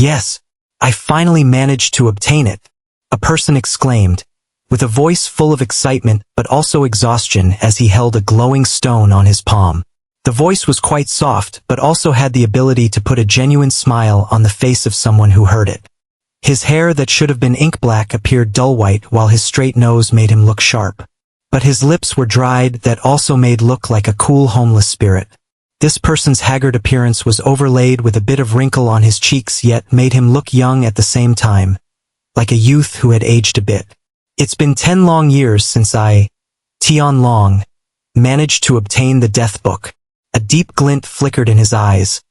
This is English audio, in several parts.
Yes, I finally managed to obtain it, a person exclaimed, with a voice full of excitement but also exhaustion as he held a glowing stone on his palm. The voice was quite soft but also had the ability to put a genuine smile on the face of someone who heard it. His hair that should have been ink black appeared dull white while his straight nose made him look sharp. But his lips were dried that also made look like a cool homeless spirit. This person's haggard appearance was overlaid with a bit of wrinkle on his cheeks yet made him look young at the same time, like a youth who had aged a bit. It's been 10 long years since I, Tian Long, managed to obtain the death book. A deep glint flickered in his eyes,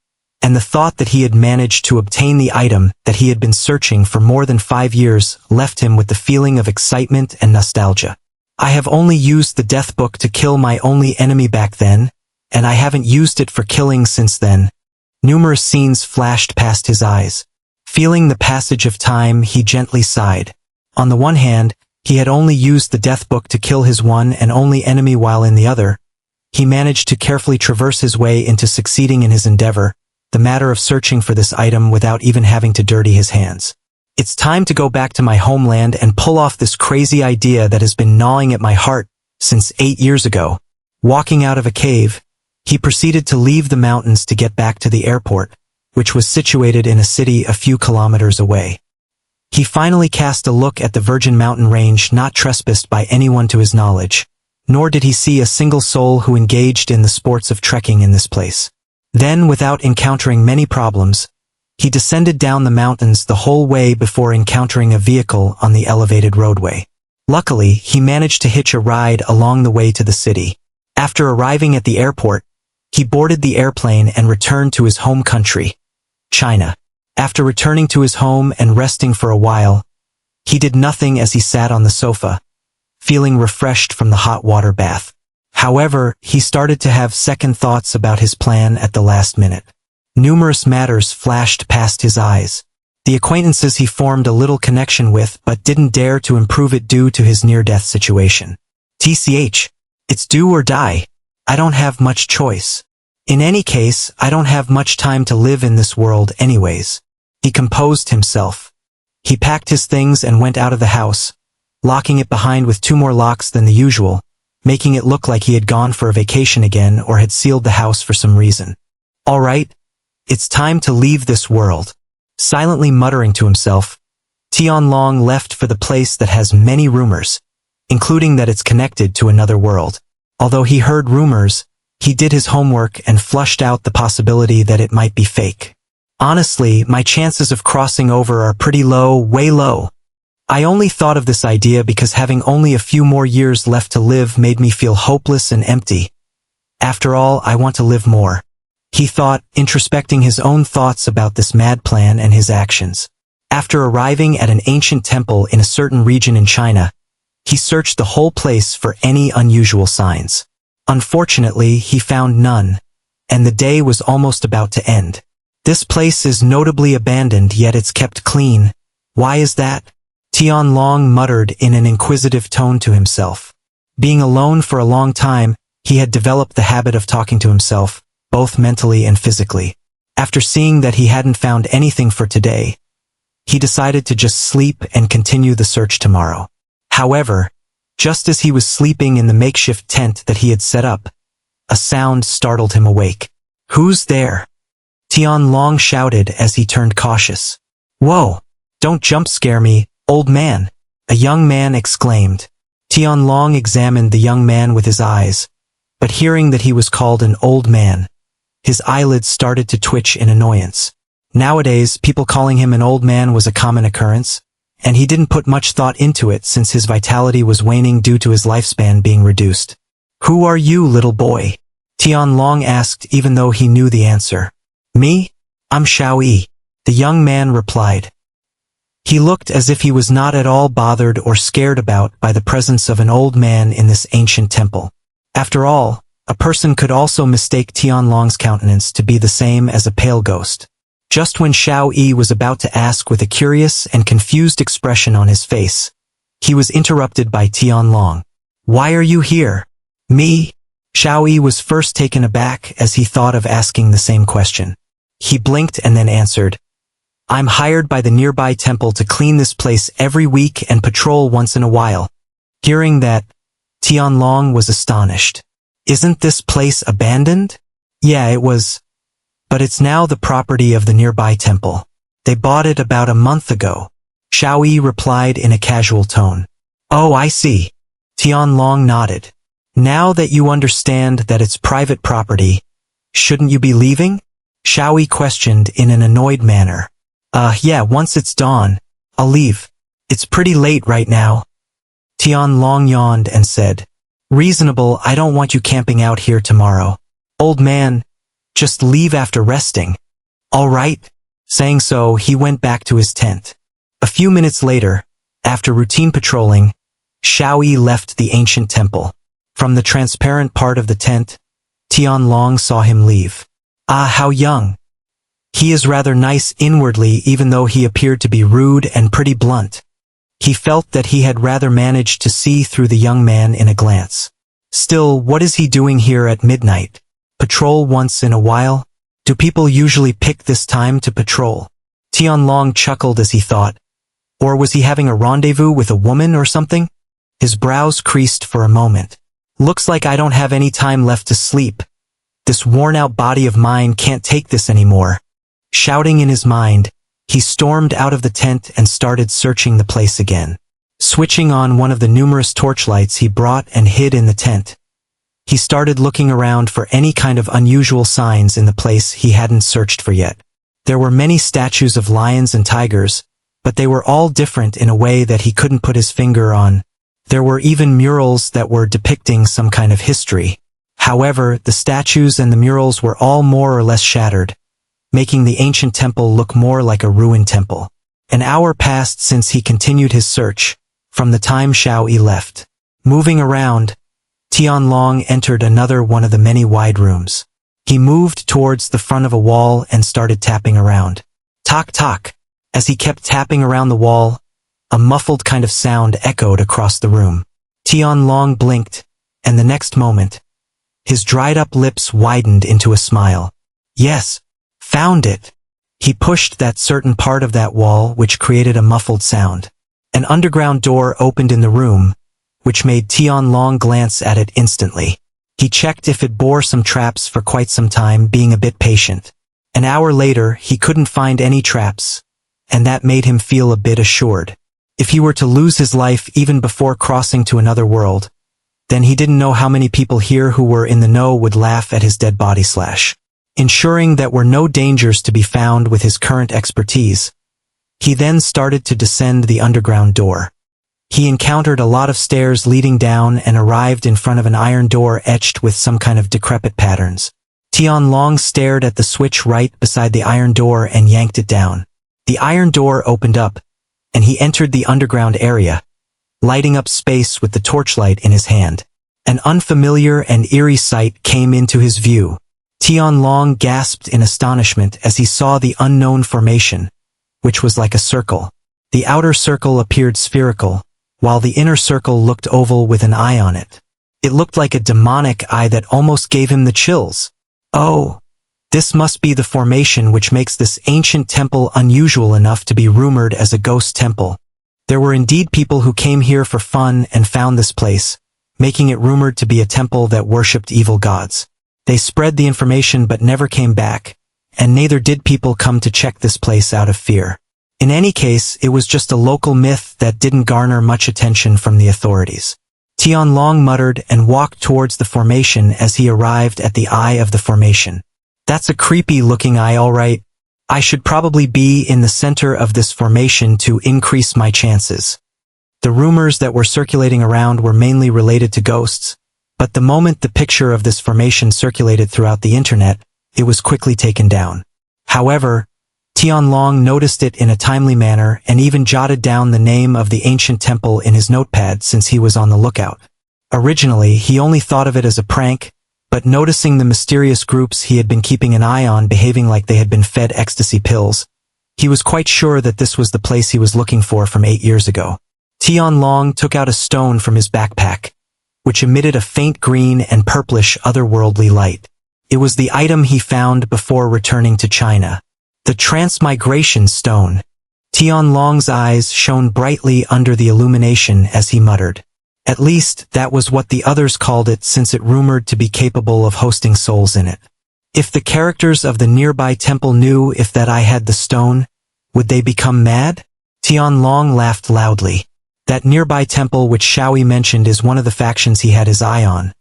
and the thought that he had managed to obtain the item that he had been searching for more than 5 years left him with the feeling of excitement and nostalgia. I have only used the death book to kill my only enemy back then, and I haven't used it for killing since then. Numerous scenes flashed past his eyes. Feeling the passage of time, he gently sighed. On the one hand, he had only used the death book to kill his one and only enemy, while in the other, he managed to carefully traverse his way into succeeding in his endeavor, the matter of searching for this item without even having to dirty his hands. It's time to go back to my homeland and pull off this crazy idea that has been gnawing at my heart since 8 years ago. Walking out of a cave, he proceeded to leave the mountains to get back to the airport, which was situated in a city a few kilometers away. He finally cast a look at the Virgin Mountain range not trespassed by anyone to his knowledge, nor did he see a single soul who engaged in the sports of trekking in this place. Then, without encountering many problems, he descended down the mountains the whole way before encountering a vehicle on the elevated roadway. Luckily, he managed to hitch a ride along the way to the city. After arriving at the airport, he boarded the airplane and returned to his home country, China. After returning to his home and resting for a while, he did nothing as he sat on the sofa, feeling refreshed from the hot water bath. However, he started to have second thoughts about his plan at the last minute. Numerous matters flashed past his eyes. The acquaintances he formed a little connection with but didn't dare to improve it due to his near-death situation. TCH, it's do or die. I don't have much choice. In any case, I don't have much time to live in this world anyways. He composed himself. He packed his things and went out of the house, locking it behind with 2 more locks than the usual, making it look like he had gone for a vacation again or had sealed the house for some reason. All right, it's time to leave this world. Silently muttering to himself, Tian Long left for the place that has many rumors, including that it's connected to another world. Although he heard rumors, he did his homework and flushed out the possibility that it might be fake. Honestly, my chances of crossing over are pretty low, way low. I only thought of this idea because having only a few more years left to live made me feel hopeless and empty. After all, I want to live more, he thought, introspecting his own thoughts about this mad plan and his actions. After arriving at an ancient temple in a certain region in China, he searched the whole place for any unusual signs. Unfortunately, he found none, and the day was almost about to end. This place is notably abandoned, yet it's kept clean. Why is that? Tian Long muttered in an inquisitive tone to himself. Being alone for a long time, he had developed the habit of talking to himself, both mentally and physically. After seeing that he hadn't found anything for today, he decided to just sleep and continue the search tomorrow. However, just as he was sleeping in the makeshift tent that he had set up, a sound startled him awake. Who's there? Tian Long shouted as he turned cautious. Whoa! Don't jump scare me, old man! A young man exclaimed. Tian Long examined the young man with his eyes, but hearing that he was called an old man, his eyelids started to twitch in annoyance. Nowadays, people calling him an old man was a common occurrence, and he didn't put much thought into it since his vitality was waning due to his lifespan being reduced. Who are you, little boy? Tian Long asked, even though he knew the answer. Me? I'm Xiao Yi, the young man replied. He looked as if he was not at all bothered or scared about by the presence of an old man in this ancient temple. After all, a person could also mistake Tian Long's countenance to be the same as a pale ghost. Just when Xiao Yi was about to ask with a curious and confused expression on his face, he was interrupted by Tian Long. Why are you here? Me? Xiao Yi was first taken aback as he thought of asking the same question. He blinked and then answered, I'm hired by the nearby temple to clean this place every week and patrol once in a while. Hearing that, Tianlong was astonished. Isn't this place abandoned? Yeah, it was. But it's now the property of the nearby temple. They bought it about a month ago. Xiao Yi replied in a casual tone. Oh, I see. Tianlong nodded. Now that you understand that it's private property, shouldn't you be leaving? Xiao Yi questioned in an annoyed manner. Yeah, once it's dawn, I'll leave. It's pretty late right now. Tianlong yawned and said, Reasonable, I don't want you camping out here tomorrow. Old man, just leave after resting. All right. Saying so, he went back to his tent. A few minutes later, after routine patrolling, Xiao Yi left the ancient temple. From the transparent part of the tent, Tianlong saw him leave. Ah, how young. He is rather nice inwardly even though he appeared to be rude and pretty blunt. He felt that he had rather managed to see through the young man in a glance. Still, what is he doing here at midnight? Patrol once in a while? Do people usually pick this time to patrol? Tianlong chuckled as he thought. Or was he having a rendezvous with a woman or something? His brows creased for a moment. Looks like I don't have any time left to sleep. This worn-out body of mine can't take this anymore. Shouting in his mind, he stormed out of the tent and started searching the place again. Switching on one of the numerous torchlights he brought and hid in the tent, he started looking around for any kind of unusual signs in the place he hadn't searched for yet. There were many statues of lions and tigers, but they were all different in a way that he couldn't put his finger on. There were even murals that were depicting some kind of history. However, the statues and the murals were all more or less shattered, making the ancient temple look more like a ruined temple. An hour passed since he continued his search, from the time Xiao Yi left. Moving around, Tianlong entered another one of the many wide rooms. He moved towards the front of a wall and started tapping around. Tock tock. As he kept tapping around the wall, a muffled kind of sound echoed across the room. Tianlong blinked, and the next moment, his dried-up lips widened into a smile. Yes, found it. He pushed that certain part of that wall which created a muffled sound. An underground door opened in the room, which made Tianlong glance at it instantly. He checked if it bore some traps for quite some time, being a bit patient. An hour later, he couldn't find any traps, and that made him feel a bit assured. If he were to lose his life even before crossing to another world, then he didn't know how many people here who were in the know would laugh at his dead body. Ensuring that were no dangers to be found with his current expertise, he then started to descend the underground door. He encountered a lot of stairs leading down and arrived in front of an iron door etched with some kind of decrepit patterns. Tianlong stared at the switch right beside the iron door and yanked it down. The iron door opened up, and he entered the underground area, lighting up space with the torchlight in his hand. An unfamiliar and eerie sight came into his view. Tianlong gasped in astonishment as he saw the unknown formation, which was like a circle. The outer circle appeared spherical, while the inner circle looked oval with an eye on it. It looked like a demonic eye that almost gave him the chills. Oh, this must be the formation which makes this ancient temple unusual enough to be rumored as a ghost temple. There were indeed people who came here for fun and found this place, making it rumored to be a temple that worshipped evil gods. They spread the information but never came back, and neither did people come to check this place out of fear. In any case, it was just a local myth that didn't garner much attention from the authorities. Tianlong muttered and walked towards the formation as he arrived at the eye of the formation. That's a creepy-looking eye, all right. I should probably be in the center of this formation to increase my chances. The rumors that were circulating around were mainly related to ghosts, but the moment the picture of this formation circulated throughout the internet, it was quickly taken down. However, Tianlong noticed it in a timely manner and even jotted down the name of the ancient temple in his notepad since he was on the lookout. Originally, he only thought of it as a prank, but noticing the mysterious groups he had been keeping an eye on behaving like they had been fed ecstasy pills, he was quite sure that this was the place he was looking for from 8 years ago. Tianlong took out a stone from his backpack, which emitted a faint green and purplish otherworldly light. It was the item he found before returning to China. The transmigration stone. Tianlong's eyes shone brightly under the illumination as he muttered. At least, that was what the others called it, since it rumored to be capable of hosting souls in it. If the characters of the nearby temple knew if that I had the stone, would they become mad? Tianlong laughed loudly. That nearby temple which Xiaoyi mentioned is one of the factions he had his eye on.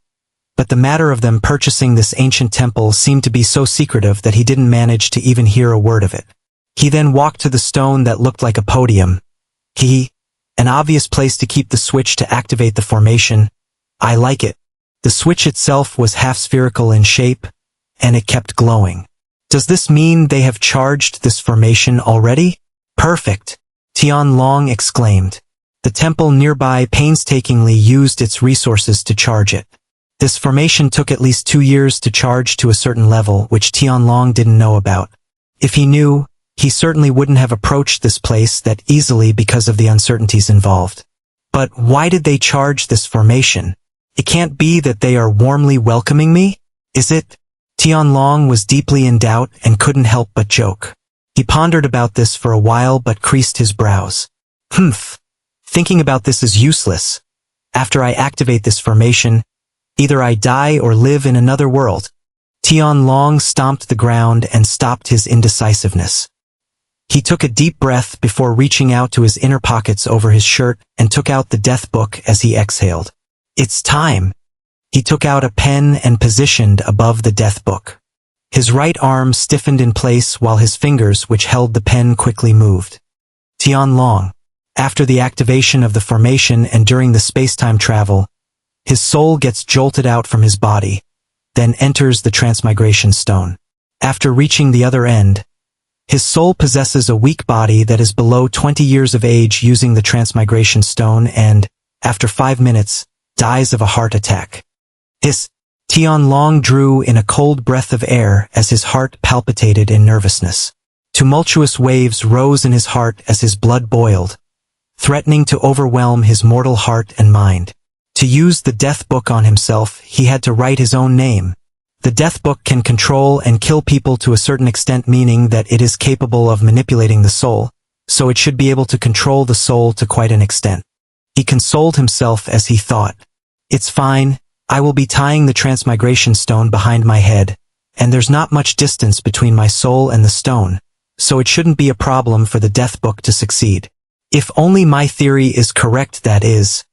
But the matter of them purchasing this ancient temple seemed to be so secretive that he didn't manage to even hear a word of it. He then walked to the stone that looked like a podium. An obvious place to keep the switch to activate the formation. I like it. The switch itself was half-spherical in shape, and it kept glowing. Does this mean they have charged this formation already? Perfect! Tianlong exclaimed. The temple nearby painstakingly used its resources to charge it. This formation took at least 2 years to charge to a certain level, which Tianlong didn't know about. If he knew, he certainly wouldn't have approached this place that easily because of the uncertainties involved. But why did they charge this formation? It can't be that they are warmly welcoming me, is it? Tianlong was deeply in doubt and couldn't help but joke. He pondered about this for a while but creased his brows. Thinking about this is useless. After I activate this formation, either I die or live in another world. Tianlong stomped the ground and stopped his indecisiveness. He took a deep breath before reaching out to his inner pockets over his shirt and took out the death book as he exhaled. It's time. He took out a pen and positioned above the death book. His right arm stiffened in place while his fingers, which held the pen, quickly moved. Tianlong. After the activation of the formation and during the space-time travel, his soul gets jolted out from his body, then enters the transmigration stone. After reaching the other end, his soul possesses a weak body that is below 20 years of age using the transmigration stone and, after 5 minutes, dies of a heart attack. Tianlong drew in a cold breath of air as his heart palpitated in nervousness. Tumultuous waves rose in his heart as his blood boiled, threatening to overwhelm his mortal heart and mind. To use the death book on himself, he had to write his own name. The death book can control and kill people to a certain extent, meaning that it is capable of manipulating the soul, so it should be able to control the soul to quite an extent. He consoled himself as he thought, "It's fine, I will be tying the transmigration stone behind my head, and there's not much distance between my soul and the stone, so it shouldn't be a problem for the death book to succeed. If only my theory is correct, that is."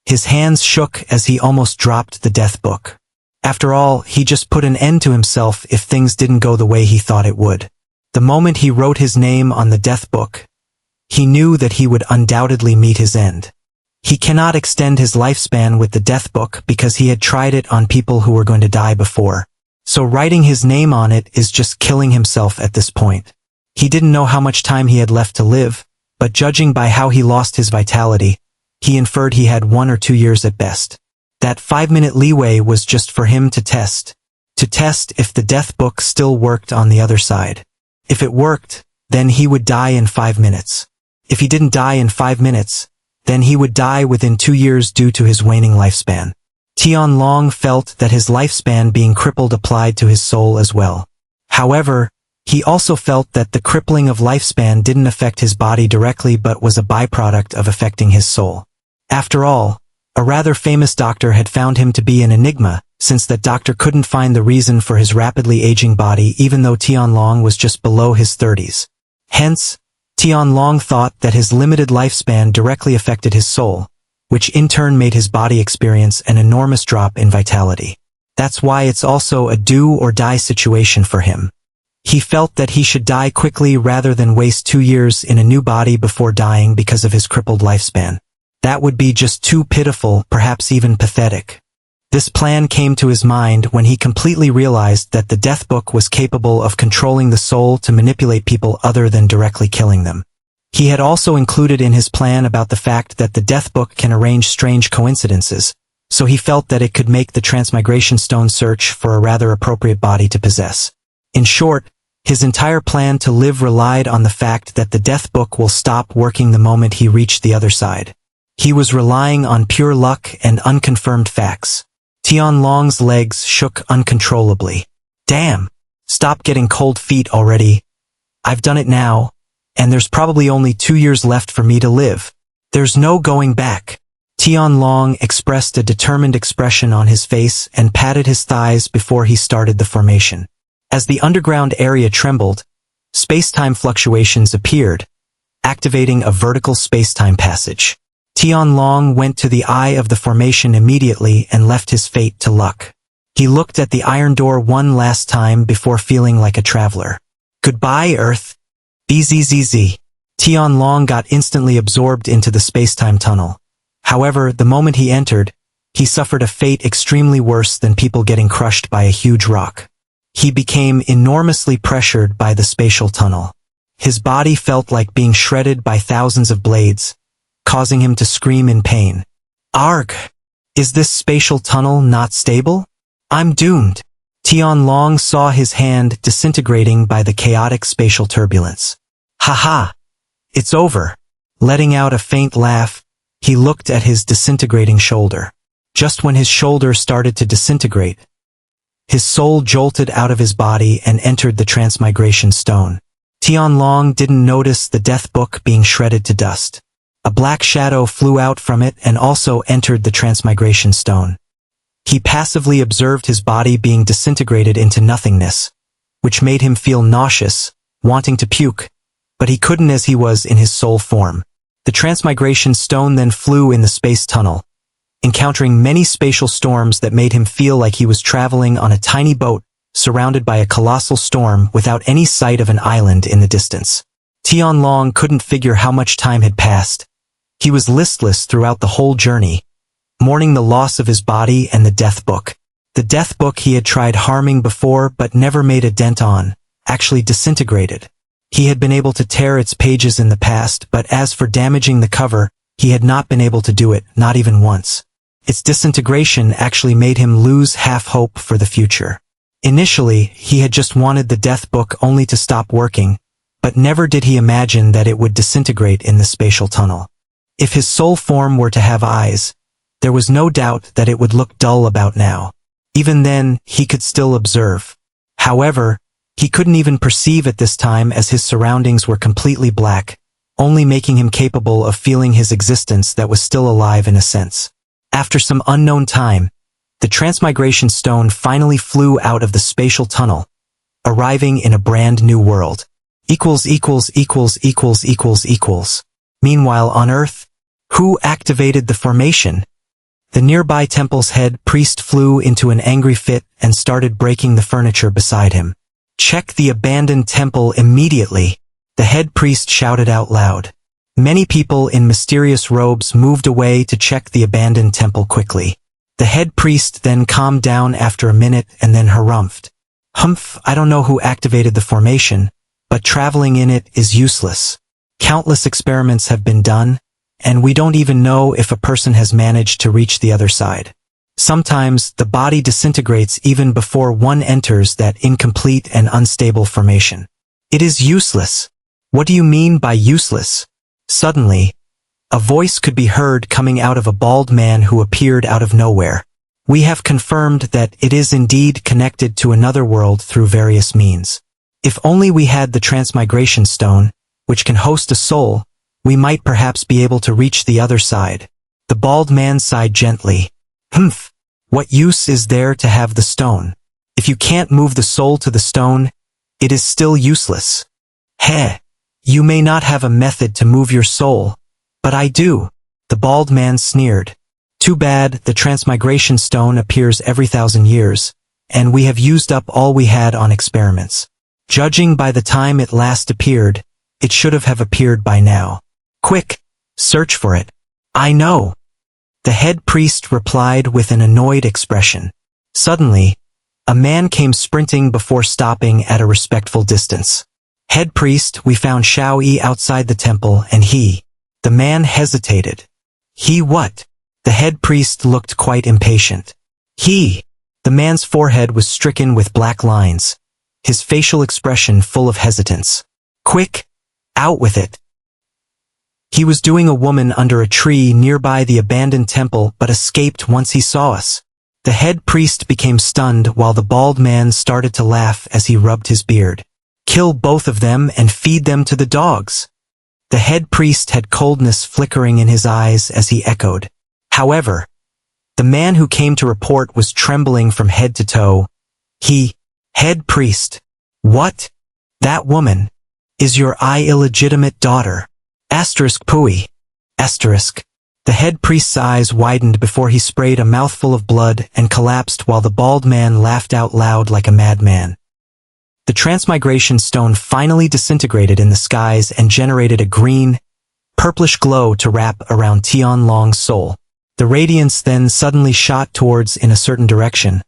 His hands shook as he almost dropped the death book. After all, he just put an end to himself if things didn't go the way he thought it would. The moment he wrote his name on the death book, he knew that he would undoubtedly meet his end. He cannot extend his lifespan with the death book because he had tried it on people who were going to die before. So writing his name on it is just killing himself at this point. He didn't know how much time he had left to live, but judging by how he lost his vitality, he inferred he had 1 or 2 years at best. That 5-minute leeway was just for him to test if the death book still worked on the other side. If it worked, then he would die in 5 minutes. If he didn't die in 5 minutes, then he would die within 2 years due to his waning lifespan. Tianlong felt that his lifespan being crippled applied to his soul as well. However, he also felt that the crippling of lifespan didn't affect his body directly but was a byproduct of affecting his soul. After all, a rather famous doctor had found him to be an enigma, since that doctor couldn't find the reason for his rapidly aging body even though Tianlong was just below his 30s. Hence, Tianlong thought that his limited lifespan directly affected his soul, which in turn made his body experience an enormous drop in vitality. That's why it's also a do-or-die situation for him. He felt that he should die quickly rather than waste 2 years in a new body before dying because of his crippled lifespan. That would be just too pitiful, perhaps even pathetic. This plan came to his mind when he completely realized that the death book was capable of controlling the soul to manipulate people other than directly killing them. He had also included in his plan about the fact that the death book can arrange strange coincidences, so he felt that it could make the transmigration stone search for a rather appropriate body to possess. In short, his entire plan to live relied on the fact that the death book will stop working the moment he reached the other side. He was relying on pure luck and unconfirmed facts. Tianlong's legs shook uncontrollably. Damn! Stop getting cold feet already. I've done it now, and there's probably only 2 years left for me to live. There's no going back. Tianlong expressed a determined expression on his face and patted his thighs before he started the formation. As the underground area trembled, space-time fluctuations appeared, activating a vertical space-time passage. Tianlong went to the eye of the formation immediately and left his fate to luck. He looked at the iron door one last time before feeling like a traveler. Goodbye, Earth. BZZZ. Tianlong got instantly absorbed into the space-time tunnel. However, the moment he entered, he suffered a fate extremely worse than people getting crushed by a huge rock. He became enormously pressured by the spatial tunnel. His body felt like being shredded by thousands of blades, causing him to scream in pain. Arg! Is this spatial tunnel not stable? I'm doomed. Tianlong saw his hand disintegrating by the chaotic spatial turbulence. Haha! It's over. Letting out a faint laugh, he looked at his disintegrating shoulder. Just when his shoulder started to disintegrate, his soul jolted out of his body and entered the transmigration stone. Tianlong didn't notice the death book being shredded to dust. A black shadow flew out from it and also entered the transmigration stone. He passively observed his body being disintegrated into nothingness, which made him feel nauseous, wanting to puke, but he couldn't as he was in his soul form. The transmigration stone then flew in the space tunnel, encountering many spatial storms that made him feel like he was traveling on a tiny boat surrounded by a colossal storm without any sight of an island in the distance. Tianlong couldn't figure how much time had passed. He was listless throughout the whole journey, mourning the loss of his body and the death book. The death book he had tried harming before but never made a dent on, actually disintegrated. He had been able to tear its pages in the past, but as for damaging the cover, he had not been able to do it, not even once. Its disintegration actually made him lose half hope for the future. Initially, he had just wanted the death book only to stop working, but never did he imagine that it would disintegrate in the spatial tunnel. If his soul form were to have eyes, there was no doubt that it would look dull about now. Even then, he could still observe. However, he couldn't even perceive at this time as his surroundings were completely black, only making him capable of feeling his existence that was still alive in a sense. After some unknown time, the transmigration stone finally flew out of the spatial tunnel, arriving in a brand new world. Meanwhile on Earth, who activated the formation? The nearby temple's head priest flew into an angry fit and started breaking the furniture beside him. Check the abandoned temple immediately, the head priest shouted out loud. Many people in mysterious robes moved away to check the abandoned temple quickly. The head priest then calmed down after a minute and then harumphed. Humph, I don't know who activated the formation, but traveling in it is useless. Countless experiments have been done, and we don't even know if a person has managed to reach the other side. Sometimes the body disintegrates even before one enters that incomplete and unstable formation. It is useless. What do you mean by useless? Suddenly, a voice could be heard coming out of a bald man who appeared out of nowhere. We have confirmed that it is indeed connected to another world through various means. If only we had the transmigration stone, which can host a soul, we might perhaps be able to reach the other side. The bald man sighed gently. Humph, what use is there to have the stone? If you can't move the soul to the stone, it is still useless. Heh, you may not have a method to move your soul, but I do, the bald man sneered. Too bad, the transmigration stone appears every 1,000 years, and we have used up all we had on experiments. Judging by the time it last appeared, it should have appeared by now. Quick, search for it. I know. The head priest replied with an annoyed expression. Suddenly, a man came sprinting before stopping at a respectful distance. Head priest, we found Xiao Yi outside the temple and he. The man hesitated. He what? The head priest looked quite impatient. He. The man's forehead was stricken with black lines, his facial expression full of hesitance. Quick, out with it. He was doing a woman under a tree nearby the abandoned temple but escaped once he saw us. The head priest became stunned while the bald man started to laugh as he rubbed his beard. Kill both of them and feed them to the dogs. The head priest had coldness flickering in his eyes as he echoed. However, the man who came to report was trembling from head to toe. Head priest. What? That woman is your illegitimate daughter. Pui. The head priest's eyes widened before he sprayed a mouthful of blood and collapsed while the bald man laughed out loud like a madman. The transmigration stone finally disintegrated in the skies and generated a green, purplish glow to wrap around Tianlong's soul. The radiance then suddenly shot towards in a certain direction,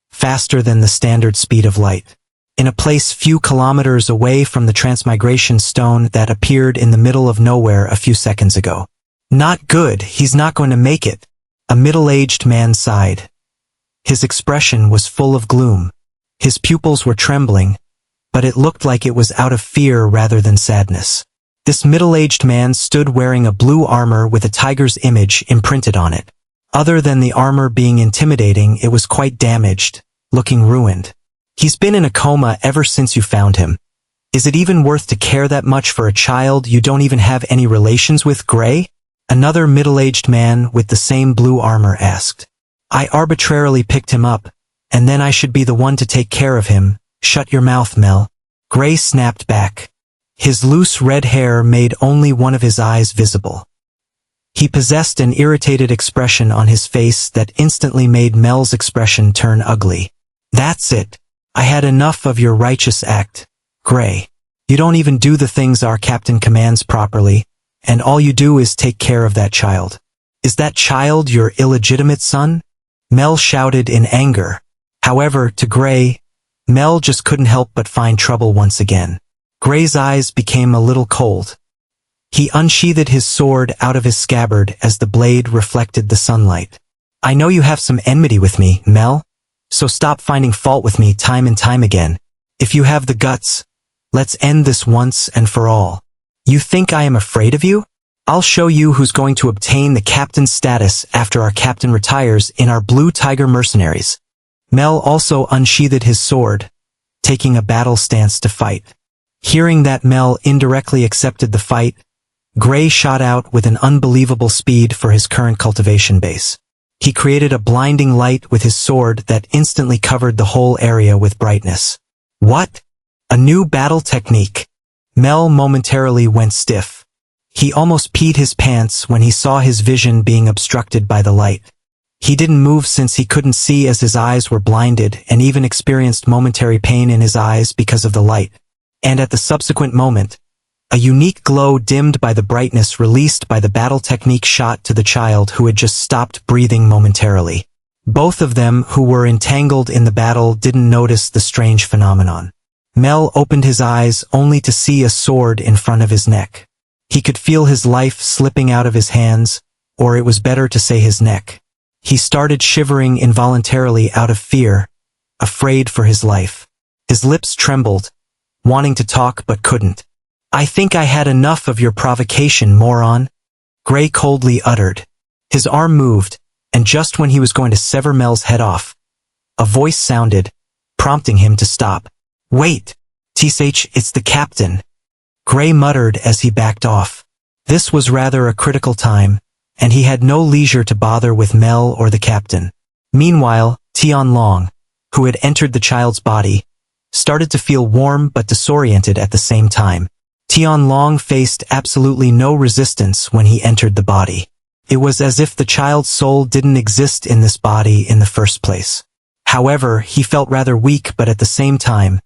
faster than the standard speed of light. In a place few kilometers away from the transmigration stone that appeared in the middle of nowhere a few seconds ago. Not good, he's not going to make it. A middle-aged man sighed. His expression was full of gloom. His pupils were trembling, but it looked like it was out of fear rather than sadness. This middle-aged man stood wearing a blue armor with a tiger's image imprinted on it. Other than the armor being intimidating, it was quite damaged, looking ruined. He's been in a coma ever since you found him. Is it even worth to care that much for a child you don't even have any relations with, Gray? Another middle-aged man with the same blue armor asked. I arbitrarily picked him up, and then I should be the one to take care of him. Shut your mouth, Mel. Gray snapped back. His loose red hair made only one of his eyes visible. He possessed an irritated expression on his face that instantly made Mel's expression turn ugly. That's it. I had enough of your righteous act, Gray. You don't even do the things our captain commands properly, and all you do is take care of that child. Is that child your illegitimate son? Mel shouted in anger. However, to Gray, Mel just couldn't help but find trouble once again. Gray's eyes became a little cold. He unsheathed his sword out of his scabbard as the blade reflected the sunlight. I know you have some enmity with me, Mel, so stop finding fault with me time and time again. If you have the guts, let's end this once and for all. You think I am afraid of you? I'll show you who's going to obtain the captain's status after our captain retires in our Blue Tiger mercenaries. Mel also unsheathed his sword, taking a battle stance to fight. Hearing that Mel indirectly accepted the fight, Gray shot out with an unbelievable speed for his current cultivation base. He created a blinding light with his sword that instantly covered the whole area with brightness. What? A new battle technique? Mel momentarily went stiff. He almost peed his pants when he saw his vision being obstructed by the light. He didn't move since he couldn't see as his eyes were blinded and even experienced momentary pain in his eyes because of the light. And at the subsequent moment, a unique glow dimmed by the brightness released by the battle technique shot to the child who had just stopped breathing momentarily. Both of them who were entangled in the battle didn't notice the strange phenomenon. Mel opened his eyes only to see a sword in front of his neck. He could feel his life slipping out of his hands, or it was better to say his neck. He started shivering involuntarily out of fear, afraid for his life. His lips trembled, wanting to talk but couldn't. I think I had enough of your provocation, moron, Gray coldly uttered. His arm moved, and just when he was going to sever Mel's head off, a voice sounded, prompting him to stop. Wait, Tsh, it's the captain, Gray muttered as he backed off. This was rather a critical time, and he had no leisure to bother with Mel or the captain. Meanwhile, Tianlong, who had entered the child's body, started to feel warm but disoriented at the same time. Tianlong faced absolutely no resistance when he entered the body. It was as if the child's soul didn't exist in this body in the first place. However, he felt rather weak but at the same time,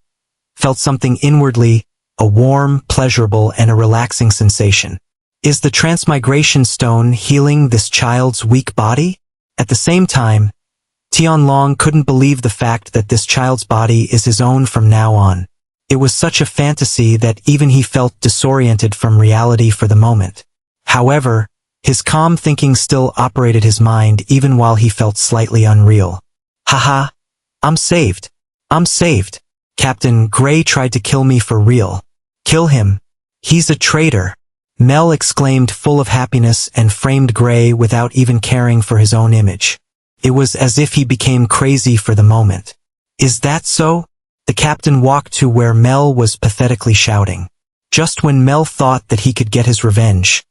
felt something inwardly, a warm, pleasurable, and a relaxing sensation. Is the transmigration stone healing this child's weak body? At the same time, Tianlong couldn't believe the fact that this child's body is his own from now on. It was such a fantasy that even he felt disoriented from reality for the moment. However, his calm thinking still operated his mind even while he felt slightly unreal. Haha, I'm saved. I'm saved. Captain Gray tried to kill me for real. Kill him. He's a traitor. Mel exclaimed full of happiness and framed Gray without even caring for his own image. It was as if he became crazy for the moment. Is that so? The captain walked to where Mel was pathetically shouting. Just when Mel thought that he could get his revenge,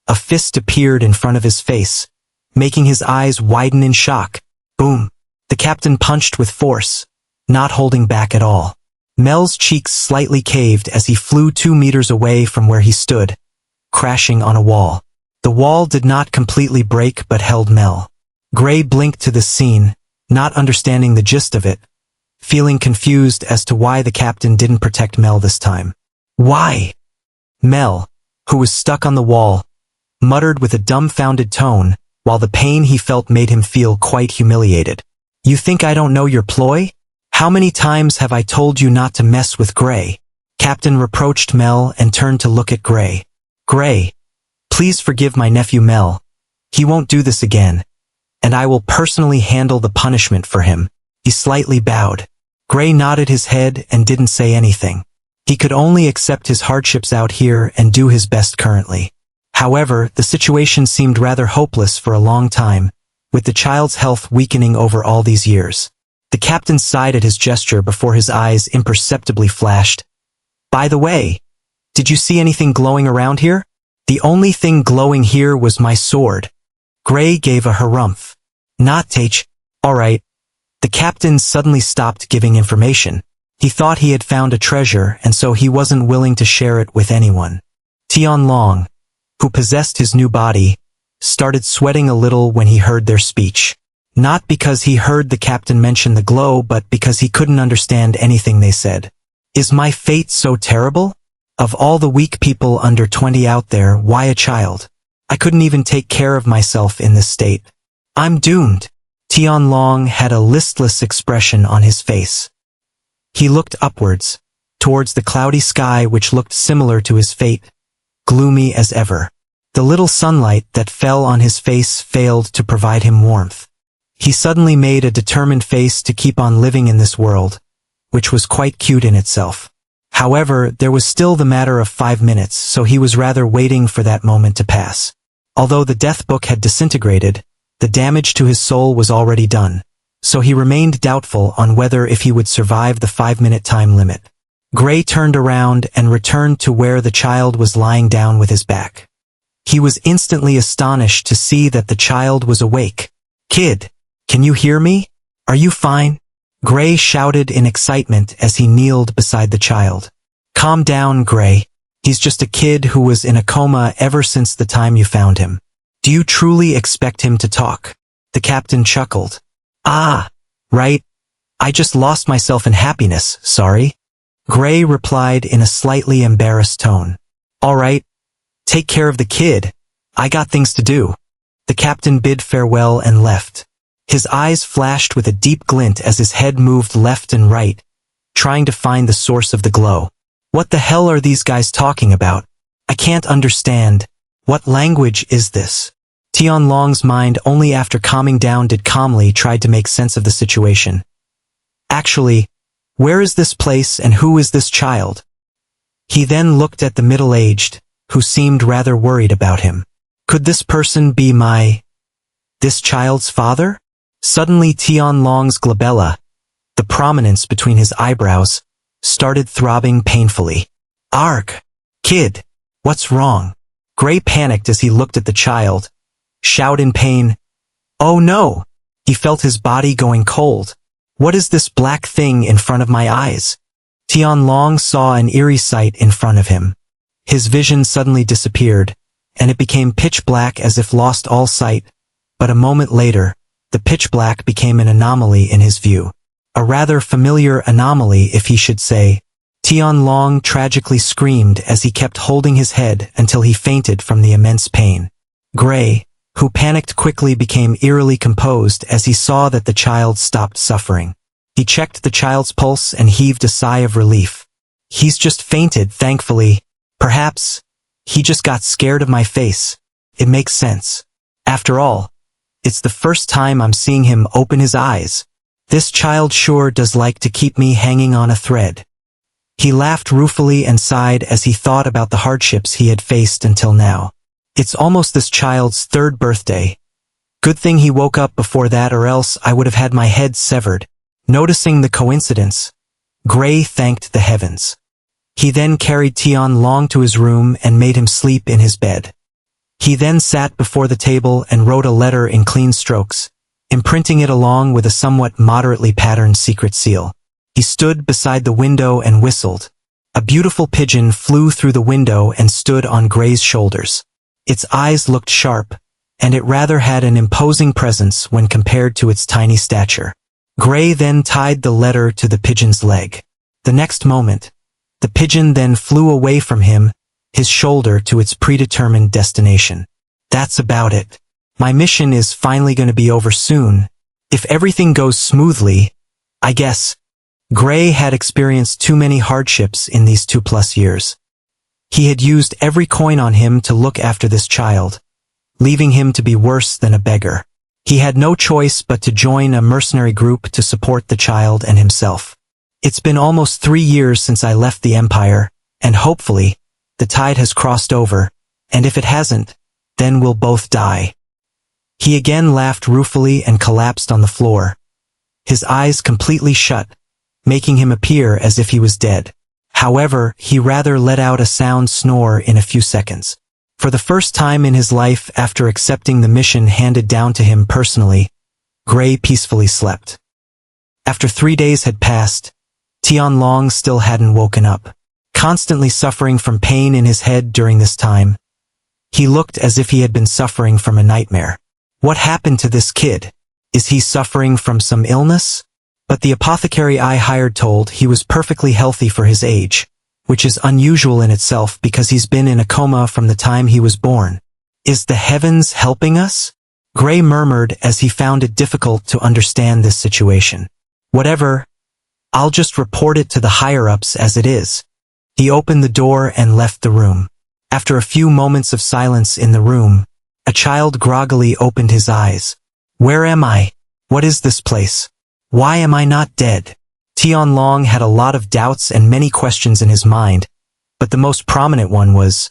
a fist appeared in front of his face, making his eyes widen in shock. Boom! The captain punched with force, not holding back at all. Mel's cheeks slightly caved as he flew 2 meters away from where he stood, crashing on a wall. The wall did not completely break but held Mel. Gray blinked to this scene, not understanding the gist of it, feeling confused as to why the captain didn't protect Mel this time. Why? Mel, who was stuck on the wall, muttered with a dumbfounded tone, while the pain he felt made him feel quite humiliated. You think I don't know your ploy? How many times have I told you not to mess with Gray? Captain reproached Mel and turned to look at Gray. Gray, please forgive my nephew Mel. He won't do this again, and I will personally handle the punishment for him. He slightly bowed. Gray nodded his head and didn't say anything. He could only accept his hardships out here and do his best currently. However, the situation seemed rather hopeless for a long time, with the child's health weakening over all these years. The captain sighed at his gesture before his eyes imperceptibly flashed. By the way, did you see anything glowing around here? The only thing glowing here was my sword. Gray gave a harumph. Not Tach. Alright. The captain suddenly stopped giving information. He thought he had found a treasure and so he wasn't willing to share it with anyone. Tianlong, who possessed his new body, started sweating a little when he heard their speech. Not because he heard the captain mention the glow but because he couldn't understand anything they said. Is my fate so terrible? Of all the weak people under 20 out there, why a child? I couldn't even take care of myself in this state. I'm doomed. Tianlong had a listless expression on his face. He looked upwards, towards the cloudy sky which looked similar to his fate, gloomy as ever. The little sunlight that fell on his face failed to provide him warmth. He suddenly made a determined face to keep on living in this world, which was quite cute in itself. However, there was still the matter of 5 minutes, so he was rather waiting for that moment to pass. Although the death book had disintegrated, the damage to his soul was already done, so he remained doubtful on whether if he would survive the 5-minute time limit. Gray turned around and returned to where the child was lying down with his back. He was instantly astonished to see that the child was awake. Kid, can you hear me? Are you fine? Gray shouted in excitement as he kneeled beside the child. Calm down, Gray. He's just a kid who was in a coma ever since the time you found him. Do you truly expect him to talk? The captain chuckled. Ah, right. I just lost myself in happiness, sorry. Gray replied in a slightly embarrassed tone. All right. Take care of the kid. I got things to do. The captain bid farewell and left. His eyes flashed with a deep glint as his head moved left and right, trying to find the source of the glow. What the hell are these guys talking about? I can't understand. What language is this? Tianlong's mind only after calming down did calmly try to make sense of the situation. Actually, where is this place and who is this child? He then looked at the middle-aged, who seemed rather worried about him. Could this person be this child's father? Suddenly Tianlong's glabella, the prominence between his eyebrows, started throbbing painfully. Arg! Kid! What's wrong? Gray panicked as he looked at the child, shouted in pain. Oh no! He felt his body going cold. What is this black thing in front of my eyes? Tianlong saw an eerie sight in front of him. His vision suddenly disappeared, and it became pitch black as if lost all sight, but a moment later, the pitch black became an anomaly in his view. A rather familiar anomaly, if he should say. Tianlong tragically screamed as he kept holding his head until he fainted from the immense pain. Gray, who panicked quickly, became eerily composed as he saw that the child stopped suffering. He checked the child's pulse and heaved a sigh of relief. He's just fainted, thankfully. Perhaps he just got scared of my face. It makes sense. After all, it's the first time I'm seeing him open his eyes. This child sure does like to keep me hanging on a thread. He laughed ruefully and sighed as he thought about the hardships he had faced until now. It's almost this child's 3rd birthday. Good thing he woke up before that, or else I would have had my head severed. Noticing the coincidence, Gray thanked the heavens. He then carried Tian Long to his room and made him sleep in his bed. He then sat before the table and wrote a letter in clean strokes, imprinting it along with a somewhat moderately patterned secret seal. He stood beside the window and whistled. A beautiful pigeon flew through the window and stood on Gray's shoulders. Its eyes looked sharp, and it rather had an imposing presence when compared to its tiny stature. Gray then tied the letter to the pigeon's leg. The next moment, the pigeon then flew away from him, his shoulder to its predetermined destination. That's about it. My mission is finally going to be over soon. If everything goes smoothly, I guess. Gray had experienced too many hardships in these 2+ years. He had used every coin on him to look after this child, leaving him to be worse than a beggar. He had no choice but to join a mercenary group to support the child and himself. It's been almost 3 years since I left the Empire, and hopefully, the tide has crossed over, and if it hasn't, then we'll both die. He again laughed ruefully and collapsed on the floor, his eyes completely shut, making him appear as if he was dead. However, he rather let out a sound snore in a few seconds. For the first time in his life after accepting the mission handed down to him personally, Gray peacefully slept. After 3 days had passed, Tian Long still hadn't woken up. Constantly suffering from pain in his head during this time, he looked as if he had been suffering from a nightmare. What happened to this kid? Is he suffering from some illness? But the apothecary I hired told he was perfectly healthy for his age, which is unusual in itself because he's been in a coma from the time he was born. Is the heavens helping us? Gray murmured as he found it difficult to understand this situation. Whatever, I'll just report it to the higher-ups as it is. He opened the door and left the room. After a few moments of silence in the room, a child groggily opened his eyes. Where am I? What is this place? Why am I not dead? Tian Long had a lot of doubts and many questions in his mind, but the most prominent one was,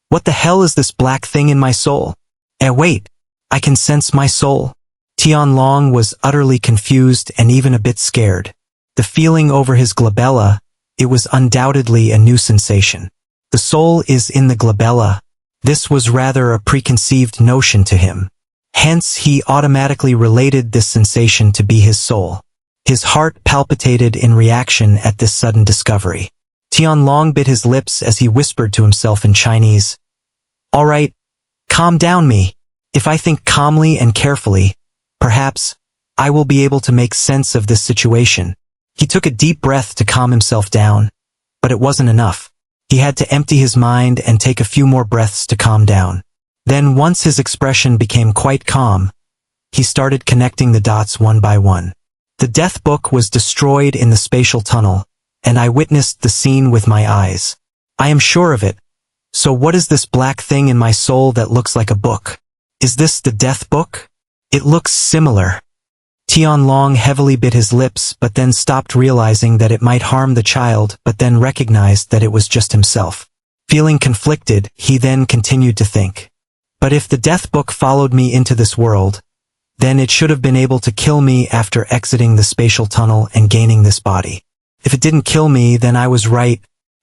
what the hell is this black thing in my soul? Wait, I can sense my soul. Tian Long was utterly confused and even a bit scared. The feeling over his glabella, it was undoubtedly a new sensation. The soul is in the glabella. This was rather a preconceived notion to him. Hence he automatically related this sensation to be his soul. His heart palpitated in reaction at this sudden discovery. Tian Long bit his lips as he whispered to himself in Chinese. All right, calm down me. If I think calmly and carefully, perhaps, I will be able to make sense of this situation. He took a deep breath to calm himself down, but it wasn't enough. He had to empty his mind and take a few more breaths to calm down. Then once his expression became quite calm, he started connecting the dots one by one. The death book was destroyed in the spatial tunnel, and I witnessed the scene with my eyes. I am sure of it. So what is this black thing in my soul that looks like a book? Is this the death book? It looks similar. Tian Long heavily bit his lips but then stopped, realizing that it might harm the child, but then recognized that it was just himself. Feeling conflicted, he then continued to think. But if the death book followed me into this world, then it should have been able to kill me after exiting the spatial tunnel and gaining this body. If it didn't kill me, then I was right.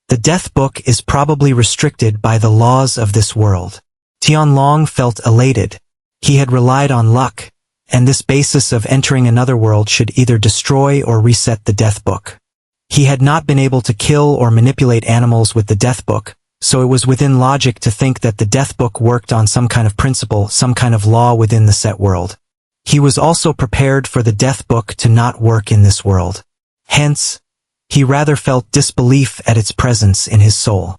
The death book is probably restricted by the laws of this world. Tian Long felt elated. He had relied on luck, and this basis of entering another world should either destroy or reset the death book. He had not been able to kill or manipulate animals with the death book, so it was within logic to think that the death book worked on some kind of principle, some kind of law within the set world. He was also prepared for the death book to not work in this world. Hence, he rather felt disbelief at its presence in his soul.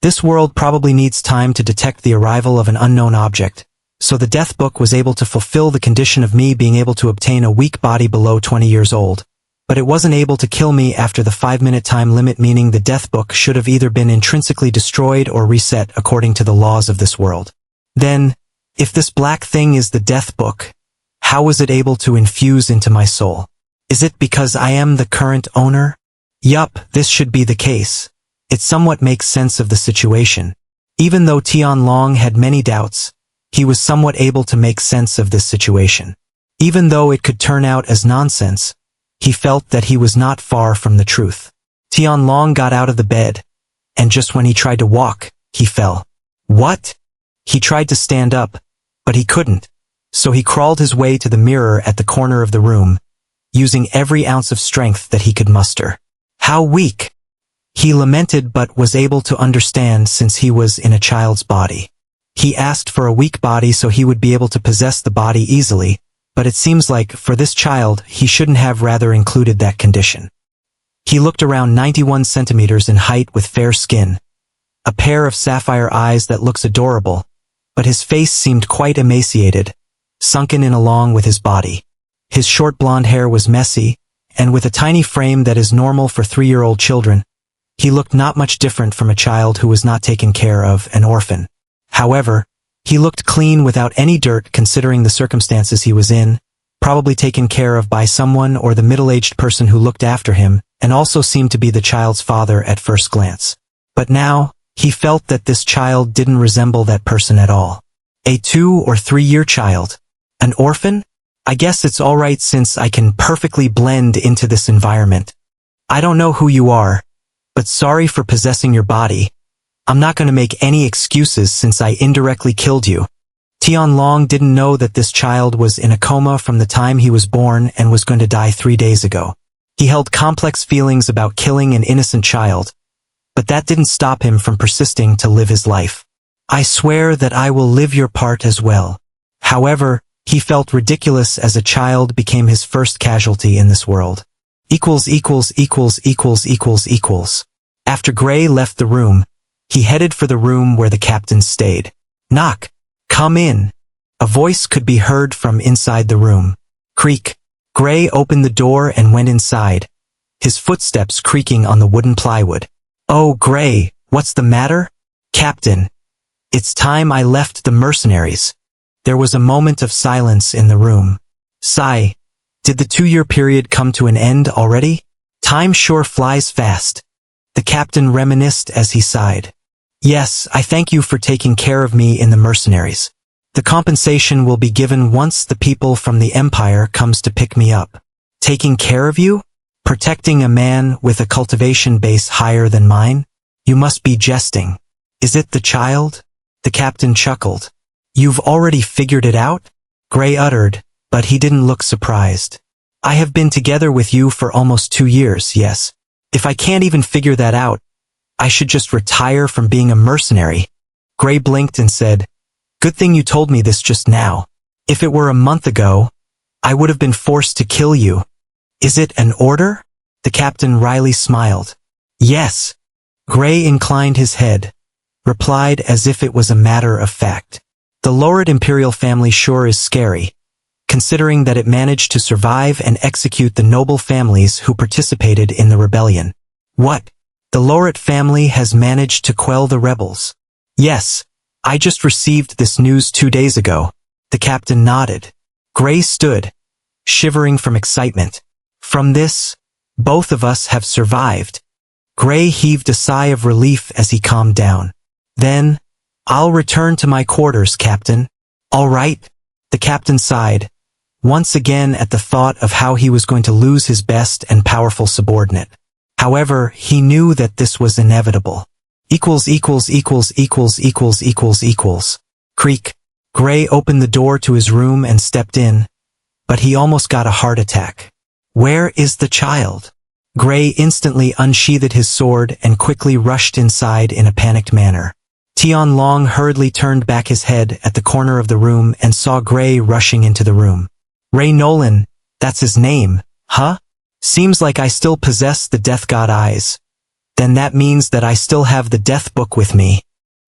This world probably needs time to detect the arrival of an unknown object, so the death book was able to fulfill the condition of me being able to obtain a weak body below 20 years old. But it wasn't able to kill me after the 5-minute time limit, meaning the death book should have either been intrinsically destroyed or reset according to the laws of this world. Then, if this black thing is the death book, how was it able to infuse into my soul? Is it because I am the current owner? Yup, this should be the case. It somewhat makes sense of the situation. Even though Tian Long had many doubts, he was somewhat able to make sense of this situation. Even though it could turn out as nonsense, he felt that he was not far from the truth. Tianlong got out of the bed, and just when he tried to walk, he fell. What? He tried to stand up, but he couldn't, so he crawled his way to the mirror at the corner of the room, using every ounce of strength that he could muster. How weak! He lamented but was able to understand since he was in a child's body. He asked for a weak body so he would be able to possess the body easily, but it seems like, for this child, he shouldn't have rather included that condition. He looked around 91 centimeters in height with fair skin, a pair of sapphire eyes that looks adorable, but his face seemed quite emaciated, sunken in along with his body. His short blonde hair was messy, and with a tiny frame that is normal for 3-year-old children, he looked not much different from a child who was not taken care of, an orphan. However, he looked clean without any dirt considering the circumstances he was in, probably taken care of by someone or the middle-aged person who looked after him, and also seemed to be the child's father at first glance. But now, he felt that this child didn't resemble that person at all. A 2- or 3-year child. An orphan? I guess it's alright since I can perfectly blend into this environment. I don't know who you are, but sorry for possessing your body. I'm not going to make any excuses since I indirectly killed you. Tianlong didn't know that this child was in a coma from the time he was born and was going to die 3 days ago. He held complex feelings about killing an innocent child, but that didn't stop him from persisting to live his life. I swear that I will live your part as well. However, he felt ridiculous as a child became his first casualty in this world. After Gray left the room, he headed for the room where the captain stayed. Knock. Come in. A voice could be heard from inside the room. Creak. Gray opened the door and went inside, his footsteps creaking on the wooden plywood. Oh, Gray, what's the matter? Captain. It's time I left the mercenaries. There was a moment of silence in the room. Sigh. Did the 2-year period come to an end already? Time sure flies fast. The captain reminisced as he sighed. Yes, I thank you for taking care of me in the mercenaries. The compensation will be given once the people from the Empire comes to pick me up. Taking care of you? Protecting a man with a cultivation base higher than mine? You must be jesting. Is it the child? The captain chuckled. You've already figured it out? Gray uttered, but he didn't look surprised. I have been together with you for almost 2 years, yes. If I can't even figure that out, I should just retire from being a mercenary. Gray blinked and said, Good thing you told me this just now. If it were a month ago, I would have been forced to kill you. Is it an order? The captain wryly smiled. Yes. Gray inclined his head, replied as if it was a matter of fact. The Lorid imperial family sure is scary, considering that it managed to survive and execute the noble families who participated in the rebellion. What? The Lorid family has managed to quell the rebels? Yes. I just received this news 2 days ago. The captain nodded. Gray stood, shivering from excitement. From this, both of us have survived. Gray heaved a sigh of relief as he calmed down. Then, I'll return to my quarters, Captain. All right? The captain sighed, once again at the thought of how he was going to lose his best and powerful subordinate. However, he knew that this was inevitable. Creak. Gray opened the door to his room and stepped in, but he almost got a heart attack. Where is the child? Gray instantly unsheathed his sword and quickly rushed inside in a panicked manner. Tianlong hurriedly turned back his head at the corner of the room and saw Gray rushing into the room. Ray Nolan, that's his name, huh? Seems like I still possess the Death God eyes. Then that means that I still have the Death Book with me.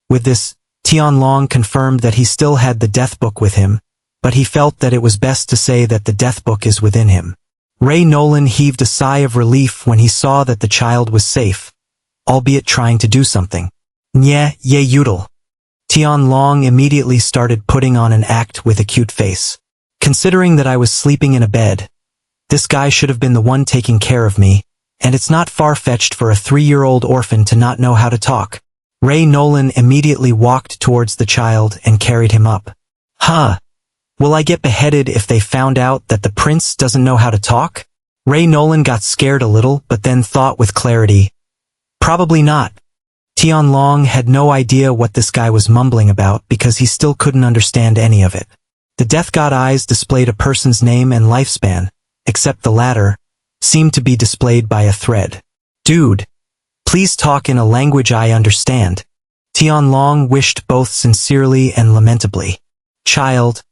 With this, Tianlong confirmed that he still had the Death Book with him, but he felt that it was best to say that the Death Book is within him. Ray Nolan heaved a sigh of relief when he saw that the child was safe, albeit trying to do something. Nye, ye yudel. Tianlong immediately started putting on an act with a cute face. Considering that I was sleeping in a bed, this guy should have been the one taking care of me, and it's not far-fetched for a 3-year-old orphan to not know how to talk. Ray Nolan immediately walked towards the child and carried him up. Huh. Will I get beheaded if they found out that the prince doesn't know how to talk? Ray Nolan got scared a little, but then thought with clarity, probably not. Tianlong had no idea what this guy was mumbling about because he still couldn't understand any of it. The death god eyes displayed a person's name and lifespan, except the latter seemed to be displayed by a thread. Dude, please talk in a language I understand. Tianlong wished both sincerely and lamentably. Child,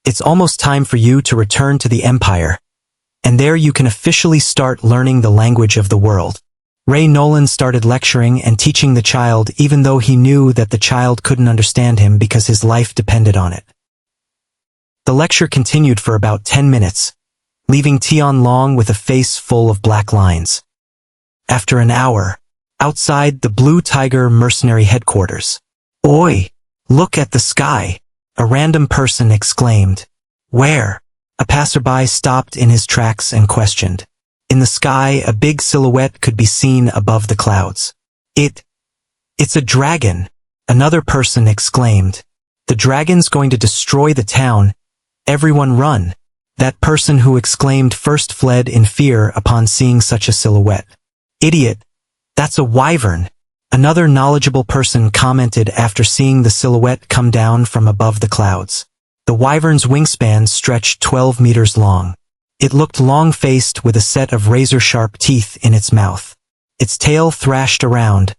it's almost time for you to return to the Empire, and there you can officially start learning the language of the world. Ray Nolan started lecturing and teaching the child even though he knew that the child couldn't understand him because his life depended on it. The lecture continued for about 10 minutes, leaving Tianlong with a face full of black lines. After an hour, outside the Blue Tiger mercenary headquarters. Oi! Look at the sky! A random person exclaimed. Where? A passerby stopped in his tracks and questioned. In the sky, a big silhouette could be seen above the clouds. It's a dragon, another person exclaimed. The dragon's going to destroy the town. Everyone run. That person who exclaimed first fled in fear upon seeing such a silhouette. Idiot, that's a wyvern. Another knowledgeable person commented after seeing the silhouette come down from above the clouds. The wyvern's wingspan stretched 12 meters long. It looked long-faced with a set of razor-sharp teeth in its mouth. Its tail thrashed around,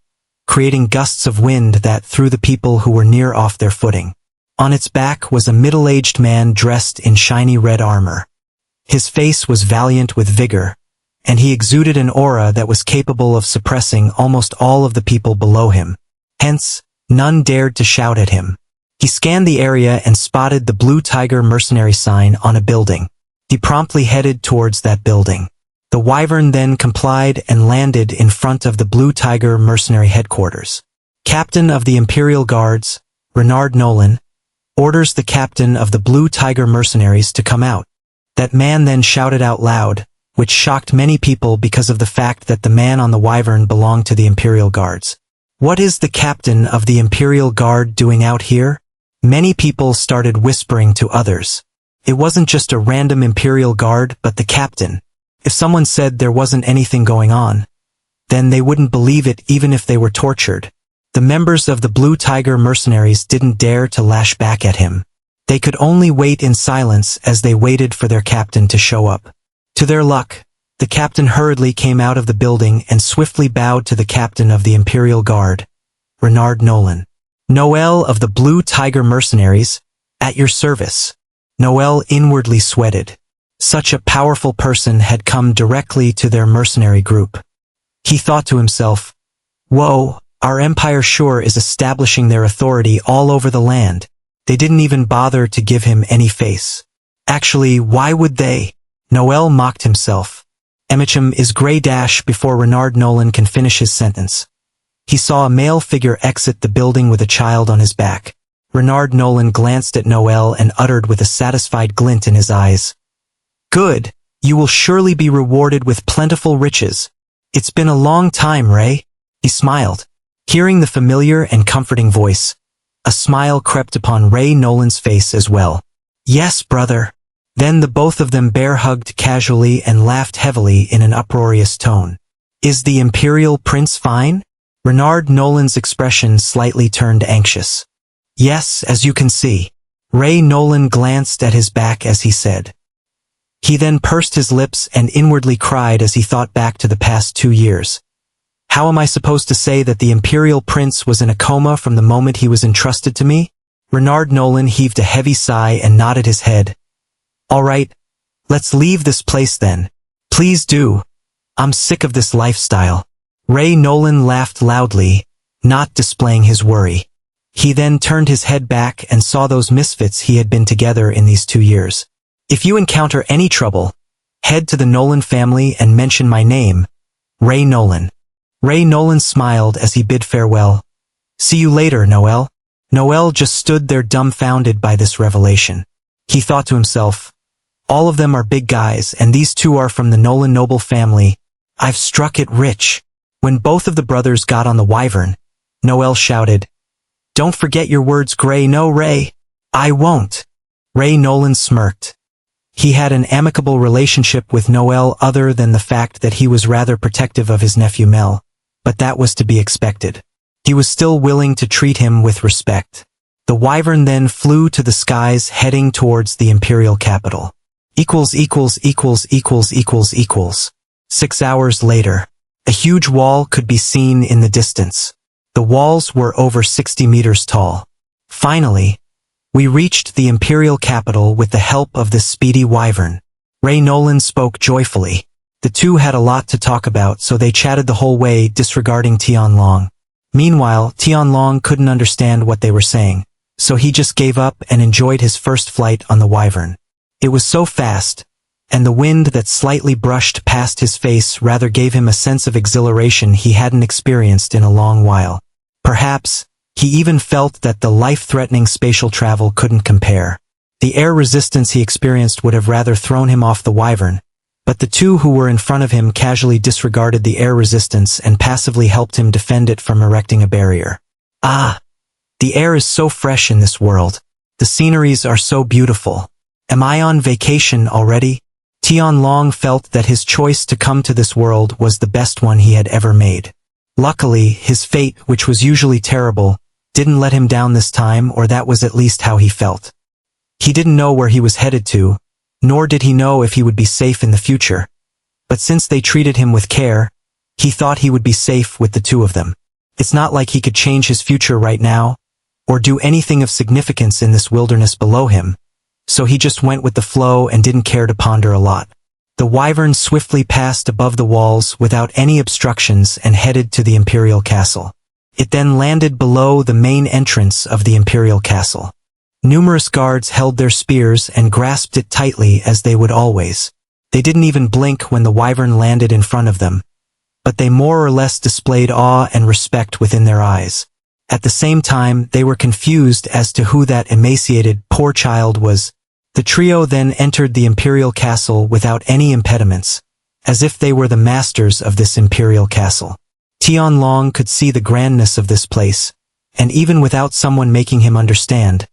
creating gusts of wind that threw the people who were near off their footing. On its back was a middle-aged man dressed in shiny red armor. His face was valiant with vigor, and he exuded an aura that was capable of suppressing almost all of the people below him. Hence, none dared to shout at him. He scanned the area and spotted the Blue Tiger mercenary sign on a building. He promptly headed towards that building. The wyvern then complied and landed in front of the Blue Tiger mercenary headquarters. Captain of the Imperial Guards, Reincarnated Nolan, orders the captain of the Blue Tiger mercenaries to come out. That man then shouted out loud, which shocked many people because of the fact that the man on the wyvern belonged to the Imperial Guards. What is the captain of the Imperial Guard doing out here? Many people started whispering to others. It wasn't just a random Imperial Guard, but the captain. If someone said there wasn't anything going on, then they wouldn't believe it even if they were tortured. The members of the Blue Tiger mercenaries didn't dare to lash back at him. They could only wait in silence as they waited for their captain to show up. To their luck, the captain hurriedly came out of the building and swiftly bowed to the captain of the Imperial Guard, Reincarnated Nolan. Noel of the Blue Tiger mercenaries, at your service. Noel inwardly sweated. Such a powerful person had come directly to their mercenary group. He thought to himself, whoa, our empire sure is establishing their authority all over the land. They didn't even bother to give him any face. Actually, why would they? Noel mocked himself. Emicham is gray dash before Reincarnated Nolan can finish his sentence. He saw a male figure exit the building with a child on his back. Reincarnated Nolan glanced at Noel and uttered with a satisfied glint in his eyes. Good, you will surely be rewarded with plentiful riches. It's been a long time, Ray. He smiled. Hearing the familiar and comforting voice, a smile crept upon Ray Nolan's face as well. Yes, brother. Then the both of them bear-hugged casually and laughed heavily in an uproarious tone. Is the Imperial Prince fine? Reincarnated Nolan's expression slightly turned anxious. Yes, as you can see. Ray Nolan glanced at his back as he said. He then pursed his lips and inwardly cried as he thought back to the past 2 years. How am I supposed to say that the Imperial Prince was in a coma from the moment he was entrusted to me? Reincarnated Nolan heaved a heavy sigh and nodded his head. All right, let's leave this place then. Please do. I'm sick of this lifestyle. Ray Nolan laughed loudly, not displaying his worry. He then turned his head back and saw those misfits he had been together in these 2 years. If you encounter any trouble, head to the Nolan family and mention my name, Ray Nolan. Ray Nolan smiled as he bid farewell. See you later, Noel. Noel just stood there dumbfounded by this revelation. He thought to himself, all of them are big guys and these two are from the Nolan noble family. I've struck it rich. When both of the brothers got on the wyvern, Noel shouted, Don't forget your words, Gray. No, Ray. I won't. Ray Nolan smirked. He had an amicable relationship with Noel other than the fact that he was rather protective of his nephew Mel, but that was to be expected. He was still willing to treat him with respect. The wyvern then flew to the skies heading towards the imperial capital. 6 hours later. A huge wall could be seen in the distance. The walls were over 60 meters tall. Finally, we reached the imperial capital with the help of this speedy wyvern. Ray Nolan spoke joyfully. The two had a lot to talk about, so they chatted the whole way, disregarding Tianlong. Meanwhile, Tianlong couldn't understand what they were saying, so he just gave up and enjoyed his first flight on the wyvern. It was so fast, and the wind that slightly brushed past his face rather gave him a sense of exhilaration he hadn't experienced in a long while. Perhaps, he even felt that the life-threatening spatial travel couldn't compare. The air resistance he experienced would have rather thrown him off the wyvern, but the two who were in front of him casually disregarded the air resistance and passively helped him defend it from erecting a barrier. Ah! The air is so fresh in this world. The sceneries are so beautiful. Am I on vacation already? Tianlong felt that his choice to come to this world was the best one he had ever made. Luckily, his fate, which was usually terrible, didn't let him down this time, or that was at least how he felt. He didn't know where he was headed to, nor did he know if he would be safe in the future. But since they treated him with care, he thought he would be safe with the two of them. It's not like he could change his future right now, or do anything of significance in this wilderness below him, so he just went with the flow and didn't care to ponder a lot. The wyvern swiftly passed above the walls without any obstructions and headed to the imperial castle. It then landed below the main entrance of the imperial castle. Numerous guards held their spears and grasped it tightly as they would always. They didn't even blink when the wyvern landed in front of them, but they more or less displayed awe and respect within their eyes. At the same time, they were confused as to who that emaciated, poor child was. The trio then entered the imperial castle without any impediments, as if they were the masters of this imperial castle. Tianlong could see the grandness of this place, and even without someone making him understand,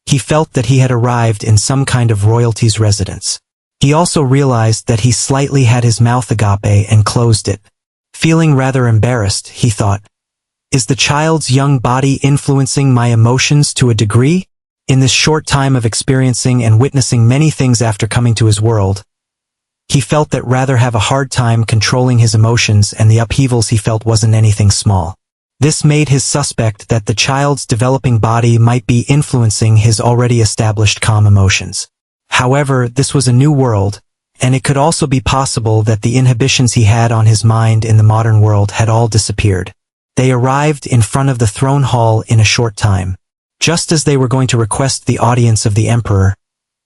he felt that he had arrived in some kind of royalty's residence. He also realized that he slightly had his mouth agape and closed it. Feeling rather embarrassed, he thought, "Is the child's young body influencing my emotions to a degree?" In this short time of experiencing and witnessing many things after coming to his world, he felt that rather have a hard time controlling his emotions, and the upheavals he felt wasn't anything small. This made his suspect that the child's developing body might be influencing his already established calm emotions. However, this was a new world, and it could also be possible that the inhibitions he had on his mind in the modern world had all disappeared. They arrived in front of the throne hall in a short time. Just as they were going to request the audience of the emperor,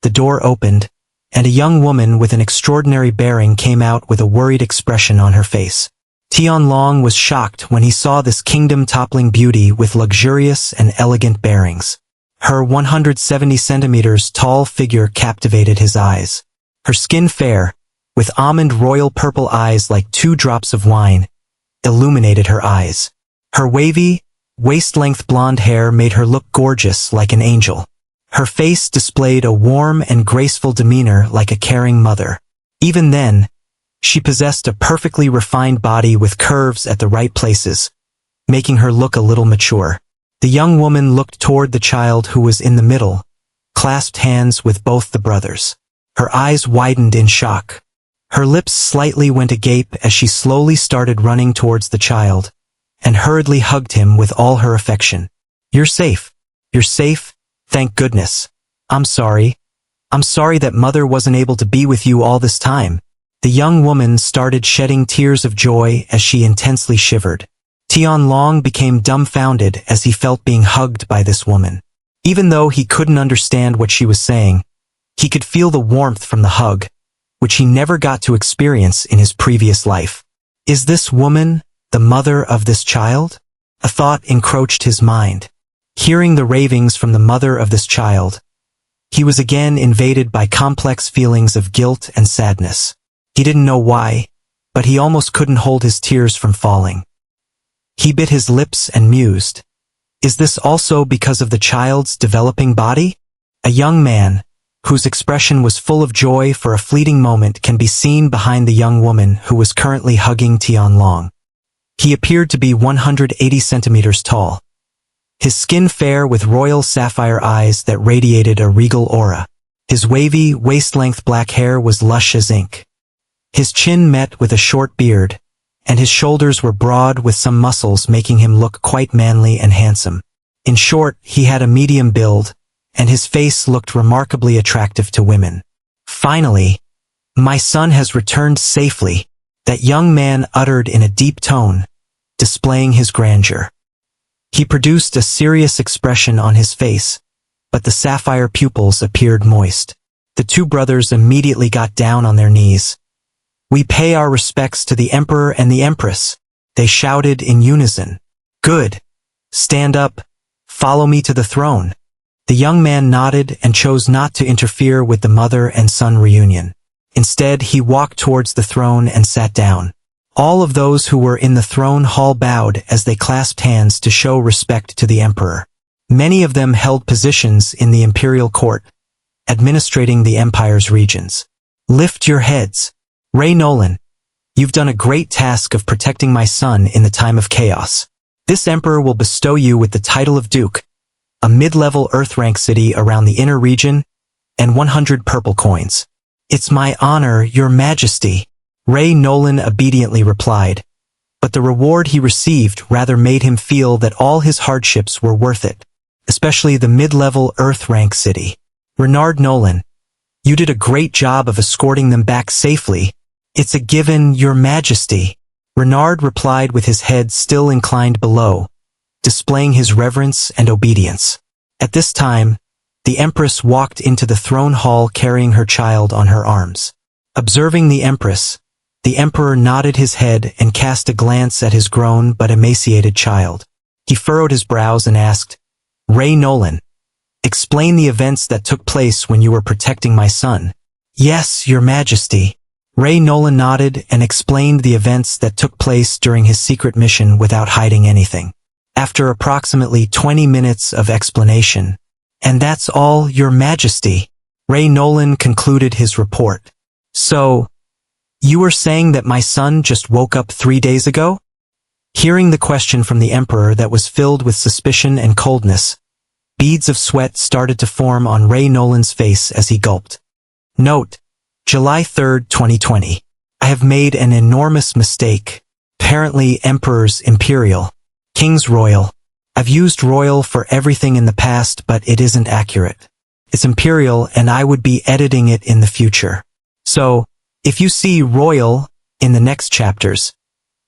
the door opened, and a young woman with an extraordinary bearing came out with a worried expression on her face. Tianlong was shocked when he saw this kingdom-toppling beauty with luxurious and elegant bearings. Her 170 centimeters tall figure captivated his eyes. Her skin fair, with almond royal purple eyes like 2 drops of wine, illuminated her eyes. Her wavy, waist-length blonde hair made her look gorgeous like an angel. Her face displayed a warm and graceful demeanor like a caring mother. Even then, she possessed a perfectly refined body with curves at the right places, making her look a little mature. The young woman looked toward the child who was in the middle, clasped hands with both the brothers. Her eyes widened in shock. Her lips slightly went agape as she slowly started running towards the child, and hurriedly hugged him with all her affection. "You're safe. You're safe. Thank goodness. I'm sorry. I'm sorry that mother wasn't able to be with you all this time." The young woman started shedding tears of joy as she intensely shivered. Tianlong became dumbfounded as he felt being hugged by this woman. Even though he couldn't understand what she was saying, he could feel the warmth from the hug, which he never got to experience in his previous life. Is this woman the mother of this child? A thought encroached his mind. Hearing the ravings from the mother of this child, he was again invaded by complex feelings of guilt and sadness. He didn't know why, but he almost couldn't hold his tears from falling. He bit his lips and mused. Is this also because of the child's developing body? A young man, whose expression was full of joy for a fleeting moment, can be seen behind the young woman who was currently hugging Tianlong. He appeared to be 180 centimeters tall. His skin fair with royal sapphire eyes that radiated a regal aura. His wavy, waist-length black hair was lush as ink. His chin met with a short beard, and his shoulders were broad with some muscles, making him look quite manly and handsome. In short, he had a medium build, and his face looked remarkably attractive to women. Finally, my son has returned safely, that young man uttered in a deep tone, displaying his grandeur. He produced a serious expression on his face, but the sapphire pupils appeared moist. The two brothers immediately got down on their knees. "We pay our respects to the Emperor and the Empress," they shouted in unison. "Good. Stand up. Follow me to the throne." The young man nodded and chose not to interfere with the mother and son reunion. Instead, he walked towards the throne and sat down. All of those who were in the throne hall bowed as they clasped hands to show respect to the emperor. Many of them held positions in the imperial court, administrating the empire's regions. "Lift your heads. Ray Nolan, you've done a great task of protecting my son in the time of chaos. This emperor will bestow you with the title of Duke, a mid-level Earth rank city around the inner region, and 100 purple coins." "It's my honor, your majesty," Ray Nolan obediently replied, but the reward he received rather made him feel that all his hardships were worth it, especially the mid-level Earth rank city. "Renard Nolan, you did a great job of escorting them back safely. It's a given, your majesty," Renard replied with his head still inclined below, displaying his reverence and obedience. At this time, the Empress walked into the throne hall carrying her child on her arms. Observing the Empress, the Emperor nodded his head and cast a glance at his grown but emaciated child. He furrowed his brows and asked, "Ray Nolan, explain the events that took place when you were protecting my son." "Yes, your majesty." Ray Nolan nodded and explained the events that took place during his secret mission without hiding anything. After approximately 20 minutes of explanation, "And that's all, your majesty," Ray Nolan concluded his report. "So, you were saying that my son just woke up 3 days ago?" Hearing the question from the emperor that was filled with suspicion and coldness, beads of sweat started to form on Ray Nolan's face as he gulped. Note: July 3rd, 2020. I have made an enormous mistake. Apparently Emperor's Imperial. King's Royal. I've used Royal for everything in the past, but it isn't accurate. It's Imperial and I would be editing it in the future. So, if you see Royal in the next chapters,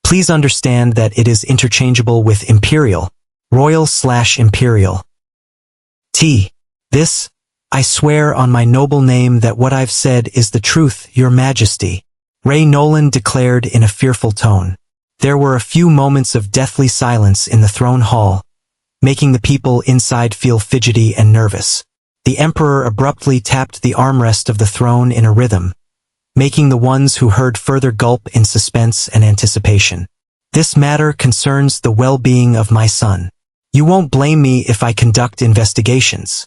please understand that it is interchangeable with Imperial. Royal/Imperial. This, I swear on my noble name that what I've said is the truth, your majesty, Ray Nolan declared in a fearful tone. There were a few moments of deathly silence in the throne hall, making the people inside feel fidgety and nervous. The emperor abruptly tapped the armrest of the throne in a rhythm, making the ones who heard further gulp in suspense and anticipation. "This matter concerns the well-being of my son. You won't blame me if I conduct investigations,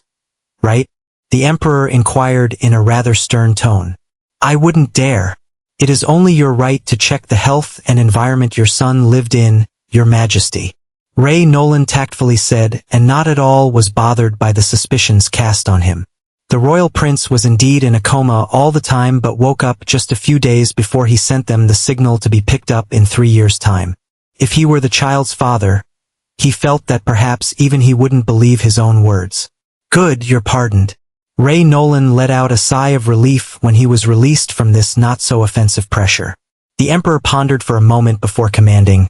right?" The emperor inquired in a rather stern tone. "I wouldn't dare. It is only your right to check the health and environment your son lived in, your majesty," Ray Nolan tactfully said, and not at all was bothered by the suspicions cast on him. The royal prince was indeed in a coma all the time but woke up just a few days before he sent them the signal to be picked up in 3 years' time. If he were the child's father, he felt that perhaps even he wouldn't believe his own words. "Good, you're pardoned." Ray Nolan let out a sigh of relief when he was released from this not-so-offensive pressure. The emperor pondered for a moment before commanding,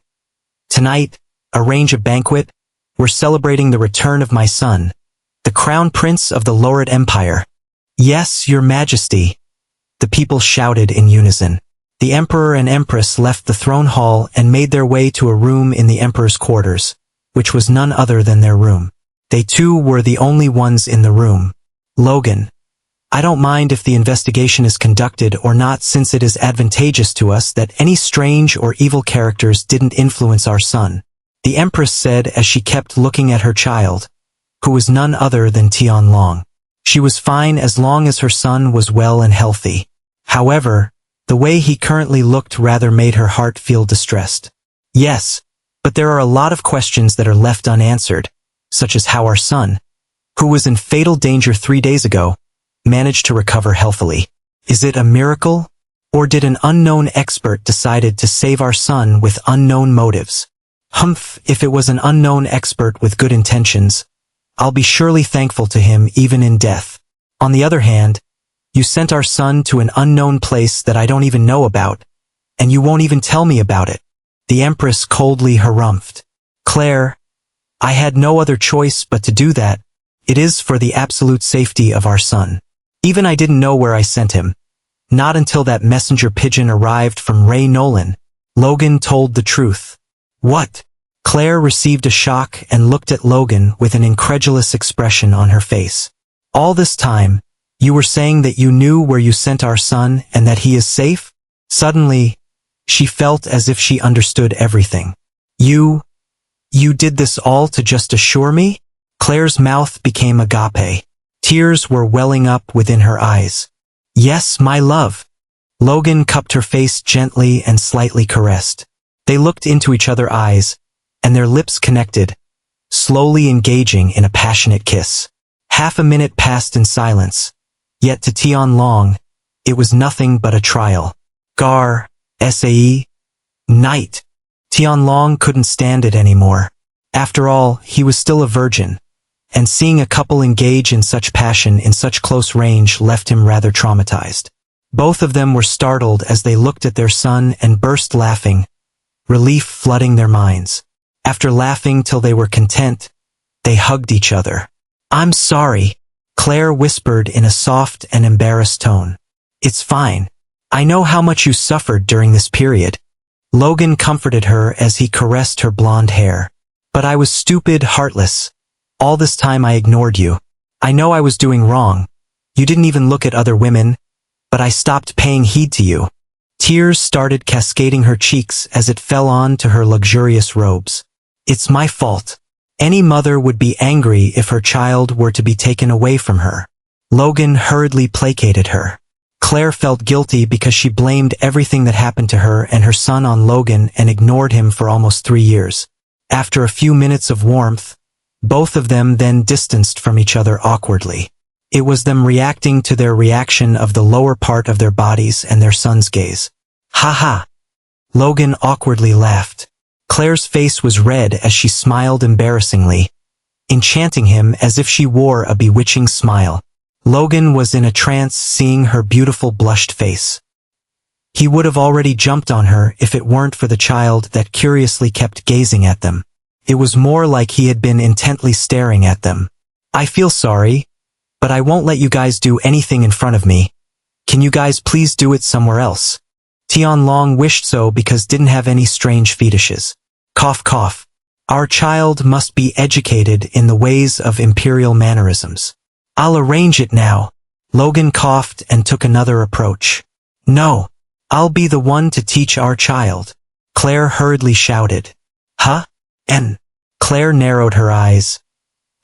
"Tonight, arrange a banquet. We're celebrating the return of my son, the crown prince of the Lorid Empire." "Yes, your majesty," the people shouted in unison. The emperor and empress left the throne hall and made their way to a room in the emperor's quarters, which was none other than their room. They too were the only ones in the room. "Logan, I don't mind if the investigation is conducted or not, since it is advantageous to us that any strange or evil characters didn't influence our son," the empress said as she kept looking at her child, who was none other than Tianlong. She was fine as long as her son was well and healthy. However, the way he currently looked rather made her heart feel distressed. Yes, but there are a lot of questions that are left unanswered, such as how our son, who was in fatal danger 3 days ago, managed to recover healthily. Is it a miracle? Or did an unknown expert decided to save our son with unknown motives? Humph, if it was an unknown expert with good intentions, I'll be surely thankful to him even in death. On the other hand, you sent our son to an unknown place that I don't even know about, and you won't even tell me about it. The Empress coldly harumphed. Claire, I had no other choice but to do that. It is for the absolute safety of our son. Even I didn't know where I sent him. Not until that messenger pigeon arrived from Ray Nolan. Logan told the truth. What? Claire received a shock and looked at Logan with an incredulous expression on her face. All this time, you were saying that you knew where you sent our son and that he is safe? Suddenly, she felt as if she understood everything. You did this all to just assure me? Claire's mouth became agape. Tears were welling up within her eyes. Yes, my love. Logan cupped her face gently and slightly caressed. They looked into each other's eyes, and their lips connected, slowly engaging in a passionate kiss. Half a minute passed in silence, yet to Tian Long, it was nothing but a trial. Gar, Sae, night. Tian Long couldn't stand it anymore. After all, he was still a virgin, and seeing a couple engage in such passion in such close range left him rather traumatized. Both of them were startled as they looked at their son and burst laughing, relief flooding their minds. After laughing till they were content, they hugged each other. I'm sorry, Claire whispered in a soft and embarrassed tone. It's fine. I know how much you suffered during this period. Logan comforted her as he caressed her blonde hair. But I was stupid, heartless. All this time I ignored you. I know I was doing wrong. You didn't even look at other women, but I stopped paying heed to you. Tears started cascading her cheeks as it fell on to her luxurious robes. It's my fault. Any mother would be angry if her child were to be taken away from her. Logan hurriedly placated her. Claire felt guilty because she blamed everything that happened to her and her son on Logan and ignored him for almost 3 years. After a few minutes of warmth, both of them then distanced from each other awkwardly. It was them reacting to their reaction of the lower part of their bodies and their son's gaze. Ha ha! Logan awkwardly laughed. Claire's face was red as she smiled embarrassingly, enchanting him as if she wore a bewitching smile. Logan was in a trance seeing her beautiful blushed face. He would have already jumped on her if it weren't for the child that curiously kept gazing at them. It was more like he had been intently staring at them. I feel sorry, but I won't let you guys do anything in front of me. Can you guys please do it somewhere else? Tian Long wished so because didn't have any strange fetishes. Cough cough. Our child must be educated in the ways of imperial mannerisms. I'll arrange it now. Logan coughed and took another approach. No. I'll be the one to teach our child. Claire hurriedly shouted. Huh? And Claire narrowed her eyes.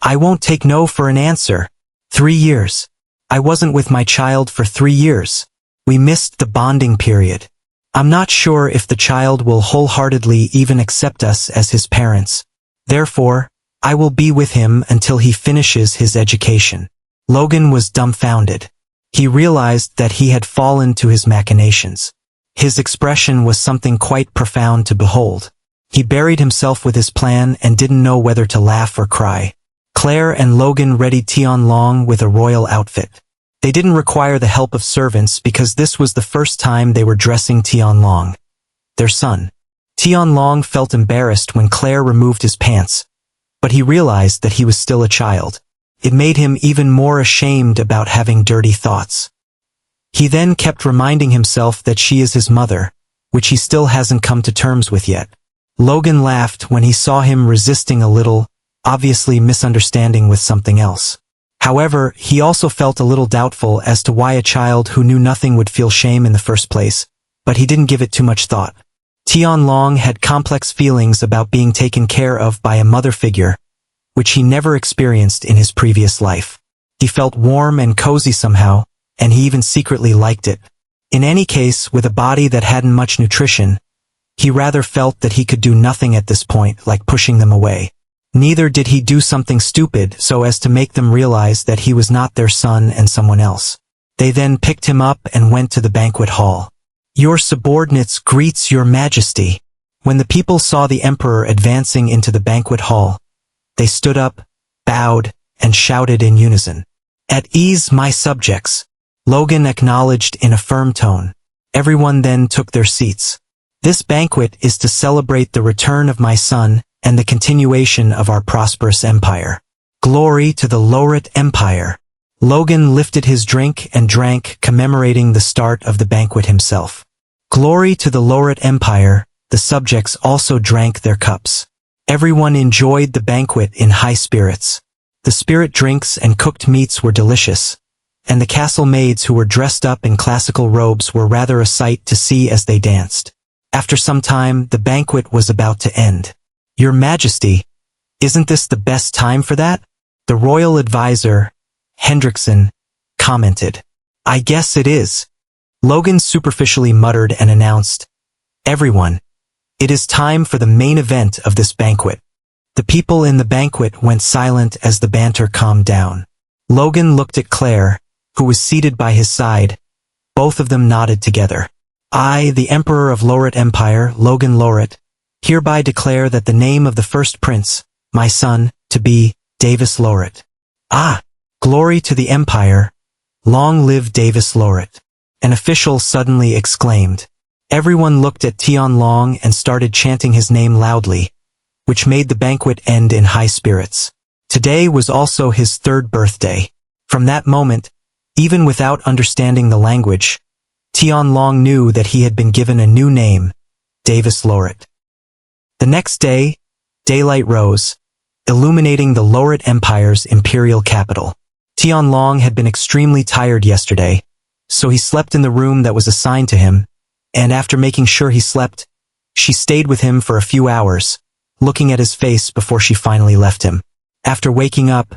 I won't take no for an answer. 3 years. I wasn't with my child for 3 years. We missed the bonding period. I'm not sure if the child will wholeheartedly even accept us as his parents. Therefore, I will be with him until he finishes his education. Logan was dumbfounded. He realized that he had fallen to his machinations. His expression was something quite profound to behold. He buried himself with his plan and didn't know whether to laugh or cry. Claire and Logan readied Tian Long with a royal outfit. They didn't require the help of servants because this was the first time they were dressing Tian Long, their son. Tian Long felt embarrassed when Claire removed his pants, but he realized that he was still a child. It made him even more ashamed about having dirty thoughts. He then kept reminding himself that she is his mother, which he still hasn't come to terms with yet. Logan laughed when he saw him resisting a little, obviously misunderstanding with something else. However, he also felt a little doubtful as to why a child who knew nothing would feel shame in the first place, but he didn't give it too much thought. Tian Long had complex feelings about being taken care of by a mother figure, which he never experienced in his previous life. He felt warm and cozy somehow, and he even secretly liked it. In any case, with a body that hadn't much nutrition, he rather felt that he could do nothing at this point, like pushing them away. Neither did he do something stupid so as to make them realize that he was not their son and someone else. They then picked him up and went to the banquet hall. "Your subordinates greets your majesty." When the people saw the emperor advancing into the banquet hall, they stood up, bowed, and shouted in unison. "At ease, my subjects," Logan acknowledged in a firm tone. Everyone then took their seats. "This banquet is to celebrate the return of my son and the continuation of our prosperous empire. Glory to the Lauret Empire." Logan lifted his drink and drank, commemorating the start of the banquet himself. Glory to the Lauret Empire. The subjects also drank their cups. Everyone enjoyed the banquet in high spirits. The spirit drinks and cooked meats were delicious, and the castle maids who were dressed up in classical robes were rather a sight to see as they danced. After some time, the banquet was about to end. "Your Majesty, isn't this the best time for that?" The royal advisor, Hendrickson, commented. "I guess it is." Logan superficially muttered and announced, "Everyone, it is time for the main event of this banquet." The people in the banquet went silent as the banter calmed down. Logan looked at Claire, who was seated by his side. Both of them nodded together. "I, the Emperor of Lauret Empire, Logan Lauret, hereby declare that the name of the first prince, my son, to be Davis Lauret." "Ah, glory to the Empire! Long live Davis Lauret!" an official suddenly exclaimed. Everyone looked at Tian Long and started chanting his name loudly, which made the banquet end in high spirits. Today was also his 3rd birthday. From that moment, even without understanding the language, Tian Long knew that he had been given a new name, Davis Lauret. The next day, daylight rose, illuminating the Lauret Empire's imperial capital. Tian Long had been extremely tired yesterday, so he slept in the room that was assigned to him, and after making sure he slept, she stayed with him for a few hours, looking at his face before she finally left him. After waking up,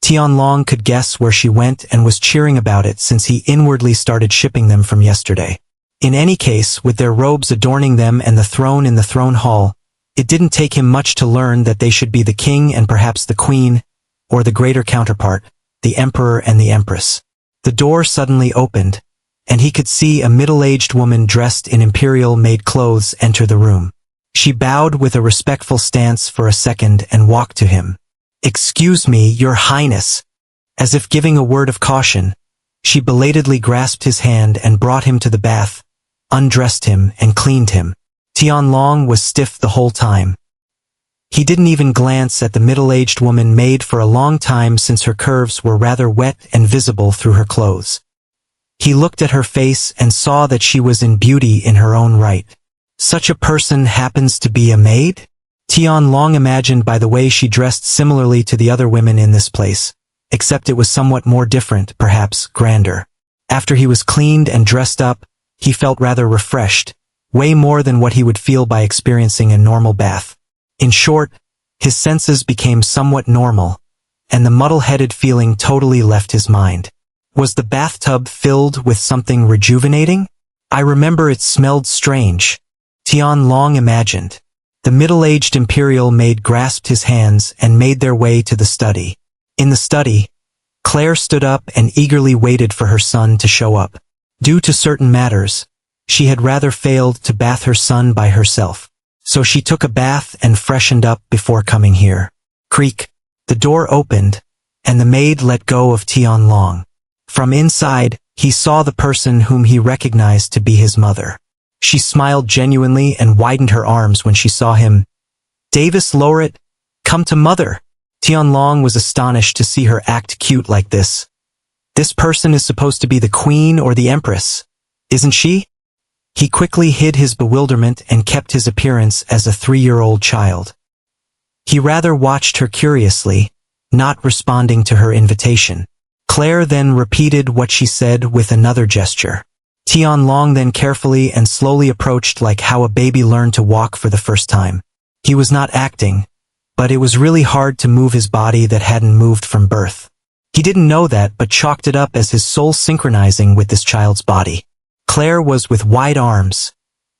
Tian Long could guess where she went and was cheering about it since he inwardly started shipping them from yesterday. In any case, with their robes adorning them and the throne in the throne hall, it didn't take him much to learn that they should be the king and perhaps the queen, or the greater counterpart, the emperor and the empress. The door suddenly opened, and he could see a middle-aged woman dressed in imperial-made clothes enter the room. She bowed with a respectful stance for a second and walked to him. "Excuse me, Your Highness." As if giving a word of caution, she belatedly grasped his hand and brought him to the bath, undressed him, and cleaned him. Tian Long was stiff the whole time. He didn't even glance at the middle-aged woman made for a long time since her curves were rather wet and visible through her clothes. He looked at her face and saw that she was in beauty in her own right. Such a person happens to be a maid? Tian Long imagined by the way she dressed similarly to the other women in this place, except it was somewhat more different, perhaps grander. After he was cleaned and dressed up, he felt rather refreshed, way more than what he would feel by experiencing a normal bath. In short, his senses became somewhat normal, and the muddle-headed feeling totally left his mind. Was the bathtub filled with something rejuvenating? I remember it smelled strange, Tian Long imagined. The middle-aged imperial maid grasped his hands and made their way to the study. In the study, Claire stood up and eagerly waited for her son to show up. Due to certain matters, she had rather failed to bath her son by herself, so she took a bath and freshened up before coming here. Creak. The door opened, and the maid let go of Tian Long. From inside, he saw the person whom he recognized to be his mother. She smiled genuinely and widened her arms when she saw him. "Davis Lauret, come to mother." Tian Long was astonished to see her act cute like this. This person is supposed to be the queen or the empress, isn't she? He quickly hid his bewilderment and kept his appearance as a 3-year-old child. He rather watched her curiously, not responding to her invitation. Claire then repeated what she said with another gesture. Tian Long then carefully and slowly approached like how a baby learned to walk for the first time. He was not acting, but it was really hard to move his body that hadn't moved from birth. He didn't know that but chalked it up as his soul synchronizing with this child's body. Claire was with wide arms,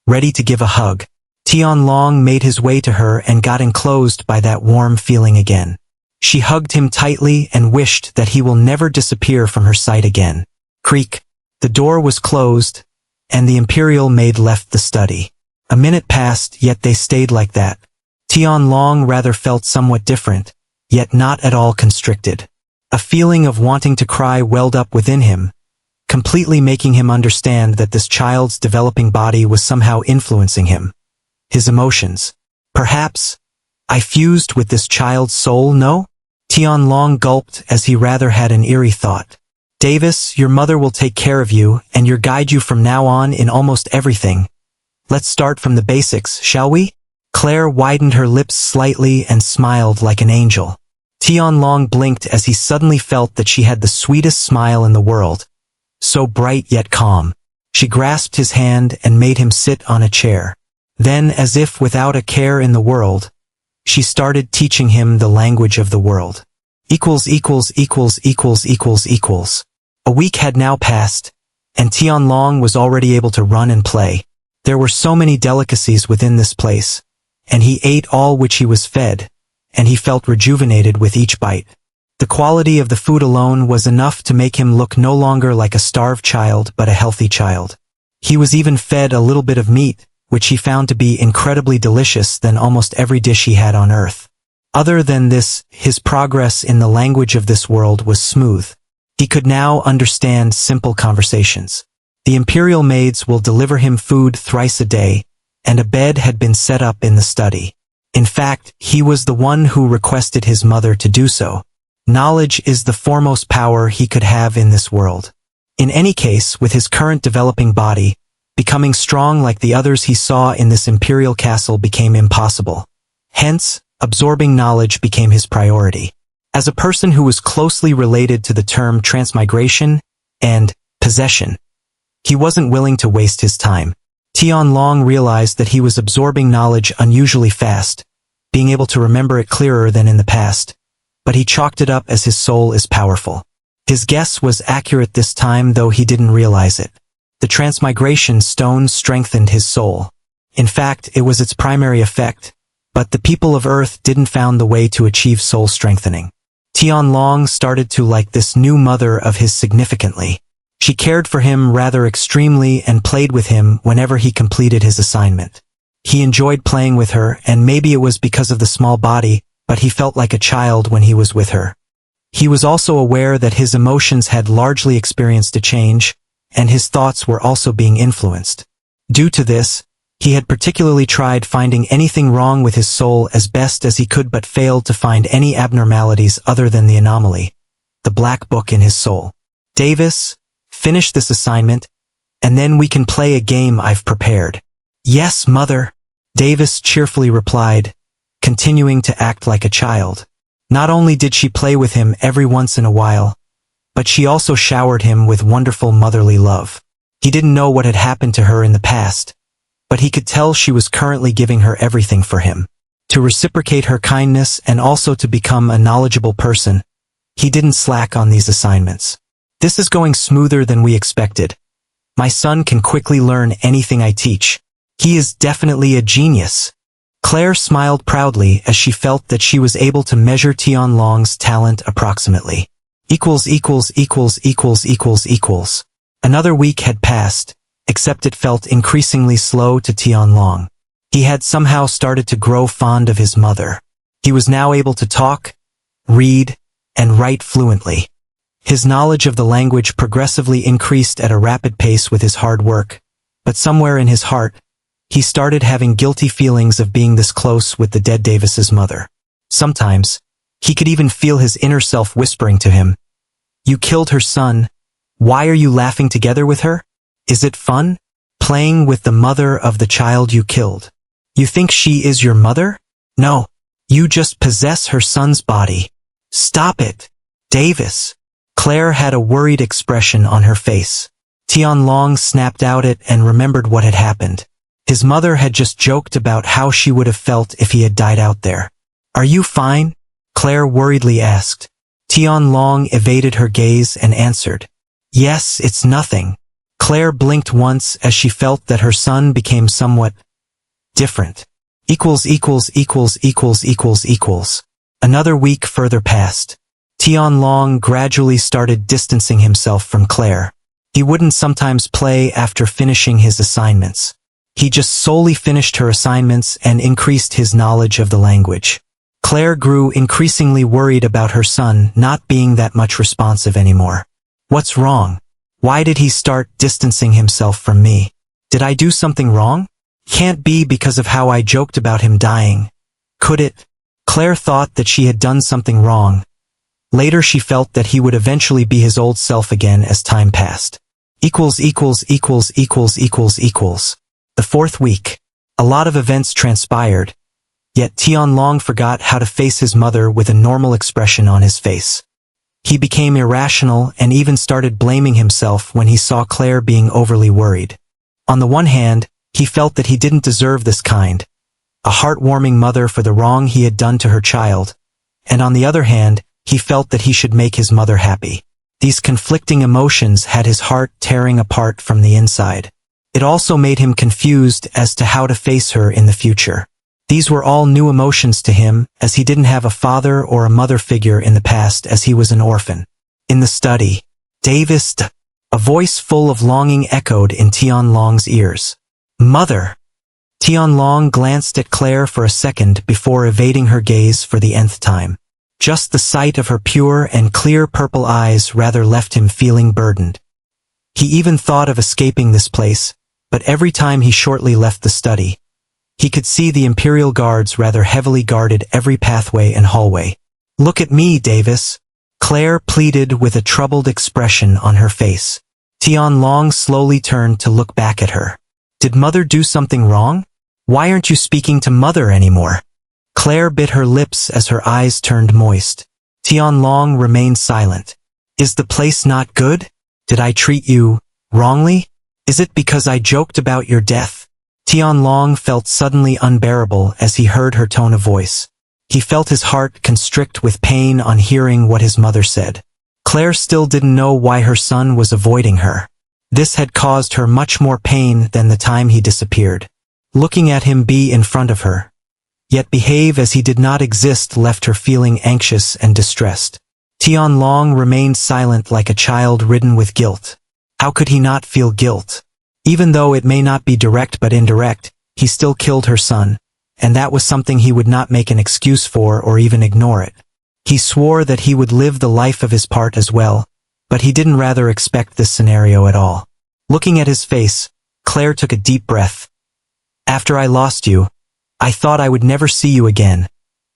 ready to give a hug. Tianlong made his way to her and got enclosed by that warm feeling again. She hugged him tightly and wished that he will never disappear from her sight again. Creak. The door was closed, and the Imperial maid left the study. A minute passed, yet they stayed like that. Tianlong rather felt somewhat different, yet not at all constricted. A feeling of wanting to cry welled up within him, completely making him understand that this child's developing body was somehow influencing him. His emotions. Perhaps I fused with this child's soul, no? Tianlong gulped as he rather had an eerie thought. Davis, your mother will take care of you and guide you from now on in almost everything. Let's start from the basics, shall we? Claire widened her lips slightly and smiled like an angel. Tianlong blinked as he suddenly felt that she had the sweetest smile in the world. So bright yet calm. She grasped his hand and made him sit on a chair. Then, as if without a care in the world, she started teaching him the language of the world. Equals. A week had now passed, and Tianlong was already able to run and play. There were so many delicacies within this place, and he ate all which he was fed, and he felt rejuvenated with each bite. The quality of the food alone was enough to make him look no longer like a starved child but a healthy child. He was even fed a little bit of meat, which he found to be incredibly delicious than almost every dish he had on earth. Other than this, his progress in the language of this world was smooth. He could now understand simple conversations. The Imperial maids will deliver him food thrice a day, and a bed had been set up in the study. In fact, he was the one who requested his mother to do so. Knowledge is the foremost power he could have in this world. In any case, with his current developing body, becoming strong like the others he saw in this imperial castle became impossible. Hence, absorbing knowledge became his priority. As a person who was closely related to the term transmigration and possession, he wasn't willing to waste his time. Tianlong realized that he was absorbing knowledge unusually fast, being able to remember it clearer than in the past, but he chalked it up as his soul is powerful. His guess was accurate this time, though he didn't realize it. The transmigration stone strengthened his soul. In fact, it was its primary effect, but the people of Earth didn't found the way to achieve soul strengthening. Tianlong started to like this new mother of his significantly. She cared for him rather extremely and played with him whenever he completed his assignment. He enjoyed playing with her, and maybe it was because of the small body, but he felt like a child when he was with her. He was also aware that his emotions had largely experienced a change, and his thoughts were also being influenced. Due to this, he had particularly tried finding anything wrong with his soul as best as he could but failed to find any abnormalities other than the anomaly, the black book in his soul. Davis, finish this assignment, and then we can play a game I've prepared. Yes, mother, Davis cheerfully replied, continuing to act like a child. Not only did she play with him every once in a while, but she also showered him with wonderful motherly love. He didn't know what had happened to her in the past, but he could tell she was currently giving her everything for him. To reciprocate her kindness and also to become a knowledgeable person, he didn't slack on these assignments. This is going smoother than we expected. My son can quickly learn anything I teach. He is definitely a genius. Claire smiled proudly as she felt that she was able to measure Tianlong's talent approximately. Another week had passed, except it felt increasingly slow to Tianlong. He had somehow started to grow fond of his mother. He was now able to talk, read, and write fluently. His knowledge of the language progressively increased at a rapid pace with his hard work, but somewhere in his heart, he started having guilty feelings of being this close with the dead Davis's mother. Sometimes, he could even feel his inner self whispering to him, "You killed her son. Why are you laughing together with her? Is it fun? Playing with the mother of the child you killed? You think she is your mother? No. You just possess her son's body. Stop it, Davis." Claire had a worried expression on her face. Tianlong snapped out it and remembered what had happened. His mother had just joked about how she would have felt if he had died out there. "Are you fine?" Claire worriedly asked. Tianlong evaded her gaze and answered, "Yes, it's nothing." Claire blinked once as she felt that her son became somewhat different. Another week further passed. Tianlong gradually started distancing himself from Claire. He wouldn't sometimes play after finishing his assignments. He just solely finished her assignments and increased his knowledge of the language. Claire grew increasingly worried about her son not being that much responsive anymore. What's wrong? Why did he start distancing himself from me? Did I do something wrong? Can't be because of how I joked about him dying. Could it? Claire thought that she had done something wrong. Later she felt that he would eventually be his old self again as time passed. The fourth week. A lot of events transpired, yet Tianlong forgot how to face his mother with a normal expression on his face. He became irrational and even started blaming himself when he saw Claire being overly worried. On the one hand, he felt that he didn't deserve this kind, a heartwarming mother for the wrong he had done to her child, and on the other hand, he felt that he should make his mother happy. These conflicting emotions had his heart tearing apart from the inside. It also made him confused as to how to face her in the future. These were all new emotions to him, as he didn't have a father or a mother figure in the past as he was an orphan. In the study, Davis, a voice full of longing echoed in Tianlong's ears. "Mother!" Tianlong glanced at Claire for a second before evading her gaze for the nth time. Just the sight of her pure and clear purple eyes rather left him feeling burdened. He even thought of escaping this place, but every time he shortly left the study, he could see the Imperial Guards rather heavily guarded every pathway and hallway. "Look at me, Davis," Claire pleaded with a troubled expression on her face. Tianlong slowly turned to look back at her. "Did Mother do something wrong? Why aren't you speaking to Mother anymore?" Claire bit her lips as her eyes turned moist. Tianlong remained silent. "Is the place not good? Did I treat you wrongly? Is it because I joked about your death?" Tianlong felt suddenly unbearable as he heard her tone of voice. He felt his heart constrict with pain on hearing what his mother said. Claire still didn't know why her son was avoiding her. This had caused her much more pain than the time he disappeared. Looking at him be in front of her, yet behave as he did not exist, left her feeling anxious and distressed. Tianlong remained silent like a child ridden with guilt. How could he not feel guilt? Even though it may not be direct but indirect, he still killed her son, and that was something he would not make an excuse for or even ignore it. He swore that he would live the life of his part as well, but he didn't rather expect this scenario at all. Looking at his face, Claire took a deep breath. "After I lost you, I thought I would never see you again.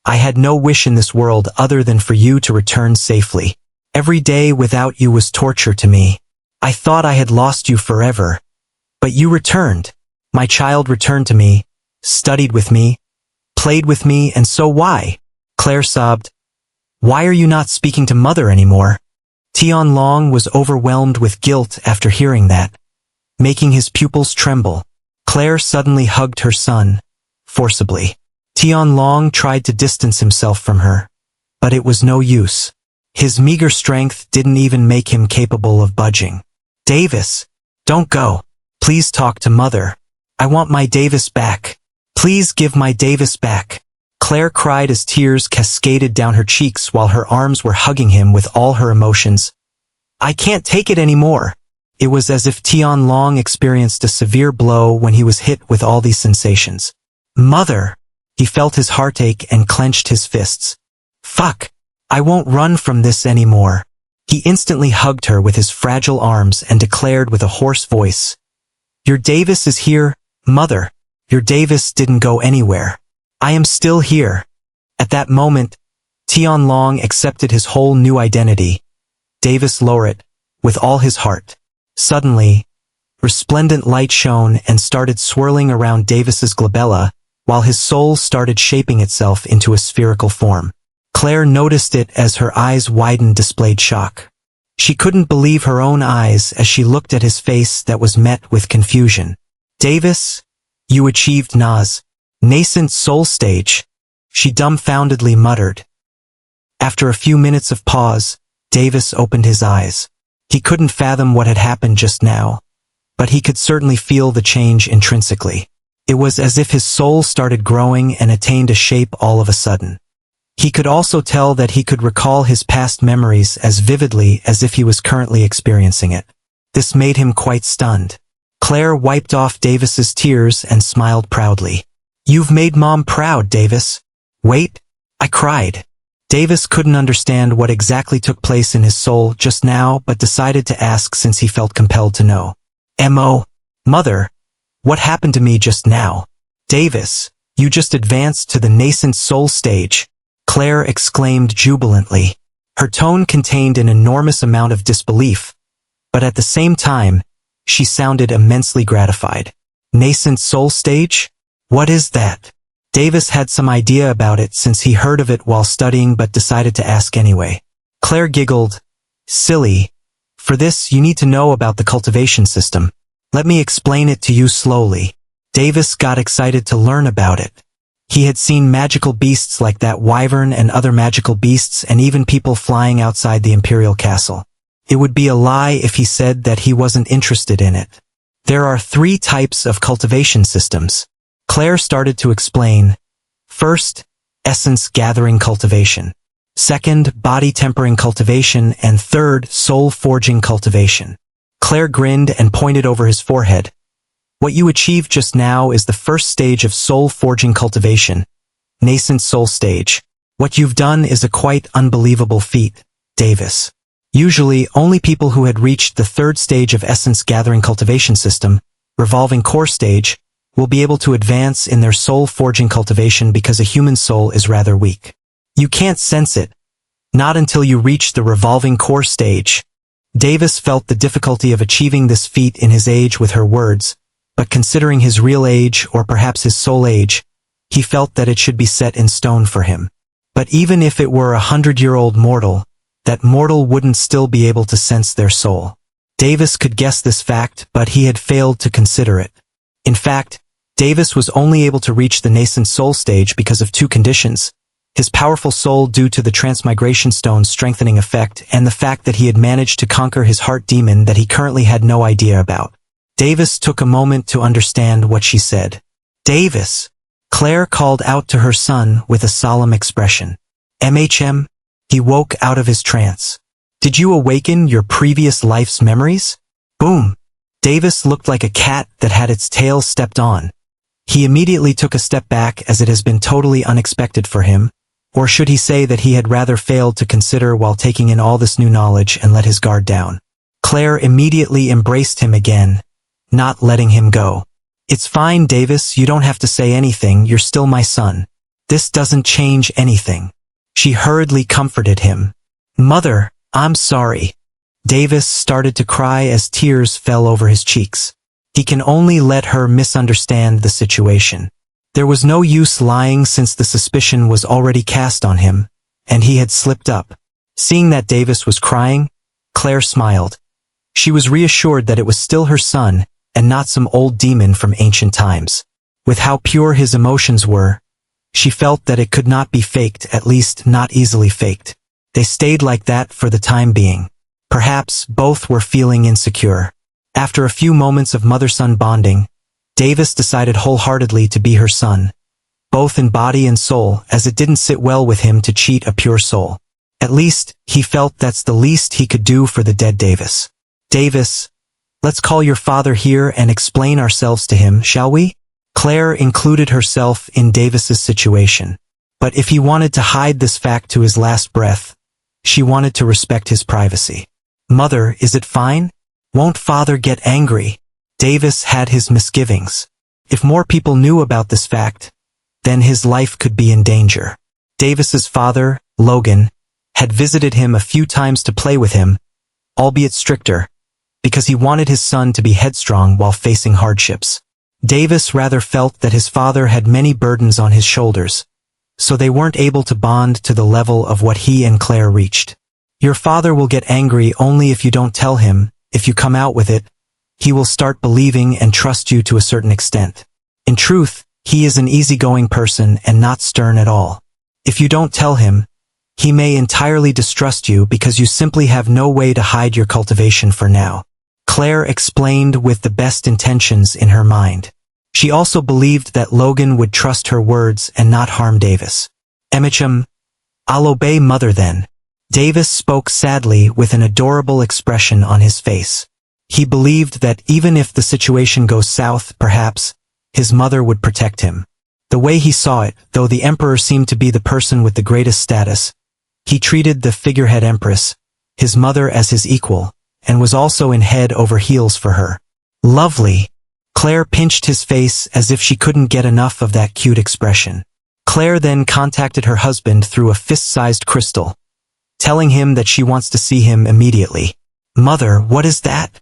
I had no wish in this world other than for you to return safely. Every day without you was torture to me. I thought I had lost you forever. But you returned. My child returned to me, studied with me, played with me, and so why?" Claire sobbed. "Why are you not speaking to Mother anymore?" Tianlong was overwhelmed with guilt after hearing that, making his pupils tremble. Claire suddenly hugged her son, forcibly. Tianlong tried to distance himself from her, but it was no use. His meager strength didn't even make him capable of budging. "Davis, don't go. Please talk to Mother. I want my Davis back. Please give my Davis back." Claire cried as tears cascaded down her cheeks while her arms were hugging him with all her emotions. "I can't take it anymore." It was as if Tianlong experienced a severe blow when he was hit with all these sensations. "Mother!" He felt his heartache and clenched his fists. "Fuck! I won't run from this anymore." He instantly hugged her with his fragile arms and declared with a hoarse voice, "Your Davis is here, Mother. Your Davis didn't go anywhere. I am still here." At that moment, Tianlong accepted his whole new identity, Davis Loret, with all his heart. Suddenly, resplendent light shone and started swirling around Davis's glabella, while his soul started shaping itself into a spherical form. Claire noticed it as her eyes widened, displayed shock. She couldn't believe her own eyes as she looked at his face that was met with confusion. "Davis, you achieved Na's nascent soul stage," she dumbfoundedly muttered. After a few minutes of pause, Davis opened his eyes. He couldn't fathom what had happened just now, but he could certainly feel the change intrinsically. It was as if his soul started growing and attained a shape all of a sudden. He could also tell that he could recall his past memories as vividly as if he was currently experiencing it. This made him quite stunned. Claire wiped off Davis's tears and smiled proudly. "You've made Mom proud, Davis." "Wait," I cried. Davis couldn't understand what exactly took place in his soul just now, but decided to ask since he felt compelled to know. Mother, what happened to me just now?" "Davis, you just advanced to the nascent soul stage," Claire exclaimed jubilantly. Her tone contained an enormous amount of disbelief, but at the same time, she sounded immensely gratified. "Nascent soul stage? What is that?" Davis had some idea about it since he heard of it while studying but decided to ask anyway. Claire giggled. "Silly. For this, you need to know about the cultivation system. Let me explain it to you slowly." Davis got excited to learn about it. He had seen magical beasts like that wyvern and other magical beasts and even people flying outside the imperial castle. It would be a lie if he said that he wasn't interested in it. There are 3 types of cultivation systems. Claire started to explain. First, essence-gathering cultivation. Second, body-tempering cultivation, and third, soul-forging cultivation. Claire grinned and pointed over his forehead. "What you achieved just now is the first stage of soul-forging cultivation, nascent soul stage. What you've done is a quite unbelievable feat, Davis. Usually, only people who had reached the 3rd stage of essence-gathering cultivation system, revolving core stage, will be able to advance in their soul-forging cultivation because a human soul is rather weak. You can't sense it, not until you reach the revolving core stage." Davis felt the difficulty of achieving this feat in his age with her words, but considering his real age, or perhaps his soul age, he felt that it should be set in stone for him. But even if it were a 100-year-old mortal, that mortal wouldn't still be able to sense their soul. Davis could guess this fact, but he had failed to consider it. In fact, Davis was only able to reach the nascent soul stage because of 2 conditions: his powerful soul due to the transmigration stone's strengthening effect and the fact that he had managed to conquer his heart demon that he currently had no idea about. Davis took a moment to understand what she said. "Davis," Claire called out to her son with a solemn expression. "MHM?" He woke out of his trance. "Did you awaken your previous life's memories?" Boom! Davis looked like a cat that had its tail stepped on. He immediately took a step back as it has been totally unexpected for him, or should he say that he had rather failed to consider while taking in all this new knowledge and let his guard down. Claire immediately embraced him again, not letting him go. "It's fine, Davis, you don't have to say anything, you're still my son. This doesn't change anything." She hurriedly comforted him. "Mother, I'm sorry." Davis started to cry as tears fell over his cheeks. He can only let her misunderstand the situation. There was no use lying since the suspicion was already cast on him, and he had slipped up. Seeing that Davis was crying, Claire smiled. She was reassured that it was still her son, and not some old demon from ancient times. With how pure his emotions were, she felt that it could not be faked, at least not easily faked. They stayed like that for the time being. Perhaps both were feeling insecure. After a few moments of mother-son bonding, Davis decided wholeheartedly to be her son, both in body and soul, as it didn't sit well with him to cheat a pure soul. At least, he felt that's the least he could do for the dead Davis. "Davis, let's call your father here and explain ourselves to him, shall we?" Claire included herself in Davis's situation. But if he wanted to hide this fact to his last breath, she wanted to respect his privacy. "Mother, is it fine? Won't father get angry?" Davis had his misgivings. If more people knew about this fact, then his life could be in danger. Davis's father, Logan, had visited him a few times to play with him, albeit stricter, because he wanted his son to be headstrong while facing hardships. Davis rather felt that his father had many burdens on his shoulders, so they weren't able to bond to the level of what he and Claire reached. "Your father will get angry only if you don't tell him. If you come out with it, he will start believing and trust you to a certain extent. In truth, he is an easygoing person and not stern at all. If you don't tell him, He may entirely distrust you because you simply have no way to hide your cultivation for now. Claire explained with the best intentions in her mind. She also believed that Logan would trust her words and not harm Davis. Emicham, I'll obey mother then. Davis spoke sadly with an adorable expression on his face. He believed that even if the situation goes south, perhaps, his mother would protect him. The way he saw it, though the emperor seemed to be the person with the greatest status, he treated the figurehead empress, his mother, as his equal, and was also in head over heels for her. Lovely. Claire pinched his face as if she couldn't get enough of that cute expression. Claire then contacted her husband through a fist-sized crystal, telling him that she wants to see him immediately. Mother, what is that?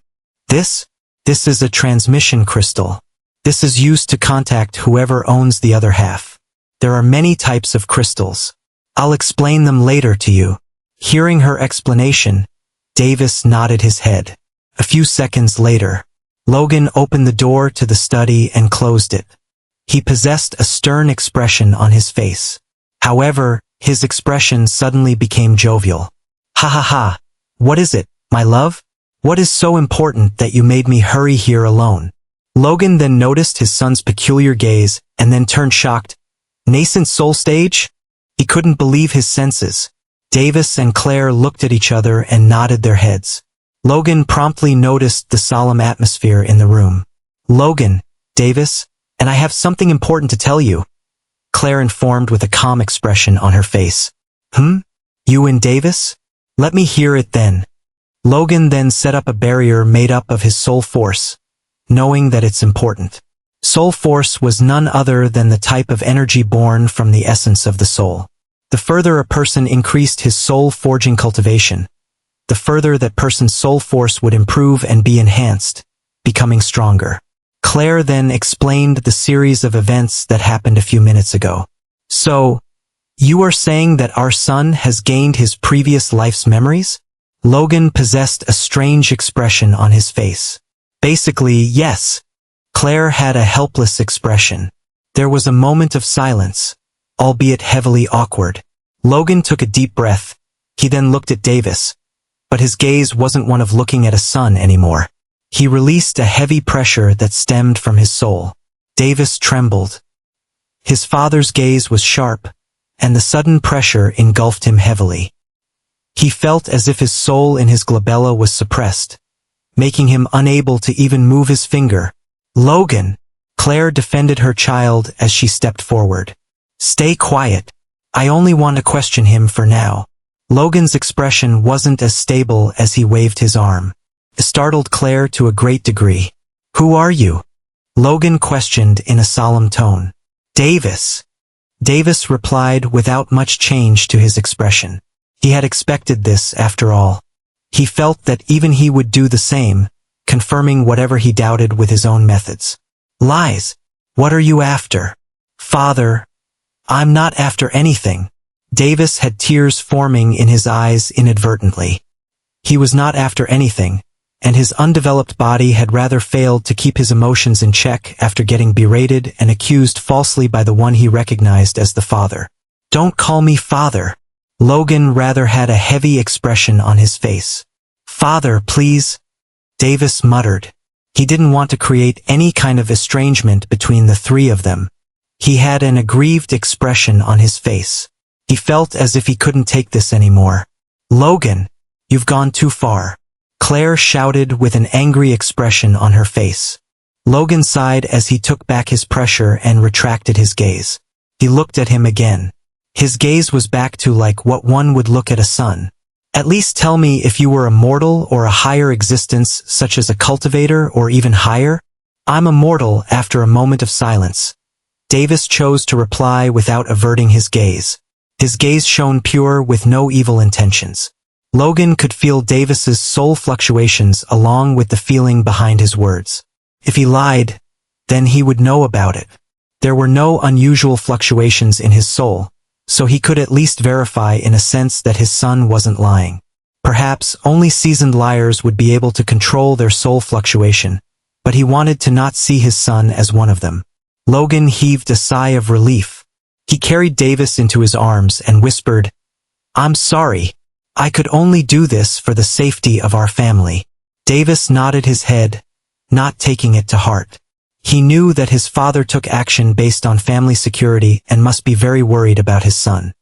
This is a transmission crystal. This is used to contact whoever owns the other half. There are many types of crystals. I'll explain them later to you. Hearing her explanation, Davis nodded his head. A few seconds later, Logan opened the door to the study and closed it. He possessed a stern expression on his face. However, his expression suddenly became jovial. Ha ha ha. What is it, my love? What is so important that you made me hurry here alone? Logan then noticed his son's peculiar gaze and then turned shocked. Nascent soul stage? He couldn't believe his senses. Davis and Claire looked at each other and nodded their heads. Logan promptly noticed the solemn atmosphere in the room. Logan, Davis, and I have something important to tell you, Claire informed with a calm expression on her face. You and Davis? Let me hear it then. Logan then set up a barrier made up of his soul force, knowing that it's important. Soul force was none other than the type of energy born from the essence of the soul. The further a person increased his soul-forging cultivation, the further that person's soul force would improve and be enhanced, becoming stronger. Claire then explained the series of events that happened a few minutes ago. So, you are saying that our son has gained his previous life's memories? Logan possessed a strange expression on his face. Basically, yes. Claire had a helpless expression. There was a moment of silence, albeit heavily awkward. Logan took a deep breath. He then looked at Davis, but his gaze wasn't one of looking at a son anymore. He released a heavy pressure that stemmed from his soul. Davis trembled. His father's gaze was sharp, and the sudden pressure engulfed him heavily. He felt as if his soul in his glabella was suppressed, making him unable to even move his finger. Logan! Claire defended her child as she stepped forward. Stay quiet. I only want to question him for now. Logan's expression wasn't as stable as he waved his arm. It startled Claire to a great degree. Who are you? Logan questioned in a solemn tone. Davis. Davis replied without much change to his expression. He had expected this, after all. He felt that even he would do the same, confirming whatever he doubted with his own methods. Lies. What are you after? Father. I'm not after anything. Davis had tears forming in his eyes inadvertently. He was not after anything, and his undeveloped body had rather failed to keep his emotions in check after getting berated and accused falsely by the one he recognized as the father. Don't call me father. Logan rather had a heavy expression on his face. Father, please. Davis muttered. He didn't want to create any kind of estrangement between the three of them. He had an aggrieved expression on his face. He felt as if he couldn't take this anymore. Logan, you've gone too far. Claire shouted with an angry expression on her face. Logan sighed as he took back his pressure and retracted his gaze. He looked at him again. His gaze was back to like what one would look at a son. At least tell me if you were a mortal or a higher existence such as a cultivator or even higher? I'm a mortal. After a moment of silence, Davis chose to reply without averting his gaze. His gaze shone pure with no evil intentions. Logan could feel Davis's soul fluctuations along with the feeling behind his words. If he lied, then he would know about it. There were no unusual fluctuations in his soul, so he could at least verify in a sense that his son wasn't lying. Perhaps only seasoned liars would be able to control their soul fluctuation, but he wanted to not see his son as one of them. Logan heaved a sigh of relief. He carried Davis into his arms and whispered, I'm sorry. I could only do this for the safety of our family. Davis nodded his head, not taking it to heart. He knew that his father took action based on family security and must be very worried about his son.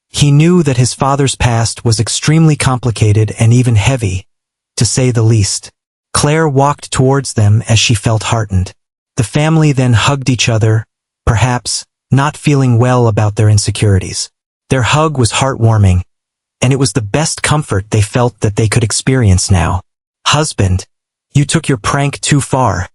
He knew that his father's past was extremely complicated and even heavy, to say the least. Claire walked towards them as she felt heartened. The family then hugged each other, perhaps not feeling well about their insecurities. Their hug was heartwarming, and it was the best comfort they felt that they could experience now. Husband, you took your prank too far.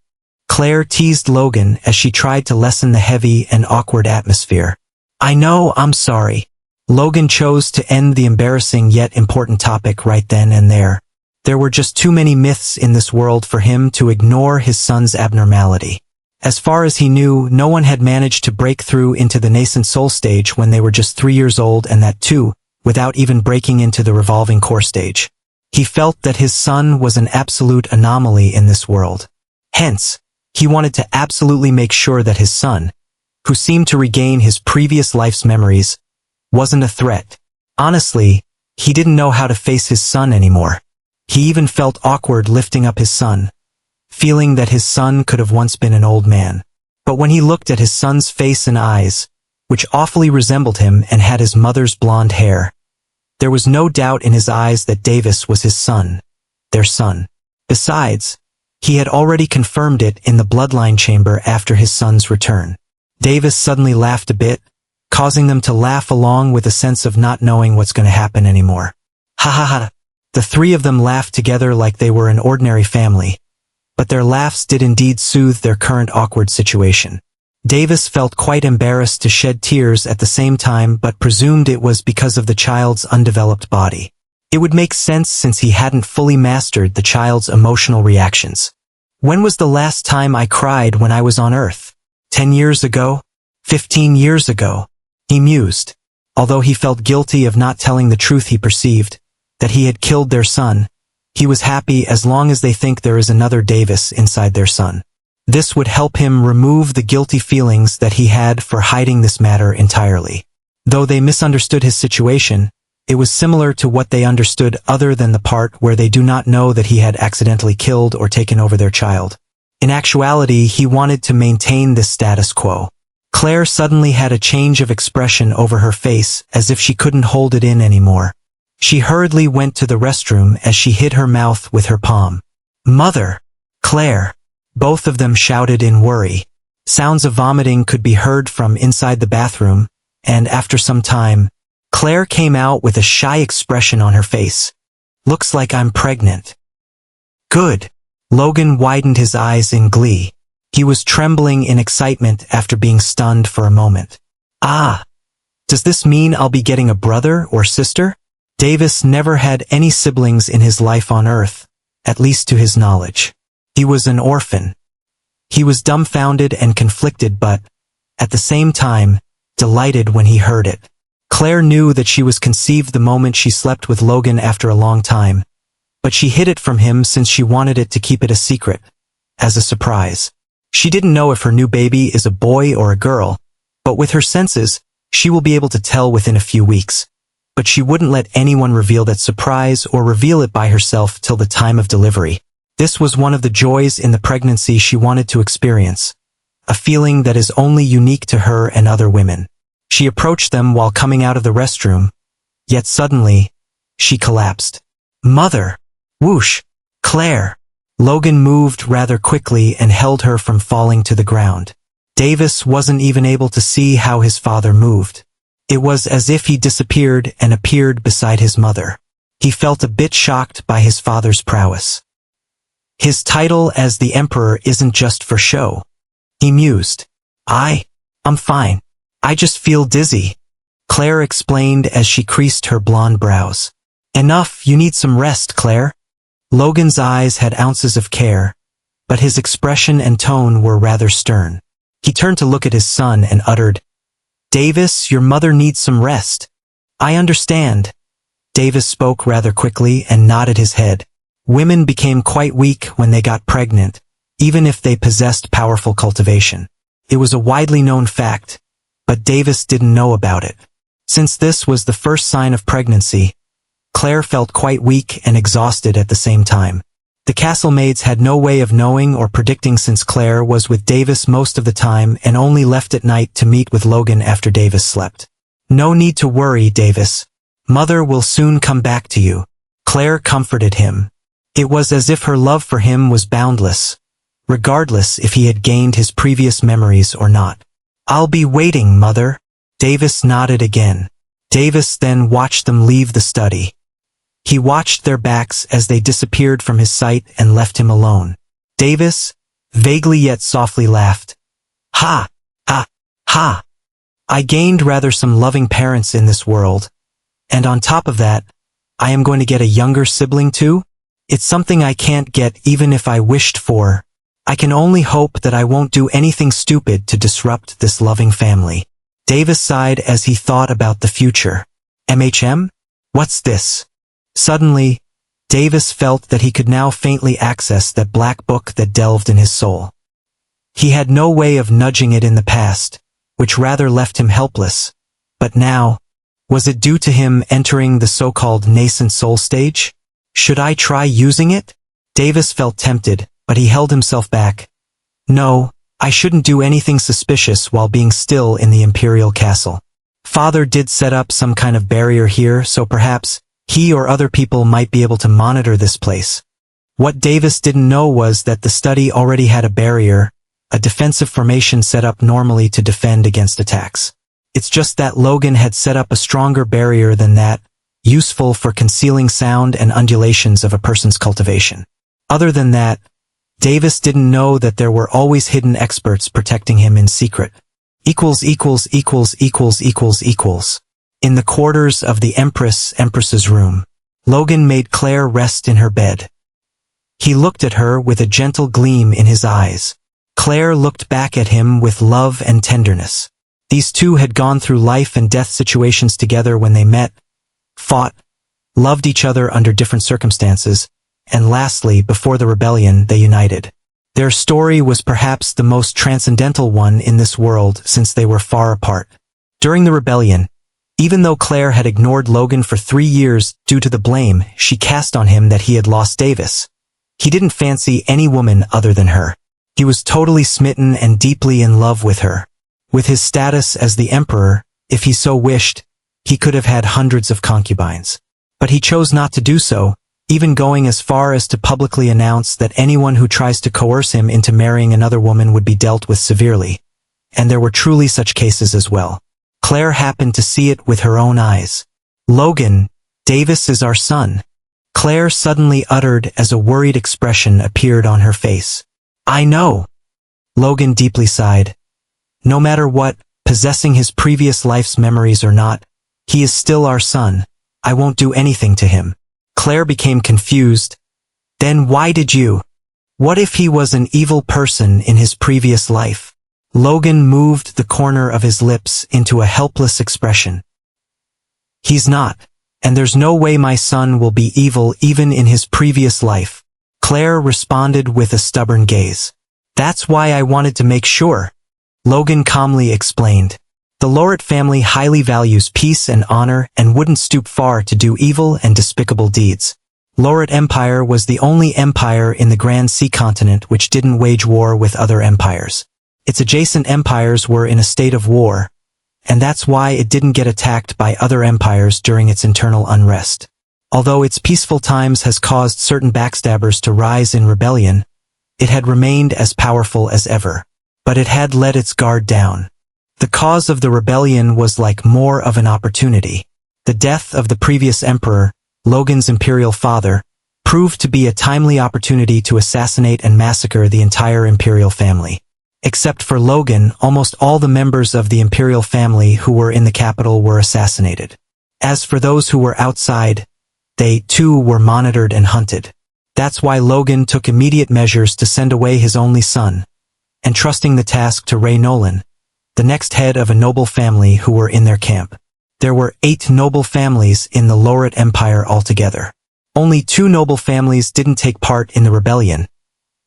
Claire teased Logan as she tried to lessen the heavy and awkward atmosphere. I know, I'm sorry. Logan chose to end the embarrassing yet important topic right then and there. There were just too many myths in this world for him to ignore his son's abnormality. As far as he knew, no one had managed to break through into the nascent soul stage when they were just 3 years old, and that too, without even breaking into the revolving core stage. He felt that his son was an absolute anomaly in this world. Hence, he wanted to absolutely make sure that his son, who seemed to regain his previous life's memories, wasn't a threat. Honestly, he didn't know how to face his son anymore. He even felt awkward lifting up his son, feeling that his son could have once been an old man. But when he looked at his son's face and eyes, which awfully resembled him and had his mother's blonde hair, there was no doubt in his eyes that Davis was his son, their son. Besides, he had already confirmed it in the bloodline chamber after his son's return. Davis suddenly laughed a bit, causing them to laugh along with a sense of not knowing what's going to happen anymore. Ha ha ha. The three of them laughed together like they were an ordinary family, but their laughs did indeed soothe their current awkward situation. Davis felt quite embarrassed to shed tears at the same time, but presumed it was because of the child's undeveloped body. It would make sense since he hadn't fully mastered the child's emotional reactions. When was the last time I cried when I was on Earth? 10 years ago? 15 years ago? He mused. Although he felt guilty of not telling the truth, he perceived that he had killed their son. He was happy as long as they think there is another Davis inside their son. This would help him remove the guilty feelings that he had for hiding this matter entirely. Though they misunderstood his situation, it was similar to what they understood other than the part where they do not know that he had accidentally killed or taken over their child. In actuality, he wanted to maintain this status quo. Claire suddenly had a change of expression over her face, as if she couldn't hold it in anymore. She hurriedly went to the restroom as she hid her mouth with her palm. Mother! Claire! Both of them shouted in worry. Sounds of vomiting could be heard from inside the bathroom, and after some time, Claire came out with a shy expression on her face. Looks like I'm pregnant. Good. Logan widened his eyes in glee. He was trembling in excitement after being stunned for a moment. Ah! Does this mean I'll be getting a brother or sister? Davis never had any siblings in his life on Earth, at least to his knowledge. He was an orphan. He was dumbfounded and conflicted, but, at the same time, delighted when he heard it. Claire knew that she was conceived the moment she slept with Logan after a long time, but she hid it from him since she wanted it to keep it a secret, as a surprise. She didn't know if her new baby is a boy or a girl, but with her senses, she will be able to tell within a few weeks. But she wouldn't let anyone reveal that surprise or reveal it by herself till the time of delivery. This was one of the joys in the pregnancy she wanted to experience, a feeling that is only unique to her and other women. She approached them while coming out of the restroom, yet suddenly, she collapsed. Mother! Whoosh! Claire! Logan moved rather quickly and held her from falling to the ground. Davis wasn't even able to see how his father moved. It was as if he disappeared and appeared beside his mother. He felt a bit shocked by his father's prowess. His title as the Emperor isn't just for show. He mused. I'm fine. I just feel dizzy. Claire explained as she creased her blonde brows. Enough, you need some rest, Claire. Logan's eyes had ounces of care, but his expression and tone were rather stern. He turned to look at his son and uttered, Davis, your mother needs some rest. I understand. Davis spoke rather quickly and nodded his head. Women became quite weak when they got pregnant, even if they possessed powerful cultivation. It was a widely known fact, but Davis didn't know about it. Since this was the first sign of pregnancy, Claire felt quite weak and exhausted at the same time. The castle maids had no way of knowing or predicting since Claire was with Davis most of the time and only left at night to meet with Logan after Davis slept. "No need to worry, Davis. Mother will soon come back to you," Claire comforted him. It was as if her love for him was boundless, regardless if he had gained his previous memories or not. "I'll be waiting, Mother." Davis nodded again. Davis then watched them leave the study. He watched their backs as they disappeared from his sight and left him alone. Davis, vaguely yet softly laughed. "Ha! Ha! Ha! I gained rather some loving parents in this world. And on top of that, I am going to get a younger sibling too? It's something I can't get even if I wished for. I can only hope that I won't do anything stupid to disrupt this loving family." Davis sighed as he thought about the future. MHM? What's this? Suddenly, Davis felt that he could now faintly access that black book that delved in his soul. He had no way of nudging it in the past, which rather left him helpless. But now, was it due to him entering the so-called nascent soul stage? Should I try using it? Davis felt tempted, but he held himself back. No, I shouldn't do anything suspicious while being still in the Imperial Castle. Father did set up some kind of barrier here, so perhaps he or other people might be able to monitor this place. What Davis didn't know was that the study already had a barrier, a defensive formation set up normally to defend against attacks. It's just that Logan had set up a stronger barrier than that, useful for concealing sound and undulations of a person's cultivation. Other than that, Davis didn't know that there were always hidden experts protecting him in secret. In the quarters of the Empress's room, Logan made Claire rest in her bed. He looked at her with a gentle gleam in his eyes. Claire looked back at him with love and tenderness. These two had gone through life and death situations together when they met, fought, loved each other under different circumstances, and lastly, before the rebellion, they united. Their story was perhaps the most transcendental one in this world since they were far apart. During the rebellion, even though Claire had ignored Logan for 3 years due to the blame she cast on him that he had lost Davis, he didn't fancy any woman other than her. He was totally smitten and deeply in love with her. With his status as the emperor, if he so wished, he could have had hundreds of concubines. But he chose not to do so, even going as far as to publicly announce that anyone who tries to coerce him into marrying another woman would be dealt with severely. And there were truly such cases as well. Claire happened to see it with her own eyes. "Logan, Davis is our son," Claire suddenly uttered as a worried expression appeared on her face. "I know." Logan deeply sighed. "No matter what, possessing his previous life's memories or not, he is still our son. I won't do anything to him." Claire became confused. "Then why did you? What if he was an evil person in his previous life?" Logan moved the corner of his lips into a helpless expression. "He's not, and there's no way my son will be evil even in his previous life," Claire responded with a stubborn gaze. "That's why I wanted to make sure," Logan calmly explained. "The Lauret family highly values peace and honor and wouldn't stoop far to do evil and despicable deeds. Lauret Empire was the only empire in the Grand Sea continent which didn't wage war with other empires. Its adjacent empires were in a state of war, and that's why it didn't get attacked by other empires during its internal unrest. Although its peaceful times has caused certain backstabbers to rise in rebellion, it had remained as powerful as ever. But it had let its guard down. The cause of the rebellion was like more of an opportunity. The death of the previous emperor, Logan's imperial father, proved to be a timely opportunity to assassinate and massacre the entire imperial family. Except for Logan, almost all the members of the imperial family who were in the capital were assassinated. As for those who were outside, they, too, were monitored and hunted. That's why Logan took immediate measures to send away his only son, entrusting the task to Ray Nolan, the next head of a noble family who were in their camp. There were 8 noble families in the Lauret Empire altogether. Only 2 noble families didn't take part in the rebellion,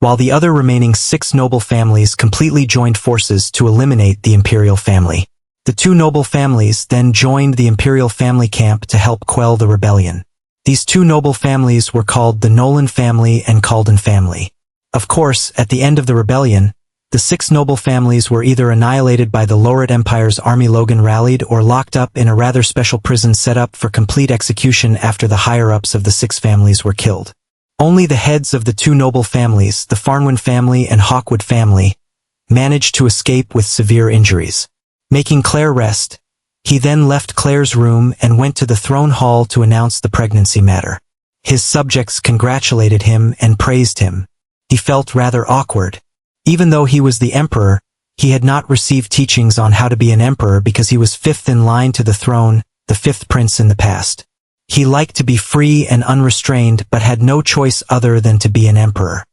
while the other remaining 6 noble families completely joined forces to eliminate the imperial family. The two noble families then joined the imperial family camp to help quell the rebellion. These two noble families were called the Nolan family and Calden family. Of course, at the end of the rebellion, the six noble families were either annihilated by the Lorid Empire's army. Logan rallied or locked up in a rather special prison set up for complete execution after the higher-ups of the six families were killed. Only the heads of the two noble families, the Farnwyn family and Hawkwood family, managed to escape with severe injuries. Making Claire rest, he then left Claire's room and went to the throne hall to announce the pregnancy matter. His subjects congratulated him and praised him. He felt rather awkward. Even though he was the emperor, he had not received teachings on how to be an emperor because he was fifth in line to the throne, the fifth prince in the past. He liked to be free and unrestrained but had no choice other than to be an emperor.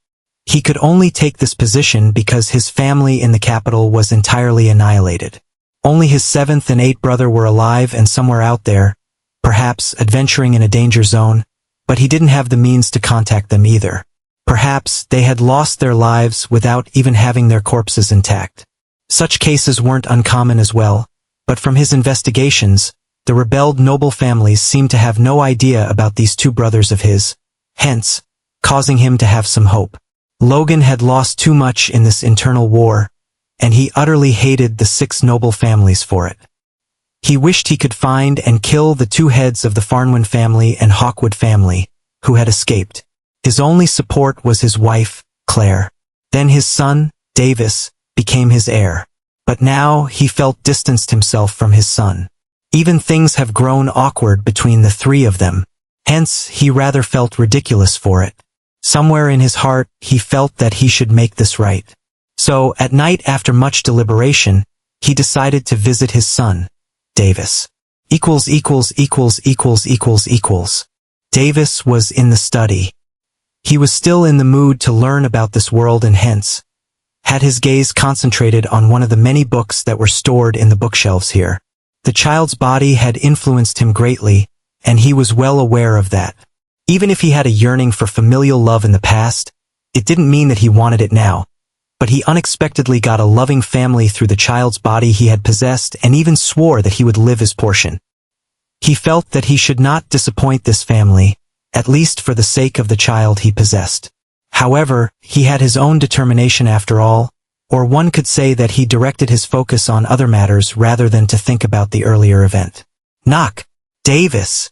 He could only take this position because his family in the capital was entirely annihilated. Only his seventh and eighth brother were alive and somewhere out there, perhaps adventuring in a danger zone, but he didn't have the means to contact them either. Perhaps they had lost their lives without even having their corpses intact. Such cases weren't uncommon as well, but from his investigations, the rebelled noble families seemed to have no idea about these two brothers of his, hence, causing him to have some hope. Logan had lost too much in this internal war, and he utterly hated the six noble families for it. He wished he could find and kill the two heads of the Farnwyn family and Hawkwood family, who had escaped. His only support was his wife, Claire. Then his son, Davis, became his heir. But now he felt distanced himself from his son. Even things have grown awkward between the three of them. Hence, he rather felt ridiculous for it. Somewhere in his heart, he felt that he should make this right. So, at night after much deliberation, he decided to visit his son, Davis. Davis was in the study. He was still in the mood to learn about this world and hence had his gaze concentrated on one of the many books that were stored in the bookshelves here. The child's body had influenced him greatly, and he was well aware of that. Even if he had a yearning for familial love in the past, it didn't mean that he wanted it now. But he unexpectedly got a loving family through the child's body he had possessed and even swore that he would live his portion. He felt that he should not disappoint this family, at least for the sake of the child he possessed. However, he had his own determination after all, or one could say that he directed his focus on other matters rather than to think about the earlier event. Knock! Davis!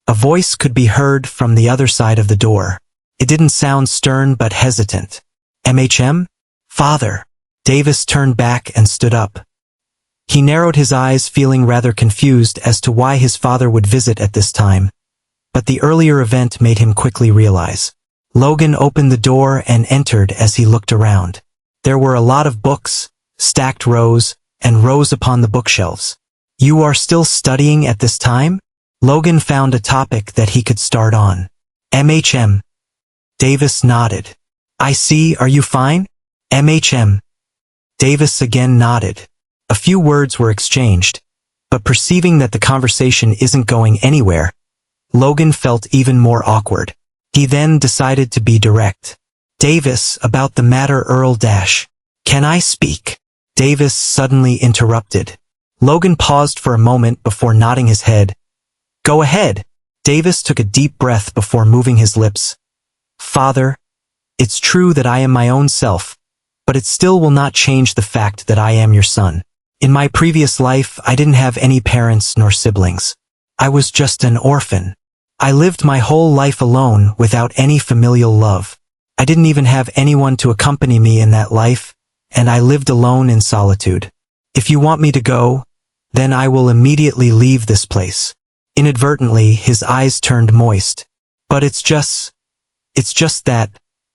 A voice could be heard from the other side of the door. It didn't sound stern but hesitant. MHM? Father. Davis turned back and stood up. He narrowed his eyes, feeling rather confused as to why his father would visit at this time. But the earlier event made him quickly realize. Logan opened the door and entered as he looked around. There were a lot of books, stacked rows, and rows upon the bookshelves. You are still studying at this time? Logan found a topic that he could start on. MHM. Davis nodded. I see, are you fine? MHM. Davis again nodded. A few words were exchanged, but perceiving that the conversation isn't going anywhere, Logan felt even more awkward. He then decided to be direct. Davis, about the matter Earl Dash. Can I speak? Davis suddenly interrupted. Logan paused for a moment before nodding his head. Go ahead. Davis took a deep breath before moving his lips. Father, it's true that I am my own self, but it still will not change the fact that I am your son. In my previous life, I didn't have any parents nor siblings. I was just an orphan. I lived my whole life alone without any familial love. I didn't even have anyone to accompany me in that life, and I lived alone in solitude. If you want me to go, then I will immediately leave this place. Inadvertently, his eyes turned moist. But it's just that,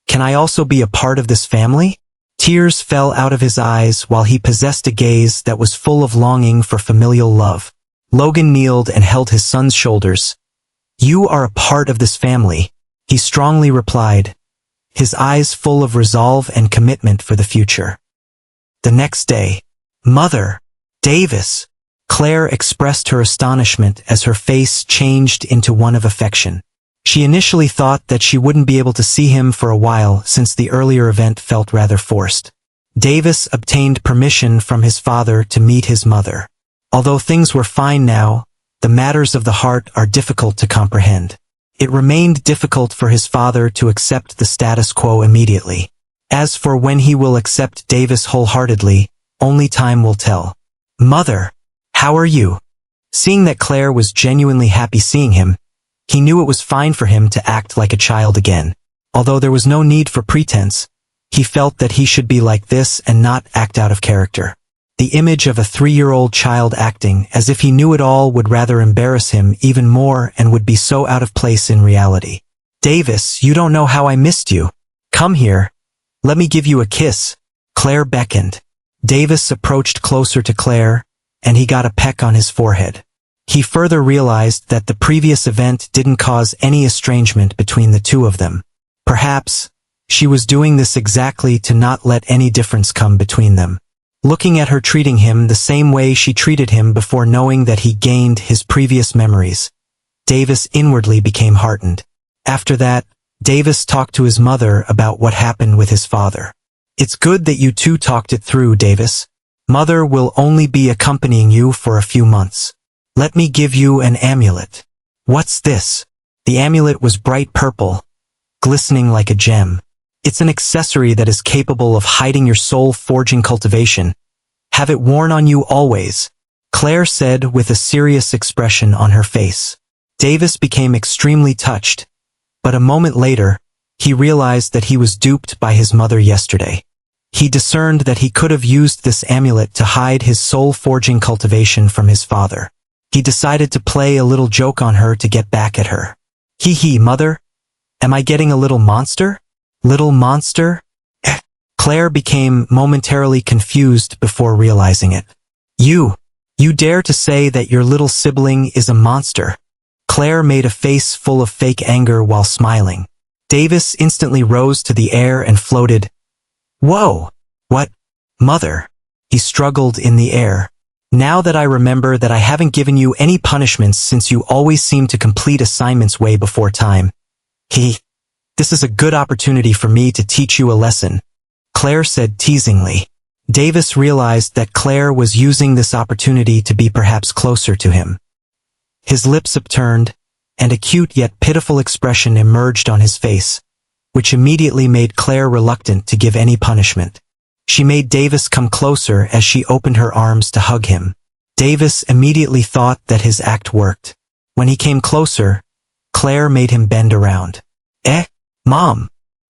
can I also be a part of this family? Tears fell out of his eyes while he possessed a gaze that was full of longing for familial love. Logan kneeled and held his son's shoulders. You are a part of this family, he strongly replied, his eyes full of resolve and commitment for the future. The next day, Mother, Davis, Claire expressed her astonishment as her face changed into one of affection. She initially thought that she wouldn't be able to see him for a while since the earlier event felt rather forced. Davis obtained permission from his father to meet his mother. Although things were fine now, the matters of the heart are difficult to comprehend. It remained difficult for his father to accept the status quo immediately. As for when he will accept Davis wholeheartedly, only time will tell. "Mother, how are you?" Seeing that Claire was genuinely happy seeing him, he knew it was fine for him to act like a child again. Although there was no need for pretense, he felt that he should be like this and not act out of character. The image of a 3-year-old child acting as if he knew it all would rather embarrass him even more and would be so out of place in reality. "Davis, you don't know how I missed you. Come here. Let me give you a kiss." Claire beckoned. Davis approached closer to Claire, and he got a peck on his forehead. He further realized that the previous event didn't cause any estrangement between the two of them. Perhaps, she was doing this exactly to not let any difference come between them. Looking at her treating him the same way she treated him before knowing that he gained his previous memories, Davis inwardly became heartened. After that, Davis talked to his mother about what happened with his father. "It's good that you two talked it through, Davis. Mother will only be accompanying you for a few months. Let me give you an amulet." "What's this?" The amulet was bright purple, glistening like a gem. "It's an accessory that is capable of hiding your soul-forging cultivation. Have it worn on you always," Claire said with a serious expression on her face. Davis became extremely touched, but a moment later, he realized that he was duped by his mother yesterday. He discerned that he could have used this amulet to hide his soul-forging cultivation from his father. He decided to play a little joke on her to get back at her. "Hee hee, mother? Am I getting a little monster? Little monster?" Claire became momentarily confused before realizing it. You dare to say that your little sibling is a monster?" Claire made a face full of fake anger while smiling. Davis instantly rose to the air and floated. "Whoa! What? Mother?" He struggled in the air. "Now that I remember that I haven't given you any punishments since you always seem to complete assignments way before time. This is a good opportunity for me to teach you a lesson," Claire said teasingly. Davis realized that Claire was using this opportunity to be perhaps closer to him. His lips upturned, and a cute yet pitiful expression emerged on his face, which immediately made Claire reluctant to give any punishment. She made Davis come closer as she opened her arms to hug him. Davis immediately thought that his act worked. When he came closer, Claire made him bend around. Mom!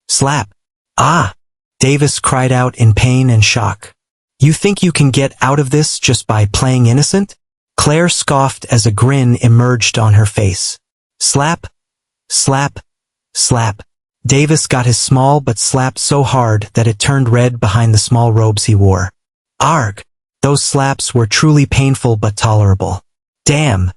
Slap! Ah! Davis cried out in pain and shock. "You think you can get out of this just by playing innocent?" Claire scoffed as a grin emerged on her face. Slap! Slap! Slap! Davis got his small butt slapped so hard that it turned red behind the small robes he wore. Arg! Those slaps were truly painful but tolerable. Damn!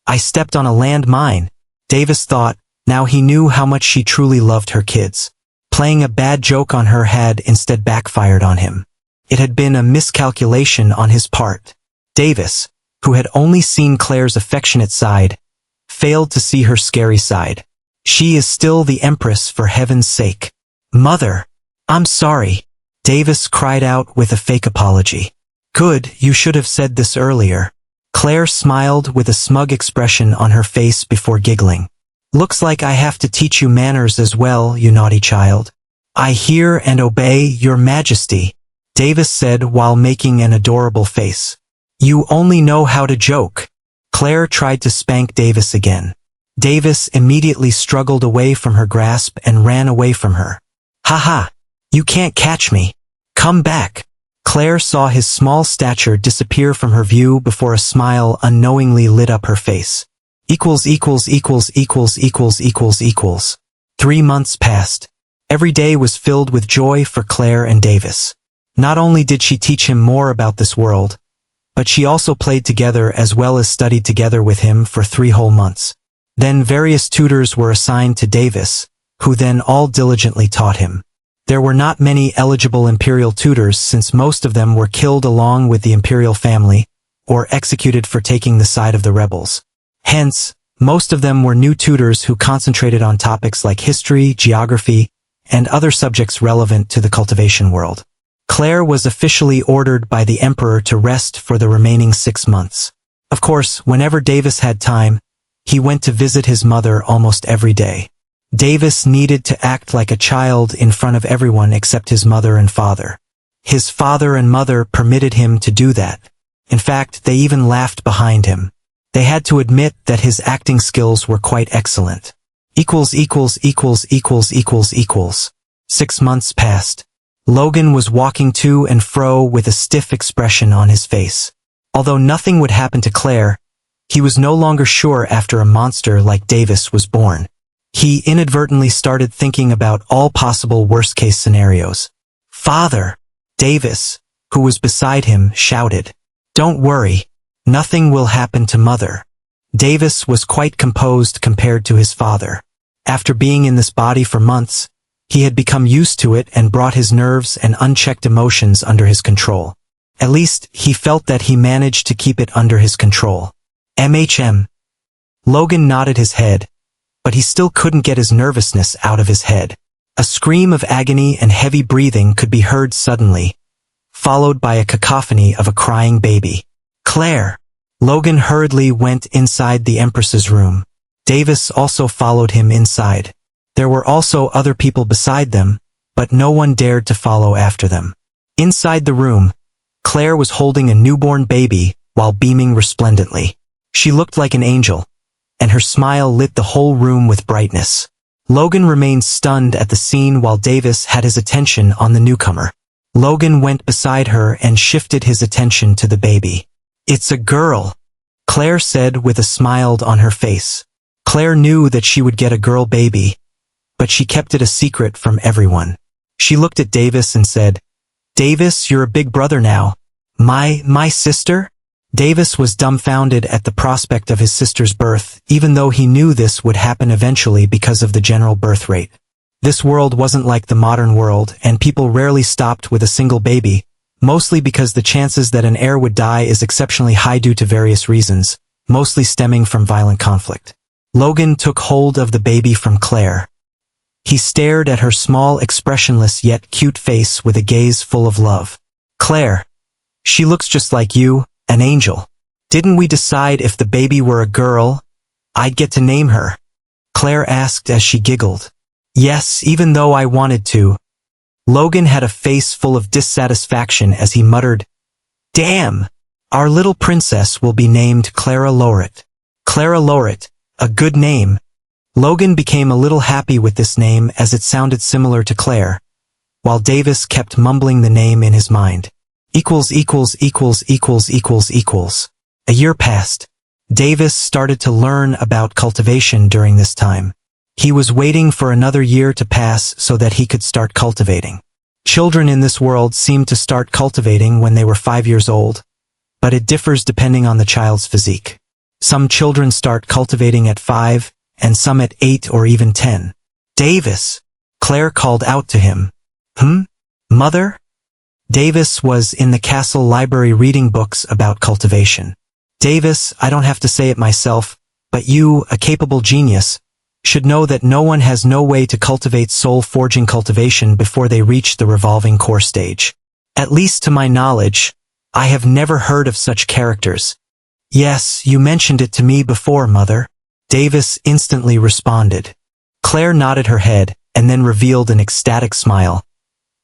I stepped on a landmine, Davis thought. Now he knew how much she truly loved her kids. Playing a bad joke on her had instead backfired on him. It had been a miscalculation on his part. Davis, who had only seen Claire's affectionate side, failed to see her scary side. She is still the Empress, for heaven's sake. Mother! I'm sorry, Davis cried out with a fake apology. Good, you should have said this earlier. Claire smiled with a smug expression on her face before giggling. Looks like I have to teach you manners as well, you naughty child. I hear and obey, your majesty, Davis said while making an adorable face. You only know how to joke. Claire tried to spank Davis again. Davis immediately struggled away from her grasp and ran away from her. Haha, you can't catch me. Come back. Claire saw his small stature disappear from her view before a smile unknowingly lit up her face. 3 months passed. Every day was filled with joy for Claire and Davis. Not only did she teach him more about this world, but she also played together as well as studied together with him for 3 whole months. Then various tutors were assigned to Davis, who then all diligently taught him. There were not many eligible imperial tutors since most of them were killed along with the imperial family, or executed for taking the side of the rebels. Hence, most of them were new tutors who concentrated on topics like history, geography, and other subjects relevant to the cultivation world. Claire was officially ordered by the Emperor to rest for the remaining 6 months. Of course, whenever Davis had time, he went to visit his mother almost every day. Davis needed to act like a child in front of everyone except his mother and father. His father and mother permitted him to do that. In fact, they even laughed behind him. They had to admit that his acting skills were quite excellent. 6 months passed. Logan was walking to and fro with a stiff expression on his face. Although nothing would happen to Claire, he was no longer sure after a monster like Davis was born. He inadvertently started thinking about all possible worst-case scenarios. "Father!" Davis, who was beside him, shouted. "Don't worry. Nothing will happen to Mother." Davis was quite composed compared to his father. After being in this body for months, he had become used to it and brought his nerves and unchecked emotions under his control. At least, he felt that he managed to keep it under his control. MHM. Logan nodded his head, but he still couldn't get his nervousness out of his head. A scream of agony and heavy breathing could be heard suddenly, followed by a cacophony of a crying baby. "Claire!" Logan hurriedly went inside the Empress's room. Davis also followed him inside. There were also other people beside them, but no one dared to follow after them. Inside the room, Claire was holding a newborn baby while beaming resplendently. She looked like an angel, and her smile lit the whole room with brightness. Logan remained stunned at the scene while Davis had his attention on the newcomer. Logan went beside her and shifted his attention to the baby. "It's a girl," Claire said with a smile on her face. Claire knew that she would get a girl baby, but she kept it a secret from everyone. She looked at Davis and said, "Davis, you're a big brother now." My sister?" Davis was dumbfounded at the prospect of his sister's birth, even though he knew this would happen eventually because of the general birth rate. This world wasn't like the modern world, and people rarely stopped with a single baby, mostly because the chances that an heir would die is exceptionally high due to various reasons, mostly stemming from violent conflict. Logan took hold of the baby from Claire. He stared at her small, expressionless yet cute face with a gaze full of love. "Claire, she looks just like you, an angel. Didn't we decide if the baby were a girl, I'd get to name her?" Claire asked as she giggled. "Yes, even though I wanted to." Logan had a face full of dissatisfaction as he muttered, "Damn! Our little princess will be named Clara Lauret." Clara Lauret, a good name. Logan became a little happy with this name as it sounded similar to Claire, while Davis kept mumbling the name in his mind. A year passed. Davis started to learn about cultivation during this time. He was waiting for another year to pass so that he could start cultivating. Children in this world seem to start cultivating when they were 5 years old, but it differs depending on the child's physique. Some children start cultivating at 5, and some at 8 or even 10. "Davis!" Claire called out to him. Mother?" Davis was in the castle library reading books about cultivation. "Davis, I don't have to say it myself, but you, a capable genius, should know that no one has no way to cultivate soul-forging cultivation before they reach the revolving core stage. At least to my knowledge, I have never heard of such characters." "Yes, you mentioned it to me before, Mother," Davis instantly responded. Claire nodded her head and then revealed an ecstatic smile.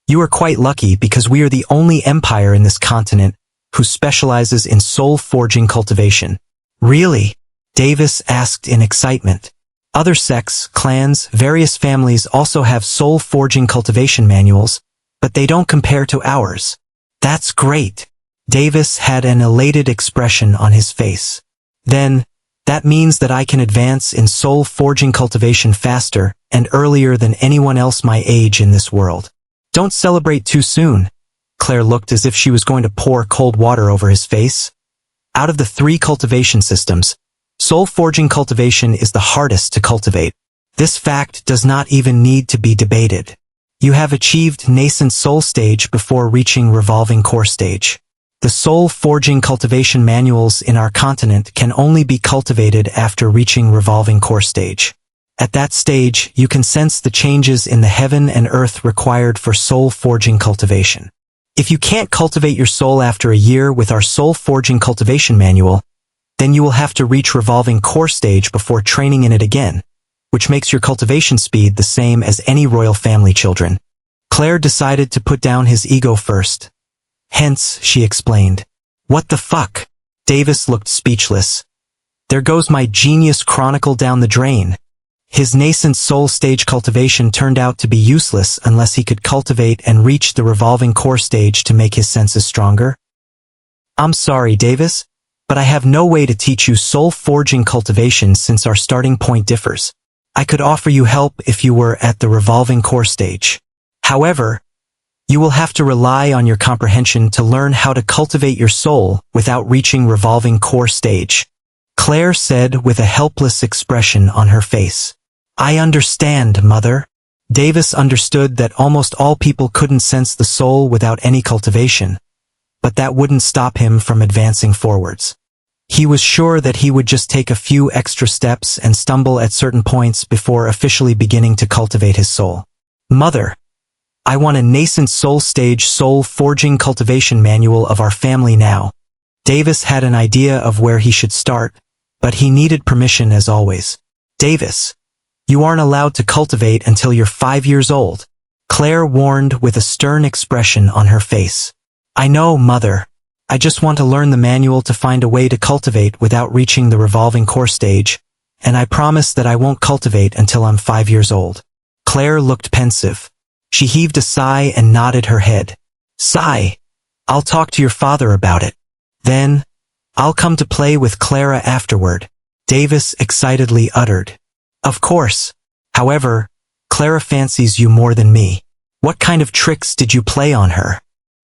"You are quite lucky because we are the only empire in this continent who specializes in soul-forging cultivation." "Really?" Davis asked in excitement. Other sects, clans, various families also have soul-forging cultivation manuals, but they don't compare to ours. "That's great." Davis had an elated expression on his face. "Then, that means that I can advance in soul-forging cultivation faster and earlier than anyone else my age in this world." "Don't celebrate too soon." Claire looked as if she was going to pour cold water over his face. Out of the 3 cultivation systems, soul-forging cultivation is the hardest to cultivate. This fact does not even need to be debated. You have achieved nascent soul stage before reaching revolving core stage. The soul-forging cultivation manuals in our continent can only be cultivated after reaching revolving core stage. At that stage, you can sense the changes in the heaven and earth required for soul-forging cultivation. If you can't cultivate your soul after a year with our soul forging cultivation manual, then you will have to reach revolving core stage before training in it again, which makes your cultivation speed the same as any royal family children. Claire decided to put down his ego first. Hence, she explained. What the fuck? Davis looked speechless. There goes my genius chronicle down the drain. His nascent soul stage cultivation turned out to be useless unless he could cultivate and reach the revolving core stage to make his senses stronger. I'm sorry, Davis, but I have no way to teach you soul forging cultivation since our starting point differs. I could offer you help if you were at the revolving core stage. However, you will have to rely on your comprehension to learn how to cultivate your soul without reaching revolving core stage. Claire said with a helpless expression on her face. I understand, Mother. Davis understood that almost all people couldn't sense the soul without any cultivation, but that wouldn't stop him from advancing forwards. He was sure that he would just take a few extra steps and stumble at certain points before officially beginning to cultivate his soul. Mother, I want a nascent soul stage soul forging cultivation manual of our family now. Davis had an idea of where he should start, but he needed permission as always. Davis, you aren't allowed to cultivate until you're 5 years old, Claire warned with a stern expression on her face. I know, Mother. I just want to learn the manual to find a way to cultivate without reaching the revolving core stage, and I promise that I won't cultivate until I'm 5 years old. Claire looked pensive. She heaved a sigh and nodded her head. Sigh. I'll talk to your father about it. Then, I'll come to play with Clara afterward, Davis excitedly uttered. Of course. However, Clara fancies you more than me. What kind of tricks did you play on her?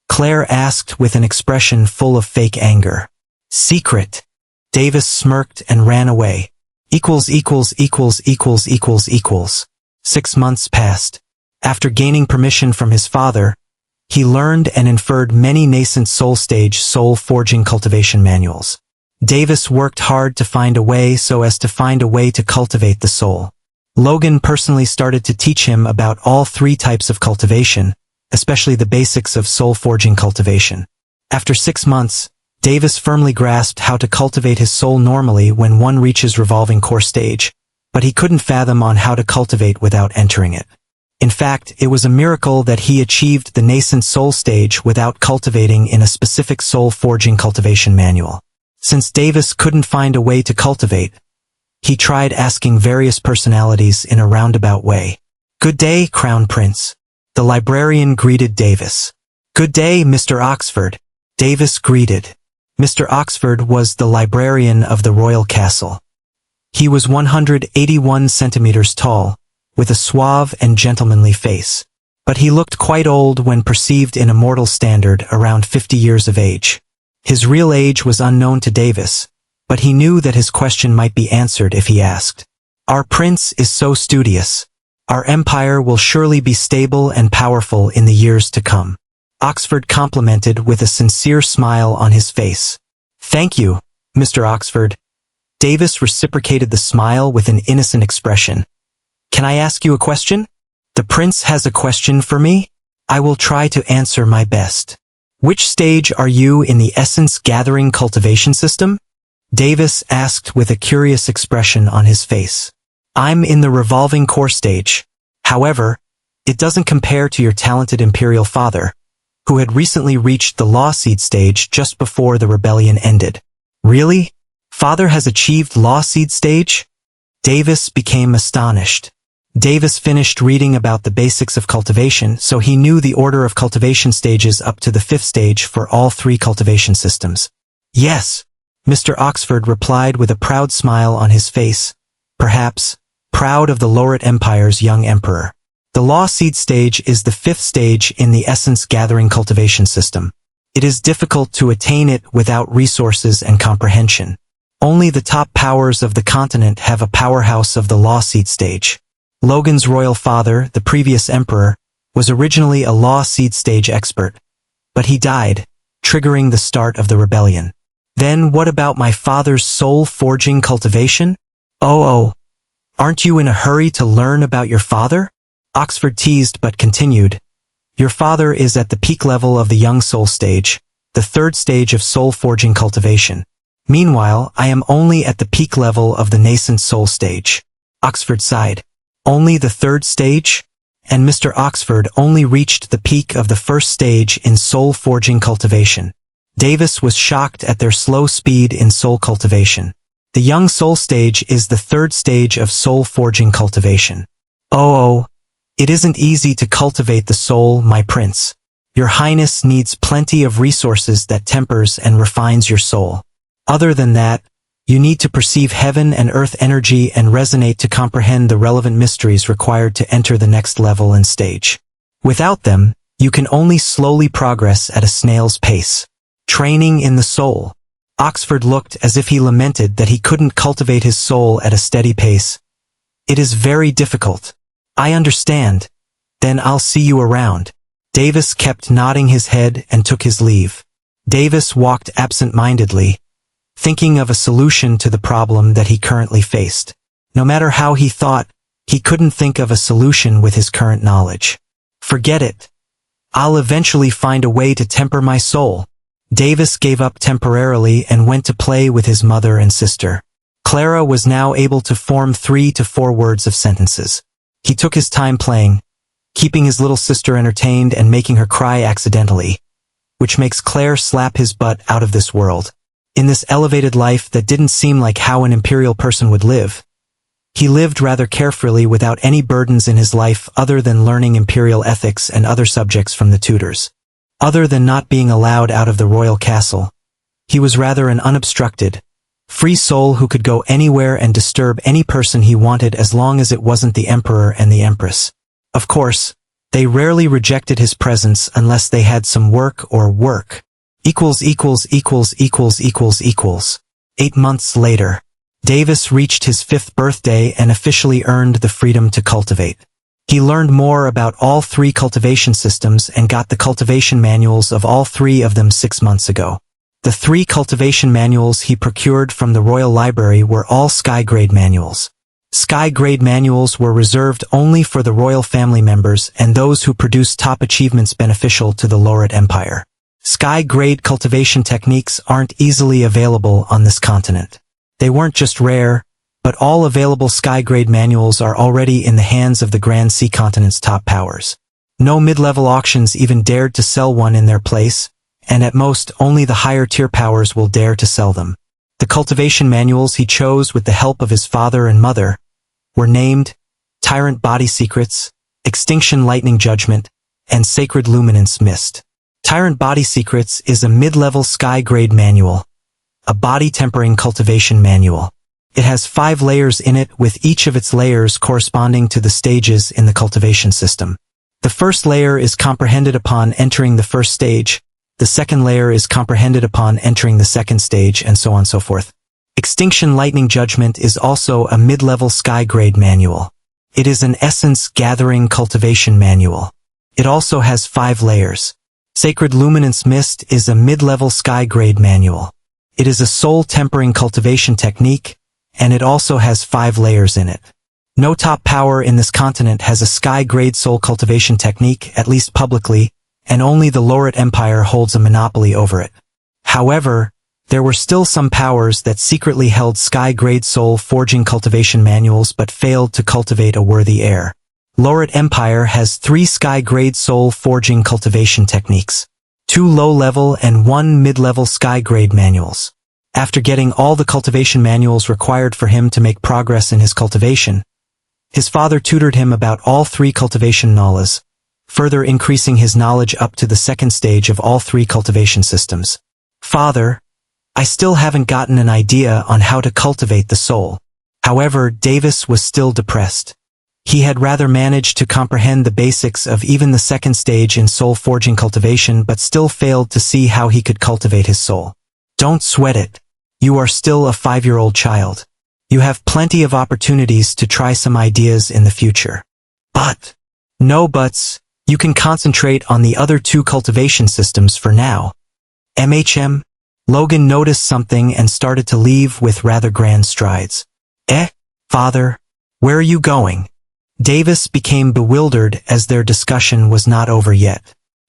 Claire asked with an expression full of fake anger. Secret. Davis smirked and ran away. == 6 months passed. After gaining permission from his father, he learned and inferred many nascent soul stage soul forging cultivation manuals. Davis worked hard to find a way to cultivate the soul. Logan personally started to teach him about all 3 types of cultivation, especially the basics of soul forging cultivation. After 6 months, Davis firmly grasped how to cultivate his soul normally when one reaches revolving core stage, but he couldn't fathom on how to cultivate without entering it. In fact, it was a miracle that he achieved the nascent soul stage without cultivating in a specific soul forging cultivation manual. Since Davis couldn't find a way to cultivate, he tried asking various personalities in a roundabout way. Good day, Crown Prince. The librarian greeted Davis. Good day, Mr. Oxford. Davis greeted. Mr. Oxford was the librarian of the royal castle. He was 181 centimeters tall, with a suave and gentlemanly face. But he looked quite old when perceived in a mortal standard, around 50 years of age. His real age was unknown to Davis, but he knew that his question might be answered if he asked. Our prince is so studious. Our empire will surely be stable and powerful in the years to come. Oxford complimented with a sincere smile on his face. Thank you, Mr. Oxford. Davis reciprocated the smile with an innocent expression. Can I ask you a question? The prince has a question for me? I will try to answer my best. Which stage are you in the essence gathering cultivation system? Davis asked with a curious expression on his face. I'm in the revolving core stage. However, it doesn't compare to your talented imperial father, who had recently reached the law seed stage just before the rebellion ended. Really? Father has achieved law seed stage? Davis became astonished. Davis finished reading about the basics of cultivation, so he knew the order of cultivation stages up to the 5th stage for all 3 cultivation systems. Yes, Mr. Oxford replied with a proud smile on his face, perhaps proud of the Lauret Empire's young emperor. The law seed stage is the 5th stage in the essence gathering cultivation system. It is difficult to attain it without resources and comprehension. Only the top powers of the continent have a powerhouse of the law seed stage. Logan's royal father, the previous emperor, was originally a law seed stage expert, but he died, triggering the start of the rebellion. Then what about my father's soul forging cultivation? Oh, aren't you in a hurry to learn about your father? Oxford teased but continued. Your father is at the peak level of the young soul stage, the third stage of soul forging cultivation. Meanwhile, I am only at the peak level of the nascent soul stage. Oxford sighed. Only the third stage? And Mr. Oxford only reached the peak of the first stage in soul forging cultivation. Davis was shocked at their slow speed in soul cultivation. The young soul stage is the third stage of soul forging cultivation. Oh, it isn't easy to cultivate the soul, my prince. Your highness needs plenty of resources that tempers and refines your soul. Other than that, you need to perceive heaven and earth energy and resonate to comprehend the relevant mysteries required to enter the next level and stage. Without them, you can only slowly progress at a snail's pace. Training in the soul. Oxford looked as if he lamented that he couldn't cultivate his soul at a steady pace. It is very difficult. I understand. Then I'll see you around. Davis kept nodding his head and took his leave. Davis walked absent-mindedly, thinking of a solution to the problem that he currently faced. No matter how he thought, he couldn't think of a solution with his current knowledge. Forget it. I'll eventually find a way to temper my soul. Davis gave up temporarily and went to play with his mother and sister. Clara was now able to form 3 to 4 words of sentences. He took his time playing, keeping his little sister entertained and making her cry accidentally, which makes Claire slap his butt out of this world. In this elevated life that didn't seem like how an imperial person would live, he lived rather carefully without any burdens in his life other than learning imperial ethics and other subjects from the tutors. Other than not being allowed out of the royal castle, he was rather an unobstructed, free soul who could go anywhere and disturb any person he wanted as long as it wasn't the emperor and the empress. Of course, they rarely rejected his presence unless they had some work or work. 8 months later, Davis reached his 5th birthday and officially earned the freedom to cultivate. He learned more about all 3 cultivation systems and got the cultivation manuals of all 3 of them 6 months ago. The 3 cultivation manuals he procured from the Royal Library were all Sky-grade manuals. Sky-grade manuals were reserved only for the royal family members and those who produced top achievements beneficial to the Lauret Empire. Sky-grade cultivation techniques aren't easily available on this continent. They weren't just rare, but all available Sky-grade manuals are already in the hands of the Grand Sea continent's top powers. No mid-level auctions even dared to sell one in their place, and at most only the higher-tier powers will dare to sell them. The cultivation manuals he chose with the help of his father and mother were named Tyrant Body Secrets, Extinction Lightning Judgment, and Sacred Luminance Mist. Tyrant Body Secrets is a mid-level Sky-grade manual, a body-tempering cultivation manual. It has 5 layers in it with each of its layers corresponding to the stages in the cultivation system. The first layer is comprehended upon entering the first stage, the second layer is comprehended upon entering the second stage, and so on and so forth. Extinction Lightning Judgment is also a mid-level Sky-grade manual. It is an essence-gathering cultivation manual. It also has 5 layers. Sacred Luminance Mist is a mid-level Sky-grade manual. It is a soul-tempering cultivation technique, and it also has 5 layers in it. No top power in this continent has a Sky-grade soul cultivation technique, at least publicly, and only the Lauret Empire holds a monopoly over it. However, there were still some powers that secretly held Sky-grade soul forging cultivation manuals but failed to cultivate a worthy heir. Lauret Empire has 3 Sky-grade soul forging cultivation techniques, 2 low-level and 1 mid-level Sky-grade manuals. After getting all the cultivation manuals required for him to make progress in his cultivation, his father tutored him about all 3 cultivation knowledge, further increasing his knowledge up to the second stage of all 3 cultivation systems. Father, I still haven't gotten an idea on how to cultivate the soul. However, Davis was still depressed. He had rather managed to comprehend the basics of even the second stage in soul forging cultivation but still failed to see how he could cultivate his soul. Don't sweat it. You are still a 5-year-old child. You have plenty of opportunities to try some ideas in the future. But, no buts, you can concentrate on the other 2 cultivation systems for now. Logan noticed something and started to leave with rather grand strides. Father, where are you going? Davis became bewildered as their discussion was not over yet.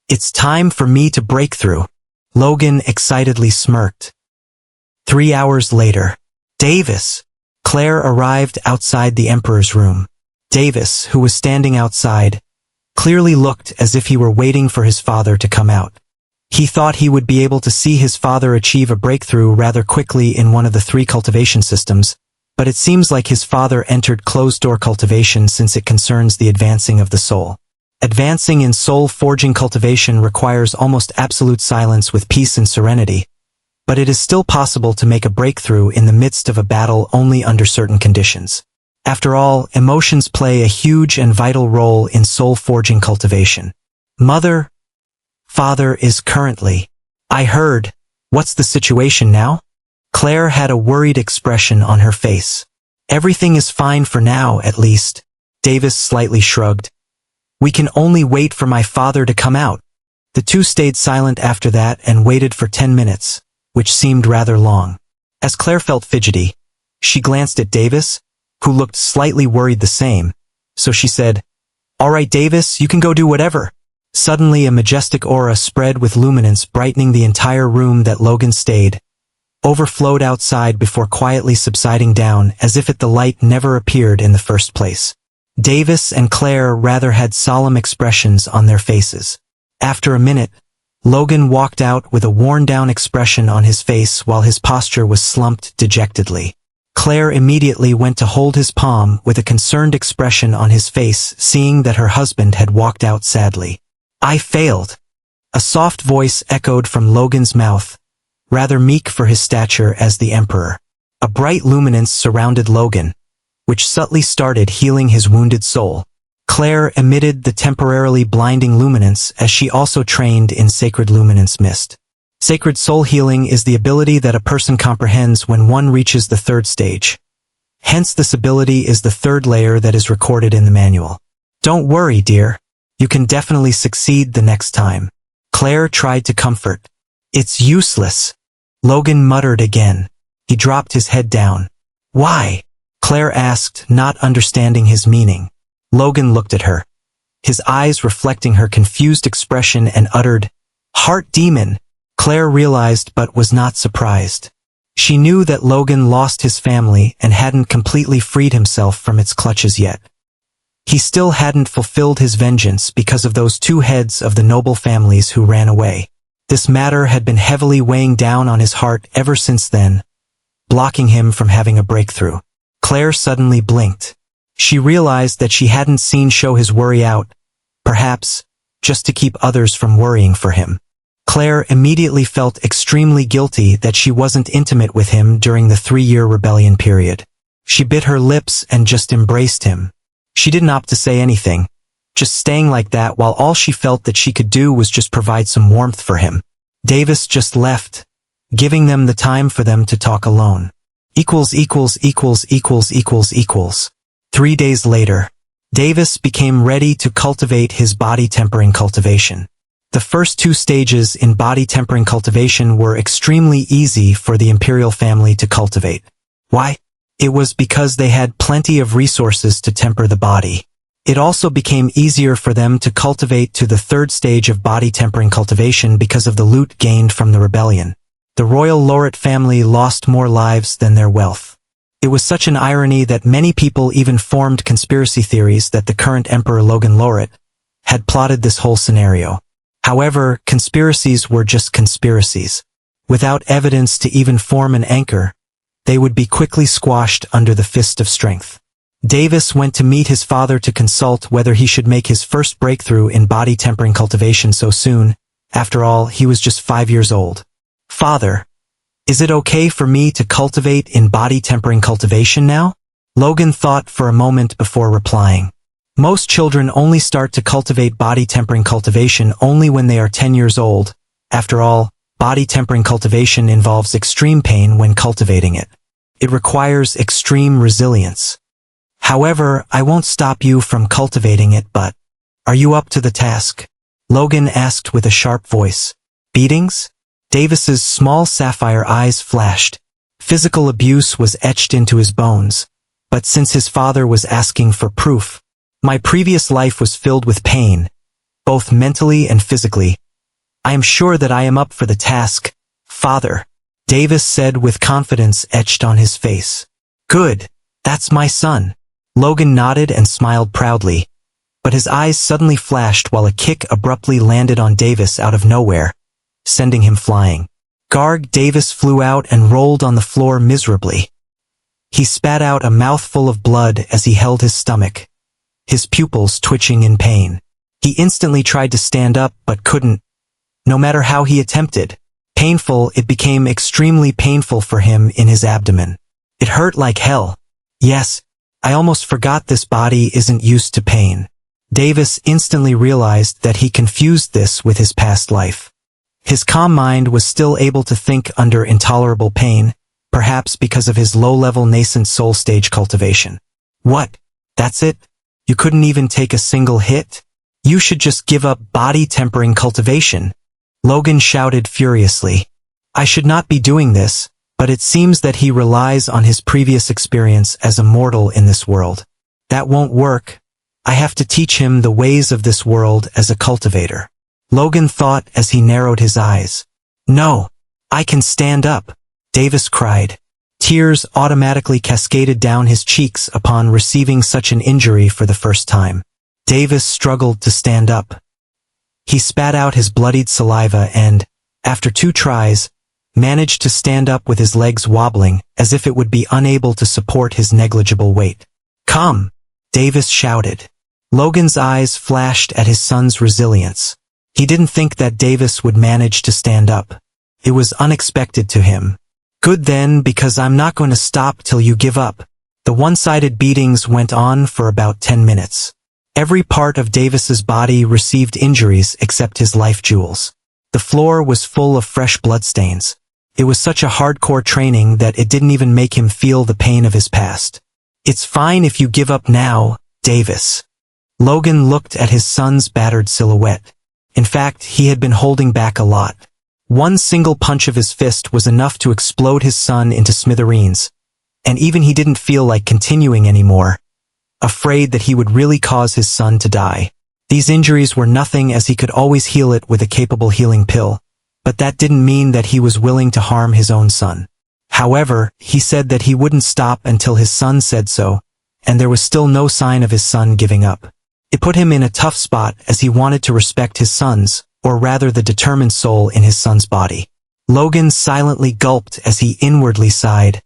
"It's time for me to break through," Logan excitedly smirked. 3 hours later. Davis. Claire arrived outside the Emperor's room. Davis, who was standing outside, clearly looked as if he were waiting for his father to come out. He thought he would be able to see his father achieve a breakthrough rather quickly in one of the 3 cultivation systems, but it seems like his father entered closed-door cultivation since it concerns the advancing of the soul. Advancing in soul-forging cultivation requires almost absolute silence with peace and serenity, but it is still possible to make a breakthrough in the midst of a battle only under certain conditions. After all, emotions play a huge and vital role in soul-forging cultivation. Father is currently. I heard. What's the situation now? Claire had a worried expression on her face. Everything is fine for now, at least. Davis slightly shrugged. We can only wait for my father to come out. The two stayed silent after that and waited for 10 minutes, which seemed rather long. As Claire felt fidgety, she glanced at Davis, who looked slightly worried the same, so she said, "All right, Davis, you can go do whatever." Suddenly a majestic aura spread with luminance brightening the entire room that Logan stayed, overflowed outside before quietly subsiding down as if the light never appeared in the first place. Davis and Claire rather had solemn expressions on their faces. After a minute, Logan walked out with a worn-down expression on his face while his posture was slumped dejectedly. Claire immediately went to hold his palm with a concerned expression on his face, seeing that her husband had walked out sadly. "I failed." A soft voice echoed from Logan's mouth, rather meek for his stature as the Emperor. A bright luminance surrounded Logan, which subtly started healing his wounded soul. Claire emitted the temporarily blinding luminance as she also trained in sacred luminance mist. Sacred soul healing is the ability that a person comprehends when one reaches the 3rd stage. Hence this ability is the 3rd layer that is recorded in the manual. "Don't worry, dear. You can definitely succeed the next time." Claire tried to comfort. "It's useless." Logan muttered again. He dropped his head down. "Why?" Claire asked, not understanding his meaning. Logan looked at her, his eyes reflecting her confused expression, and uttered, "Heart demon." Claire realized but was not surprised. She knew that Logan lost his family and hadn't completely freed himself from its clutches yet. He still hadn't fulfilled his vengeance because of those 2 heads of the noble families who ran away. This matter had been heavily weighing down on his heart ever since then, blocking him from having a breakthrough. Claire suddenly blinked. She realized that she hadn't seen show his worry out, perhaps just to keep others from worrying for him. Claire immediately felt extremely guilty that she wasn't intimate with him during the 3-year rebellion period. She bit her lips and just embraced him. She didn't opt to say anything, just staying like that while all she felt that she could do was just provide some warmth for him. Davis just left, giving them the time for them to talk alone. 3 days later, Davis became ready to cultivate his body tempering cultivation. The first 2 stages in body tempering cultivation were extremely easy for the imperial family to cultivate. Why? It was because they had plenty of resources to temper the body. It also became easier for them to cultivate to the 3rd stage of body tempering cultivation because of the loot gained from the rebellion. The royal Lauret family lost more lives than their wealth. It was such an irony that many people even formed conspiracy theories that the current Emperor Logan Lauret had plotted this whole scenario. However, conspiracies were just conspiracies. Without evidence to even form an anchor, they would be quickly squashed under the fist of strength. Davis went to meet his father to consult whether he should make his first breakthrough in body tempering cultivation so soon. After all, he was just 5 years old. "Father, is it okay for me to cultivate in body tempering cultivation now?" Logan thought for a moment before replying. Most children only start to cultivate body tempering cultivation only when they are 10 years old. After all, body tempering cultivation involves extreme pain when cultivating it. It requires extreme resilience. "However, I won't stop you from cultivating it, but are you up to the task?" Logan asked with a sharp voice. "Beatings?" Davis's small sapphire eyes flashed. Physical abuse was etched into his bones, but since his father was asking for proof, My previous life was filled with pain, both mentally and physically. I am sure that I am up for the task, Father, Davis said with confidence etched on his face. Good, that's my son. Logan nodded and smiled proudly, but his eyes suddenly flashed while a kick abruptly landed on Davis out of nowhere, sending him flying. Garg Davis flew out and rolled on the floor miserably. He spat out a mouthful of blood as he held his stomach, his pupils twitching in pain. He instantly tried to stand up but couldn't, no matter how he attempted. Painful, it became extremely painful for him in his abdomen. It hurt like hell. Yes, I almost forgot this body isn't used to pain. Davis instantly realized that he confused this with his past life. His calm mind was still able to think under intolerable pain, perhaps because of his low-level nascent soul stage cultivation. What? That's it? You couldn't even take a single hit? You should just give up body tempering cultivation. Logan shouted furiously. I should not be doing this, but it seems that he relies on his previous experience as a mortal in this world. That won't work. I have to teach him the ways of this world as a cultivator. Logan thought as he narrowed his eyes. No, I can stand up, Davis cried. Tears automatically cascaded down his cheeks upon receiving such an injury for the first time. Davis struggled to stand up. He spat out his bloodied saliva and, after 2 tries, managed to stand up with his legs wobbling as if it would be unable to support his negligible weight. Come, Davis shouted. Logan's eyes flashed at his son's resilience. He didn't think that Davis would manage to stand up. It was unexpected to him. Good then, because I'm not going to stop till you give up. The one-sided beatings went on for about 10 minutes. Every part of Davis's body received injuries except his life jewels. The floor was full of fresh bloodstains. It was such a hardcore training that it didn't even make him feel the pain of his past. It's fine if you give up now, Davis. Logan looked at his son's battered silhouette. In fact, he had been holding back a lot. One single punch of his fist was enough to explode his son into smithereens, and even he didn't feel like continuing anymore, afraid that he would really cause his son to die. These injuries were nothing as he could always heal it with a capable healing pill, but that didn't mean that he was willing to harm his own son. However, he said that he wouldn't stop until his son said so, and there was still no sign of his son giving up. It put him in a tough spot as he wanted to respect his son's, or rather the determined soul in his son's body. Logan silently gulped as he inwardly sighed.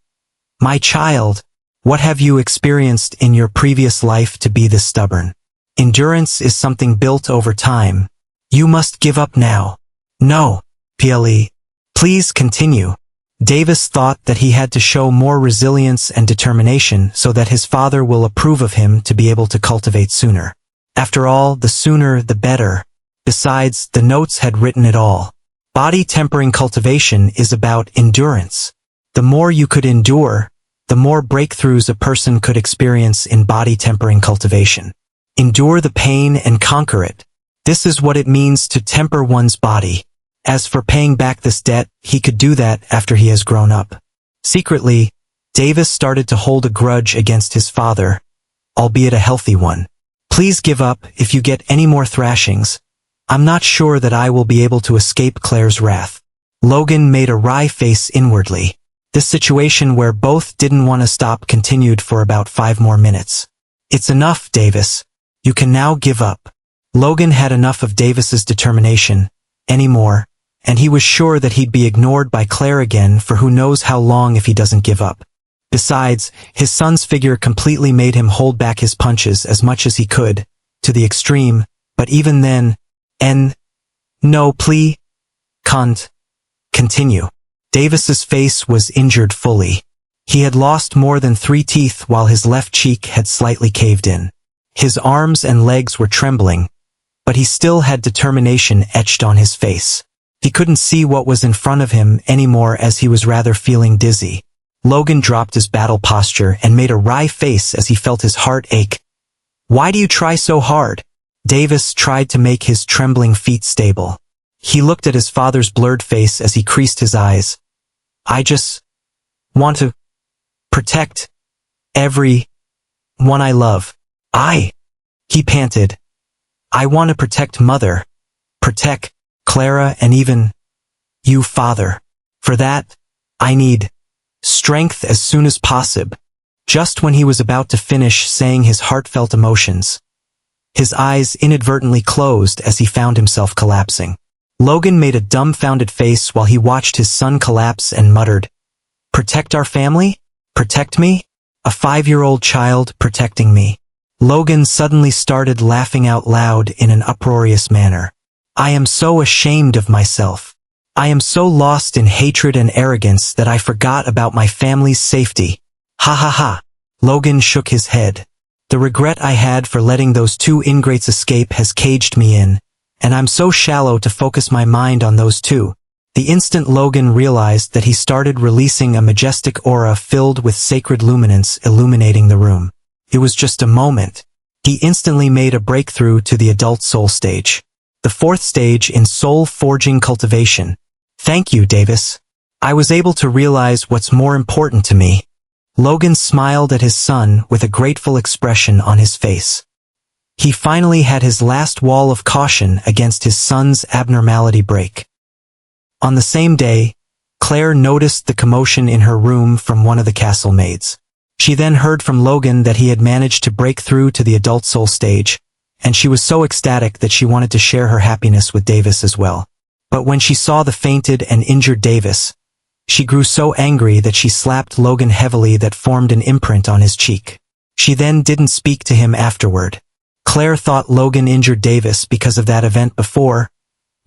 My child, what have you experienced in your previous life to be this stubborn? Endurance is something built over time. You must give up now. No, PLE. Please continue. Davis thought that he had to show more resilience and determination so that his father will approve of him to be able to cultivate sooner. After all, the sooner the better. Besides, the notes had written it all. Body tempering cultivation is about endurance. The more you could endure, the more breakthroughs a person could experience in body tempering cultivation. Endure the pain and conquer it. This is what it means to temper one's body. As for paying back this debt, he could do that after he has grown up. Secretly, Davis started to hold a grudge against his father, albeit a healthy one. Please give up if you get any more thrashings. I'm not sure that I will be able to escape Claire's wrath. Logan made a wry face inwardly. This situation where both didn't want to stop continued for about 5 more minutes. It's enough, Davis. You can now give up. Logan had enough of Davis's determination, anymore, and he was sure that he'd be ignored by Claire again for who knows how long if he doesn't give up. Besides, his son's figure completely made him hold back his punches as much as he could, to the extreme, but even then, no, please, can't. Continue. Davis's face was injured fully. He had lost more than 3 teeth while his left cheek had slightly caved in. His arms and legs were trembling, but he still had determination etched on his face. He couldn't see what was in front of him anymore as he was rather feeling dizzy. Logan dropped his battle posture and made a wry face as he felt his heart ache. Why do you try so hard? Davis tried to make his trembling feet stable. He looked at his father's blurred face as he creased his eyes. I just want to protect every one I love. He He panted, "I want to protect Mother, protect Clara, and even you, Father. For that, I need strength as soon as possible." Just when he was about to finish saying his heartfelt emotions, his eyes inadvertently closed as he found himself collapsing. Logan made a dumbfounded face while he watched his son collapse and muttered, "Protect our family? Protect me? A 5-year-old child protecting me?" Logan suddenly started laughing out loud in an uproarious manner. "I am so ashamed of myself. I am so lost in hatred and arrogance that I forgot about my family's safety. Ha ha ha." Logan shook his head. "The regret I had for letting those 2 ingrates escape has caged me in, and I'm so shallow to focus my mind on those 2. The instant Logan realized that he started releasing a majestic aura filled with sacred luminance illuminating the room. It was just a moment. He instantly made a breakthrough to the adult soul stage. The 4th stage in soul forging cultivation. "Thank you, Davis. I was able to realize what's more important to me." Logan smiled at his son with a grateful expression on his face. He finally had his last wall of caution against his son's abnormality break. On the same day, Claire noticed the commotion in her room from one of the castle maids. She then heard from Logan that he had managed to break through to the adult soul stage, and she was so ecstatic that she wanted to share her happiness with Davis as well. But when she saw the fainted and injured Davis, she grew so angry that she slapped Logan heavily that formed an imprint on his cheek. She then didn't speak to him afterward. Claire thought Logan injured Davis because of that event before,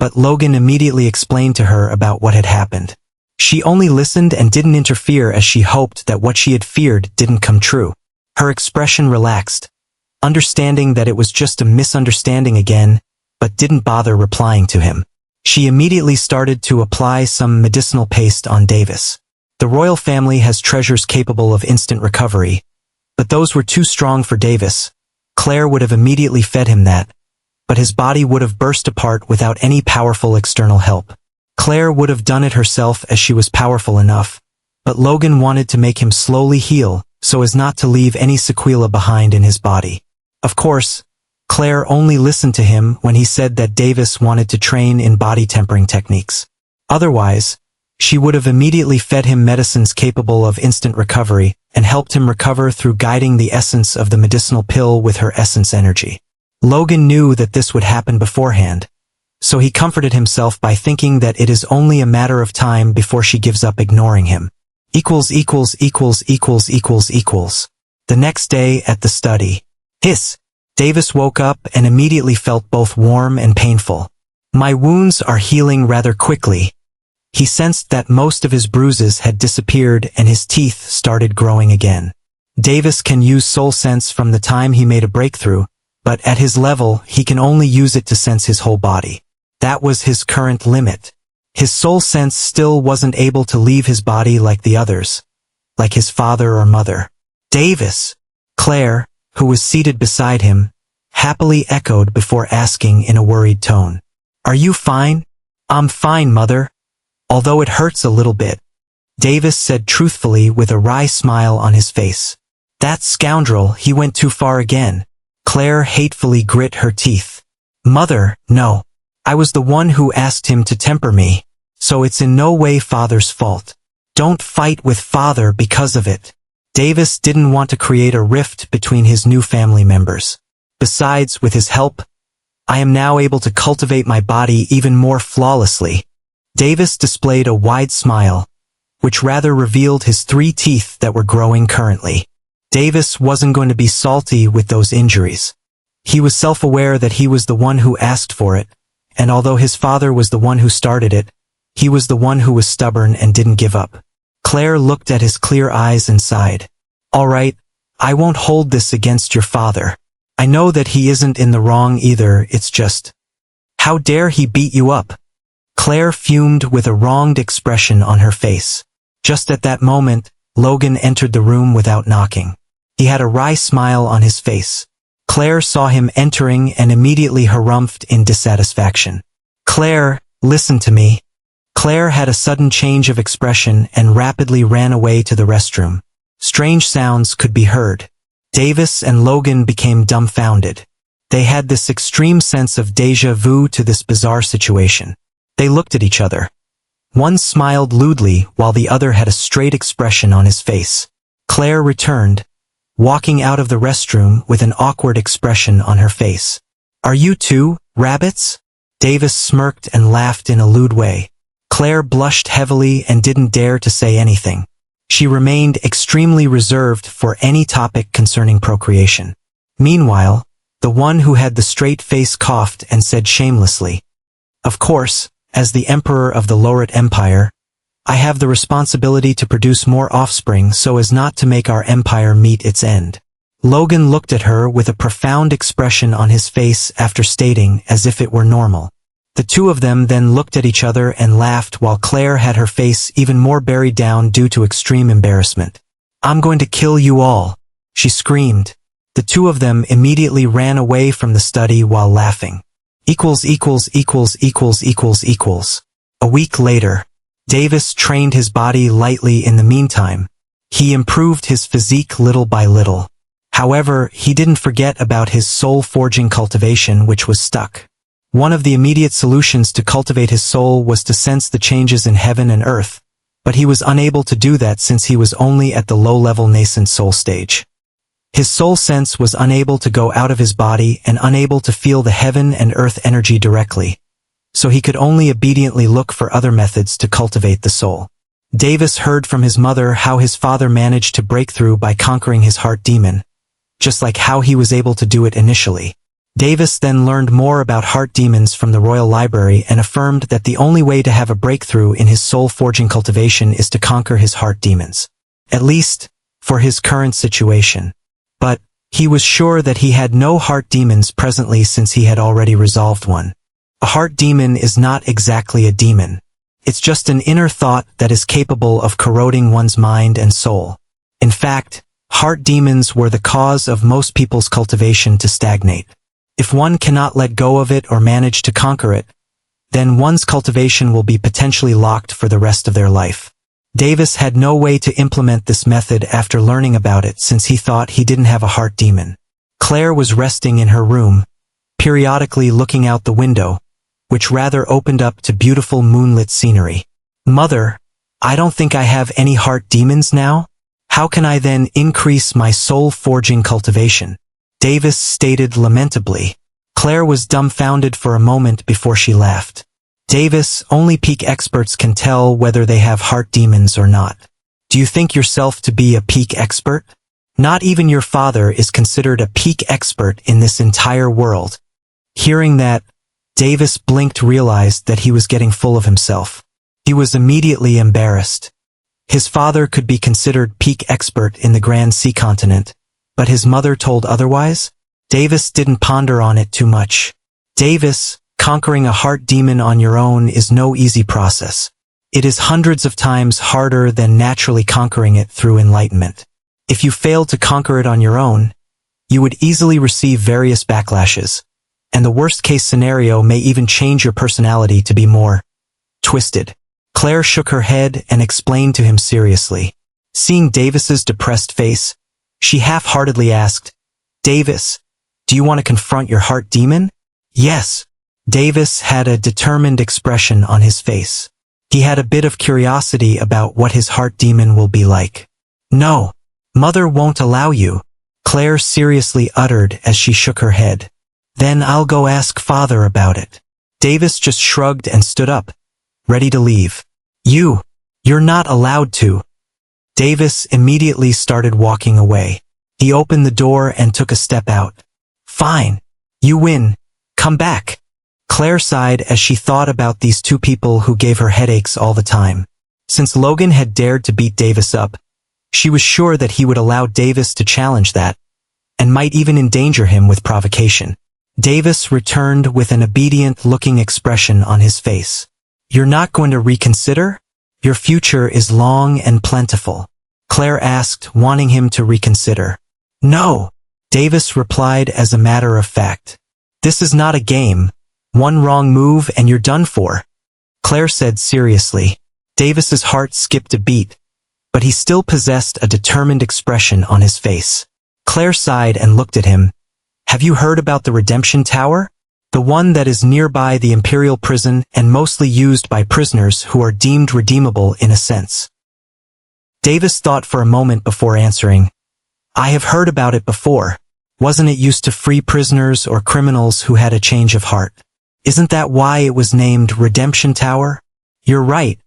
but Logan immediately explained to her about what had happened. She only listened and didn't interfere as she hoped that what she had feared didn't come true. Her expression relaxed, understanding that it was just a misunderstanding again, but didn't bother replying to him. She immediately started to apply some medicinal paste on Davis. The royal family has treasures capable of instant recovery, but those were too strong for Davis. Claire would have immediately fed him that, but his body would have burst apart without any powerful external help. Claire would have done it herself as she was powerful enough, but Logan wanted to make him slowly heal so as not to leave any sequela behind in his body. Of course, Claire only listened to him when he said that Davis wanted to train in body tempering techniques. Otherwise, she would have immediately fed him medicines capable of instant recovery and helped him recover through guiding the essence of the medicinal pill with her essence energy. Logan knew that this would happen beforehand, so he comforted himself by thinking that it is only a matter of time before she gives up ignoring him. The next day at the study. Hiss. Davis woke up and immediately felt both warm and painful. "My wounds are healing rather quickly." He sensed that most of his bruises had disappeared and his teeth started growing again. Davis can use soul sense from the time he made a breakthrough, but at his level he can only use it to sense his whole body. That was his current limit. His soul sense still wasn't able to leave his body like the others, like his father or mother. "Davis!" Claire, who was seated beside him, happily echoed before asking in a worried tone, "Are you fine?" "I'm fine, Mother. Although it hurts a little bit," Davis said truthfully with a wry smile on his face. "That scoundrel, he went too far again." Claire hatefully grit her teeth. "Mother, no. I was the one who asked him to temper me, so it's in no way Father's fault. Don't fight with Father because of it." Davis didn't want to create a rift between his new family members. Besides, with his help, I am now able to cultivate my body even more flawlessly. Davis displayed a wide smile, which rather revealed his 3 teeth that were growing currently. Davis wasn't going to be salty with those injuries. He was self-aware that he was the one who asked for it, and although his father was the one who started it, he was the one who was stubborn and didn't give up. Claire looked at his clear eyes and sighed. "All right, I won't hold this against your father. I know that he isn't in the wrong either, it's just, how dare he beat you up?" Claire fumed with a wronged expression on her face. Just at that moment, Logan entered the room without knocking. He had a wry smile on his face. Claire saw him entering and immediately harumphed in dissatisfaction. "Claire, listen to me." Claire had a sudden change of expression and rapidly ran away to the restroom. Strange sounds could be heard. Davis and Logan became dumbfounded. They had this extreme sense of déjà vu to this bizarre situation. They looked at each other. One smiled lewdly while the other had a straight expression on his face. Claire returned, walking out of the restroom with an awkward expression on her face. "Are you two rabbits?" Davis smirked and laughed in a lewd way. Claire blushed heavily and didn't dare to say anything. She remained extremely reserved for any topic concerning procreation. Meanwhile, the one who had the straight face coughed and said shamelessly, "Of course, as the Emperor of the Loret Empire, I have the responsibility to produce more offspring so as not to make our empire meet its end." Logan looked at her with a profound expression on his face after stating as if it were normal. The two of them then looked at each other and laughed while Claire had her face even more buried down due to extreme embarrassment. "I'm going to kill you all," she screamed. The two of them immediately ran away from the study while laughing. A week later, Davis trained his body lightly in the meantime. He improved his physique little by little. However, he didn't forget about his soul-forging cultivation, which was stuck. One of the immediate solutions to cultivate his soul was to sense the changes in heaven and earth, but he was unable to do that since he was only at the low-level nascent soul stage. His soul sense was unable to go out of his body and unable to feel the heaven and earth energy directly, so he could only obediently look for other methods to cultivate the soul. Davis heard from his mother how his father managed to break through by conquering his heart demon, just like how he was able to do it initially. Davis then learned more about heart demons from the Royal Library and affirmed that the only way to have a breakthrough in his soul-forging cultivation is to conquer his heart demons. At least, for his current situation. But he was sure that he had no heart demons presently since he had already resolved one. A heart demon is not exactly a demon. It's just an inner thought that is capable of corroding one's mind and soul. In fact, heart demons were the cause of most people's cultivation to stagnate. If one cannot let go of it or manage to conquer it, then one's cultivation will be potentially locked for the rest of their life. Davis had no way to implement this method after learning about it since he thought he didn't have a heart demon. Claire was resting in her room, periodically looking out the window, which rather opened up to beautiful moonlit scenery. "Mother, I don't think I have any heart demons now. How can I then increase my soul-forging cultivation?" Davis stated lamentably. Claire was dumbfounded for a moment before she laughed. "Davis, only peak experts can tell whether they have heart demons or not. Do you think yourself to be a peak expert? Not even your father is considered a peak expert in this entire world." Hearing that, Davis blinked, realized that he was getting full of himself. He was immediately embarrassed. His father could be considered peak expert in the Grand Sea continent, but his mother told otherwise? Davis didn't ponder on it too much. "Davis, conquering a heart demon on your own is no easy process. It is hundreds of times harder than naturally conquering it through enlightenment. If you failed to conquer it on your own, you would easily receive various backlashes, and the worst-case scenario may even change your personality to be more twisted." Claire shook her head and explained to him seriously. Seeing Davis's depressed face, she half-heartedly asked, "Davis, do you want to confront your heart demon?" "Yes." Davis had a determined expression on his face. He had a bit of curiosity about what his heart demon will be like. "No, Mother won't allow you," Claire seriously uttered as she shook her head. "Then I'll go ask Father about it." Davis just shrugged and stood up, ready to leave. You're not allowed to." Davis immediately started walking away. He opened the door and took a step out. "Fine. You win. Come back." Claire sighed as she thought about these two people who gave her headaches all the time. Since Logan had dared to beat Davis up, she was sure that he would allow Davis to challenge that, and might even endanger him with provocation. Davis returned with an obedient-looking expression on his face. "You're not going to reconsider? Your future is long and plentiful," Claire asked, wanting him to reconsider. "No," Davis replied as a matter of fact. "This is not a game. One wrong move and you're done for," Claire said seriously. Davis's heart skipped a beat, but he still possessed a determined expression on his face. Claire sighed and looked at him, Have you heard about the Redemption Tower? The one that is nearby the Imperial Prison and mostly used by prisoners who are deemed redeemable in a sense. Davis thought for a moment before answering. I have heard about it before. Wasn't it used to free prisoners or criminals who had a change of heart? Isn't that why it was named Redemption Tower? You're right.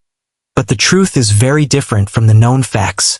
But the truth is very different from the known facts.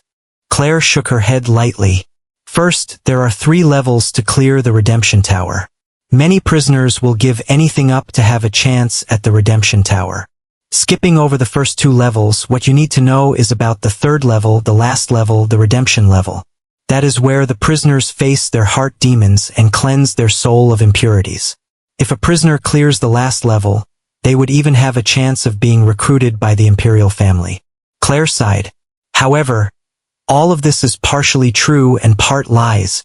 Claire shook her head lightly. First, there are 3 levels to clear the Redemption Tower. Many prisoners will give anything up to have a chance at the Redemption Tower. Skipping over the first 2 levels, what you need to know is about the 3rd level, the last level, the Redemption level. That is where the prisoners face their heart demons and cleanse their soul of impurities. If a prisoner clears the last level, they would even have a chance of being recruited by the Imperial family. Claire sighed. However, all of this is partially true and part lies.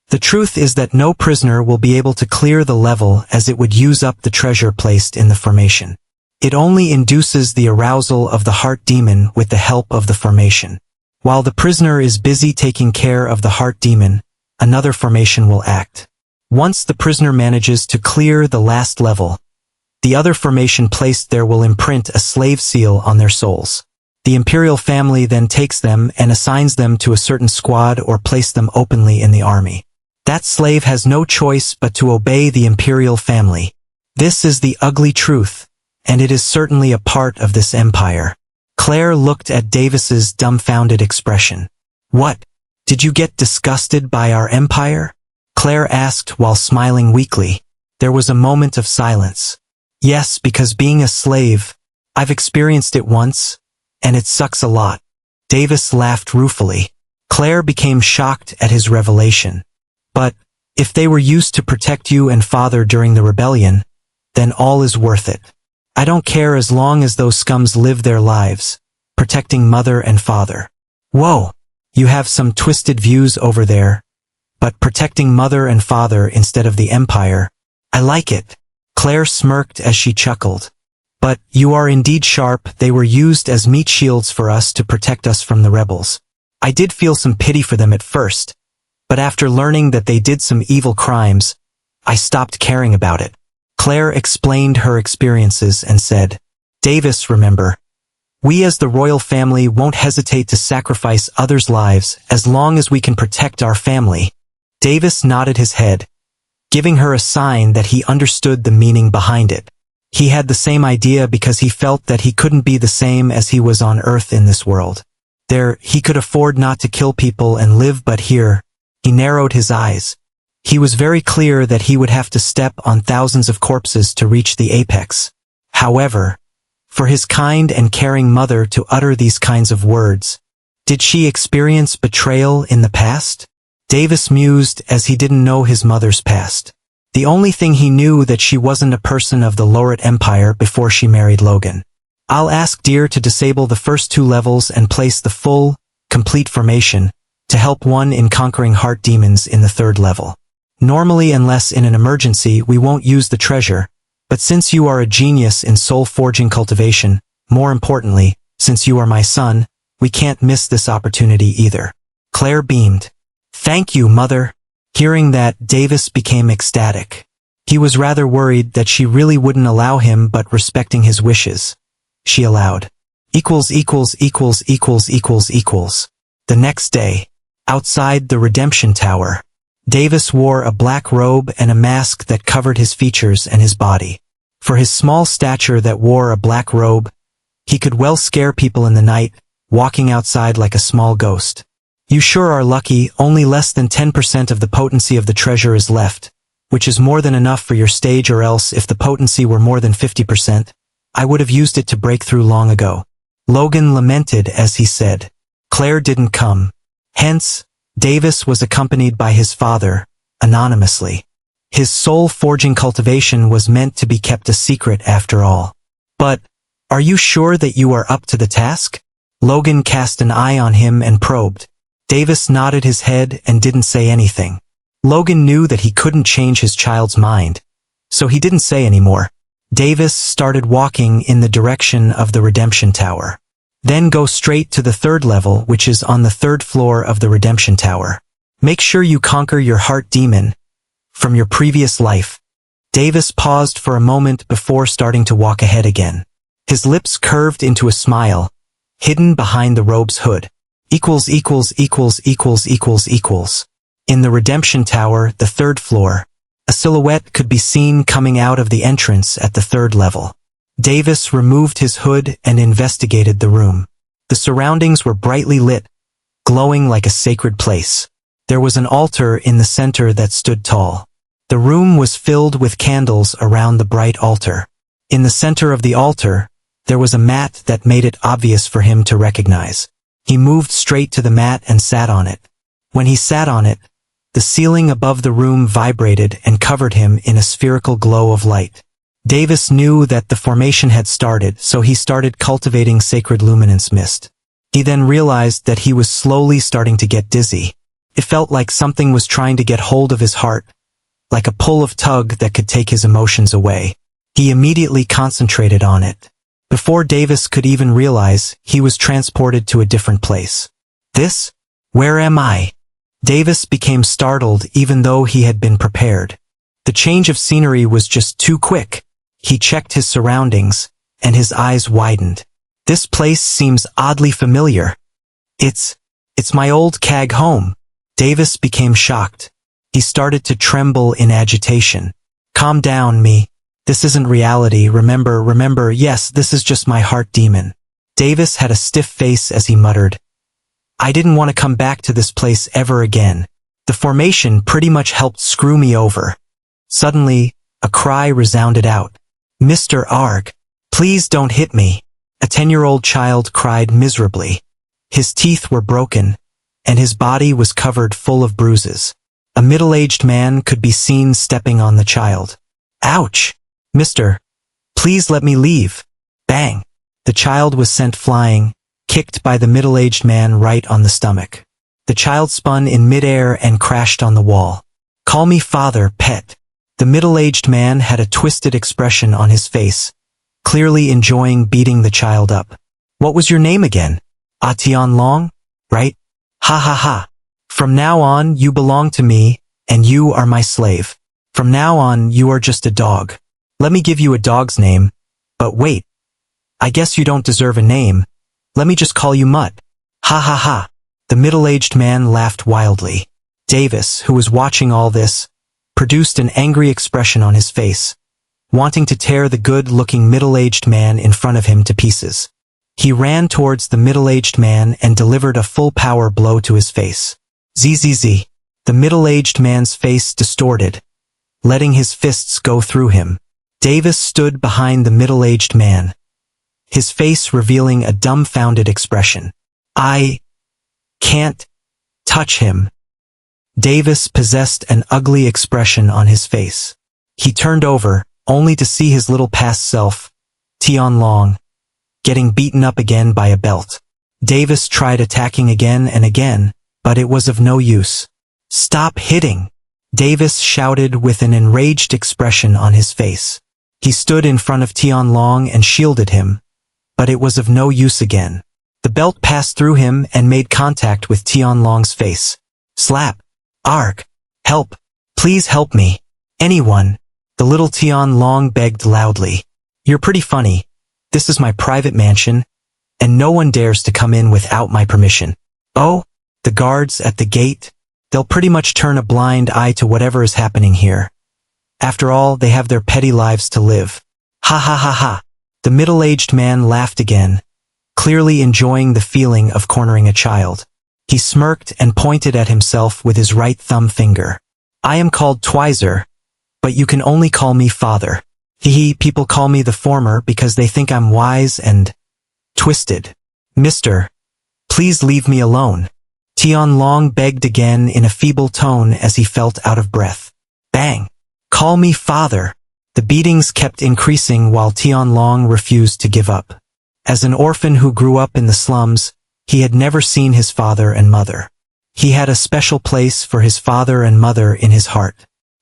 The truth is that no prisoner will be able to clear the level as it would use up the treasure placed in the formation. It only induces the arousal of the heart demon with the help of the formation. While the prisoner is busy taking care of the heart demon, another formation will act. Once the prisoner manages to clear the last level, the other formation placed there will imprint a slave seal on their souls. The Imperial family then takes them and assigns them to a certain squad or place them openly in the army. That slave has no choice but to obey the Imperial family. This is the ugly truth, and it is certainly a part of this empire. Claire looked at Davis's dumbfounded expression. What? Did you get disgusted by our empire? Claire asked while smiling weakly. There was a moment of silence. Yes, because being a slave, I've experienced it once, and it sucks a lot. Davis laughed ruefully. Claire became shocked at his revelation. But, if they were used to protect you and father during the rebellion, then all is worth it. I don't care as long as those scums live their lives, protecting mother and father. Whoa, you have some twisted views over there. But protecting mother and father instead of the empire, I like it. Claire smirked as she chuckled. But, you are indeed sharp, they were used as meat shields for us to protect us from the rebels. I did feel some pity for them at first, but after learning that they did some evil crimes, I stopped caring about it. Claire explained her experiences and said, Davis, remember, we as the royal family won't hesitate to sacrifice others' lives as long as we can protect our family. Davis nodded his head, giving her a sign that he understood the meaning behind it. He had the same idea because he felt that he couldn't be the same as he was on Earth in this world. There, he could afford not to kill people and live, but here, he narrowed his eyes. He was very clear that he would have to step on thousands of corpses to reach the apex. However, for his kind and caring mother to utter these kinds of words, did she experience betrayal in the past? Davis mused as he didn't know his mother's past. The only thing he knew that she wasn't a person of the Loret Empire before she married Logan. I'll ask Deer to disable the first 2 levels and place the full, complete formation, to help one in conquering heart demons in the 3rd level. Normally, unless in an emergency, we won't use the treasure, but since you are a genius in soul-forging cultivation, more importantly, since you are my son, we can't miss this opportunity either. Claire beamed. Thank you, mother. Hearing that, Davis became ecstatic. He was rather worried that she really wouldn't allow him, but respecting his wishes, she allowed. ===========================================================================================================================Outside the Redemption Tower, Davis wore a black robe and a mask that covered his features and his body. For his small stature that wore a black robe, he could well scare people in the night, walking outside like a small ghost. You sure are lucky, only less than 10% of the potency of the treasure is left, which is more than enough for your stage, or else if the potency were more than 50%, I would have used it to break through long ago. Logan lamented as he said. Claire didn't come. Hence, Davis was accompanied by his father, anonymously. His soul-forging cultivation was meant to be kept a secret after all. But, are you sure that you are up to the task? Logan cast an eye on him and probed. Davis nodded his head and didn't say anything. Logan knew that he couldn't change his child's mind, so he didn't say anymore. Davis started walking in the direction of the Redemption Tower. Then go straight to the 3rd level, which is on the 3rd floor of the Redemption Tower. Make sure you conquer your heart demon, from your previous life. Davis paused for a moment before starting to walk ahead again. His lips curved into a smile, hidden behind the robe's hood. Equals equals equals equals equals equals. In the redemption tower, the third floor, a silhouette could be seen coming out of the entrance at the third level. Davis removed his hood and investigated the room. The surroundings were brightly lit, glowing like a sacred place. There was an altar in the center that stood tall. The room was filled with candles around the bright altar. In the center of the altar, there was a mat that made it obvious for him to recognize. He moved straight to the mat and sat on it. When he sat on it, the ceiling above the room vibrated and covered him in a spherical glow of light. Davis knew that the formation had started, so he started cultivating sacred luminance mist. He then realized that he was slowly starting to get dizzy. It felt like something was trying to get hold of his heart, like a pull of tug that could take his emotions away. He immediately concentrated on it. Before Davis could even realize, he was transported to a different place. This? Where am I? Davis became startled even though he had been prepared. The change of scenery was just too quick. He checked his surroundings, and his eyes widened. This place seems oddly familiar. It's my old CAG home. Davis became shocked. He started to tremble in agitation. Calm down, me. This isn't reality, remember, yes, this is just my heart demon. Davis had a stiff face as he muttered, I didn't want to come back to this place ever again. The formation pretty much helped screw me over. Suddenly, a cry resounded out. Mr. Arg, please don't hit me. A 10-year-old child cried miserably. His teeth were broken, and his body was covered full of bruises. A middle-aged man could be seen stepping on the child. Ouch! Mister, please let me leave. Bang! The child was sent flying, kicked by the middle-aged man right on the stomach. The child spun in midair and crashed on the wall. Call me father, pet. The middle-aged man had a twisted expression on his face, clearly enjoying beating the child up. What was your name again? Tian Long? Right? Ha ha ha. From now on, you belong to me, and you are my slave. From now on, you are just a dog. Let me give you a dog's name. But wait. I guess you don't deserve a name. Let me just call you Mutt. Ha ha ha. The middle-aged man laughed wildly. Davis, who was watching all this, produced an angry expression on his face, wanting to tear the good-looking middle-aged man in front of him to pieces. He ran towards the middle-aged man and delivered a full-power blow to his face. Zzz. The middle-aged man's face distorted, letting his fists go through him. Davis stood behind the middle-aged man, his face revealing a dumbfounded expression. I can't touch him. Davis possessed an ugly expression on his face. He turned over, only to see his little past self, Tian Long, getting beaten up again by a belt. Davis tried attacking again and again, but it was of no use. Stop hitting! Davis shouted with an enraged expression on his face. He stood in front of Tian Long and shielded him, but it was of no use again. The belt passed through him and made contact with Tian Long's face. Slap! Arg! Help! Please help me! Anyone! The little Tian Long begged loudly. You're pretty funny. This is my private mansion, and no one dares to come in without my permission. Oh, the guards at the gate? They'll pretty much turn a blind eye to whatever is happening here. After all, they have their petty lives to live. Ha ha ha ha. The middle-aged man laughed again, clearly enjoying the feeling of cornering a child. He smirked and pointed at himself with his right thumb finger. I am called Twizer, but you can only call me father. Hee, people call me the former because they think I'm wise and twisted. Mister, please leave me alone. Tian Long begged again in a feeble tone as he felt out of breath. Bang! Call me father. The beatings kept increasing while Tian Long refused to give up. As an orphan who grew up in the slums, he had never seen his father and mother. He had a special place for his father and mother in his heart.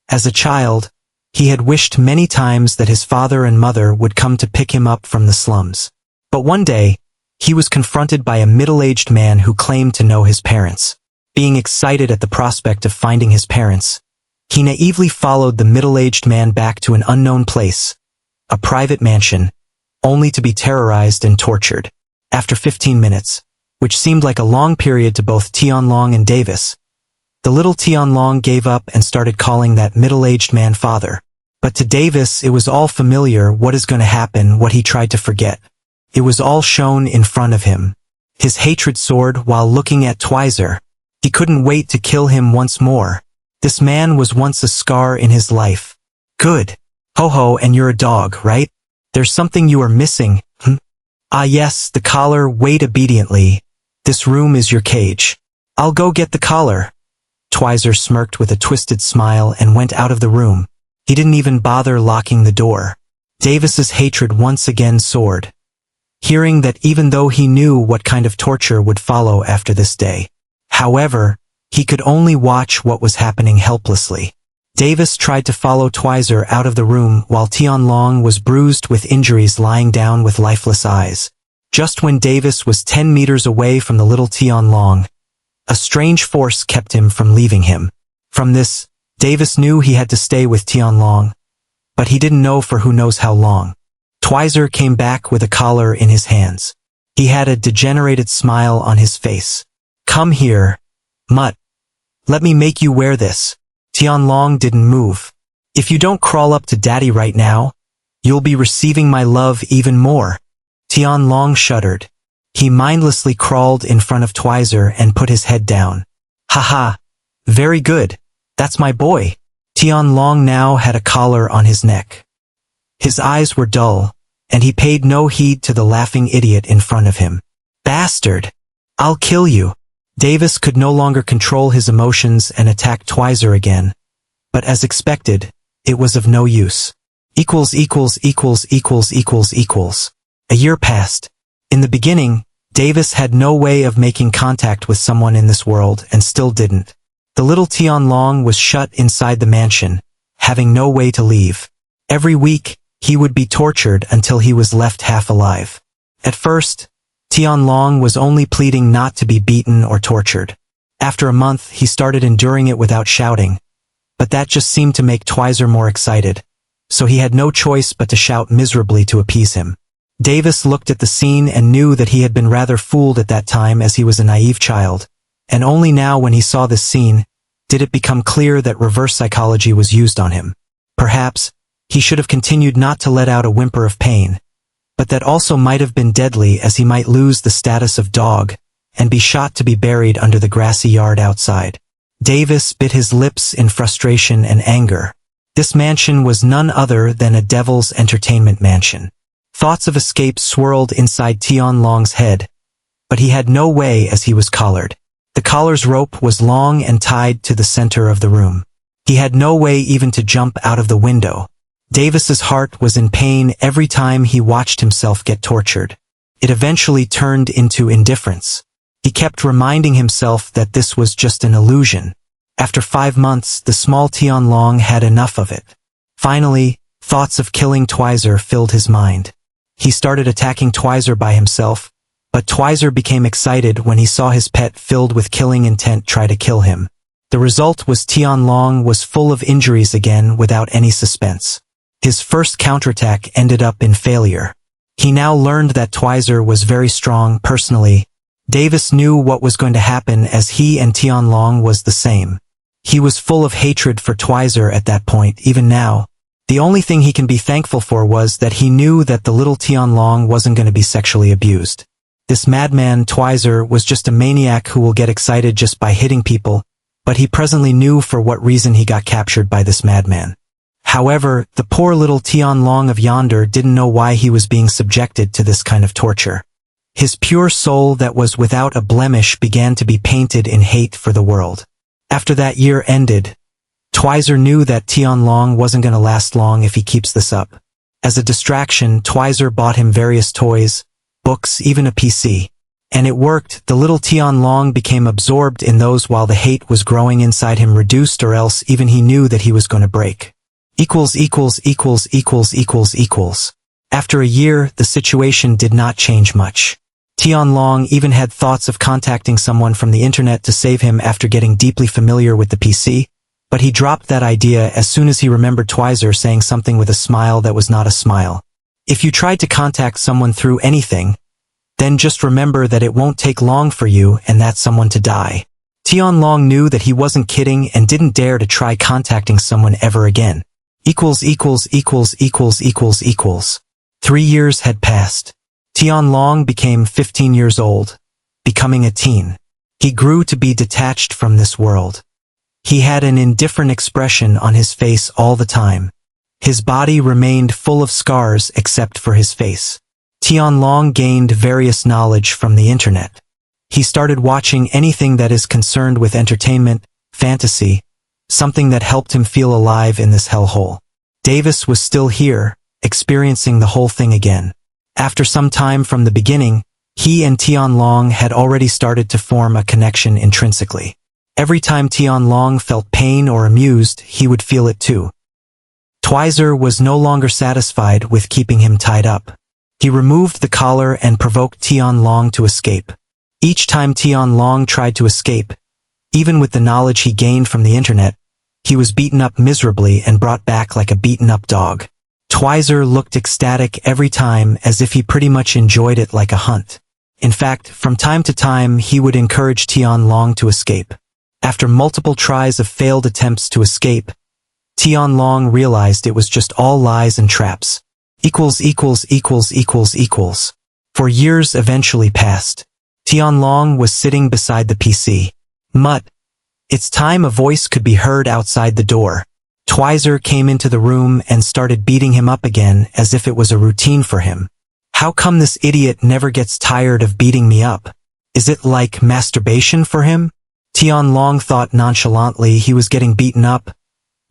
As a child, he had wished many times that his father and mother would come to pick him up from the slums. But one day, he was confronted by a middle-aged man who claimed to know his parents. Being excited at the prospect of finding his parents, He naively followed the middle-aged man back to an unknown place, a private mansion, only to be terrorized and tortured. After 15 minutes, which seemed like a long period to both Tianlong and Davis, the little Tianlong gave up and started calling that middle-aged man father. But to Davis it was all familiar, what is going to happen, what he tried to forget. It was all shown in front of him. His hatred soared while looking at Twizer. He couldn't wait to kill him once more. This man was once a scar in his life. Good. Ho-ho, and you're a dog, right? There's something you are missing, Ah yes, the collar, wait obediently. This room is your cage. I'll go get the collar. Twizer smirked with a twisted smile and went out of the room. He didn't even bother locking the door. Davis's hatred once again soared, hearing that even though he knew what kind of torture would follow after this day. However, he could only watch what was happening helplessly. Davis tried to follow Twizer out of the room while Tianlong was bruised with injuries lying down with lifeless eyes. Just when Davis was 10 meters away from the little Tianlong, a strange force kept him from leaving him. From this, Davis knew he had to stay with Tianlong, but he didn't know for who knows how long. Twizer came back with a collar in his hands. He had a degenerated smile on his face. Come here, Mutt. Let me make you wear this. Tianlong didn't move. If you don't crawl up to daddy right now, you'll be receiving my love even more. Tianlong shuddered. He mindlessly crawled in front of Twizer and put his head down. Haha, very good. That's my boy. Tianlong now had a collar on his neck. His eyes were dull, and he paid no heed to the laughing idiot in front of him. Bastard! I'll kill you. Davis could no longer control his emotions and attacked Twizer again. But as expected, it was of no use. A year passed. In the beginning, Davis had no way of making contact with someone in this world and still didn't. The little Tianlong was shut inside the mansion, having no way to leave. Every week, he would be tortured until he was left half alive. At first, Tianlong was only pleading not to be beaten or tortured. After a month, he started enduring it without shouting. But that just seemed to make Twizer more excited, so he had no choice but to shout miserably to appease him. Davis looked at the scene and knew that he had been rather fooled at that time as he was a naive child, and only now when he saw this scene, did it become clear that reverse psychology was used on him. Perhaps, he should have continued not to let out a whimper of pain, but that also might have been deadly as he might lose the status of dog and be shot to be buried under the grassy yard outside. Davis bit his lips in frustration and anger. This mansion was none other than a devil's entertainment mansion. Thoughts of escape swirled inside Tianlong's head, but he had no way as he was collared. The collar's rope was long and tied to the center of the room. He had no way even to jump out of the window. Davis's heart was in pain every time he watched himself get tortured. It eventually turned into indifference. He kept reminding himself that this was just an illusion. After 5 months, the small Tianlong had enough of it. Finally, thoughts of killing Twizer filled his mind. He started attacking Twizer by himself, but Twizer became excited when he saw his pet filled with killing intent try to kill him. The result was Tianlong was full of injuries again without any suspense. His first counterattack ended up in failure. He now learned that Twizer was very strong personally. Davis knew what was going to happen as he and Tianlong was the same. He was full of hatred for Twizer at that point, even now. The only thing he can be thankful for was that he knew that the little Tianlong wasn't going to be sexually abused. This madman Twizer was just a maniac who will get excited just by hitting people, but he presently knew for what reason he got captured by this madman. However, the poor little Tianlong of yonder didn't know why he was being subjected to this kind of torture. His pure soul that was without a blemish began to be painted in hate for the world. After that year ended, Twizer knew that Tianlong wasn't going to last long if he keeps this up. As a distraction, Twizer bought him various toys, books, even a PC. And it worked. The little Tianlong became absorbed in those while the hate was growing inside him reduced, or else even he knew that he was going to break. After a year, the situation did not change much. Tianlong even had thoughts of contacting someone from the internet to save him after getting deeply familiar with the PC, But he dropped that idea as soon as he remembered Twizer saying something with a smile that was not a smile. If you tried to contact someone through anything, then just remember that it won't take long for you and that someone to die. Tianlong knew that he wasn't kidding and didn't dare to try contacting someone ever again. 3 years had passed. Tianlong became 15 years old, becoming a teen. He grew to be detached from this world. He had an indifferent expression on his face all the time. His body remained full of scars except for his face. Tianlong gained various knowledge from the internet. He started watching anything that is concerned with entertainment, fantasy, something that helped him feel alive in this hellhole. Davis was still here, experiencing the whole thing again. After some time from the beginning, he and Tianlong had already started to form a connection intrinsically. Every time Tianlong felt pain or amused, he would feel it too. Twizer was no longer satisfied with keeping him tied up. He removed the collar and provoked Tianlong to escape. Each time Tianlong tried to escape, even with the knowledge he gained from the internet, he was beaten up miserably and brought back like a beaten-up dog. Twizer looked ecstatic every time, as if he pretty much enjoyed it like a hunt. In fact, from time to time he would encourage Tianlong to escape. After multiple tries of failed attempts to escape, Tianlong realized it was just all lies and traps. For years eventually passed. Tianlong was sitting beside the PC. "Mutt, it's time," a voice could be heard outside the door. Twizer came into the room and started beating him up again as if it was a routine for him. "How come this idiot never gets tired of beating me up? Is it like masturbation for him?" Tianlong thought nonchalantly he was getting beaten up,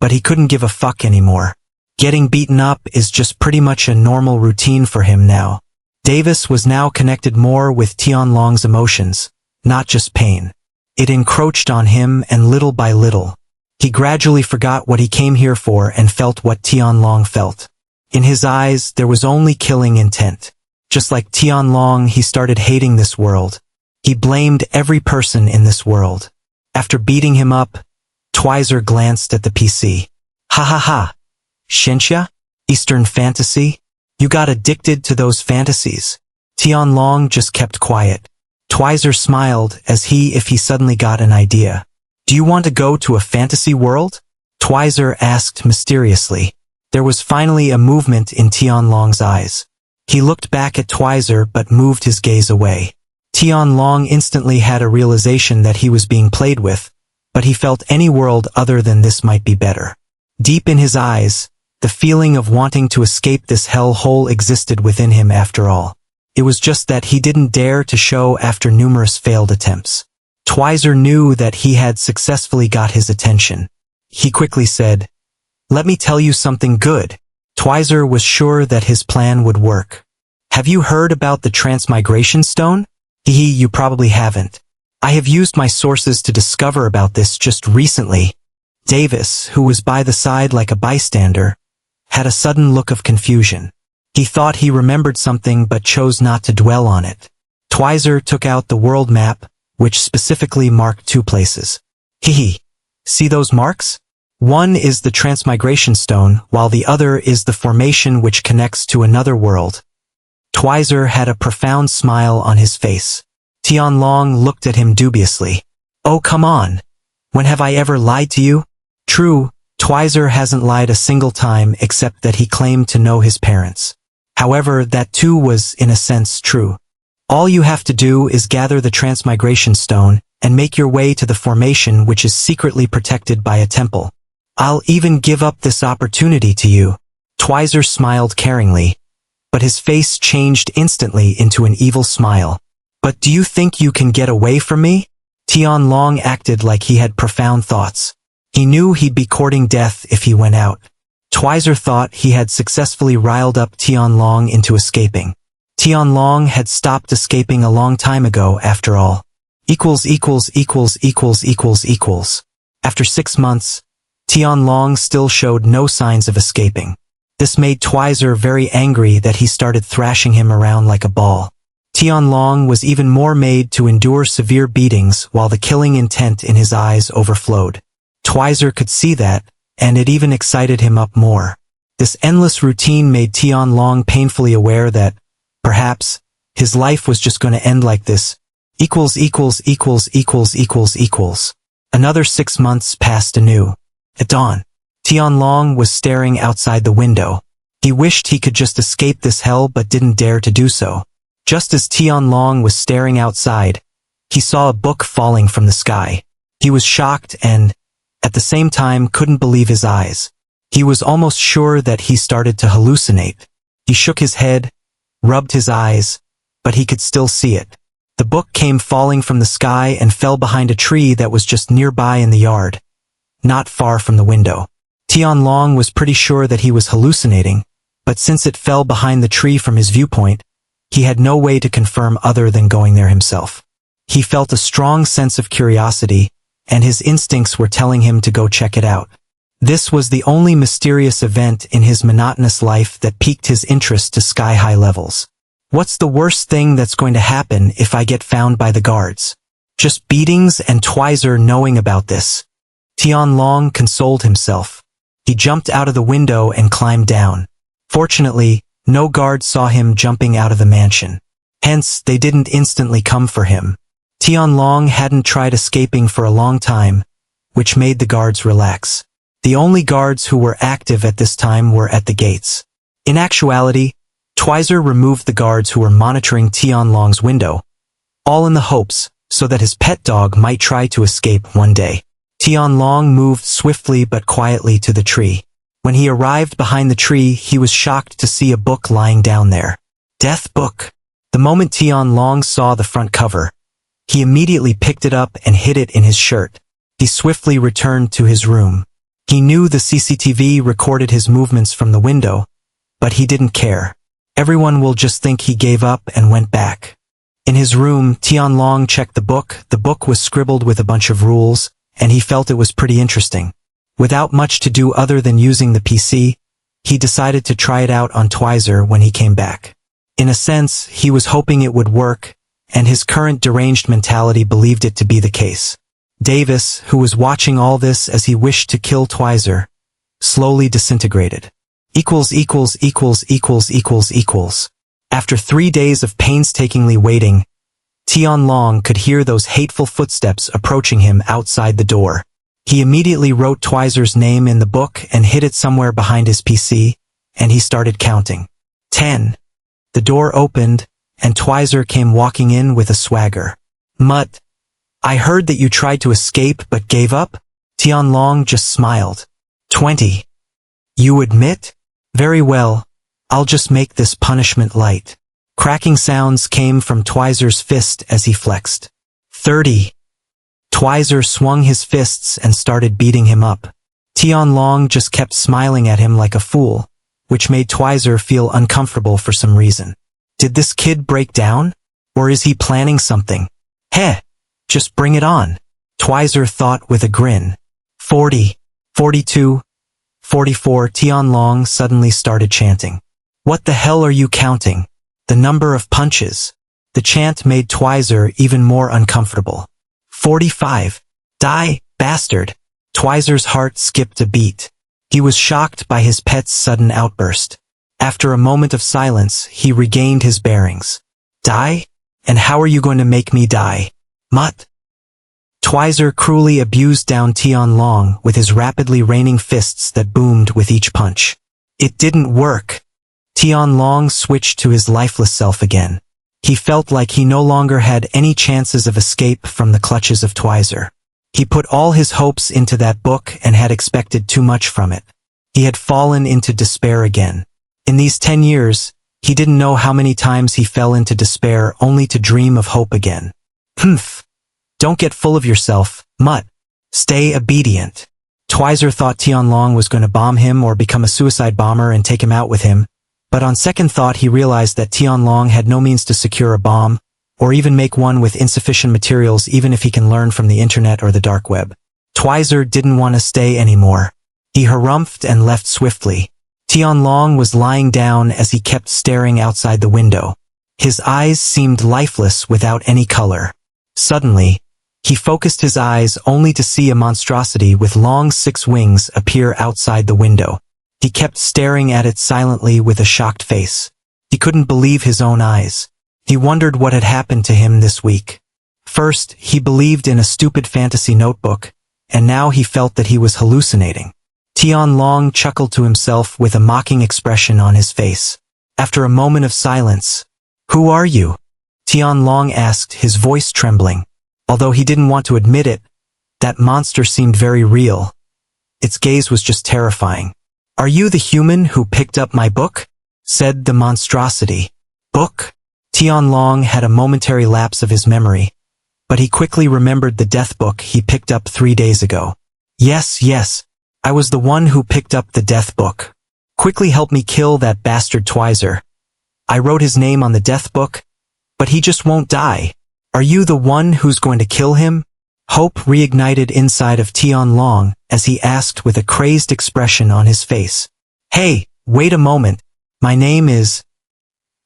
but he couldn't give a fuck anymore. Getting beaten up is just pretty much a normal routine for him now. Davis was now connected more with Tianlong's emotions, not just pain. It encroached on him, and little by little, he gradually forgot what he came here for and felt what Tianlong felt. In his eyes, there was only killing intent. Just like Tianlong, he started hating this world. He blamed every person in this world. After beating him up, Twizer glanced at the PC. "Ha ha ha. Shenxia? Eastern fantasy? You got addicted to those fantasies." Tianlong just kept quiet. Twizer smiled as if he suddenly got an idea. "Do you want to go to a fantasy world?" Twizer asked mysteriously. There was finally a movement in Tianlong's eyes. He looked back at Twizer but moved his gaze away. Tianlong instantly had a realization that he was being played with, but he felt any world other than this might be better. Deep in his eyes, the feeling of wanting to escape this hell hole existed within him after all. It was just that he didn't dare to show after numerous failed attempts. Twizer knew that he had successfully got his attention. He quickly said, "Let me tell you something good." Twizer was sure that his plan would work. "Have you heard about the transmigration stone?" You probably haven't. I have used my sources to discover about this just recently." Davis, who was by the side like a bystander, had a sudden look of confusion. He thought he remembered something but chose not to dwell on it. Twizer took out the world map, which specifically marked 2 places. See those marks? One is the transmigration stone, while the other is the formation which connects to another world. Twizer had a profound smile on his face. Tianlong looked at him dubiously. "Oh, come on. When have I ever lied to you?" True, Twizer hasn't lied a single time except that he claimed to know his parents. However, that too was, in a sense, true. All you have to do is gather the transmigration stone and make your way to the formation which is secretly protected by a temple. I'll even give up this opportunity to you." Twizer smiled caringly, but his face changed instantly into an evil smile. "But do you think you can get away from me?" Tianlong acted like he had profound thoughts. He knew he'd be courting death if he went out. Twizer thought he had successfully riled up Tianlong into escaping. Tianlong had stopped escaping a long time ago after all. After 6 months, Tianlong still showed no signs of escaping. This made Twizer very angry that he started thrashing him around like a ball. Tianlong was even more made to endure severe beatings while the killing intent in his eyes overflowed. Twizer could see that, and it even excited him up more. This endless routine made Tianlong painfully aware that, perhaps, his life was just going to end like this. Another 6 months passed anew. At dawn, Tianlong was staring outside the window. He wished he could just escape this hell but didn't dare to do so. Just as Tianlong was staring outside, he saw a book falling from the sky. He was shocked and, at the same time, couldn't believe his eyes. He was almost sure that he started to hallucinate. He shook his head, rubbed his eyes, but he could still see it. The book came falling from the sky and fell behind a tree that was just nearby in the yard, not far from the window. Tianlong was pretty sure that he was hallucinating, but since it fell behind the tree from his viewpoint, he had no way to confirm other than going there himself. He felt a strong sense of curiosity, and his instincts were telling him to go check it out. This was the only mysterious event in his monotonous life that piqued his interest to sky-high levels. What's the worst thing that's going to happen if I get found by the guards? Just beatings and Twizer knowing about this. Tianlong consoled himself. He jumped out of the window and climbed down. Fortunately, no guards saw him jumping out of the mansion. Hence, they didn't instantly come for him. Tianlong hadn't tried escaping for a long time, which made the guards relax. The only guards who were active at this time were at the gates. In actuality, Twizer removed the guards who were monitoring Tianlong's window, all in the hopes so that his pet dog might try to escape one day. Tianlong moved swiftly but quietly to the tree. When he arrived behind the tree, he was shocked to see a book lying down there. Death Book. The moment Tianlong saw the front cover, he immediately picked it up and hid it in his shirt. He swiftly returned to his room. He knew the CCTV recorded his movements from the window, but he didn't care. Everyone will just think he gave up and went back. In his room, Tianlong checked the book. The book was scribbled with a bunch of rules, and he felt it was pretty interesting. Without much to do other than using the PC, he decided to try it out on Twizer when he came back. In a sense, he was hoping it would work, and his current deranged mentality believed it to be the case. Davis, who was watching all this as he wished to kill Twizer, slowly disintegrated. After 3 days of painstakingly waiting, Tianlong could hear those hateful footsteps approaching him outside the door. He immediately wrote Twizer's name in the book and hid it somewhere behind his PC, and he started counting. 10. The door opened, and Twizer came walking in with a swagger. "Mutt, I heard that you tried to escape but gave up?" Tianlong just smiled. 20. "You admit? Very well, I'll just make this punishment light." Cracking sounds came from Twizer's fist as he flexed. 30. Twizer swung his fists and started beating him up. Tianlong just kept smiling at him like a fool, which made Twizer feel uncomfortable for some reason. Did this kid break down? Or is he planning something? Heh, just bring it on, Twizer thought with a grin. 40, 42, 44. Tianlong suddenly started chanting. "What the hell are you counting? The number of punches." The chant made Twizer even more uncomfortable. 45. "Die, bastard." Twizer's heart skipped a beat. He was shocked by his pet's sudden outburst. After a moment of silence, he regained his bearings. "Die? And how are you going to make me die? Mutt?" Twizer cruelly abused down Tianlong with his rapidly raining fists that boomed with each punch. It didn't work. Tianlong switched to his lifeless self again. He felt like he no longer had any chances of escape from the clutches of Twizer. He put all his hopes into that book and had expected too much from it. He had fallen into despair again. In these 10 years, he didn't know how many times he fell into despair only to dream of hope again. Humph. Don't get full of yourself, Mutt. Stay obedient. Twizer thought Tianlong was going to bomb him or become a suicide bomber and take him out with him, but on second thought he realized that Tianlong had no means to secure a bomb, or even make one with insufficient materials even if he can learn from the internet or the dark web. Twizer didn't want to stay anymore. He harumphed and left swiftly. Tianlong was lying down as he kept staring outside the window. His eyes seemed lifeless without any color. Suddenly, He focused his eyes only to see a monstrosity with long 6 wings appear outside the window. He kept staring at it silently with a shocked face. He couldn't believe his own eyes. He wondered what had happened to him this week. First, he believed in a stupid fantasy notebook, and now he felt that he was hallucinating. Tianlong chuckled to himself with a mocking expression on his face. After a moment of silence, "Who are you?" Tianlong asked, his voice trembling. Although he didn't want to admit it, that monster seemed very real. Its gaze was just terrifying. "Are you the human who picked up my book?" said the monstrosity. "Book?" Tianlong had a momentary lapse of his memory, but he quickly remembered the death book he picked up 3 days ago. Yes, I was the one who picked up the death book. Quickly help me kill that bastard Twizer. I wrote his name on the death book, but he just won't die. Are you the one who's going to kill him?" Hope reignited inside of Tianlong as he asked with a crazed expression on his face. "Hey, wait a moment. My name is—"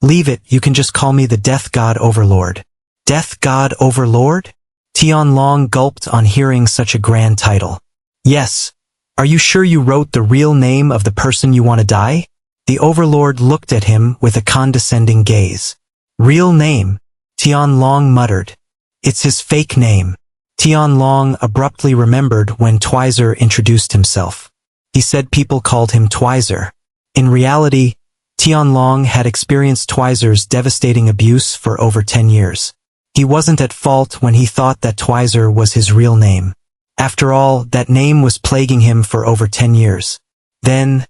"Leave it, you can just call me the Death God Overlord." "Death God Overlord?" Tianlong gulped on hearing such a grand title. "Yes. Are you sure you wrote the real name of the person you want to die?" The Overlord looked at him with a condescending gaze. "Real name?" Tianlong muttered. "It's his fake name." Tianlong abruptly remembered when Twizer introduced himself. He said people called him Twizer. In reality, Tianlong had experienced Twizer's devastating abuse for over 10 years. He wasn't at fault when he thought that Twizer was his real name. After all, that name was plaguing him for over 10 years. Then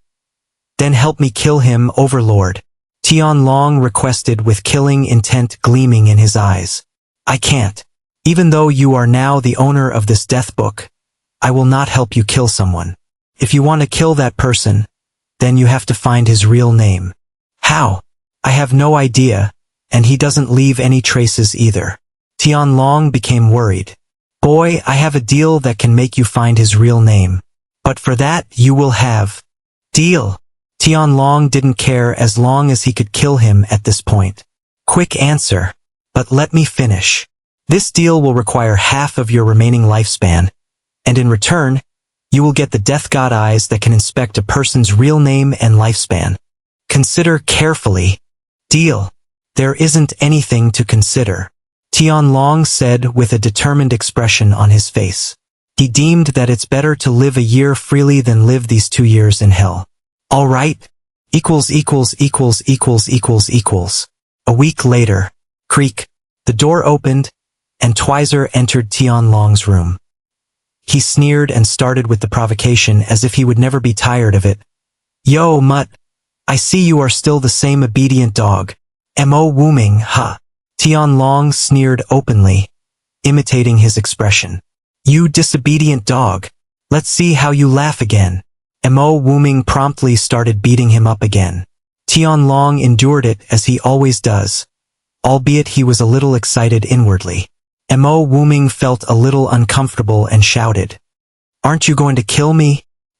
help me kill him, Overlord," Tianlong requested with killing intent gleaming in his eyes. "I can't. Even though you are now the owner of this death book, I will not help you kill someone. If you want to kill that person, then you have to find his real name." "How?" "I have no idea, and he doesn't leave any traces either." Tianlong became worried. "Boy, I have a deal that can make you find his real name. But for that, you will have—" "Deal?" Tianlong didn't care as long as he could kill him at this point. "Quick answer. But let me finish. This deal will require half of your remaining lifespan, and in return, you will get the Death God eyes that can inspect a person's real name and lifespan. Consider carefully." "Deal." "There isn't anything to consider," Tianlong said with a determined expression on his face. He deemed that it's better to live a year freely than live these 2 years in hell. "All right. Equals. A week later, creak, the door opened, and Twizer entered Tianlong's room. He sneered and started with the provocation as if he would never be tired of it. "Yo, Mutt, I see you are still the same obedient dog. Mo Wooming, huh?" Tianlong sneered openly, imitating his expression. "You disobedient dog. Let's see how you laugh again." Mo Wooming promptly started beating him up again. Tianlong endured it as he always does, albeit he was a little excited inwardly. Mo Wooming felt a little uncomfortable and shouted, "Aren't you going to kill me?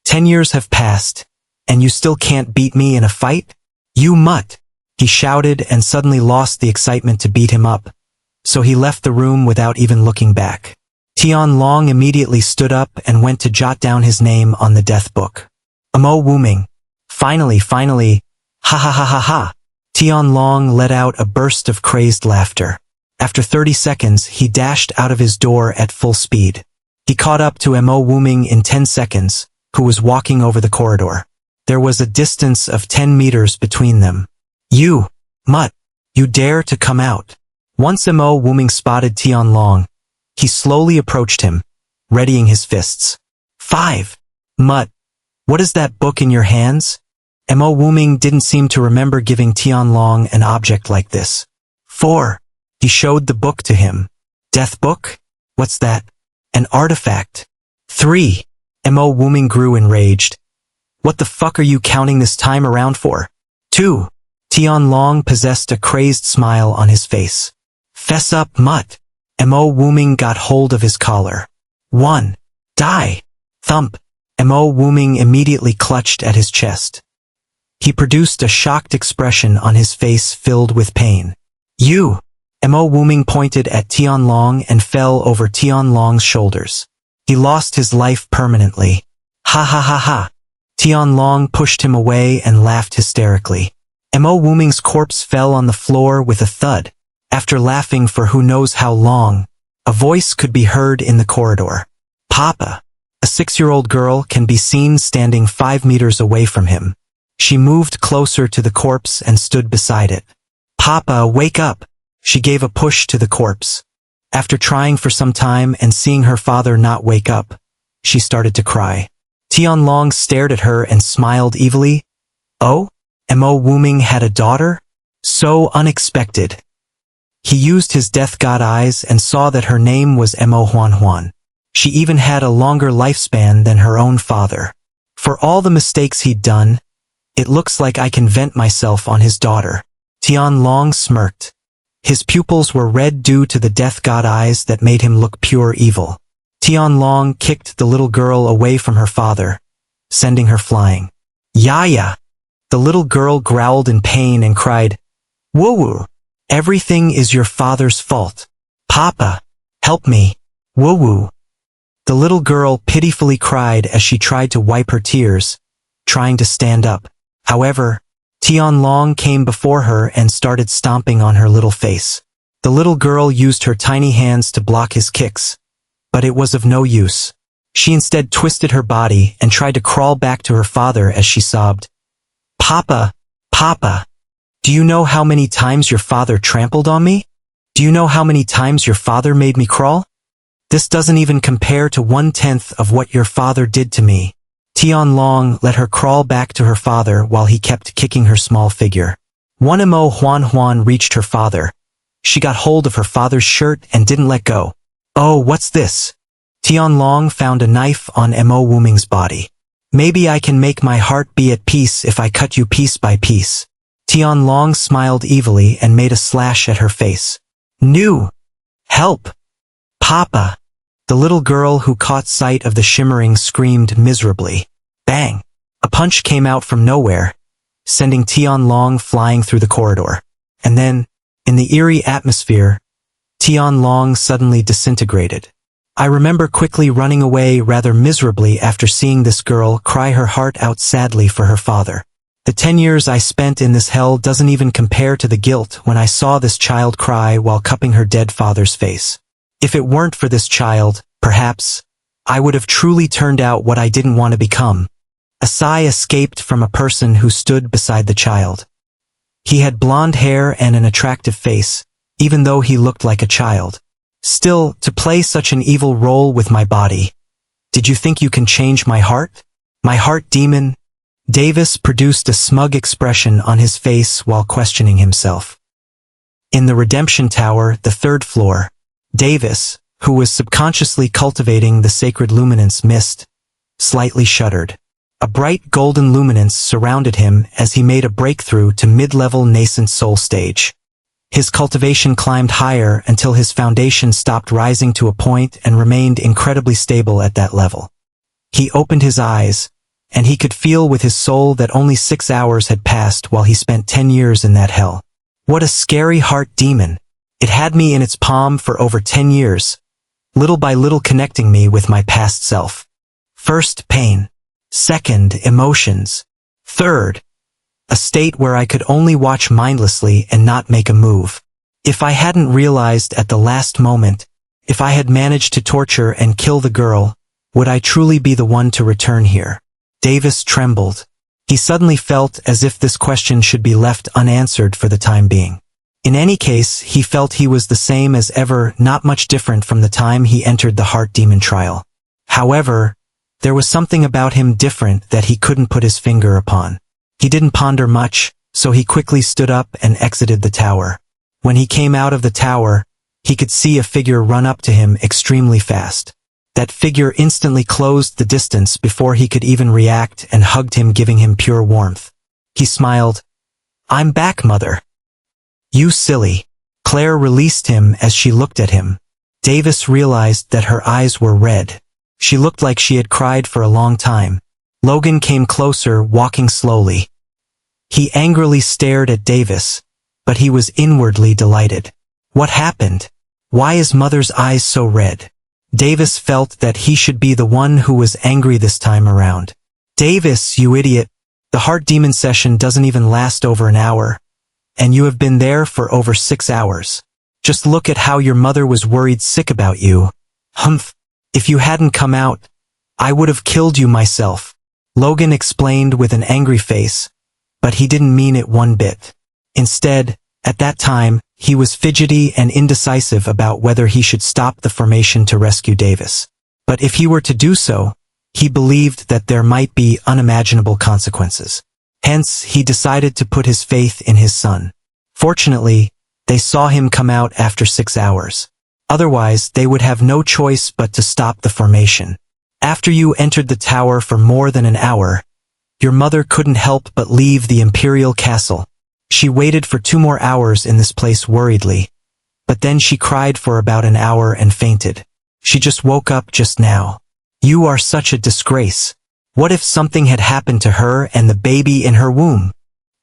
10 years have passed, and you still can't beat me in a fight? You mutt!" He shouted and suddenly lost the excitement to beat him up, so he left the room without even looking back. Tianlong immediately stood up and went to jot down his name on the death book. Mo Wooming. Finally, ha ha ha ha ha. Tianlong let out a burst of crazed laughter. After 30 seconds, he dashed out of his door at full speed. He caught up to Mo Wooming in 10 seconds, who was walking over the corridor. There was a distance of 10 meters between them. "You, mutt, you dare to come out." Once Mo Wooming spotted Tianlong, he slowly approached him, readying his fists. 5. "Mutt, what is that book in your hands?" Mo Wooming didn't seem to remember giving Tianlong an object like this. 4. He showed the book to him. "Death book? What's that?" "An artifact." 3. Mo Wooming grew enraged. "What the fuck are you counting this time around for?" 2. Tianlong possessed a crazed smile on his face. "Fess up, mutt." Mo Wooming got hold of his collar. 1. "Die." Thump. Mo Wooming immediately clutched at his chest. He produced a shocked expression on his face filled with pain. "You." Mo Wuming pointed at Tianlong and fell over Tianlong's shoulders. He lost his life permanently. Ha ha ha ha. Tianlong pushed him away and laughed hysterically. Mo Wuming's corpse fell on the floor with a thud. After laughing for who knows how long, a voice could be heard in the corridor. Papa. A 6-year-old girl can be seen standing 5 meters away from him. She moved closer to the corpse and stood beside it. Papa, wake up! She gave a push to the corpse. After trying for some time and seeing her father not wake up, she started to cry. Tianlong stared at her and smiled evilly. Oh? Mo Wuming had a daughter? So unexpected. He used his death god eyes and saw that her name was Mo Huan. She even had a longer lifespan than her own father. For all the mistakes he'd done, it looks like I can vent myself on his daughter. Tianlong smirked. His pupils were red due to the death god eyes that made him look pure evil. Tianlong kicked the little girl away from her father, sending her flying. Yaya! The little girl growled in pain and cried, Woo-woo! Everything is your father's fault. Papa! Help me! Woo-woo! The little girl pitifully cried as she tried to wipe her tears, trying to stand up. However, Tianlong came before her and started stomping on her little face. The little girl used her tiny hands to block his kicks, but it was of no use. She instead twisted her body and tried to crawl back to her father as she sobbed. Papa, Papa, do you know how many times your father trampled on me? Do you know how many times your father made me crawl? This doesn't even compare to 1/10 of what your father did to me. Tianlong let her crawl back to her father while he kept kicking her small figure. One Mo Huan reached her father. She got hold of her father's shirt and didn't let go. Oh, what's this? Tianlong found a knife on Mo Wuming's body. Maybe I can make my heart be at peace if I cut you piece by piece. Tianlong smiled evilly and made a slash at her face. No! Help! Papa! The little girl who caught sight of the shimmering screamed miserably. Bang! A punch came out from nowhere, sending Tianlong flying through the corridor. And then, in the eerie atmosphere, Tianlong suddenly disintegrated. I remember quickly running away rather miserably after seeing this girl cry her heart out sadly for her father. The 10 years I spent in this hell doesn't even compare to the guilt when I saw this child cry while cupping her dead father's face. If it weren't for this child, perhaps, I would have truly turned out what I didn't want to become. A sigh escaped from a person who stood beside the child. He had blonde hair and an attractive face, even though he looked like a child. Still, to play such an evil role with my body. Did you think you can change my heart? My heart demon? Davis produced a smug expression on his face while questioning himself. In the Redemption Tower, the 3rd floor, Davis, who was subconsciously cultivating the sacred luminance mist, slightly shuddered. A bright golden luminance surrounded him as he made a breakthrough to mid-level nascent soul stage. His cultivation climbed higher until his foundation stopped rising to a point and remained incredibly stable at that level. He opened his eyes, and he could feel with his soul that only 6 hours had passed while he spent 10 years in that hell. What a scary heart demon! It had me in its palm for over 10 years, little by little connecting me with my past self. First, pain. Second, emotions. Third, a state where I could only watch mindlessly and not make a move. If I hadn't realized at the last moment, if I had managed to torture and kill the girl, would I truly be the one to return here? Davis trembled. He suddenly felt as if this question should be left unanswered for the time being. In any case, he felt he was the same as ever, not much different from the time he entered the Heart Demon trial. However, there was something about him different that he couldn't put his finger upon. He didn't ponder much, so he quickly stood up and exited the tower. When he came out of the tower, he could see a figure run up to him extremely fast. That figure instantly closed the distance before he could even react and hugged him, giving him pure warmth. He smiled. "I'm back, mother." "You silly." Claire released him as she looked at him. Davis realized that her eyes were red. She looked like she had cried for a long time. Logan came closer, walking slowly. He angrily stared at Davis, but he was inwardly delighted. What happened? Why is Mother's eyes so red? Davis felt that he should be the one who was angry this time around. Davis, you idiot. The heart demon session doesn't even last over an hour. And you have been there for over 6 hours. Just look at how your mother was worried sick about you. Humph. If you hadn't come out, I would have killed you myself. Logan explained with an angry face, but he didn't mean it one bit. Instead, at that time, he was fidgety and indecisive about whether he should stop the formation to rescue Davis. But if he were to do so, he believed that there might be unimaginable consequences. Hence, he decided to put his faith in his son. Fortunately, they saw him come out after 6 hours. Otherwise, they would have no choice but to stop the formation. After you entered the tower for more than an hour, your mother couldn't help but leave the Imperial Castle. She waited for 2 more hours in this place worriedly, but then she cried for about an hour and fainted. She just woke up just now. You are such a disgrace. What if something had happened to her and the baby in her womb?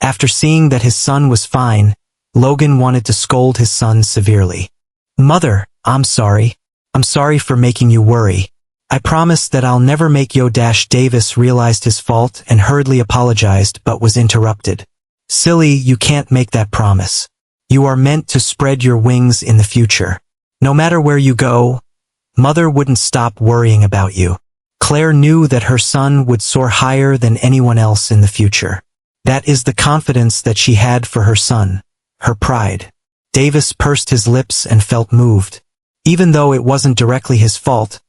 After seeing that his son was fine, Logan wanted to scold his son severely. Mother, I'm sorry. I'm sorry for making you worry. I promise that I'll never make Davis realized his fault and hurriedly apologized but was interrupted. Silly, you can't make that promise. You are meant to spread your wings in the future. No matter where you go, Mother wouldn't stop worrying about you. Claire knew that her son would soar higher than anyone else in the future. That is the confidence that she had for her son, her pride. Davis pursed his lips and felt moved. Even though it wasn't directly his fault,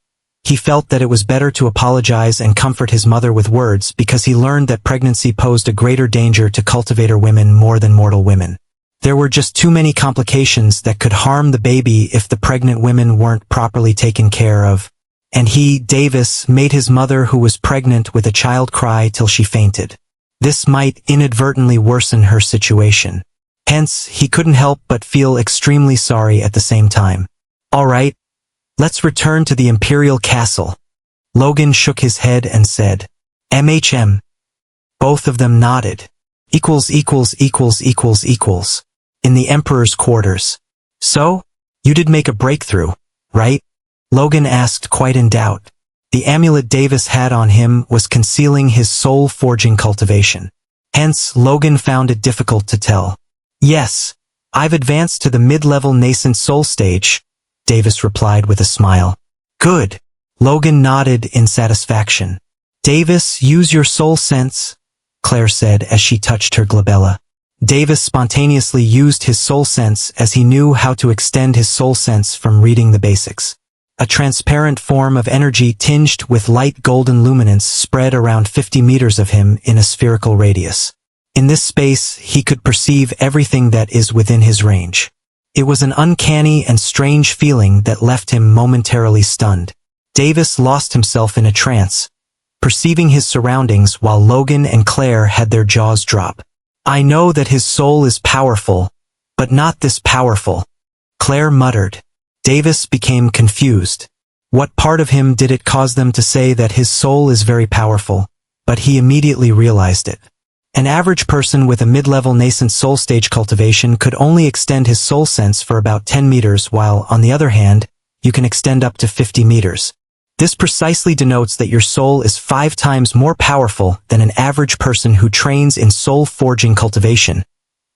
he felt that it was better to apologize and comfort his mother with words because he learned that pregnancy posed a greater danger to cultivator women more than mortal women. There were just too many complications that could harm the baby if the pregnant women weren't properly taken care of. And he, Davis, made his mother who was pregnant with a child cry till she fainted. This might inadvertently worsen her situation. Hence, he couldn't help but feel extremely sorry at the same time. All right. Let's return to the Imperial Castle. Logan shook his head and said, MHM. Both of them nodded. In the Emperor's quarters. So? You did make a breakthrough, right? Logan asked quite in doubt. The amulet Davis had on him was concealing his soul-forging cultivation. Hence, Logan found it difficult to tell. Yes, I've advanced to the mid-level nascent soul stage, Davis replied with a smile. Good. Logan nodded in satisfaction. Davis, use your soul sense, Claire said as she touched her glabella. Davis spontaneously used his soul sense as he knew how to extend his soul sense from reading the basics. A transparent form of energy tinged with light golden luminance spread around 50 meters of him in a spherical radius. In this space, he could perceive everything that is within his range. It was an uncanny and strange feeling that left him momentarily stunned. Davis lost himself in a trance, perceiving his surroundings while Logan and Claire had their jaws drop. I know that his soul is powerful, but not this powerful, Claire muttered. Davis became confused. What part of him did it cause them to say that his soul is very powerful? But he immediately realized it. An average person with a mid-level nascent soul stage cultivation could only extend his soul sense for about 10 meters while, on the other hand, you can extend up to 50 meters. This precisely denotes that your soul is 5 times more powerful than an average person who trains in soul-forging cultivation,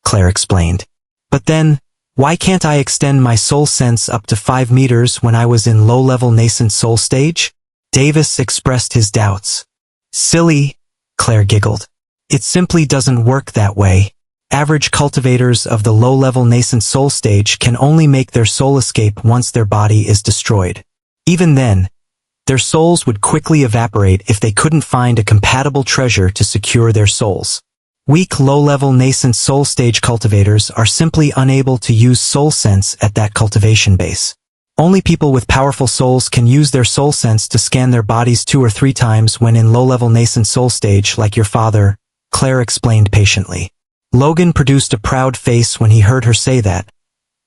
Claire explained. But then, why can't I extend my soul sense up to 5 meters when I was in low-level nascent soul stage? Davis expressed his doubts. Silly, Claire giggled. It simply doesn't work that way. Average cultivators of the low-level nascent soul stage can only make their soul escape once their body is destroyed. Even then, their souls would quickly evaporate if they couldn't find a compatible treasure to secure their souls. Weak low-level nascent soul stage cultivators are simply unable to use soul sense at that cultivation base. Only people with powerful souls can use their soul sense to scan their bodies 2 or 3 times when in low-level nascent soul stage like your father, Claire explained patiently. Logan produced a proud face when he heard her say that,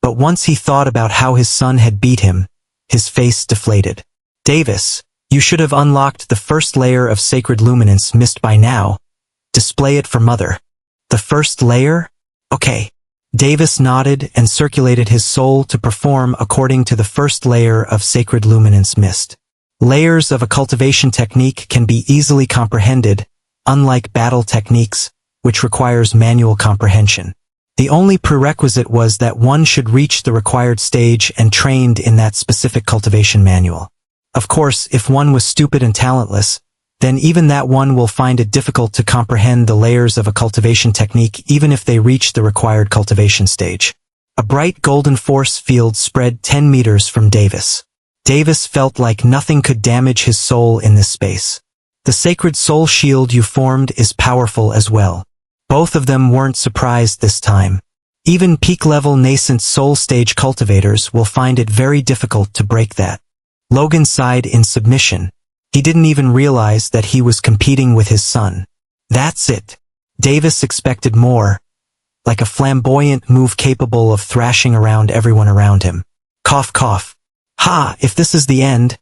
but once he thought about how his son had beat him, his face deflated. Davis, you should have unlocked the first layer of sacred luminance missed by now. Display it for Mother. The first layer? Okay. Davis nodded and circulated his soul to perform according to the first layer of sacred luminance mist. Layers of a cultivation technique can be easily comprehended, unlike battle techniques, which requires manual comprehension. The only prerequisite was that one should reach the required stage and trained in that specific cultivation manual. Of course, if one was stupid and talentless, then even that one will find it difficult to comprehend the layers of a cultivation technique even if they reach the required cultivation stage. A bright golden force field spread 10 meters from Davis. Davis felt like nothing could damage his soul in this space. The sacred soul shield you formed is powerful as well. Both of them weren't surprised this time. Even peak-level nascent soul stage cultivators will find it very difficult to break that. Logan sighed in submission. He didn't even realize that he was competing with his son. That's it. Davis expected more, like a flamboyant move capable of thrashing around everyone around him. Cough cough. Ha, if this is the end,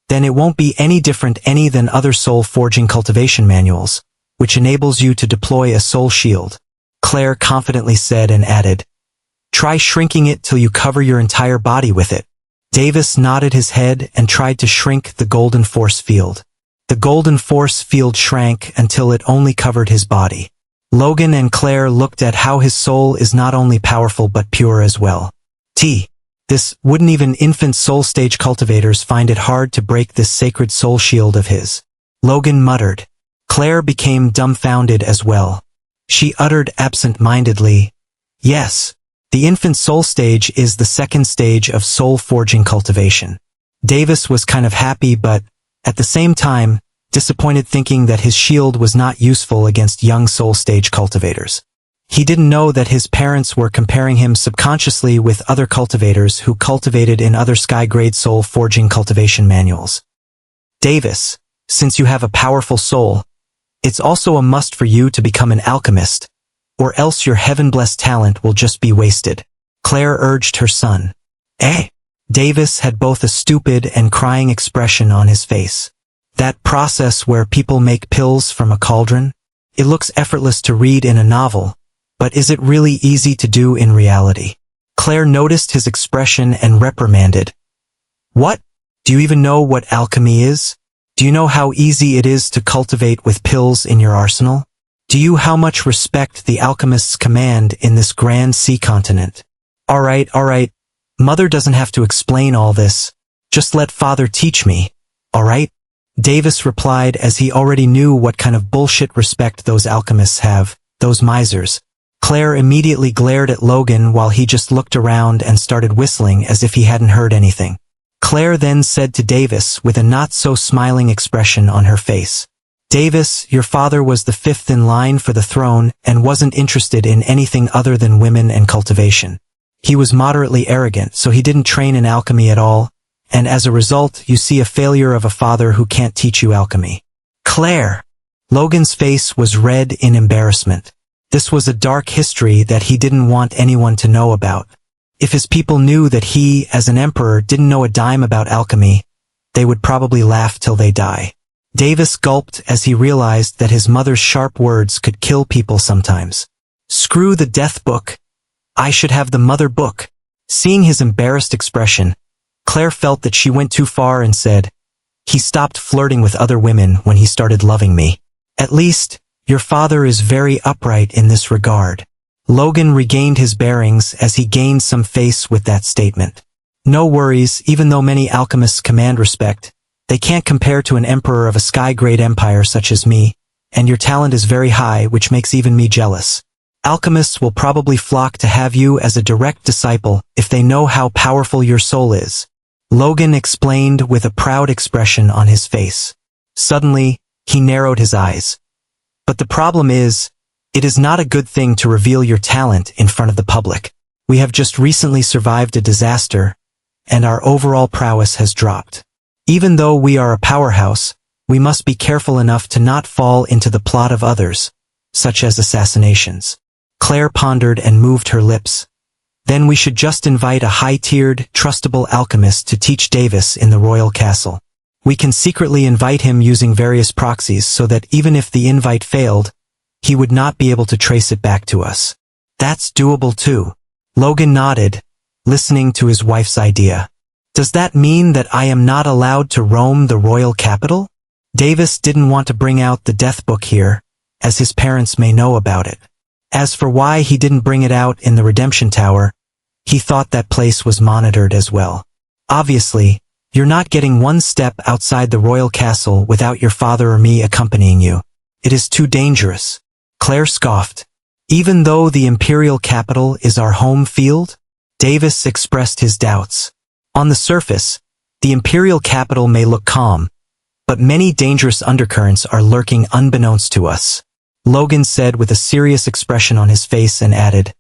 then it won't be any different than other soul-forging cultivation manuals, which enables you to deploy a soul shield. Claire confidently said and added, "Try shrinking it till you cover your entire body with it." Davis nodded his head and tried to shrink the golden force field. The golden force field shrank until it only covered his body. Logan and Claire looked at how his soul is not only powerful but pure as well. Wouldn't even infant soul stage cultivators find it hard to break this sacred soul shield of his? Logan muttered. Claire became dumbfounded as well. She uttered absent-mindedly, "Yes. The infant soul stage is the second stage of soul-forging cultivation." Davis was kind of happy but, at the same time, disappointed thinking that his shield was not useful against young soul stage cultivators. He didn't know that his parents were comparing him subconsciously with other cultivators who cultivated in other sky-grade soul-forging cultivation manuals. "Davis, since you have a powerful soul, it's also a must for you to become an alchemist, or else your heaven-blessed talent will just be wasted," Claire urged her son. Davis had both a stupid and crying expression on his face. That process where people make pills from a cauldron? It looks effortless to read in a novel, but is it really easy to do in reality? Claire noticed his expression and reprimanded. "What? Do you even know what alchemy is? Do you know how easy it is to cultivate with pills in your arsenal? Do you how much respect the alchemists command in this grand sea continent?" All right. Mother doesn't have to explain all this. Just let father teach me, all right? Davis replied as he already knew what kind of bullshit respect those alchemists have, those misers. Claire immediately glared at Logan while he just looked around and started whistling as if he hadn't heard anything. Claire then said to Davis with a not-so-smiling expression on her face, "Davis, your father was the fifth in line for the throne and wasn't interested in anything other than women and cultivation. He was moderately arrogant, so he didn't train in alchemy at all, and as a result, you see a failure of a father who can't teach you alchemy." Claire! Logan's face was red in embarrassment. This was a dark history that he didn't want anyone to know about. If his people knew that he, as an emperor, didn't know a dime about alchemy, they would probably laugh till they die. Davis gulped as he realized that his mother's sharp words could kill people sometimes. Screw the death book. I should have the mother book. Seeing his embarrassed expression, Claire felt that she went too far and said, "He stopped flirting with other women when he started loving me. At least, your father is very upright in this regard." Logan regained his bearings as he gained some face with that statement. "No worries, even though many alchemists command respect, they can't compare to an emperor of a sky-grade empire such as me, and your talent is very high, which makes even me jealous. Alchemists will probably flock to have you as a direct disciple if they know how powerful your soul is," Logan explained with a proud expression on his face. Suddenly, he narrowed his eyes. "But the problem is, it is not a good thing to reveal your talent in front of the public. We have just recently survived a disaster, and our overall prowess has dropped. Even though we are a powerhouse, we must be careful enough to not fall into the plot of others, such as assassinations." Claire pondered and moved her lips. "Then we should just invite a high-tiered, trustable alchemist to teach Davis in the royal castle. We can secretly invite him using various proxies so that even if the invite failed, he would not be able to trace it back to us." "That's doable too," Logan nodded, listening to his wife's idea. Does that mean that I am not allowed to roam the royal capital? Davis didn't want to bring out the death book here, as his parents may know about it. As for why he didn't bring it out in the Redemption Tower, he thought that place was monitored as well. Obviously, you're not getting one step outside the royal castle without your father or me accompanying you. It is too dangerous. Claire scoffed. Even though the imperial capital is our home field? Davis expressed his doubts. On the surface, the imperial capital may look calm, but many dangerous undercurrents are lurking unbeknownst to us. Logan said with a serious expression on his face and added,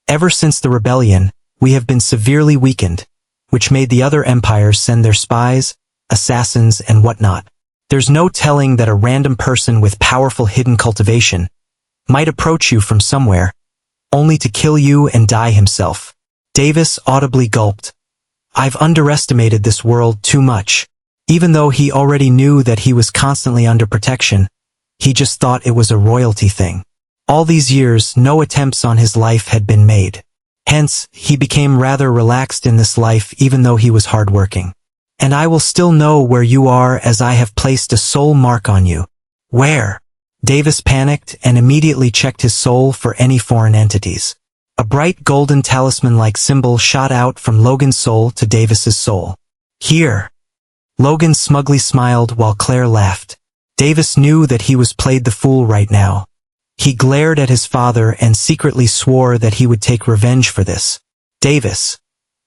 ever since the rebellion, we have been severely weakened, which made the other empires send their spies, assassins, and whatnot. There's no telling that a random person with powerful hidden cultivation might approach you from somewhere, only to kill you and die himself. Davis audibly gulped. I've underestimated this world too much. Even though he already knew that he was constantly under protection, he just thought it was a royalty thing. All these years, no attempts on his life had been made. Hence, he became rather relaxed in this life even though he was hardworking. And I will still know where you are as I have placed a soul mark on you. Where? Davis panicked and immediately checked his soul for any foreign entities. A bright golden talisman-like symbol shot out from Logan's soul to Davis's soul. Here. Logan smugly smiled while Claire laughed. Davis knew that he was played the fool right now. He glared at his father and secretly swore that he would take revenge for this. Davis,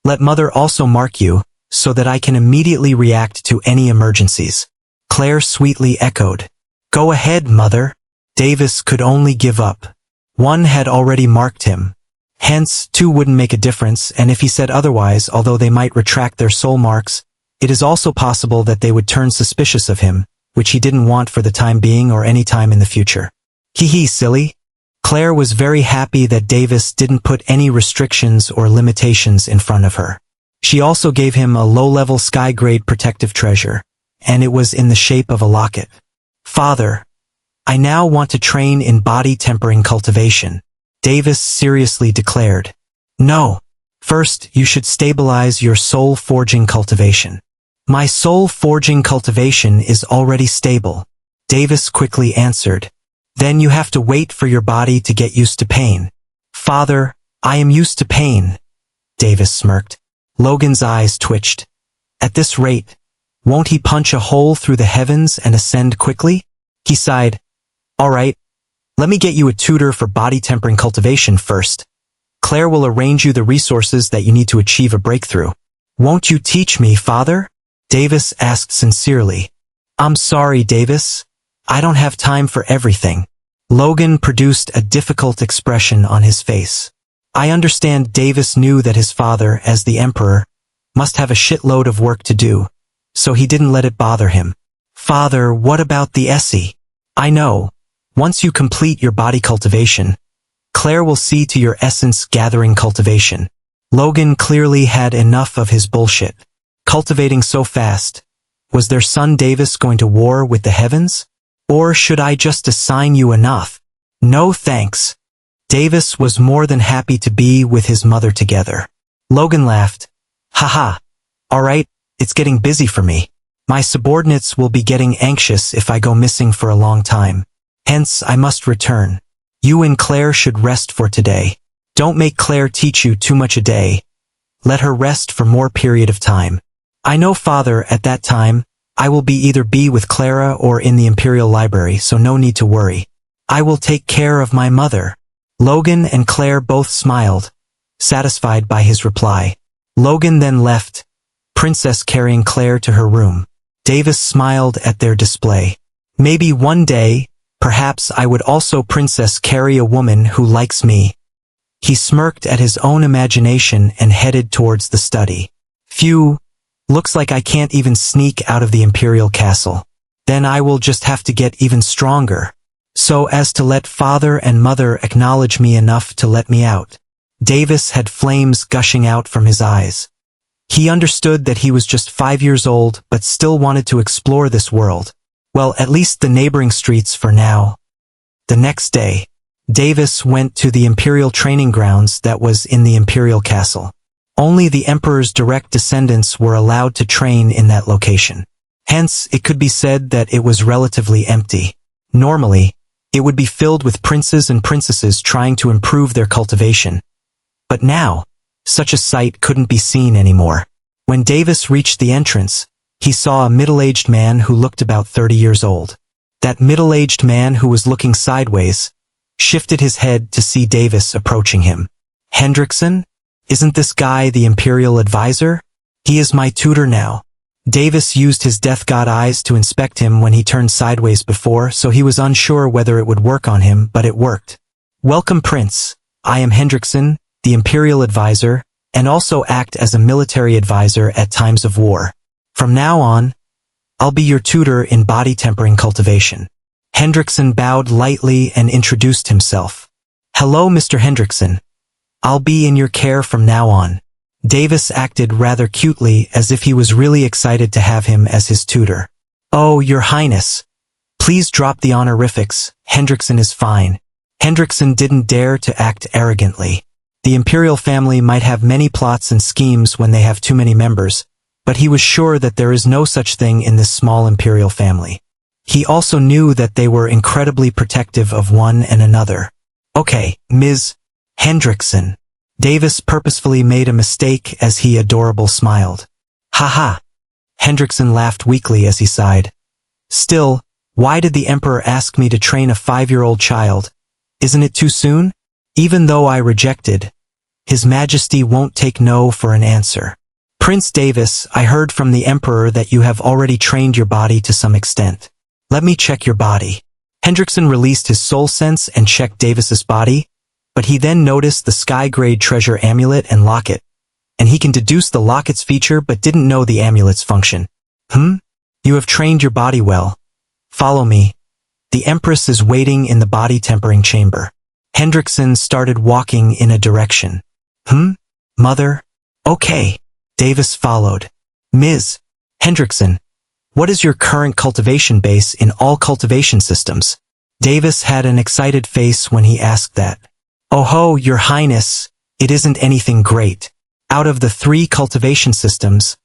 let Mother also mark you, so that I can immediately react to any emergencies. Claire sweetly echoed. Go ahead, Mother. Davis could only give up. One had already marked him. Hence, two wouldn't make a difference, and if he said otherwise, although they might retract their soul marks, it is also possible that they would turn suspicious of him, which he didn't want for the time being or any time in the future. Hee silly. Claire was very happy that Davis didn't put any restrictions or limitations in front of her. She also gave him a low-level sky-grade protective treasure, and it was in the shape of a locket. Father, I now want to train in body-tempering cultivation, Davis seriously declared. No. First, you should stabilize your soul-forging cultivation. My soul-forging cultivation is already stable, Davis quickly answered. Then you have to wait for your body to get used to pain. Father, I am used to pain, Davis smirked. Logan's eyes twitched. At this rate, won't he punch a hole through the heavens and ascend quickly? He sighed. All right, let me get you a tutor for body-tempering cultivation first. Claire will arrange you the resources that you need to achieve a breakthrough. Won't you teach me, Father? Davis asked sincerely. I'm sorry, Davis. I don't have time for everything. Logan produced a difficult expression on his face. I understand Davis knew that his father, as the emperor, must have a shitload of work to do, so he didn't let it bother him. Father, what about the Essie? I know. Once you complete your body cultivation, Claire will see to your essence-gathering cultivation. Logan clearly had enough of his bullshit. Cultivating so fast. Was their son Davis going to war with the heavens? Or should I just assign you enough? No thanks. Davis was more than happy to be with his mother together. Logan laughed. Haha. All right, it's getting busy for me. My subordinates will be getting anxious if I go missing for a long time. Hence, I must return. You and Claire should rest for today. Don't make Claire teach you too much a day. Let her rest for more period of time. I know, Father, at that time, I will either be with Clara or in the Imperial Library, so no need to worry. I will take care of my mother. Logan and Claire both smiled, satisfied by his reply. Logan then left, Princess carrying Claire to her room. Davis smiled at their display. Maybe one day, perhaps I would also Princess carry a woman who likes me. He smirked at his own imagination and headed towards the study. Phew. Looks like I can't even sneak out of the Imperial Castle. Then I will just have to get even stronger, so as to let Father and Mother acknowledge me enough to let me out. Davis had flames gushing out from his eyes. He understood that he was just 5 years old but still wanted to explore this world. Well, at least the neighboring streets for now. The next day, Davis went to the Imperial training grounds that was in the Imperial Castle. Only the Emperor's direct descendants were allowed to train in that location. Hence, it could be said that it was relatively empty. Normally, it would be filled with princes and princesses trying to improve their cultivation. But now, such a sight couldn't be seen anymore. When Davis reached the entrance, he saw a middle-aged man who looked about 30 years old. That middle-aged man who was looking sideways shifted his head to see Davis approaching him. "Hendrickson? Isn't this guy the Imperial advisor? He is my tutor now." Davis used his death god eyes to inspect him when he turned sideways before, so he was unsure whether it would work on him, but it worked. "Welcome, Prince. I am Hendrickson, the Imperial advisor, and also act as a military advisor at times of war. From now on, I'll be your tutor in body tempering cultivation." Hendrickson bowed lightly and introduced himself. "Hello, Mr. Hendrickson. I'll be in your care from now on." Davis acted rather cutely as if he was really excited to have him as his tutor. "Oh, Your Highness. Please drop the honorifics. Hendrickson is fine." Hendrickson didn't dare to act arrogantly. The Imperial family might have many plots and schemes when they have too many members, but he was sure that there is no such thing in this small Imperial family. He also knew that they were incredibly protective of one and another. "Okay, Ms. Hendrickson." Davis purposefully made a mistake as he adorable smiled. "Haha." Hendrickson laughed weakly as he sighed. "Still, why did the Emperor ask me to train a 5-year-old child? Isn't it too soon? Even though I rejected, His Majesty won't take no for an answer. Prince Davis, I heard from the Emperor that you have already trained your body to some extent. Let me check your body." Hendrickson released his soul sense and checked Davis's body, but he then noticed the sky-grade treasure amulet and locket, and he can deduce the locket's feature but didn't know the amulet's function. You have trained your body well. Follow me. The Empress is waiting in the body tempering chamber." Hendrickson started walking in a direction. Mother? Okay." Davis followed. "Ms. Hendrickson, what is your current cultivation base in all cultivation systems?" Davis had an excited face when he asked that. "Oh ho, Your Highness, it isn't anything great. Out of the 3 cultivation systems,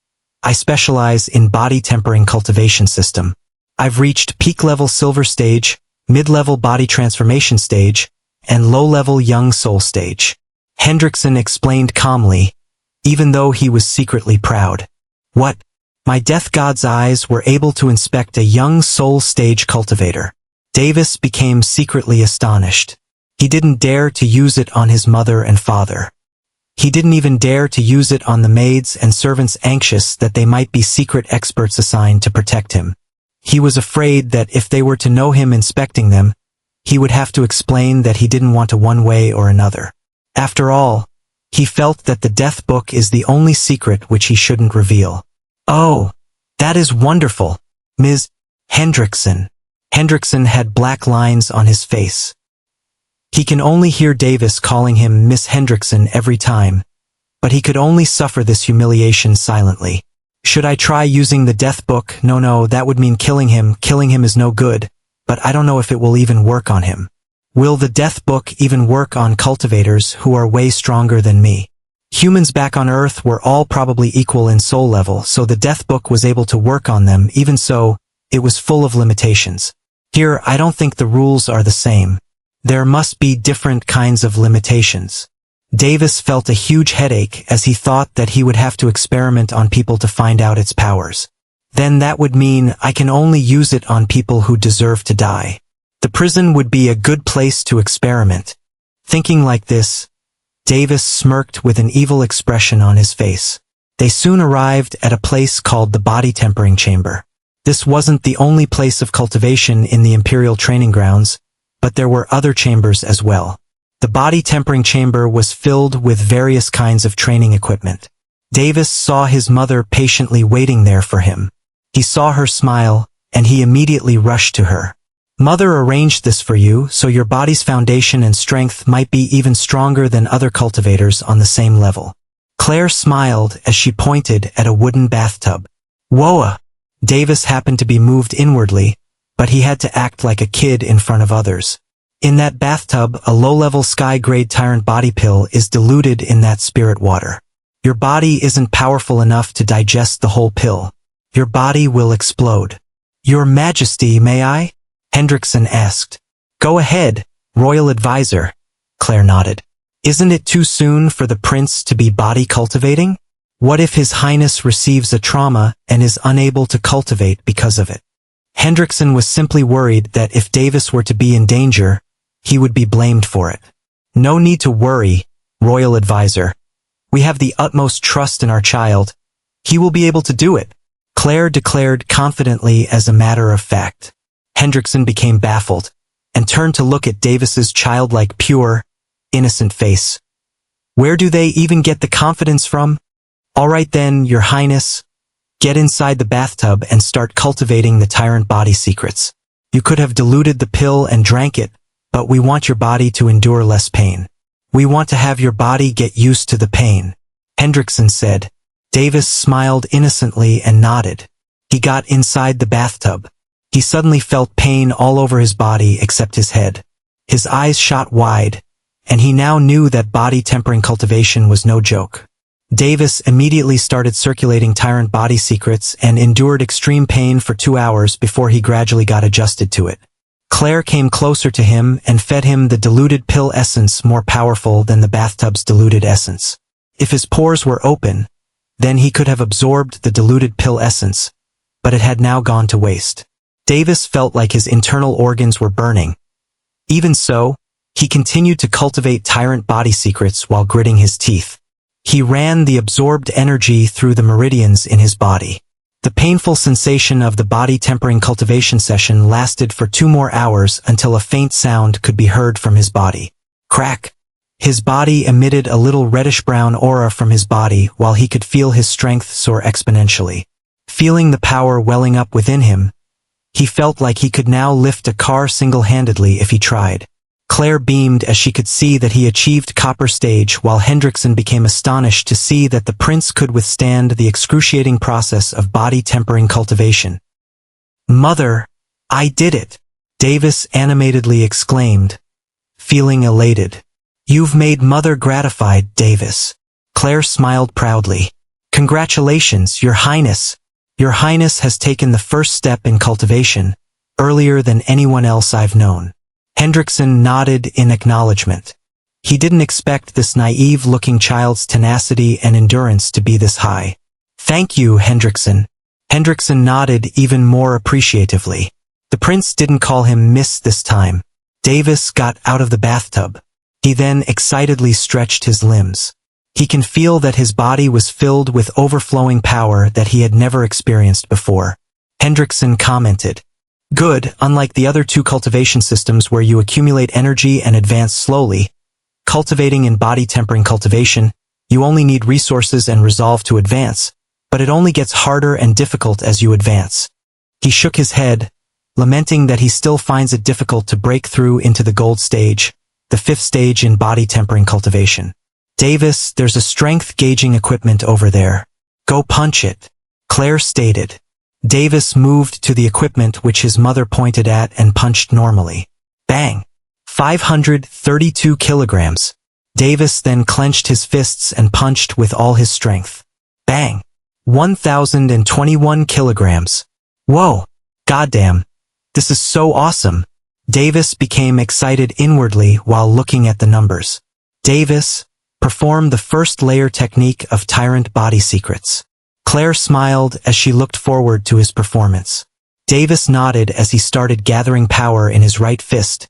I specialize in body tempering cultivation system. I've reached peak-level silver stage, mid-level body transformation stage, and low-level young soul stage." Hendrickson explained calmly, even though he was secretly proud. "What? My death god's eyes were able to inspect a young soul stage cultivator." Davis became secretly astonished. He didn't dare to use it on his mother and father. He didn't even dare to use it on the maids and servants anxious that they might be secret experts assigned to protect him. He was afraid that if they were to know him inspecting them, he would have to explain that he didn't want to one way or another. After all, he felt that the death book is the only secret which he shouldn't reveal. "Oh, that is wonderful, Ms. Hendrickson." Hendrickson had black lines on his face. He can only hear Davis calling him Miss Hendrickson every time, but he could only suffer this humiliation silently. "Should I try using the death book? No, that would mean killing him. Killing him is no good, but I don't know if it will even work on him. Will the death book even work on cultivators who are way stronger than me? Humans back on Earth were all probably equal in soul level, so the death book was able to work on them. Even so, it was full of limitations. Here, I don't think the rules are the same. There must be different kinds of limitations." Davis felt a huge headache as he thought that he would have to experiment on people to find out its powers. Then that would mean I can only use it on people who deserve to die. The prison would be a good place to experiment. Thinking like this, Davis smirked with an evil expression on his face. They soon arrived at a place called the Body Tempering Chamber. This wasn't the only place of cultivation in the Imperial training grounds, but there were other chambers as well. The Body Tempering Chamber was filled with various kinds of training equipment. Davis saw his mother patiently waiting there for him. He saw her smile, and he immediately rushed to her. "Mother arranged this for you, so your body's foundation and strength might be even stronger than other cultivators on the same level." Claire smiled as she pointed at a wooden bathtub. "Whoa!" Davis happened to be moved inwardly, but he had to act like a kid in front of others. In that bathtub, a low-level sky-grade tyrant body pill is diluted in that spirit water. Your body isn't powerful enough to digest the whole pill. Your body will explode. Your Majesty, may I? Hendrickson asked. Go ahead, Royal Advisor, Claire nodded. Isn't it too soon for the prince to be body cultivating? What if His Highness receives a trauma and is unable to cultivate because of it? Hendrickson was simply worried that if Davis were to be in danger, he would be blamed for it. No need to worry, Royal Advisor. We have the utmost trust in our child. He will be able to do it, Claire declared confidently as a matter of fact. Hendrickson became baffled and turned to look at Davis's childlike, pure, innocent face. Where do they even get the confidence from? All right then, Your Highness. Get inside the bathtub and start cultivating the tyrant body secrets. You could have diluted the pill and drank it, but we want your body to endure less pain. We want to have your body get used to the pain, Hendrickson said. Davis smiled innocently and nodded. He got inside the bathtub. He suddenly felt pain all over his body except his head. His eyes shot wide, and he now knew that body tempering cultivation was no joke. Davis immediately started circulating tyrant body secrets and endured extreme pain for 2 hours before he gradually got adjusted to it. Claire came closer to him and fed him the diluted pill essence more powerful than the bathtub's diluted essence. If his pores were open, then he could have absorbed the diluted pill essence, but it had now gone to waste. Davis felt like his internal organs were burning. Even so, he continued to cultivate tyrant body secrets while gritting his teeth. He ran the absorbed energy through the meridians in his body. The painful sensation of the body tempering cultivation session lasted for 2 more hours until a faint sound could be heard from his body. Crack! His body emitted a little reddish-brown aura from his body while he could feel his strength soar exponentially. Feeling the power welling up within him, he felt like he could now lift a car single-handedly if he tried. Claire beamed as she could see that he achieved copper stage, while Hendrickson became astonished to see that the prince could withstand the excruciating process of body tempering cultivation. Mother, I did it! Davis animatedly exclaimed, feeling elated. You've made Mother gratified, Davis. Claire smiled proudly. Congratulations, Your Highness. Your Highness has taken the first step in cultivation, earlier than anyone else I've known. Hendrickson nodded in acknowledgement. He didn't expect this naive-looking child's tenacity and endurance to be this high. Thank you, Hendrickson. Hendrickson nodded even more appreciatively. The prince didn't call him Miss this time. Davis got out of the bathtub. He then excitedly stretched his limbs. He can feel that his body was filled with overflowing power that he had never experienced before. Hendrickson commented, Good, unlike the other 2 cultivation systems where you accumulate energy and advance slowly. Cultivating in body tempering cultivation, you only need resources and resolve to advance, but it only gets harder and difficult as you advance. He shook his head, lamenting that he still finds it difficult to break through into the gold stage, the 5th stage in body tempering cultivation. Davis, there's a strength gauging equipment over there. Go punch it, Claire stated. Davis moved to the equipment which his mother pointed at and punched normally. Bang! 532 kilograms. Davis then clenched his fists and punched with all his strength. Bang! 1,021 kilograms. Whoa! Goddamn! This is so awesome! Davis became excited inwardly while looking at the numbers. Davis, perform the first layer technique of Tyrant Body Secrets. Claire smiled as she looked forward to his performance. Davis nodded as he started gathering power in his right fist.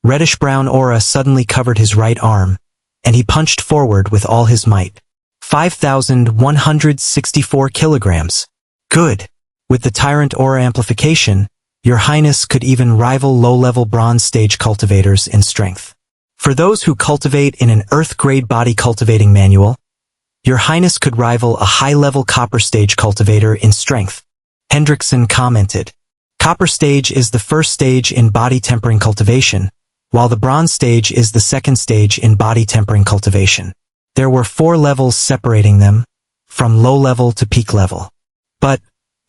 Reddish-brown aura suddenly covered his right arm, and he punched forward with all his might. 5,164 kilograms. Good. With the Tyrant Aura amplification, Your Highness could even rival low-level bronze stage cultivators in strength. For those who cultivate in an Earth-grade body cultivating manual, Your Highness could rival a high-level copper stage cultivator in strength, Hendrickson commented. Copper stage is the first stage in body tempering cultivation, while the bronze stage is the second stage in body tempering cultivation. There were 4 levels separating them, from low level to peak level. But,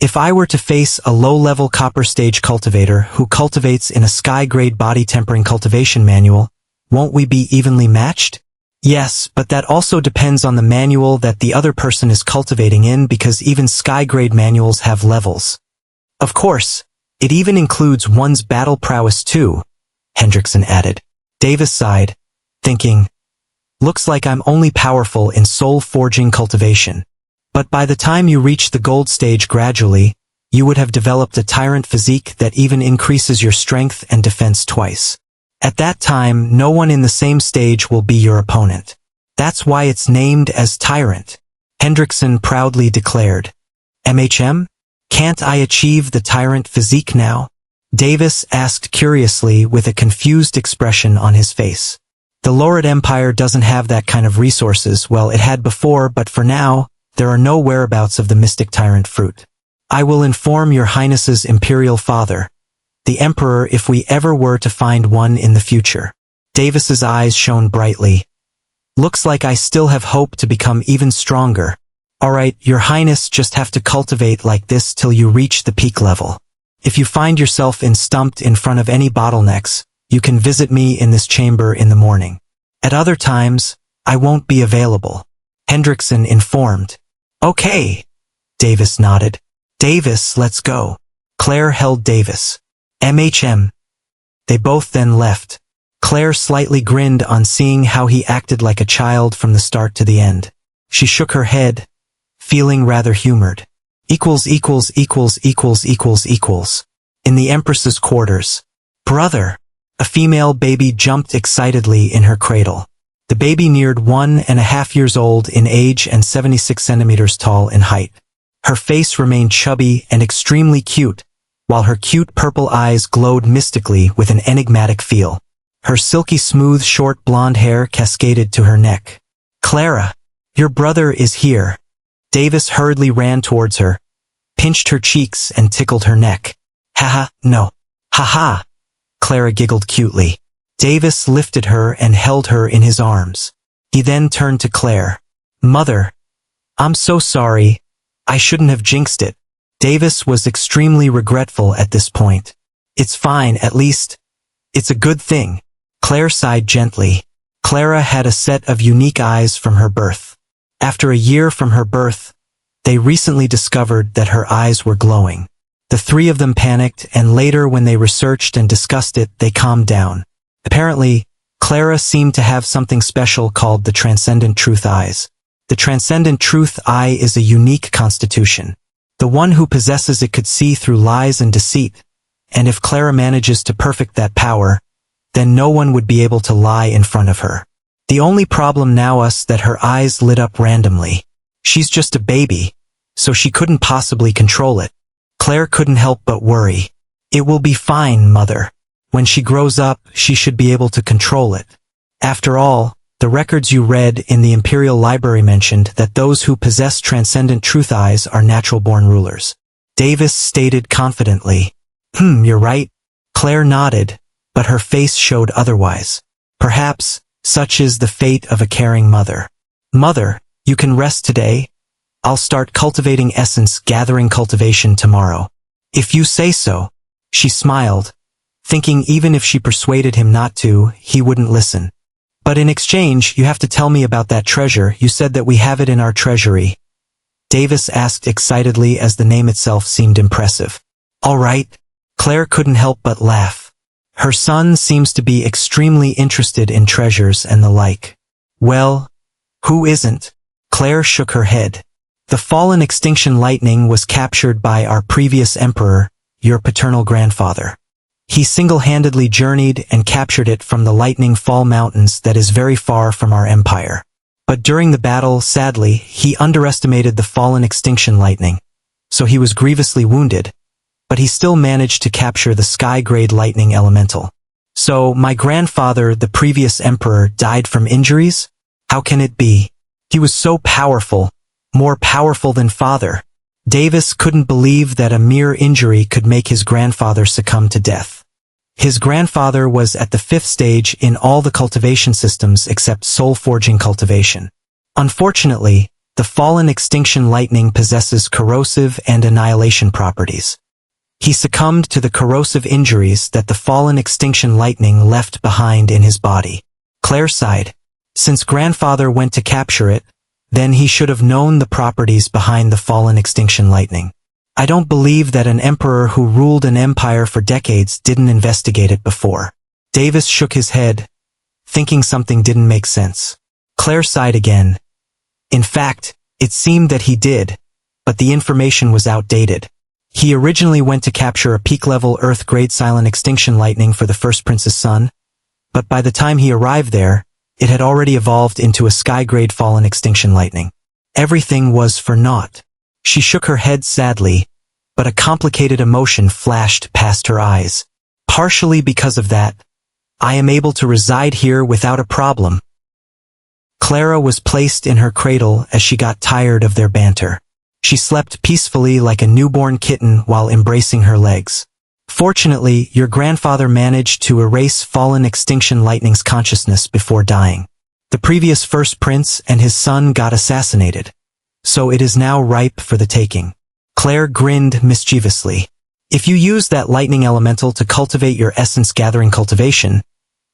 If I were to face a low-level copper stage cultivator who cultivates in a sky-grade body tempering cultivation manual, won't we be evenly matched? Yes, but that also depends on the manual that the other person is cultivating in, because even sky-grade manuals have levels. Of course, it even includes one's battle prowess too, Hendrickson added. Davis sighed, thinking, looks like I'm only powerful in soul-forging cultivation. But by the time you reach the gold stage gradually, you would have developed a tyrant physique that even increases your strength and defense twice. At that time, no one in the same stage will be your opponent. That's why it's named as Tyrant, Hendrickson proudly declared. MHM? Can't I achieve the Tyrant physique now? Davis asked curiously with a confused expression on his face. The Laurid Empire doesn't have that kind of resources. Well, it had before, but for now, there are no whereabouts of the mystic tyrant fruit. I will inform your Highness's imperial father, the Emperor, if we ever were to find one in the future. Davis's eyes shone brightly. Looks like I still have hope to become even stronger. Alright, your Highness, just have to cultivate like this till you reach the peak level. If you find yourself stumped in front of any bottlenecks, you can visit me in this chamber in the morning. At other times, I won't be available, Hendrickson informed. Okay, Davis nodded. Davis, let's go. Claire held Davis. MHM. They both then left. Claire slightly grinned on seeing how he acted like a child from the start to the end. She shook her head, feeling rather humored. In the Empress's quarters. Brother. A female baby jumped excitedly in her cradle. The baby neared 1.5 years old in age and 76 centimeters tall in height. Her face remained chubby and extremely cute, while her cute purple eyes glowed mystically with an enigmatic feel. Her silky smooth short blonde hair cascaded to her neck. Clara, your brother is here. Davis hurriedly ran towards her, pinched her cheeks and tickled her neck. Haha, no. Haha. Clara giggled cutely. Davis lifted her and held her in his arms. He then turned to Claire. Mother, I'm so sorry. I shouldn't have jinxed it. Davis was extremely regretful at this point. It's fine, at least. It's a good thing. Claire sighed gently. Clara had a set of unique eyes from her birth. After a year from her birth, they recently discovered that her eyes were glowing. The three of them panicked, and later when they researched and discussed it, they calmed down. Apparently, Clara seemed to have something special called the Transcendent Truth Eyes. The Transcendent Truth Eye is a unique constitution. The one who possesses it could see through lies and deceit, and if Clara manages to perfect that power, then no one would be able to lie in front of her. The only problem now is that her eyes lit up randomly. She's just a baby, so she couldn't possibly control it. Claire couldn't help but worry. It will be fine, Mother. When she grows up, she should be able to control it. After all, the records you read in the Imperial Library mentioned that those who possess Transcendent Truth Eyes are natural-born rulers. Davis stated confidently. You're right. Claire nodded, but her face showed otherwise. Perhaps, such is the fate of a caring mother. Mother, you can rest today. I'll start cultivating essence gathering cultivation tomorrow. If you say so. She smiled, thinking even if she persuaded him not to, he wouldn't listen. But in exchange, you have to tell me about that treasure. You said that we have it in our treasury. Davis asked excitedly as the name itself seemed impressive. All right. Claire couldn't help but laugh. Her son seems to be extremely interested in treasures and the like. Well, who isn't? Claire shook her head. The fallen extinction lightning was captured by our previous emperor, your paternal grandfather. He single-handedly journeyed and captured it from the Lightning Fall Mountains that is very far from our empire. But during the battle, sadly, he underestimated the fallen extinction lightning, so he was grievously wounded, but he still managed to capture the sky-grade lightning elemental. So, my grandfather, the previous emperor, died from injuries? How can it be? He was so powerful, more powerful than father. Davis couldn't believe that a mere injury could make his grandfather succumb to death. His grandfather was at the 5th stage in all the cultivation systems except soul-forging cultivation. Unfortunately, The fallen extinction lightning possesses corrosive and annihilation properties. He succumbed to the corrosive injuries that the fallen extinction lightning left behind in his body. Claire sighed. Since grandfather went to capture it, then he should have known the properties behind the fallen extinction lightning. I don't believe that an emperor who ruled an empire for decades didn't investigate it before. Davis shook his head, thinking something didn't make sense. Claire sighed again. In fact, it seemed that he did, but the information was outdated. He originally went to capture a peak-level Earth-grade silent extinction lightning for the first prince's son, but by the time he arrived there, it had already evolved into a sky-grade fallen extinction lightning. Everything was for naught. She shook her head sadly, but a complicated emotion flashed past her eyes. Partially because of that, I am able to reside here without a problem. Clara was placed in her cradle as she got tired of their banter. She slept peacefully like a newborn kitten while embracing her legs. Fortunately, your grandfather managed to erase fallen extinction lightning's consciousness before dying. The previous first prince and his son got assassinated, so it is now ripe for the taking. Claire grinned mischievously. If you use that lightning elemental to cultivate your essence-gathering cultivation,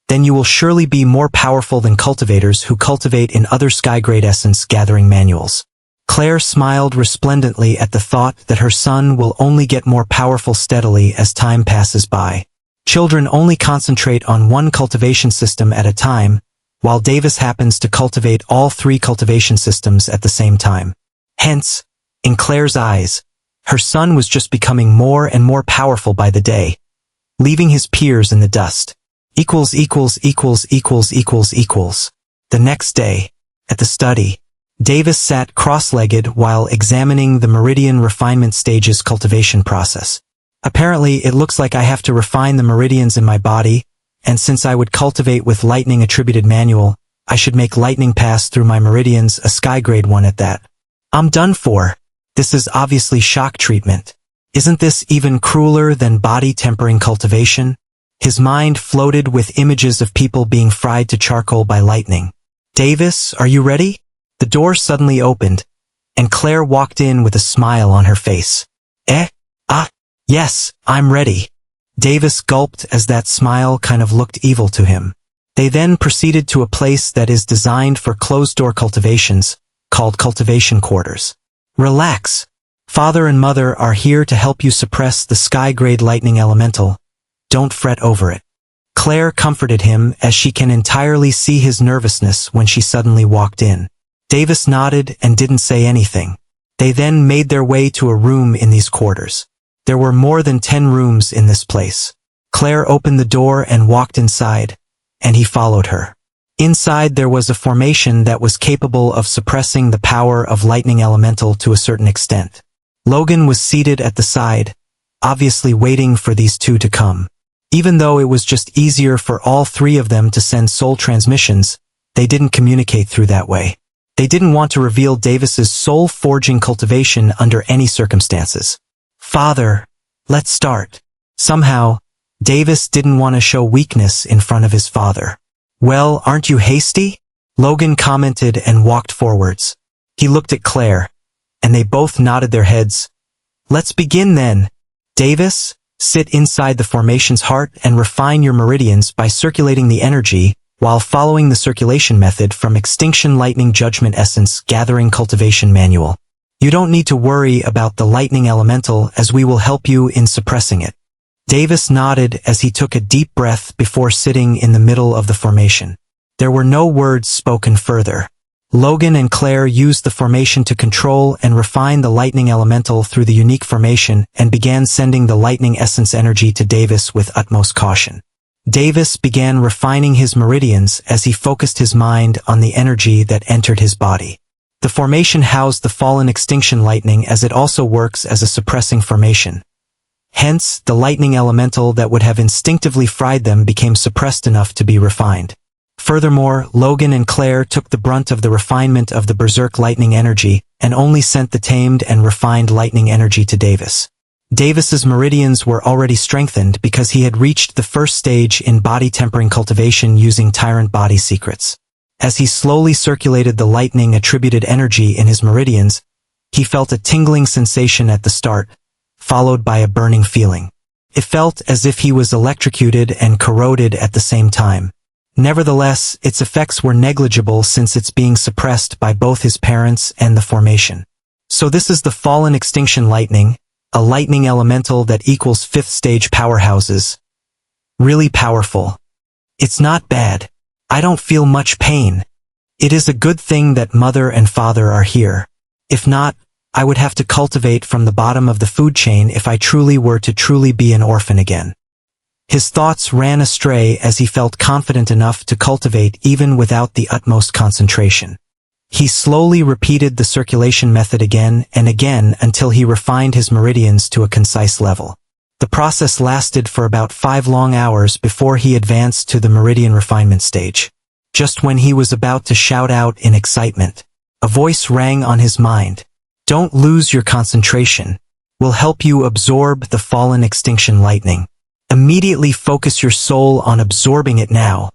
then you will surely be more powerful than cultivators who cultivate in other sky-grade essence-gathering manuals. Claire smiled resplendently at the thought that her son will only get more powerful steadily as time passes by. Children only concentrate on one cultivation system at a time, while Davis happens to cultivate all three cultivation systems at the same time. Hence, in Claire's eyes, her son was just becoming more and more powerful by the day, leaving his peers in the dust. The next day, at the study, Davis sat cross-legged while examining the Meridian Refinement Stage's cultivation process. Apparently, it looks like I have to refine the meridians in my body, and since I would cultivate with lightning attributed manual, I should make lightning pass through my meridians, a sky-grade one at that. I'm done for. This is obviously shock treatment. Isn't this even crueler than body-tempering cultivation? His mind floated with images of people being fried to charcoal by lightning. Davis, are you ready? The door suddenly opened, and Claire walked in with a smile on her face. Yes, I'm ready. Davis gulped as that smile kind of looked evil to him. They then proceeded to a place that is designed for closed-door cultivations, called cultivation quarters. Relax. Father and mother are here to help you suppress the sky-grade lightning elemental. Don't fret over it. Claire comforted him as she can entirely see his nervousness when she suddenly walked in. Davis nodded and didn't say anything. They then made their way to a room in these quarters. There were more than 10 rooms in this place. Claire opened the door and walked inside, and he followed her. Inside there was a formation that was capable of suppressing the power of lightning elemental to a certain extent. Logan was seated at the side, obviously waiting for these two to come. Even though it was just easier for all three of them to send soul transmissions, they didn't communicate through that way. They didn't want to reveal Davis's soul-forging cultivation under any circumstances. Father, let's start. Somehow, Davis didn't want to show weakness in front of his father. Well, aren't you hasty? Logan commented and walked forwards. He looked at Claire, and they both nodded their heads. Let's begin then. Davis, sit inside the formation's heart and refine your meridians by circulating the energy while following the circulation method from Extinction Lightning Judgment Essence Gathering Cultivation Manual. You don't need to worry about the lightning elemental as we will help you in suppressing it. Davis nodded as he took a deep breath before sitting in the middle of the formation. There were no words spoken further. Logan and Claire used the formation to control and refine the lightning elemental through the unique formation and began sending the lightning essence energy to Davis with utmost caution. Davis began refining his meridians as he focused his mind on the energy that entered his body. The formation housed the fallen extinction lightning as it also works as a suppressing formation. Hence, the lightning elemental that would have instinctively fried them became suppressed enough to be refined. Furthermore, Logan and Claire took the brunt of the refinement of the berserk lightning energy and only sent the tamed and refined lightning energy to Davis. Davis's meridians were already strengthened because he had reached the first stage in body tempering cultivation using Tyrant Body Secrets. As he slowly circulated the lightning-attributed energy in his meridians, he felt a tingling sensation at the start, followed by a burning feeling. It felt as if he was electrocuted and corroded at the same time. Nevertheless, its effects were negligible since it's being suppressed by both his parents and the formation. So this is the fallen extinction lightning, a lightning elemental that equals 5th stage powerhouses. Really powerful. It's not bad. I don't feel much pain. It is a good thing that mother and father are here. If not, I would have to cultivate from the bottom of the food chain if I truly were to truly be an orphan again. His thoughts ran astray as he felt confident enough to cultivate even without the utmost concentration. He slowly repeated the circulation method again and again until he refined his meridians to a concise level. The process lasted for about 5 long hours before he advanced to the meridian refinement stage. Just when he was about to shout out in excitement, a voice rang on his mind. Don't lose your concentration. We'll help you absorb the fallen extinction lightning. Immediately focus your soul on absorbing it now.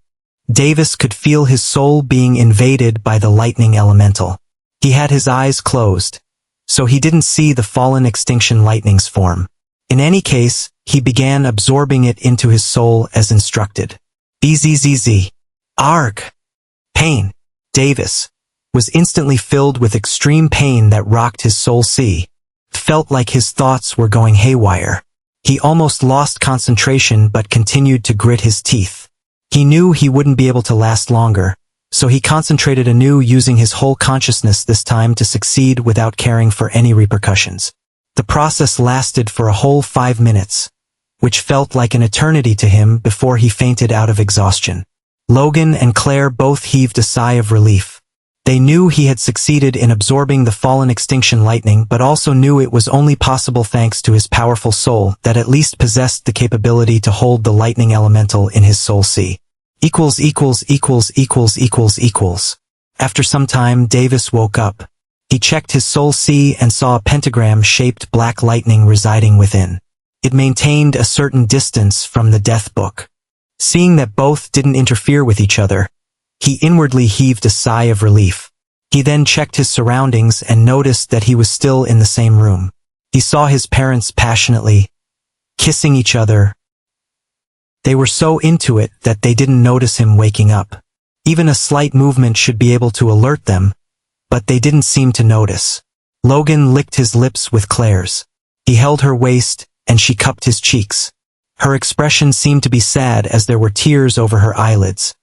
Davis could feel his soul being invaded by the lightning elemental. He had his eyes closed, so he didn't see the fallen extinction lightning's form. In any case, he began absorbing it into his soul as instructed. Bzzz. Arg. Pain. Davis was instantly filled with extreme pain that rocked his soul. Felt like his thoughts were going haywire. He almost lost concentration but continued to grit his teeth. He knew he wouldn't be able to last longer, so he concentrated anew using his whole consciousness this time to succeed without caring for any repercussions. The process lasted for a whole 5 minutes, which felt like an eternity to him before he fainted out of exhaustion. Logan and Claire both heaved a sigh of relief. They knew he had succeeded in absorbing the fallen extinction lightning but also knew it was only possible thanks to his powerful soul that at least possessed the capability to hold the lightning elemental in his soul. After some time, Davis woke up. He checked his soul and saw a pentagram-shaped black lightning residing within. It maintained a certain distance from the death book. Seeing that both didn't interfere with each other, he inwardly heaved a sigh of relief. He then checked his surroundings and noticed that he was still in the same room. He saw his parents passionately kissing each other. They were so into it that they didn't notice him waking up. Even a slight movement should be able to alert them, but they didn't seem to notice. Logan licked his lips with Claire's. He held her waist, and she cupped his cheeks. Her expression seemed to be sad as there were tears over her eyelids.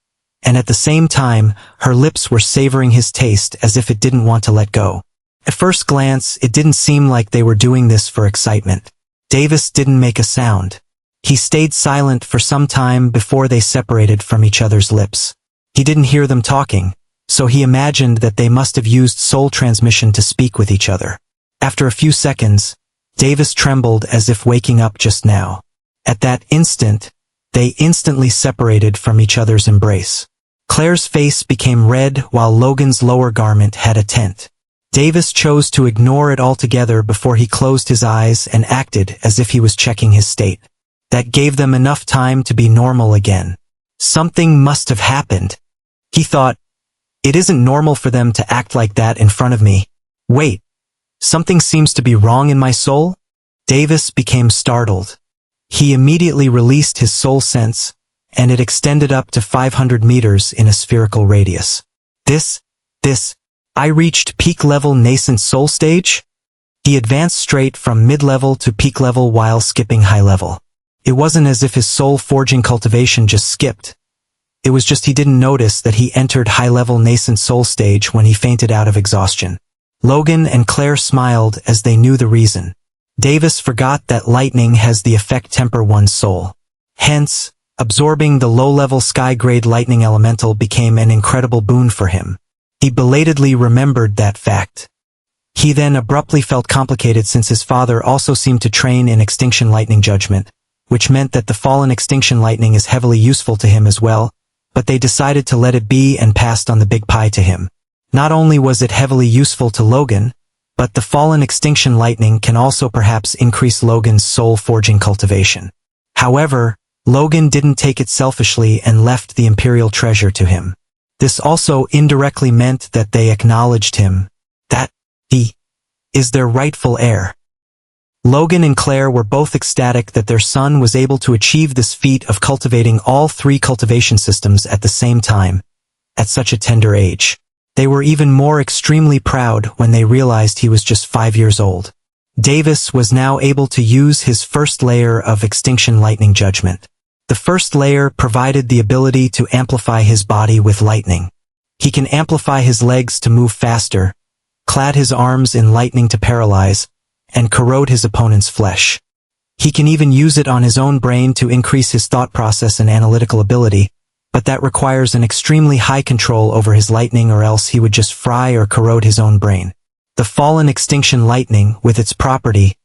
And at the same time, her lips were savoring his taste as if it didn't want to let go. At first glance, it didn't seem like they were doing this for excitement. Davis didn't make a sound. He stayed silent for some time before they separated from each other's lips. He didn't hear them talking, so he imagined that they must have used soul transmission to speak with each other. After a few seconds, Davis trembled as if waking up just now. At that instant, they instantly separated from each other's embrace. Claire's face became red while Logan's lower garment had a tint. Davis chose to ignore it altogether before he closed his eyes and acted as if he was checking his state. That gave them enough time to be normal again. Something must have happened. He thought, it isn't normal for them to act like that in front of me. Wait, something seems to be wrong in my soul? Davis became startled. He immediately released his soul sense, and it extended up to 500 meters in a spherical radius. I reached peak level nascent soul stage? He advanced straight from mid-level to peak level while skipping high level. It wasn't as if his soul forging cultivation just skipped. It was just he didn't notice that he entered high-level nascent soul stage when he fainted out of exhaustion. Logan and Claire smiled as they knew the reason. Davis forgot that lightning has the effect temper one's soul. Hence, absorbing the low-level sky-grade lightning elemental became an incredible boon for him. He belatedly remembered that fact. He then abruptly felt complicated since his father also seemed to train in extinction lightning judgment, which meant that the fallen extinction lightning is heavily useful to him as well, but they decided to let it be and passed on the big pie to him. Not only was it heavily useful to Logan, but the fallen extinction lightning can also perhaps increase Logan's soul forging cultivation. However, Logan didn't take it selfishly and left the imperial treasure to him. This also indirectly meant that they acknowledged him, that he is their rightful heir. Logan and Claire were both ecstatic that their son was able to achieve this feat of cultivating all 3 cultivation systems at the same time, at such a tender age. They were even more extremely proud when they realized he was just 5 years old. Davis was now able to use his first layer of Extinction Lightning Judgment. The first layer provided the ability to amplify his body with lightning. He can amplify his legs to move faster, clad his arms in lightning to paralyze, and corrode his opponent's flesh. He can even use it on his own brain to increase his thought process and analytical ability, but that requires an extremely high control over his lightning, or else he would just fry or corrode his own brain. The fallen Extinction Lightning, with its property,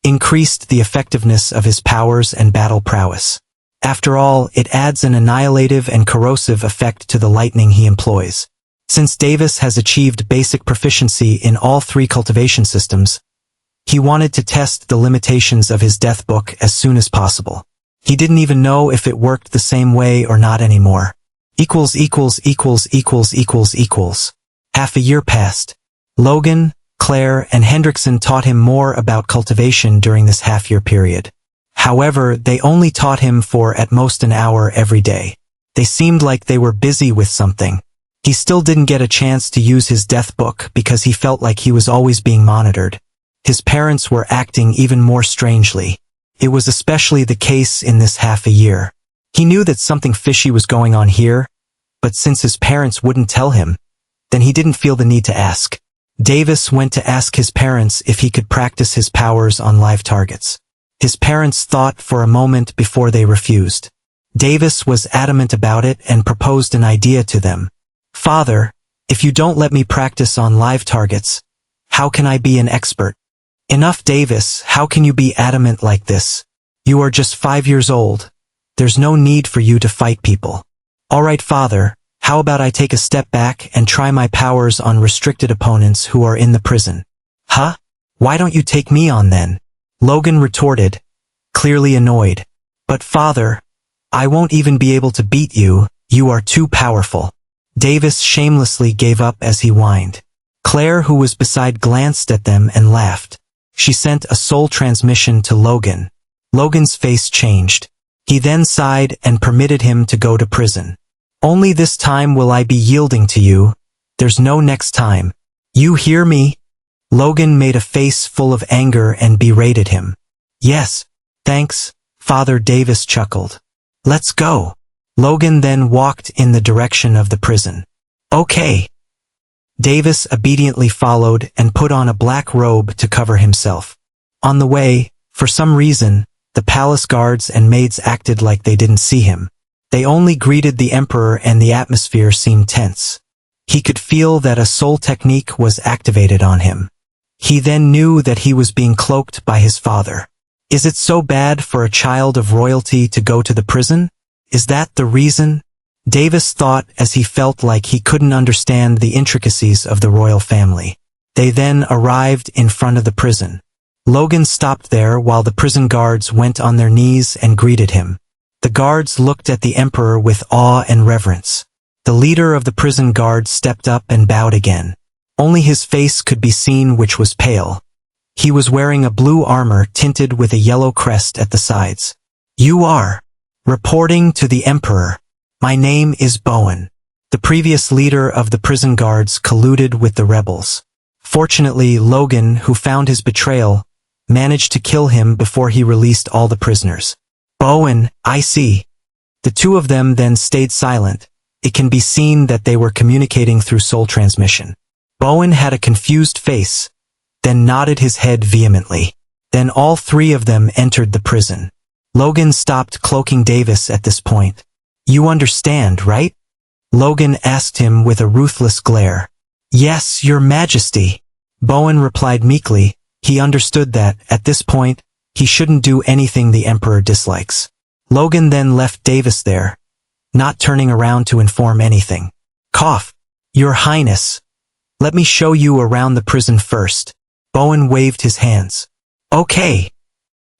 increased the effectiveness of his powers and battle prowess. After all, it adds an annihilative and corrosive effect to the lightning he employs. Since Davis has achieved basic proficiency in all 3 cultivation systems, he wanted to test the limitations of his death book as soon as possible. He didn't even know if it worked the same way or not anymore. Half a year passed. Logan, Claire, and Hendrickson taught him more about cultivation during this half-year period. However, they only taught him for at most an hour every day. They seemed like they were busy with something. He still didn't get a chance to use his death book because he felt like he was always being monitored. His parents were acting even more strangely. It was especially the case in this half a year. He knew that something fishy was going on here, but since his parents wouldn't tell him, then he didn't feel the need to ask. Davis went to ask his parents if he could practice his powers on live targets. His parents thought for a moment before they refused. Davis was adamant about it and proposed an idea to them. "Father, if you don't let me practice on live targets, how can I be an expert?" "Enough, Davis, how can you be adamant like this? You are just 5 years old. There's no need for you to fight people." "All right, Father, how about I take a step back and try my powers on restricted opponents who are in the prison?" "Huh? Why don't you take me on then?" Logan retorted, clearly annoyed. "But Father, I won't even be able to beat you, you are too powerful." Davis shamelessly gave up as he whined. Claire, who was beside, glanced at them and laughed. She sent a soul transmission to Logan. Logan's face changed. He then sighed and permitted him to go to prison. "Only this time will I be yielding to you. There's no next time. You hear me?" Logan made a face full of anger and berated him. "Yes, thanks, Father," Davis chuckled. "Let's go." Logan then walked in the direction of the prison. "Okay." Davis obediently followed and put on a black robe to cover himself. On the way, for some reason, the palace guards and maids acted like they didn't see him. They only greeted the emperor and the atmosphere seemed tense. He could feel that a soul technique was activated on him. He then knew that he was being cloaked by his father. Is it so bad for a child of royalty to go to the prison? Is that the reason? Davis thought as he felt like he couldn't understand the intricacies of the royal family. They then arrived in front of the prison. Logan stopped there while the prison guards went on their knees and greeted him. The guards looked at the emperor with awe and reverence. The leader of the prison guards stepped up and bowed again. Only his face could be seen, which was pale. He was wearing a blue armor tinted with a yellow crest at the sides. "You are reporting to the emperor. My name is Bowen." The previous leader of the prison guards colluded with the rebels. Fortunately, Logan, who found his betrayal, managed to kill him before he released all the prisoners. "Bowen, I see." The two of them then stayed silent. It can be seen that they were communicating through soul transmission. Bowen had a confused face, then nodded his head vehemently. Then all three of them entered the prison. Logan stopped cloaking Davis at this point. "You understand, right?" Logan asked him with a ruthless glare. "Yes, Your Majesty." Bowen replied meekly. He understood that, at this point, he shouldn't do anything the Emperor dislikes. Logan then left Davis there, not turning around to inform anything. Cough. "Your Highness, let me show you around the prison first." Bowen waved his hands. "Okay,"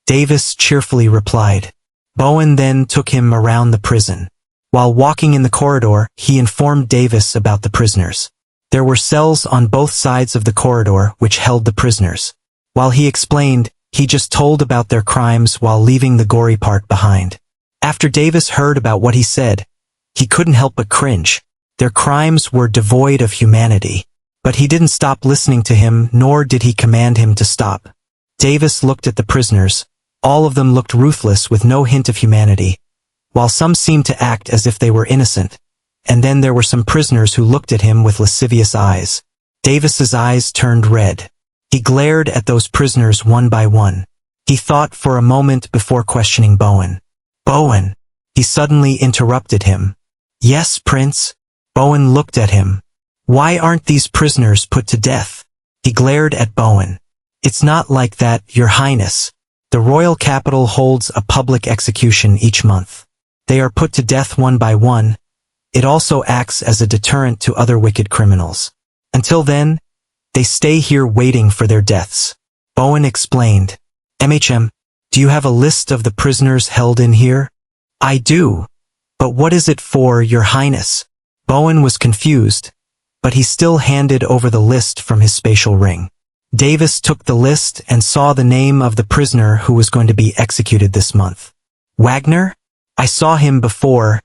Davis cheerfully replied. Bowen then took him around the prison. While walking in the corridor, he informed Davis about the prisoners. There were cells on both sides of the corridor which held the prisoners. While he explained, he just told about their crimes while leaving the gory part behind. After Davis heard about what he said, he couldn't help but cringe. Their crimes were devoid of humanity. But he didn't stop listening to him, nor did he command him to stop. Davis looked at the prisoners. All of them looked ruthless with no hint of humanity, while some seemed to act as if they were innocent. And then there were some prisoners who looked at him with lascivious eyes. Davis's eyes turned red. He glared at those prisoners one by one. He thought for a moment before questioning Bowen. Bowen! He suddenly interrupted him. Yes, Prince? Bowen looked at him. Why aren't these prisoners put to death? He glared at Bowen. It's not like that, Your Highness. The royal capital holds a public execution each month. They are put to death one by one. It also acts as a deterrent to other wicked criminals. Until then, they stay here waiting for their deaths. Bowen explained. MHM, do you have a list of the prisoners held in here? I do. But what is it for, Your Highness? Bowen was confused, but he still handed over the list from his spatial ring. Davis took the list and saw the name of the prisoner who was going to be executed this month. Wagner? I saw him before.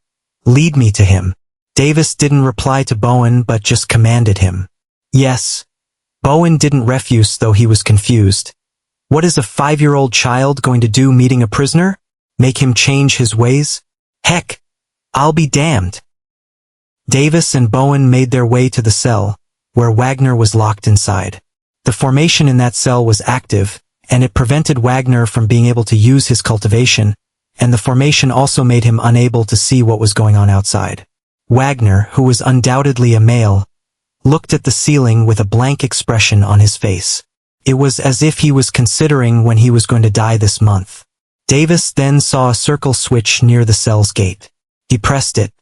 Lead me to him. Davis didn't reply to Bowen but just commanded him. Yes. Bowen didn't refuse though he was confused. What is a 5-year-old child going to do meeting a prisoner? Make him change his ways? Heck, I'll be damned. Davis and Bowen made their way to the cell, where Wagner was locked inside. The formation in that cell was active, and it prevented Wagner from being able to use his cultivation, and the formation also made him unable to see what was going on outside. Wagner, who was undoubtedly a male, looked at the ceiling with a blank expression on his face. It was as if he was considering when he was going to die this month. Davis then saw a circle switch near the cell's gate. He pressed it.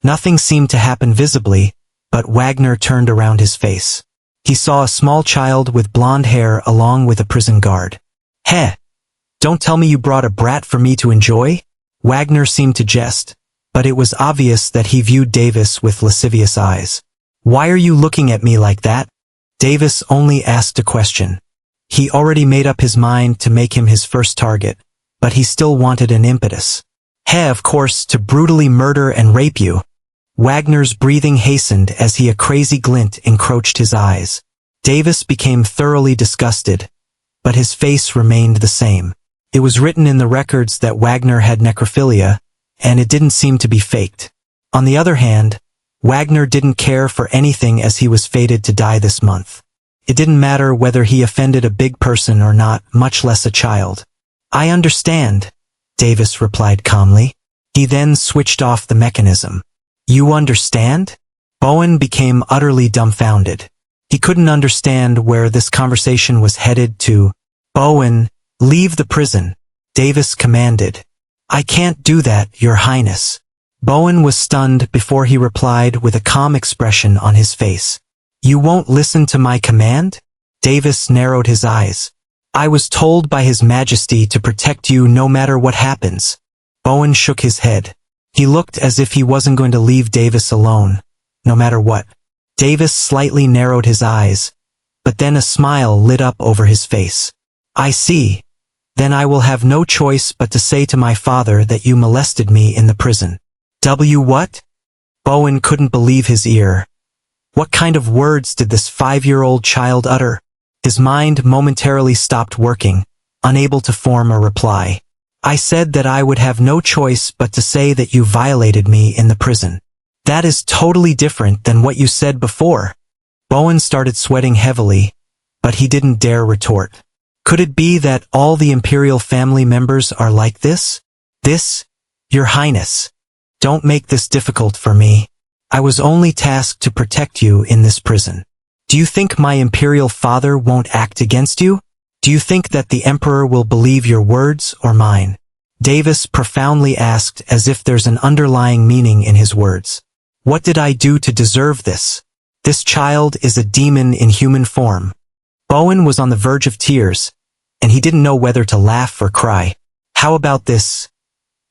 Nothing seemed to happen visibly, but Wagner turned around his face. He saw a small child with blonde hair along with a prison guard. Heh! Don't tell me you brought a brat for me to enjoy? Wagner seemed to jest, but it was obvious that he viewed Davis with lascivious eyes. Why are you looking at me like that? Davis only asked a question. He already made up his mind to make him his first target, but he still wanted an impetus. Heh, of course, to brutally murder and rape you. Wagner's breathing hastened as a crazy glint encroached his eyes. Davis became thoroughly disgusted, but his face remained the same. It was written in the records that Wagner had necrophilia, and it didn't seem to be faked. On the other hand, Wagner didn't care for anything as he was fated to die this month. It didn't matter whether he offended a big person or not, much less a child. I understand, Davis replied calmly. He then switched off the mechanism. You understand? Bowen became utterly dumbfounded. He couldn't understand where this conversation was headed to. Bowen, leave the prison, Davis commanded. I can't do that, Your Highness. Bowen was stunned before he replied with a calm expression on his face. You won't listen to my command? Davis narrowed his eyes. I was told by His Majesty to protect you no matter what happens. Bowen shook his head. He looked as if he wasn't going to leave Davis alone, no matter what. Davis slightly narrowed his eyes, but then a smile lit up over his face. I see. Then I will have no choice but to say to my father that you molested me in the prison. What? Bowen couldn't believe his ear. What kind of words did this 5-year-old child utter? His mind momentarily stopped working, unable to form a reply. I said that I would have no choice but to say that you violated me in the prison. That is totally different than what you said before. Bowen started sweating heavily, but he didn't dare retort. Could it be that all the imperial family members are like this? This, Your Highness. Don't make this difficult for me. I was only tasked to protect you in this prison. Do you think my imperial father won't act against you? Do you think that the emperor will believe your words or mine? Davis profoundly asked as if there's an underlying meaning in his words. What did I do to deserve this? This child is a demon in human form. Bowen was on the verge of tears, and he didn't know whether to laugh or cry. How about this?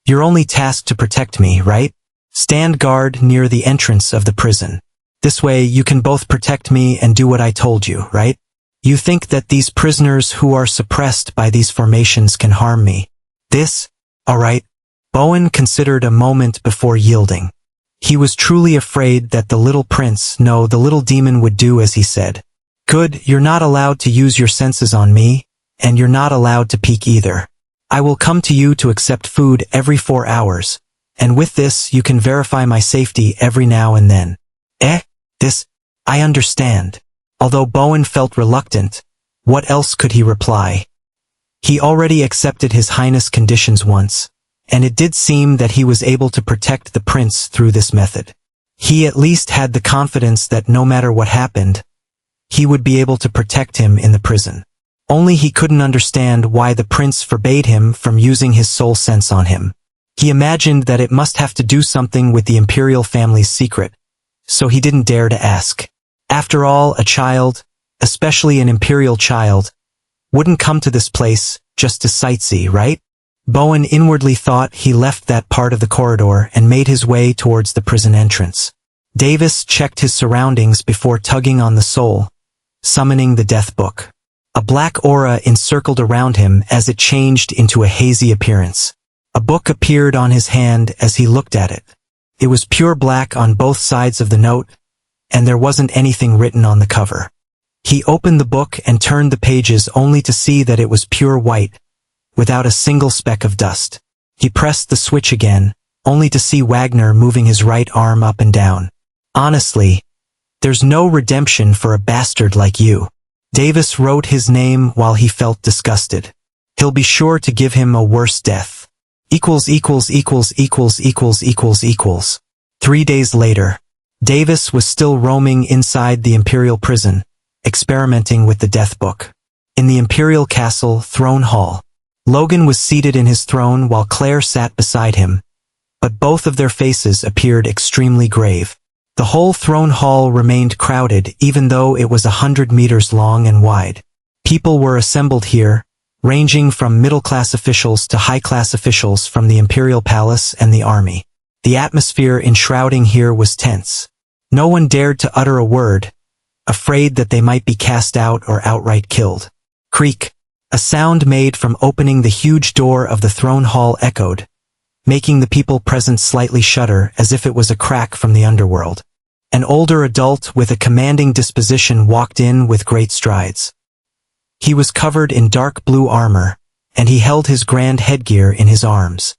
You're only tasked to protect me, right? Stand guard near the entrance of the prison. This way you can both protect me and do what I told you, right? You think that these prisoners who are suppressed by these formations can harm me. All right. Bowen considered a moment before yielding. He was truly afraid that the little the little demon would do as he said. Good, you're not allowed to use your senses on me, and you're not allowed to peek either. I will come to you to accept food every 4 hours, and with this you can verify my safety every now and then. I understand. Although Bowen felt reluctant, what else could he reply? He already accepted His Highness' conditions once, and it did seem that he was able to protect the prince through this method. He at least had the confidence that no matter what happened, he would be able to protect him in the prison. Only he couldn't understand why the prince forbade him from using his soul sense on him. He imagined that it must have to do something with the imperial family's secret, so he didn't dare to ask. After all, a child, especially an imperial child, wouldn't come to this place just to sightsee, right? Bowen inwardly thought he left that part of the corridor and made his way towards the prison entrance. Davis checked his surroundings before tugging on the soul, summoning the death book. A black aura encircled around him as it changed into a hazy appearance. A book appeared on his hand as he looked at it. It was pure black on both sides of the note, and there wasn't anything written on the cover. He opened the book and turned the pages only to see that it was pure white, without a single speck of dust. He pressed the switch again, only to see Wagner moving his right arm up and down. Honestly, there's no redemption for a bastard like you. Davis wrote his name while he felt disgusted. He'll be sure to give him a worse death. == 3 days later, Davis was still roaming inside the Imperial prison, experimenting with the death book. In the Imperial Castle Throne Hall, Logan was seated in his throne while Claire sat beside him, but both of their faces appeared extremely grave. The whole throne hall remained crowded even though it was 100 meters long and wide. People were assembled here, ranging from middle-class officials to high-class officials from the Imperial Palace and the army. The atmosphere enshrouding here was tense. No one dared to utter a word, afraid that they might be cast out or outright killed. Creak! A sound made from opening the huge door of the throne hall echoed, making the people present slightly shudder as if it was a crack from the underworld. An older adult with a commanding disposition walked in with great strides. He was covered in dark blue armor, and he held his grand headgear in his arms.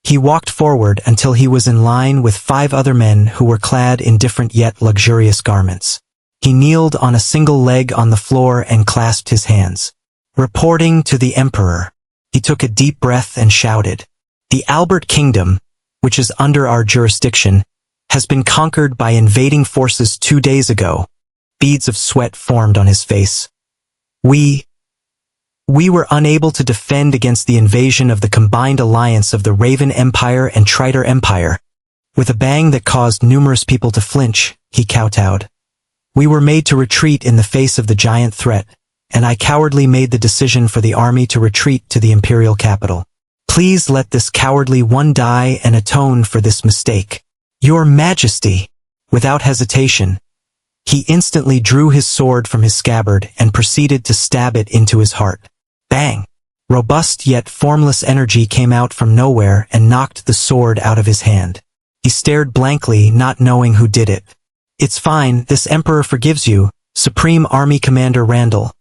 He walked forward until he was in line with 5 other men who were clad in different yet luxurious garments. He kneeled on a single leg on the floor and clasped his hands. Reporting to the Emperor, he took a deep breath and shouted, "The Albert Kingdom, which is under our jurisdiction, has been conquered by invading forces 2 days ago." Beads of sweat formed on his face. We were unable to defend against the invasion of the combined alliance of the Raven Empire and Triter Empire. With a bang that caused numerous people to flinch, he kowtowed. We were made to retreat in the face of the giant threat, and I cowardly made the decision for the army to retreat to the imperial capital. Please let this cowardly one die and atone for this mistake. Your Majesty! Without hesitation, he instantly drew his sword from his scabbard and proceeded to stab it into his heart. Bang! Robust yet formless energy came out from nowhere and knocked the sword out of his hand. He stared blankly, not knowing who did it. It's fine, this Emperor forgives you, Supreme Army Commander Randall,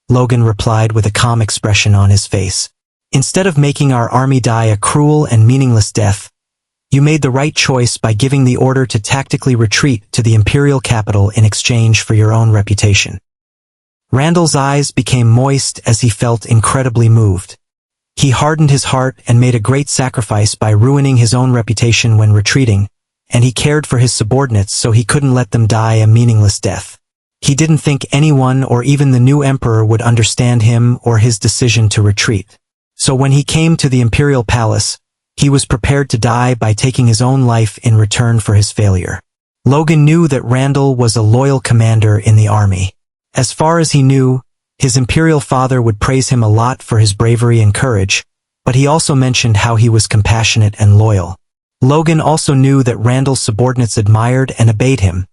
Logan replied with a calm expression on his face. Instead of making our army die a cruel and meaningless death, you made the right choice by giving the order to tactically retreat to the imperial capital in exchange for your own reputation. Randall's eyes became moist as he felt incredibly moved. He hardened his heart and made a great sacrifice by ruining his own reputation when retreating, and he cared for his subordinates so he couldn't let them die a meaningless death. He didn't think anyone or even the new emperor would understand him or his decision to retreat. So when he came to the imperial palace, he was prepared to die by taking his own life in return for his failure. Logan knew that Randall was a loyal commander in the army. As far as he knew, his imperial father would praise him a lot for his bravery and courage, but he also mentioned how he was compassionate and loyal. Logan also knew that Randall's subordinates admired and obeyed him,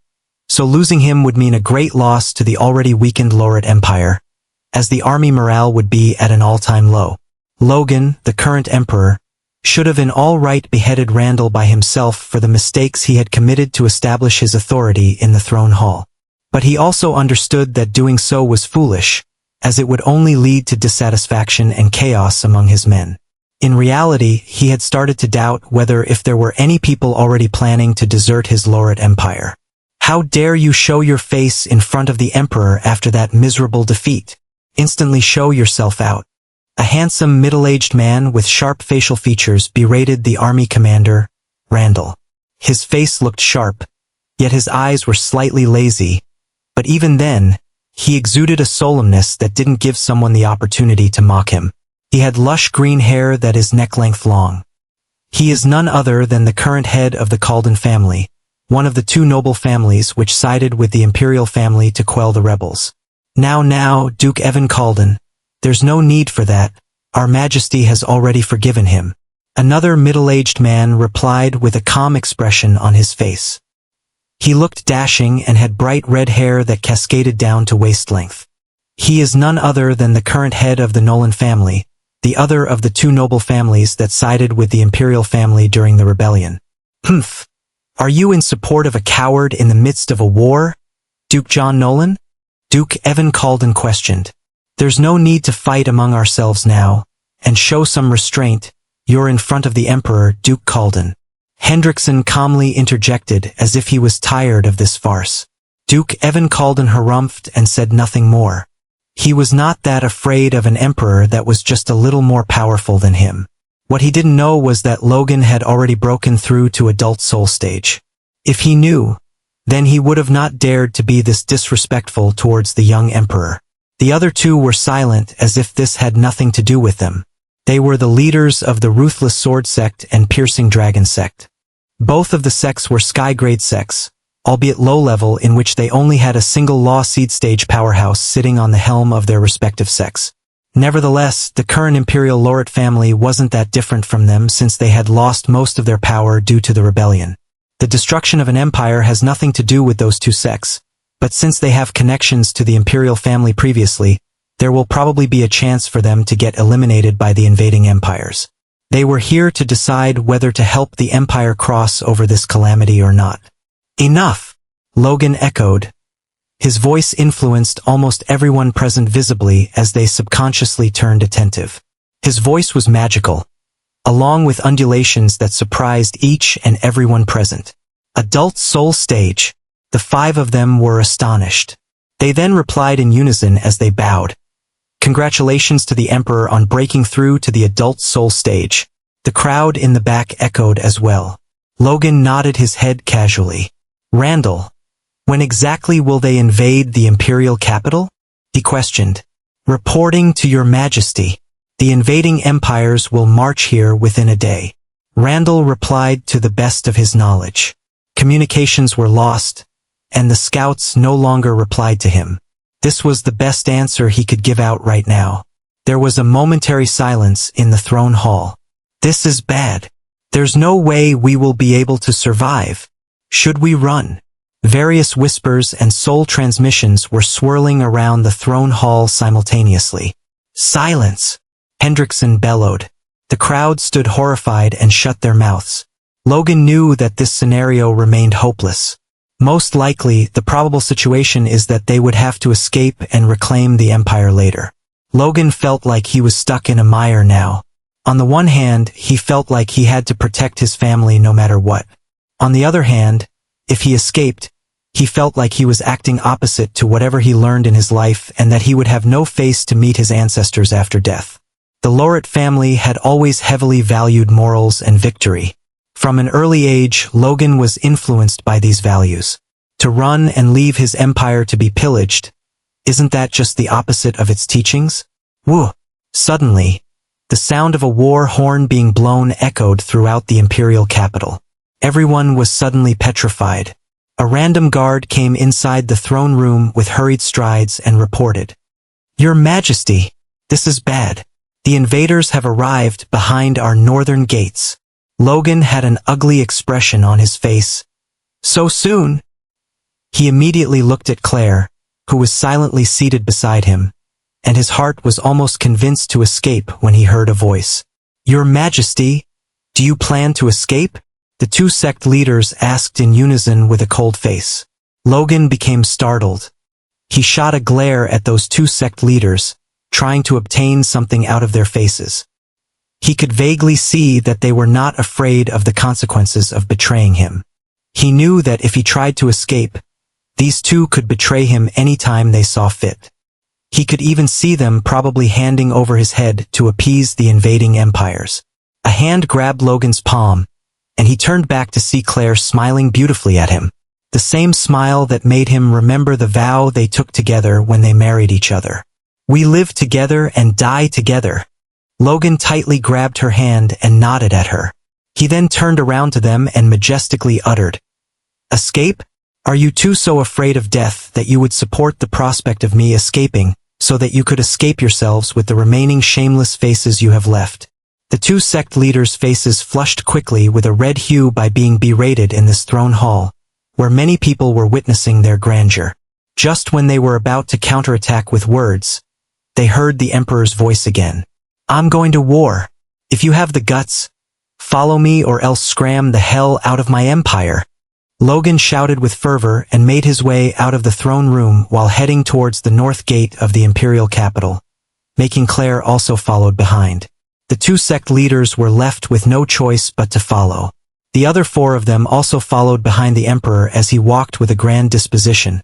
so losing him would mean a great loss to the already weakened Loret Empire, as the army morale would be at an all-time low. Logan, the current emperor, should have in all right beheaded Randall by himself for the mistakes he had committed to establish his authority in the throne hall. But he also understood that doing so was foolish, as it would only lead to dissatisfaction and chaos among his men. In reality, he had started to doubt whether if there were any people already planning to desert his Loret Empire. How dare you show your face in front of the emperor after that miserable defeat? Instantly show yourself out. A handsome middle-aged man with sharp facial features berated the army commander, Randall. His face looked sharp, yet his eyes were slightly lazy, but even then, he exuded a solemnness that didn't give someone the opportunity to mock him. He had lush green hair that is neck-length long. He is none other than the current head of the Calden family, one of the two noble families which sided with the imperial family to quell the rebels. Now, Duke Evan Calden, there's no need for that. Our Majesty has already forgiven him. Another middle-aged man replied with a calm expression on his face. He looked dashing and had bright red hair that cascaded down to waist length. He is none other than the current head of the Nolan family, the other of the two noble families that sided with the imperial family during the rebellion. Humph! Are you in support of a coward in the midst of a war, Duke John Nolan? Duke Evan Calden questioned. There's no need to fight among ourselves now, and show some restraint. You're in front of the Emperor, Duke Calden. Hendrickson calmly interjected as if he was tired of this farce. Duke Evan Calden harumphed and said nothing more. He was not that afraid of an emperor that was just a little more powerful than him. What he didn't know was that Logan had already broken through to adult soul stage. If he knew, then he would have not dared to be this disrespectful towards the young emperor. The other two were silent as if this had nothing to do with them. They were the leaders of the Ruthless Sword Sect and Piercing Dragon Sect. Both of the sects were sky-grade sects, albeit low-level, in which they only had a single law seed stage powerhouse sitting on the helm of their respective sects. Nevertheless, the current Imperial Loret family wasn't that different from them since they had lost most of their power due to the rebellion. The destruction of an empire has nothing to do with those two sects, but since they have connections to the Imperial family previously, there will probably be a chance for them to get eliminated by the invading empires. They were here to decide whether to help the empire cross over this calamity or not. Enough! Logan echoed. His voice influenced almost everyone present visibly as they subconsciously turned attentive. His voice was magical, along with undulations that surprised each and everyone present. Adult soul stage. The five of them were astonished. They then replied in unison as they bowed. Congratulations to the Emperor on breaking through to the adult soul stage. The crowd in the back echoed as well. Logan nodded his head casually. Randall, when exactly will they invade the Imperial capital? He questioned. Reporting to your Majesty. The invading empires will march here within a day. Randall replied to the best of his knowledge. Communications were lost, and the scouts no longer replied to him. This was the best answer he could give out right now. There was a momentary silence in the throne hall. This is bad. There's no way we will be able to survive. Should we run? Various whispers and soul transmissions were swirling around the throne hall simultaneously. Silence! Hendrickson bellowed. The crowd stood horrified and shut their mouths. Logan knew that this scenario remained hopeless. Most likely, the probable situation is that they would have to escape and reclaim the empire later. Logan felt like he was stuck in a mire now. On the one hand, he felt like he had to protect his family no matter what. On the other hand, if he escaped, he felt like he was acting opposite to whatever he learned in his life and that he would have no face to meet his ancestors after death. The Loret family had always heavily valued morals and victory. From an early age, Logan was influenced by these values. To run and leave his empire to be pillaged, isn't that just the opposite of its teachings? Woo! Suddenly, the sound of a war horn being blown echoed throughout the imperial capital. Everyone was suddenly petrified. A random guard came inside the throne room with hurried strides and reported. Your Majesty, this is bad. The invaders have arrived behind our northern gates. Logan had an ugly expression on his face. So soon? He immediately looked at Claire, who was silently seated beside him, and his heart was almost convinced to escape when he heard a voice. Your Majesty, do you plan to escape? The two sect leaders asked in unison with a cold face. Logan became startled. He shot a glare at those two sect leaders, trying to obtain something out of their faces. He could vaguely see that they were not afraid of the consequences of betraying him. He knew that if he tried to escape, these two could betray him any time they saw fit. He could even see them probably handing over his head to appease the invading empires. A hand grabbed Logan's palm, and he turned back to see Claire smiling beautifully at him. The same smile that made him remember the vow they took together when they married each other. We live together and die together. Logan tightly grabbed her hand and nodded at her. He then turned around to them and majestically uttered, Escape? Are you two so afraid of death that you would support the prospect of me escaping, so that you could escape yourselves with the remaining shameless faces you have left? The two sect leaders' faces flushed quickly with a red hue by being berated in this throne hall, where many people were witnessing their grandeur. Just when they were about to counterattack with words, they heard the Emperor's voice again. I'm going to war. If you have the guts, follow me or else scram the hell out of my empire. Logan shouted with fervor and made his way out of the throne room while heading towards the north gate of the imperial capital, making Claire also followed behind. The two sect leaders were left with no choice but to follow. The other four of them also followed behind the Emperor as he walked with a grand disposition,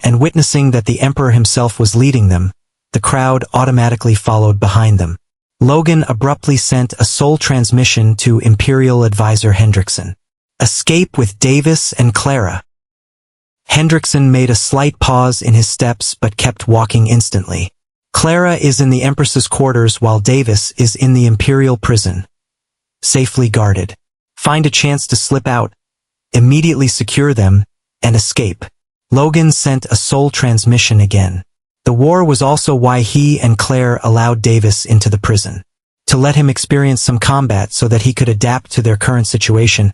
and witnessing that the Emperor himself was leading them, the crowd automatically followed behind them. Logan abruptly sent a soul transmission to Imperial Advisor Hendrickson. Escape with Davis and Clara. Hendrickson made a slight pause in his steps but kept walking instantly. Clara is in the Empress's quarters while Davis is in the Imperial prison, safely guarded. Find a chance to slip out, immediately secure them, and escape. Logan sent a soul transmission again. The war was also why he and Claire allowed Davis into the prison. To let him experience some combat so that he could adapt to their current situation.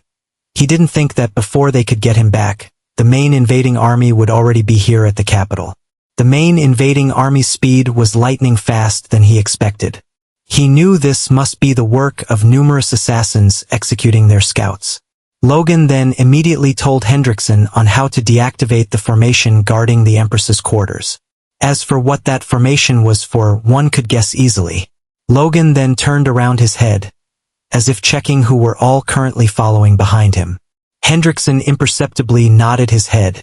He didn't think that before they could get him back, the main invading army would already be here at the capital. The main invading army's speed was lightning fast than he expected. He knew this must be the work of numerous assassins executing their scouts. Logan then immediately told Hendrickson on how to deactivate the formation guarding the Empress's quarters. As for what that formation was for, one could guess easily. Logan then turned around his head, as if checking who were all currently following behind him. Hendrickson imperceptibly nodded his head,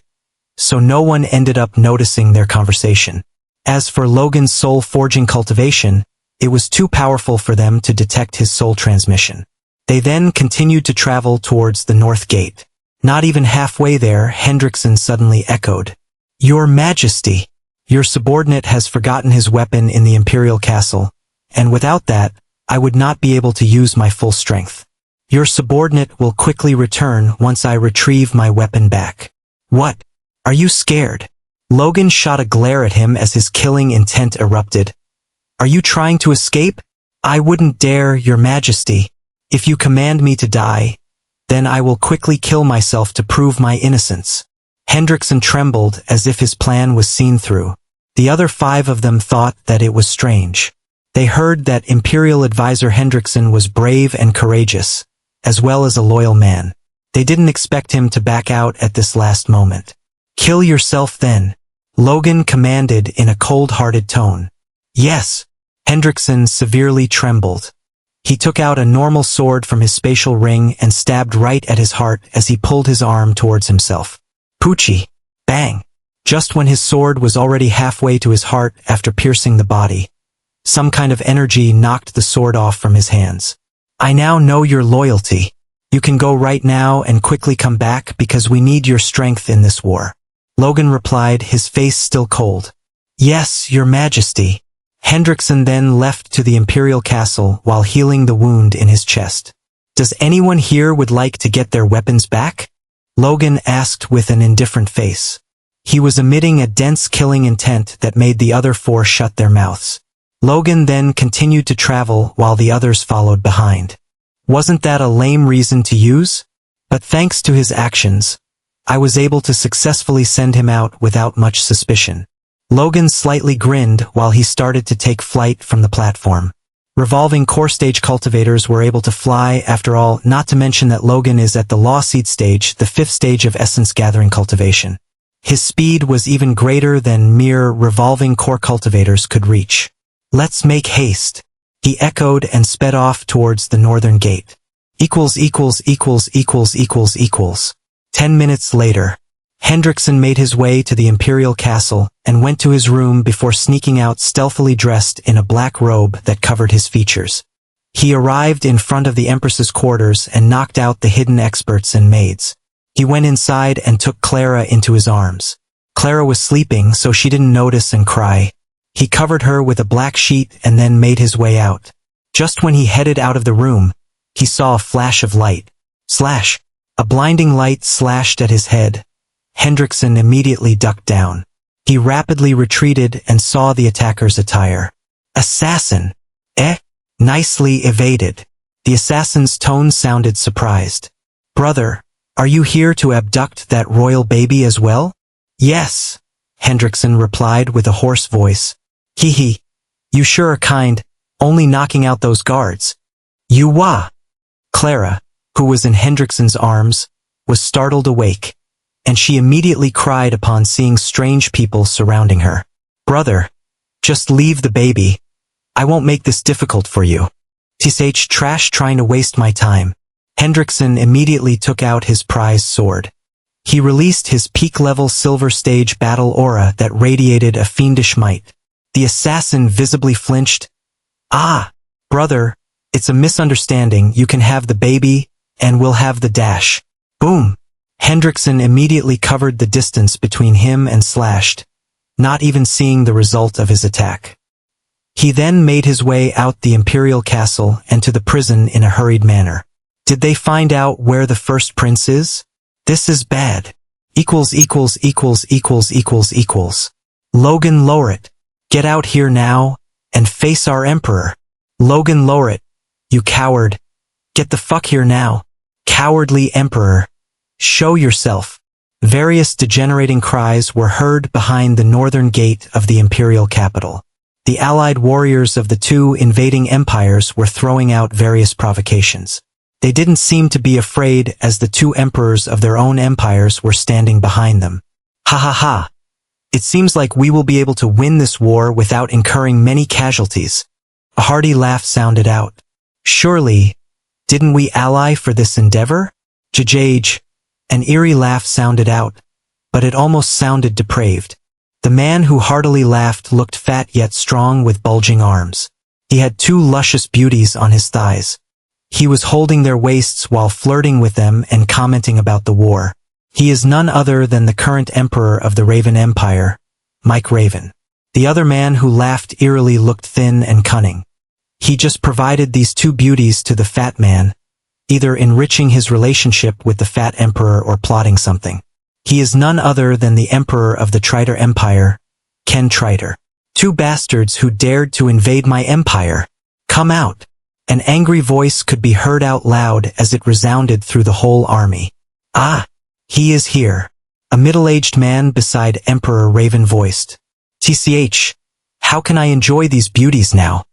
so no one ended up noticing their conversation. As for Logan's soul-forging cultivation, it was too powerful for them to detect his soul transmission. They then continued to travel towards the north gate. Not even halfway there, Hendrickson suddenly echoed, Your Majesty! Your subordinate has forgotten his weapon in the Imperial Castle, and without that, I would not be able to use my full strength. Your subordinate will quickly return once I retrieve my weapon back. What? Are you scared? Logan shot a glare at him as his killing intent erupted. Are you trying to escape? I wouldn't dare, Your Majesty. If you command me to die, then I will quickly kill myself to prove my innocence. Hendrickson trembled as if his plan was seen through. The other five of them thought that it was strange. They heard that Imperial Advisor Hendrickson was brave and courageous, as well as a loyal man. They didn't expect him to back out at this last moment. Kill yourself then, Logan commanded in a cold-hearted tone. Yes. Hendrickson severely trembled. He took out a normal sword from his spatial ring and stabbed right at his heart as he pulled his arm towards himself. Poochie! Bang! Just when his sword was already halfway to his heart after piercing the body, some kind of energy knocked the sword off from his hands. I now know your loyalty. You can go right now and quickly come back because we need your strength in this war. Logan replied, his face still cold. Yes, Your Majesty. Hendrickson then left to the Imperial Castle while healing the wound in his chest. Does anyone here would like to get their weapons back? Logan asked with an indifferent face. He was emitting a dense killing intent that made the other four shut their mouths. Logan then continued to travel while the others followed behind. Wasn't that a lame reason to use? But thanks to his actions, I was able to successfully send him out without much suspicion. Logan slightly grinned while he started to take flight from the platform. Revolving core stage cultivators were able to fly after all, not to mention that Logan is at the law seed stage, the 5th stage of essence gathering cultivation. His speed was even greater than mere revolving core cultivators could reach. Let's make haste, he echoed and sped off towards the northern gate. 10 minutes later, Hendrickson made his way to the Imperial Castle and went to his room before sneaking out stealthily dressed in a black robe that covered his features. He arrived in front of the Empress's quarters and knocked out the hidden experts and maids. He went inside and took Clara into his arms. Clara was sleeping, so she didn't notice and cry. He covered her with a black sheet and then made his way out. Just when he headed out of the room, he saw a flash of light. Slash! A blinding light slashed at his head. Hendrickson immediately ducked down. He rapidly retreated and saw the attacker's attire. Assassin! Nicely evaded. The assassin's tone sounded surprised. Brother, are you here to abduct that royal baby as well? Yes, Hendrickson replied with a hoarse voice. Hee. You sure are kind, only knocking out those guards. You wah! Clara, who was in Hendrickson's arms, was startled awake, and she immediately cried upon seeing strange people surrounding her. Brother, just leave the baby. I won't make this difficult for you. Tsh trash trying to waste my time. Hendrickson immediately took out his prized sword. He released his peak-level silver stage battle aura that radiated a fiendish might. The assassin visibly flinched. Ah, brother, it's a misunderstanding. You can have the baby, and we'll have the dash. Boom! Hendrickson immediately covered the distance between him and Slashed, not even seeing the result of his attack. He then made his way out the Imperial Castle and to the prison in a hurried manner. Did they find out where the first prince is? This is bad. Logan Lowrit, get out here now, and face our emperor. Logan Lowrit, you coward. Get the fuck here now. Cowardly emperor. Show yourself. Various degenerating cries were heard behind the northern gate of the imperial capital. The allied warriors of the two invading empires were throwing out various provocations. They didn't seem to be afraid as the two emperors of their own empires were standing behind them. Ha ha ha. It seems like we will be able to win this war without incurring many casualties. A hearty laugh sounded out. Surely, didn't we ally for this endeavor? Jajage. An eerie laugh sounded out, but it almost sounded depraved. The man who heartily laughed looked fat yet strong with bulging arms. He had two luscious beauties on his thighs. He was holding their waists while flirting with them and commenting about the war. He is none other than the current emperor of the Raven Empire, Mike Raven. The other man who laughed eerily looked thin and cunning. He just provided these two beauties to the fat man, either enriching his relationship with the fat emperor or plotting something. He is none other than the emperor of the Triter Empire, Ken Triter. Two bastards who dared to invade my empire. Come out. An angry voice could be heard out loud as it resounded through the whole army. Ah, he is here. A middle-aged man beside Emperor Raven voiced. TCH, how can I enjoy these beauties now?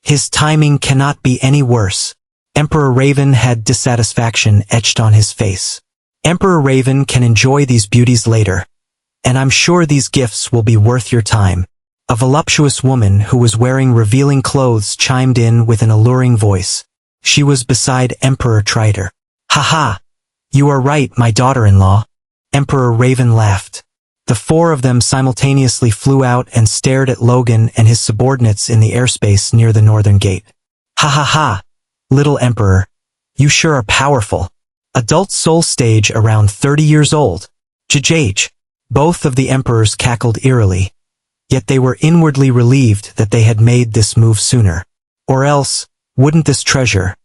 His timing cannot be any worse. Emperor Raven had dissatisfaction etched on his face. Emperor Raven can enjoy these beauties later, and I'm sure these gifts will be worth your time. A voluptuous woman who was wearing revealing clothes chimed in with an alluring voice. She was beside Emperor Triter. Ha ha! You are right, my daughter-in-law. Emperor Raven laughed. The four of them simultaneously flew out and stared at Logan and his subordinates in the airspace near the northern gate. Ha ha ha! Little Emperor, you sure are powerful. Adult soul stage around 30 years old. Jajage. Both of the emperors cackled eerily. Yet they were inwardly relieved that they had made this move sooner. Or else, wouldn't this treasure,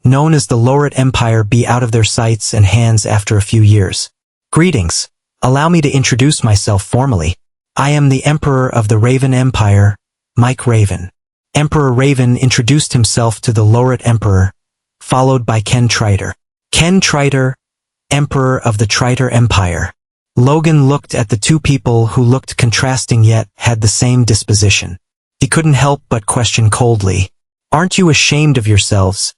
known as the Lowrit Empire, be out of their sights and hands after a few years? Greetings. Allow me to introduce myself formally. I am the Emperor of the Raven Empire, Mike Raven. Emperor Raven introduced himself to the Lowrit Emperor, followed by Ken Triter. Ken Triter, Emperor of the Triter Empire. Logan looked at the two people who looked contrasting yet had the same disposition. He couldn't help but question coldly, "Aren't you ashamed of yourselves?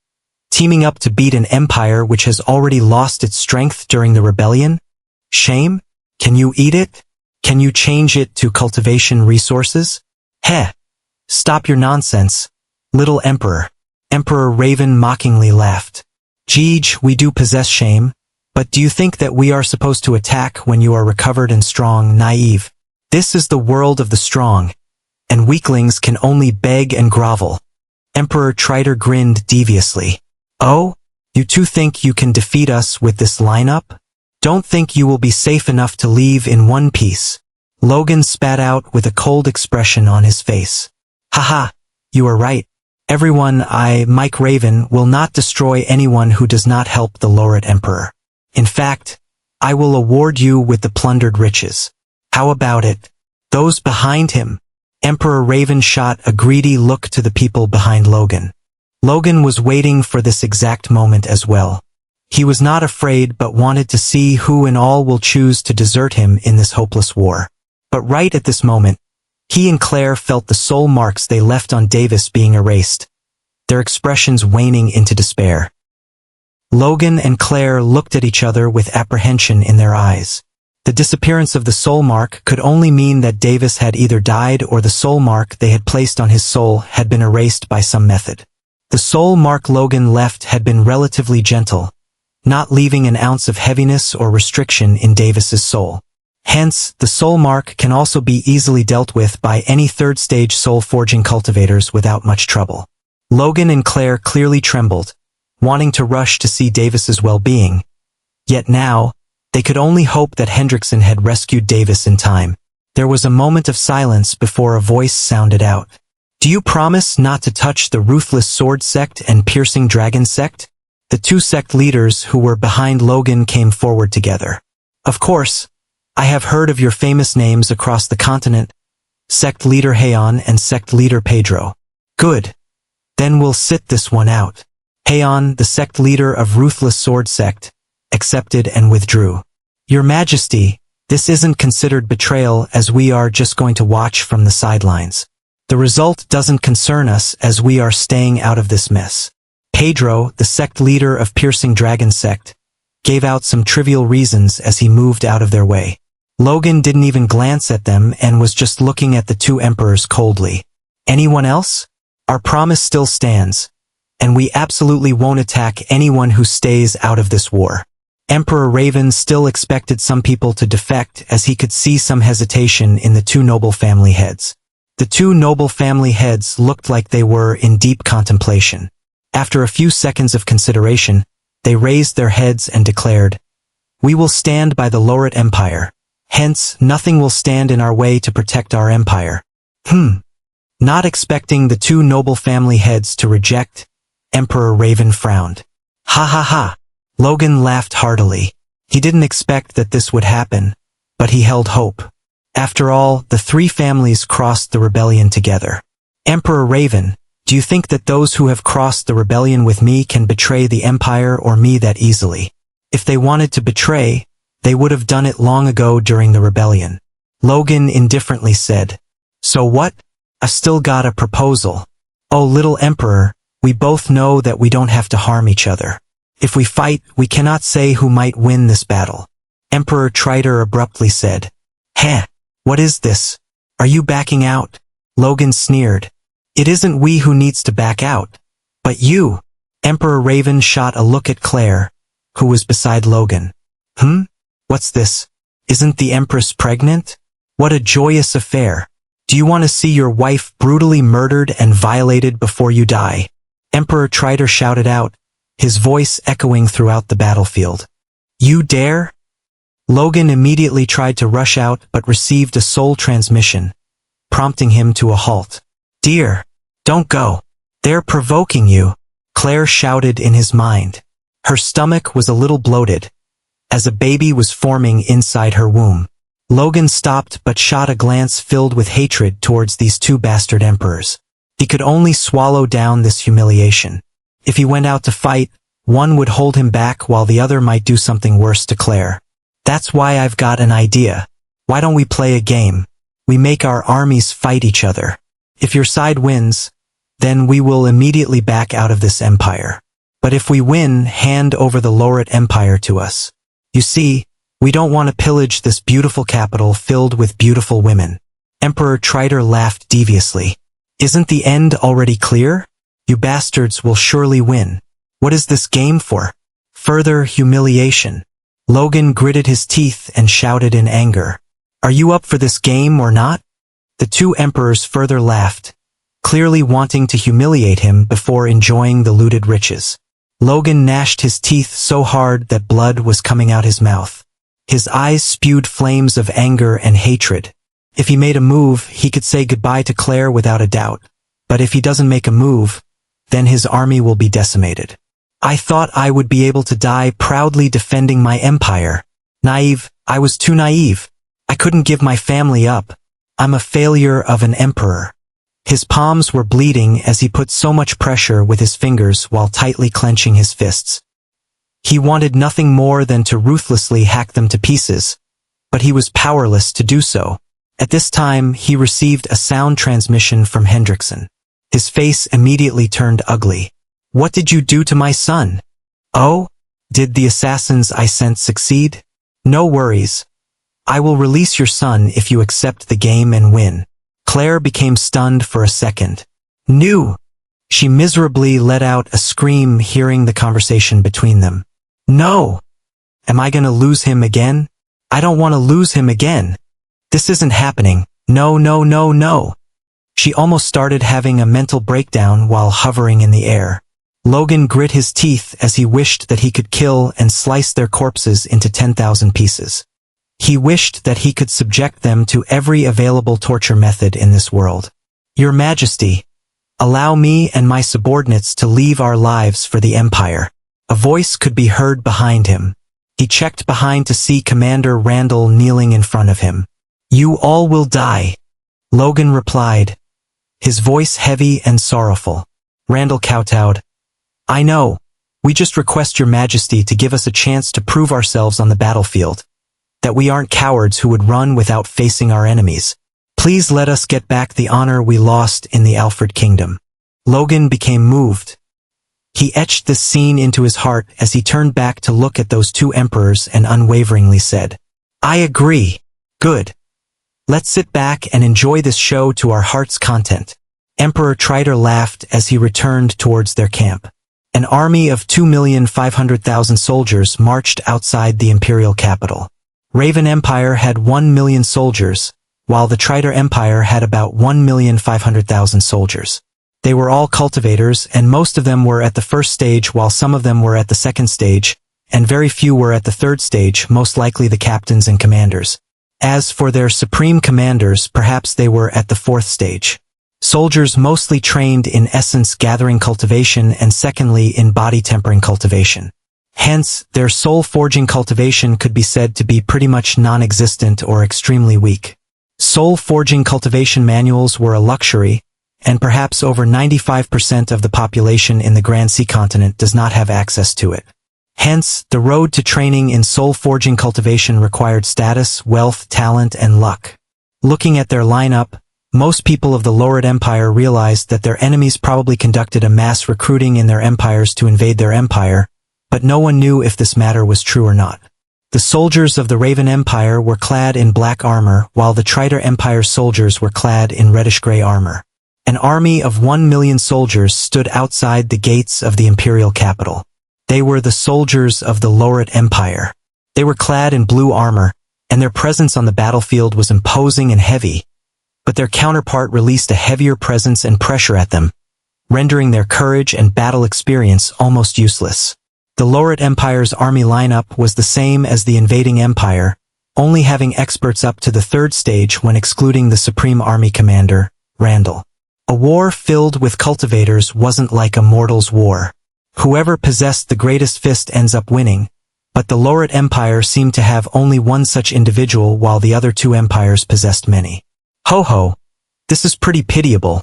Teaming up to beat an empire which has already lost its strength during the rebellion? Shame? Can you eat it? Can you change it to cultivation resources? Heh! Stop your nonsense, little emperor." Emperor Raven mockingly laughed. "Jeej, we do possess shame, but do you think that we are supposed to attack when you are recovered and strong, naive? This is the world of the strong, and weaklings can only beg and grovel." Emperor Triter grinned deviously. "Oh? You two think you can defeat us with this lineup? Don't think you will be safe enough to leave in one piece." Logan spat out with a cold expression on his face. "Haha, you are right. Everyone, Mike Raven, will not destroy anyone who does not help the Laureate Emperor. In fact, I will award you with the plundered riches. How about it? Those behind him?" Emperor Raven shot a greedy look to the people behind Logan. Logan was waiting for this exact moment as well. He was not afraid but wanted to see who and all will choose to desert him in this hopeless war. But right at this moment, he and Claire felt the soul marks they left on Davis being erased, their expressions waning into despair. Logan and Claire looked at each other with apprehension in their eyes. The disappearance of the soul mark could only mean that Davis had either died or the soul mark they had placed on his soul had been erased by some method. The soul mark Logan left had been relatively gentle, not leaving an ounce of heaviness or restriction in Davis's soul. Hence, the soul mark can also be easily dealt with by any third-stage soul-forging cultivators without much trouble. Logan and Claire clearly trembled, wanting to rush to see Davis's well-being. Yet now, they could only hope that Hendrickson had rescued Davis in time. There was a moment of silence before a voice sounded out. "Do you promise not to touch the Ruthless Sword Sect and Piercing Dragon Sect?" The two sect leaders who were behind Logan came forward together. "Of course. I have heard of your famous names across the continent, Sect Leader Heian and Sect Leader Pedro." "Good. Then we'll sit this one out." Heian, the sect leader of Ruthless Sword Sect, accepted and withdrew. "Your Majesty, this isn't considered betrayal as we are just going to watch from the sidelines. The result doesn't concern us as we are staying out of this mess." Pedro, the sect leader of Piercing Dragon Sect, gave out some trivial reasons as he moved out of their way. Logan didn't even glance at them and was just looking at the two emperors coldly. "Anyone else? Our promise still stands, and we absolutely won't attack anyone who stays out of this war." Emperor Raven still expected some people to defect as he could see some hesitation in the two noble family heads. The two noble family heads looked like they were in deep contemplation. After a few seconds of consideration, they raised their heads and declared, "We will stand by the Laureate Empire. Hence, nothing will stand in our way to protect our empire." Not expecting the two noble family heads to reject, Emperor Raven frowned. "Ha ha ha." Logan laughed heartily. He didn't expect that this would happen, but he held hope. After all, the three families crossed the rebellion together. "Emperor Raven, do you think that those who have crossed the rebellion with me can betray the empire or me that easily? If they wanted to betray, they would have done it long ago during the rebellion." Logan indifferently said, "So what? I've still got a proposal. Oh, little emperor, we both know that we don't have to harm each other. If we fight, we cannot say who might win this battle." Emperor Triter abruptly said, "Heh, what is this? Are you backing out?" Logan sneered. "It isn't we who needs to back out, but you." Emperor Raven shot a look at Claire, who was beside Logan. What's this? Isn't the Empress pregnant? What a joyous affair. Do you want to see your wife brutally murdered and violated before you die?" Emperor Triter shouted out, his voice echoing throughout the battlefield. "You dare?" Logan immediately tried to rush out but received a soul transmission, prompting him to a halt. "Dear, don't go. They're provoking you," Claire shouted in his mind. Her stomach was a little bloated, as a baby was forming inside her womb. Logan stopped but shot a glance filled with hatred towards these two bastard emperors. He could only swallow down this humiliation. If he went out to fight, One would hold him back while the other might do something worse to Claire. That's why I've got an idea. Why don't we play a game? We make our armies fight each other. If your side wins, then we will immediately back out of this empire. But if we win, hand over the Loret Empire to us. You see, we don't want to pillage this beautiful capital filled with beautiful women. Emperor Triter laughed deviously. Isn't the end already clear? You bastards will surely win. What is this game for? Further humiliation. Logan gritted his teeth and shouted in anger. Are you up for this game or not? The two emperors further laughed, clearly wanting to humiliate him before enjoying the looted riches. Logan gnashed his teeth so hard that blood was coming out his mouth. His eyes spewed flames of anger and hatred. If he made a move, he could say goodbye to Claire without a doubt. But if he doesn't make a move, then his army will be decimated. I thought I would be able to die proudly defending my empire. Naive, I was too naive. I couldn't give my family up. I'm a failure of an emperor. His palms were bleeding as he put so much pressure with his fingers while tightly clenching his fists. He wanted nothing more than to ruthlessly hack them to pieces, but he was powerless to do so. At this time, he received a sound transmission from Hendrickson. His face immediately turned ugly. What did you do to my son? Oh? Did the assassins I sent succeed? No worries. I will release your son if you accept the game and win. Claire became stunned for a second. No! She miserably let out a scream hearing the conversation between them. No! Am I gonna lose him again? I don't want to lose him again. This isn't happening. No, no, no, no. She almost started having a mental breakdown while hovering in the air. Logan grit his teeth as he wished that he could kill and slice their corpses into 10,000 pieces. He wished that he could subject them to every available torture method in this world. Your Majesty, allow me and my subordinates to leave our lives for the Empire. A voice could be heard behind him. He checked behind to see Commander Randall kneeling in front of him. You all will die, Logan replied, his voice heavy and sorrowful. Randall kowtowed. I know. We just request your Majesty to give us a chance to prove ourselves on the battlefield. That we aren't cowards who would run without facing our enemies. Please let us get back the honor we lost in the Alfred Kingdom. Logan became moved. He etched this scene into his heart as he turned back to look at those two emperors and unwaveringly said, I agree. Good. Let's sit back and enjoy this show to our heart's content. Emperor Triter laughed as he returned towards their camp. An army of 2,500,000 soldiers marched outside the imperial capital. Raven Empire had 1 million soldiers, while the Triter Empire had about 1,500,000 soldiers. They were all cultivators, and most of them were at the first stage while some of them were at the second stage, and very few were at the third stage, most likely the captains and commanders. As for their supreme commanders, perhaps they were at the fourth stage. Soldiers mostly trained in essence gathering cultivation and secondly in body tempering cultivation. Hence, their soul-forging cultivation could be said to be pretty much non-existent or extremely weak. Soul-forging cultivation manuals were a luxury, and perhaps over 95% of the population in the Grand Sea continent does not have access to it. Hence, the road to training in soul-forging cultivation required status, wealth, talent, and luck. Looking at their lineup, most people of the Loret Empire realized that their enemies probably conducted a mass recruiting in their empires to invade their empire, but no one knew if this matter was true or not. The soldiers of the Raven Empire were clad in black armor, while the Triter Empire's soldiers were clad in reddish-gray armor. An army of 1 million soldiers stood outside the gates of the imperial capital. They were the soldiers of the Loret Empire. They were clad in blue armor, and their presence on the battlefield was imposing and heavy, but their counterpart released a heavier presence and pressure at them, rendering their courage and battle experience almost useless. The Loret Empire's army lineup was the same as the invading empire, only having experts up to the third stage when excluding the Supreme Army Commander, Randall. A war filled with cultivators wasn't like a mortal's war. Whoever possessed the greatest fist ends up winning, but the Loret Empire seemed to have only one such individual while the other two empires possessed many. Ho ho! This is pretty pitiable.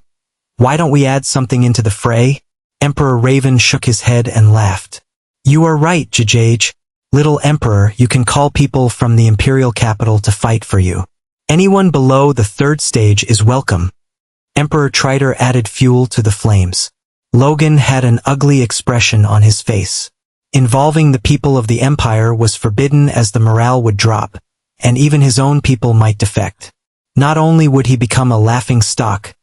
Why don't we add something into the fray? Emperor Raven shook his head and laughed. You are right, Jajage. Little Emperor, you can call people from the imperial capital to fight for you. Anyone below the third stage is welcome. Emperor Triter added fuel to the flames. Logan had an ugly expression on his face. Involving the people of the Empire was forbidden as the morale would drop, and even his own people might defect. Not only would he become a laughing stock,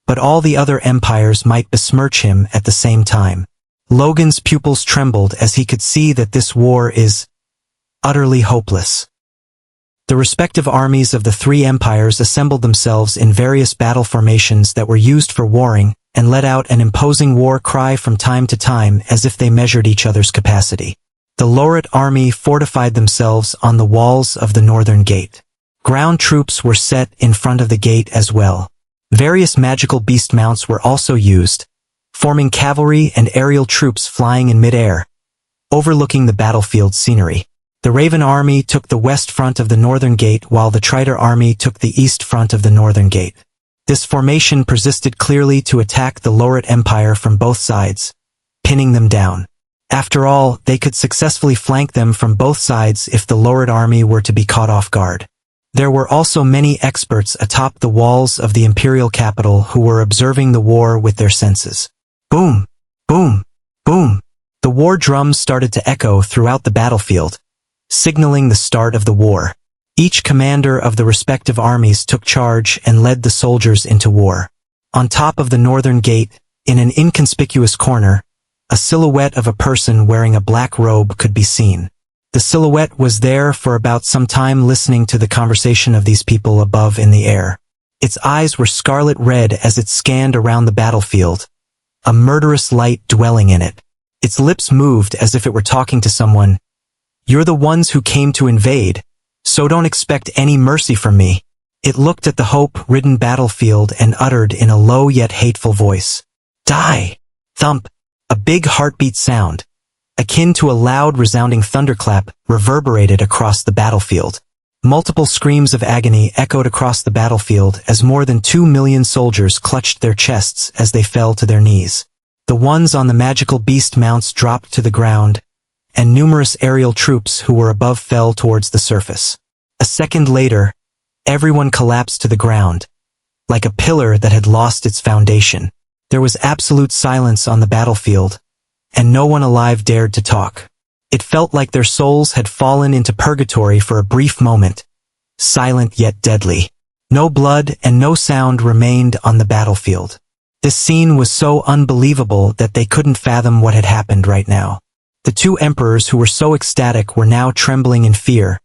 but all the other empires might besmirch him at the same time. Logan's pupils trembled as he could see that this war is utterly hopeless. The respective armies of the three empires assembled themselves in various battle formations that were used for warring, and let out an imposing war cry from time to time as if they measured each other's capacity. The Loret army fortified themselves on the walls of the northern gate. Ground troops were set in front of the gate as well. Various magical beast mounts were also used, forming cavalry and aerial troops flying in mid-air, overlooking the battlefield scenery. The Raven army took the west front of the northern gate while the Triter army took the east front of the northern gate. This formation persisted clearly to attack the Loret Empire from both sides, pinning them down. After all, they could successfully flank them from both sides if the Loret army were to be caught off guard. There were also many experts atop the walls of the imperial capital who were observing the war with their senses. Boom! Boom! Boom! The war drums started to echo throughout the battlefield, signaling the start of the war. Each commander of the respective armies took charge and led the soldiers into war. On top of the northern gate, in an inconspicuous corner, a silhouette of a person wearing a black robe could be seen. The silhouette was there for about some time listening to the conversation of these people above in the air. Its eyes were scarlet red as it scanned around the battlefield, a murderous light dwelling in it. Its lips moved as if it were talking to someone. You're the ones who came to invade, so don't expect any mercy from me. It looked at the hope-ridden battlefield and uttered in a low yet hateful voice. Die! Thump! A big heartbeat sound, akin to a loud resounding thunderclap, reverberated across the battlefield. Multiple screams of agony echoed across the battlefield as more than 2 million soldiers clutched their chests as they fell to their knees. The ones on the magical beast mounts dropped to the ground, and numerous aerial troops who were above fell towards the surface. A second later, everyone collapsed to the ground, like a pillar that had lost its foundation. There was absolute silence on the battlefield, and no one alive dared to talk. It felt like their souls had fallen into purgatory for a brief moment, silent yet deadly. No blood and no sound remained on the battlefield. This scene was so unbelievable that they couldn't fathom what had happened right now. The two emperors who were so ecstatic were now trembling in fear,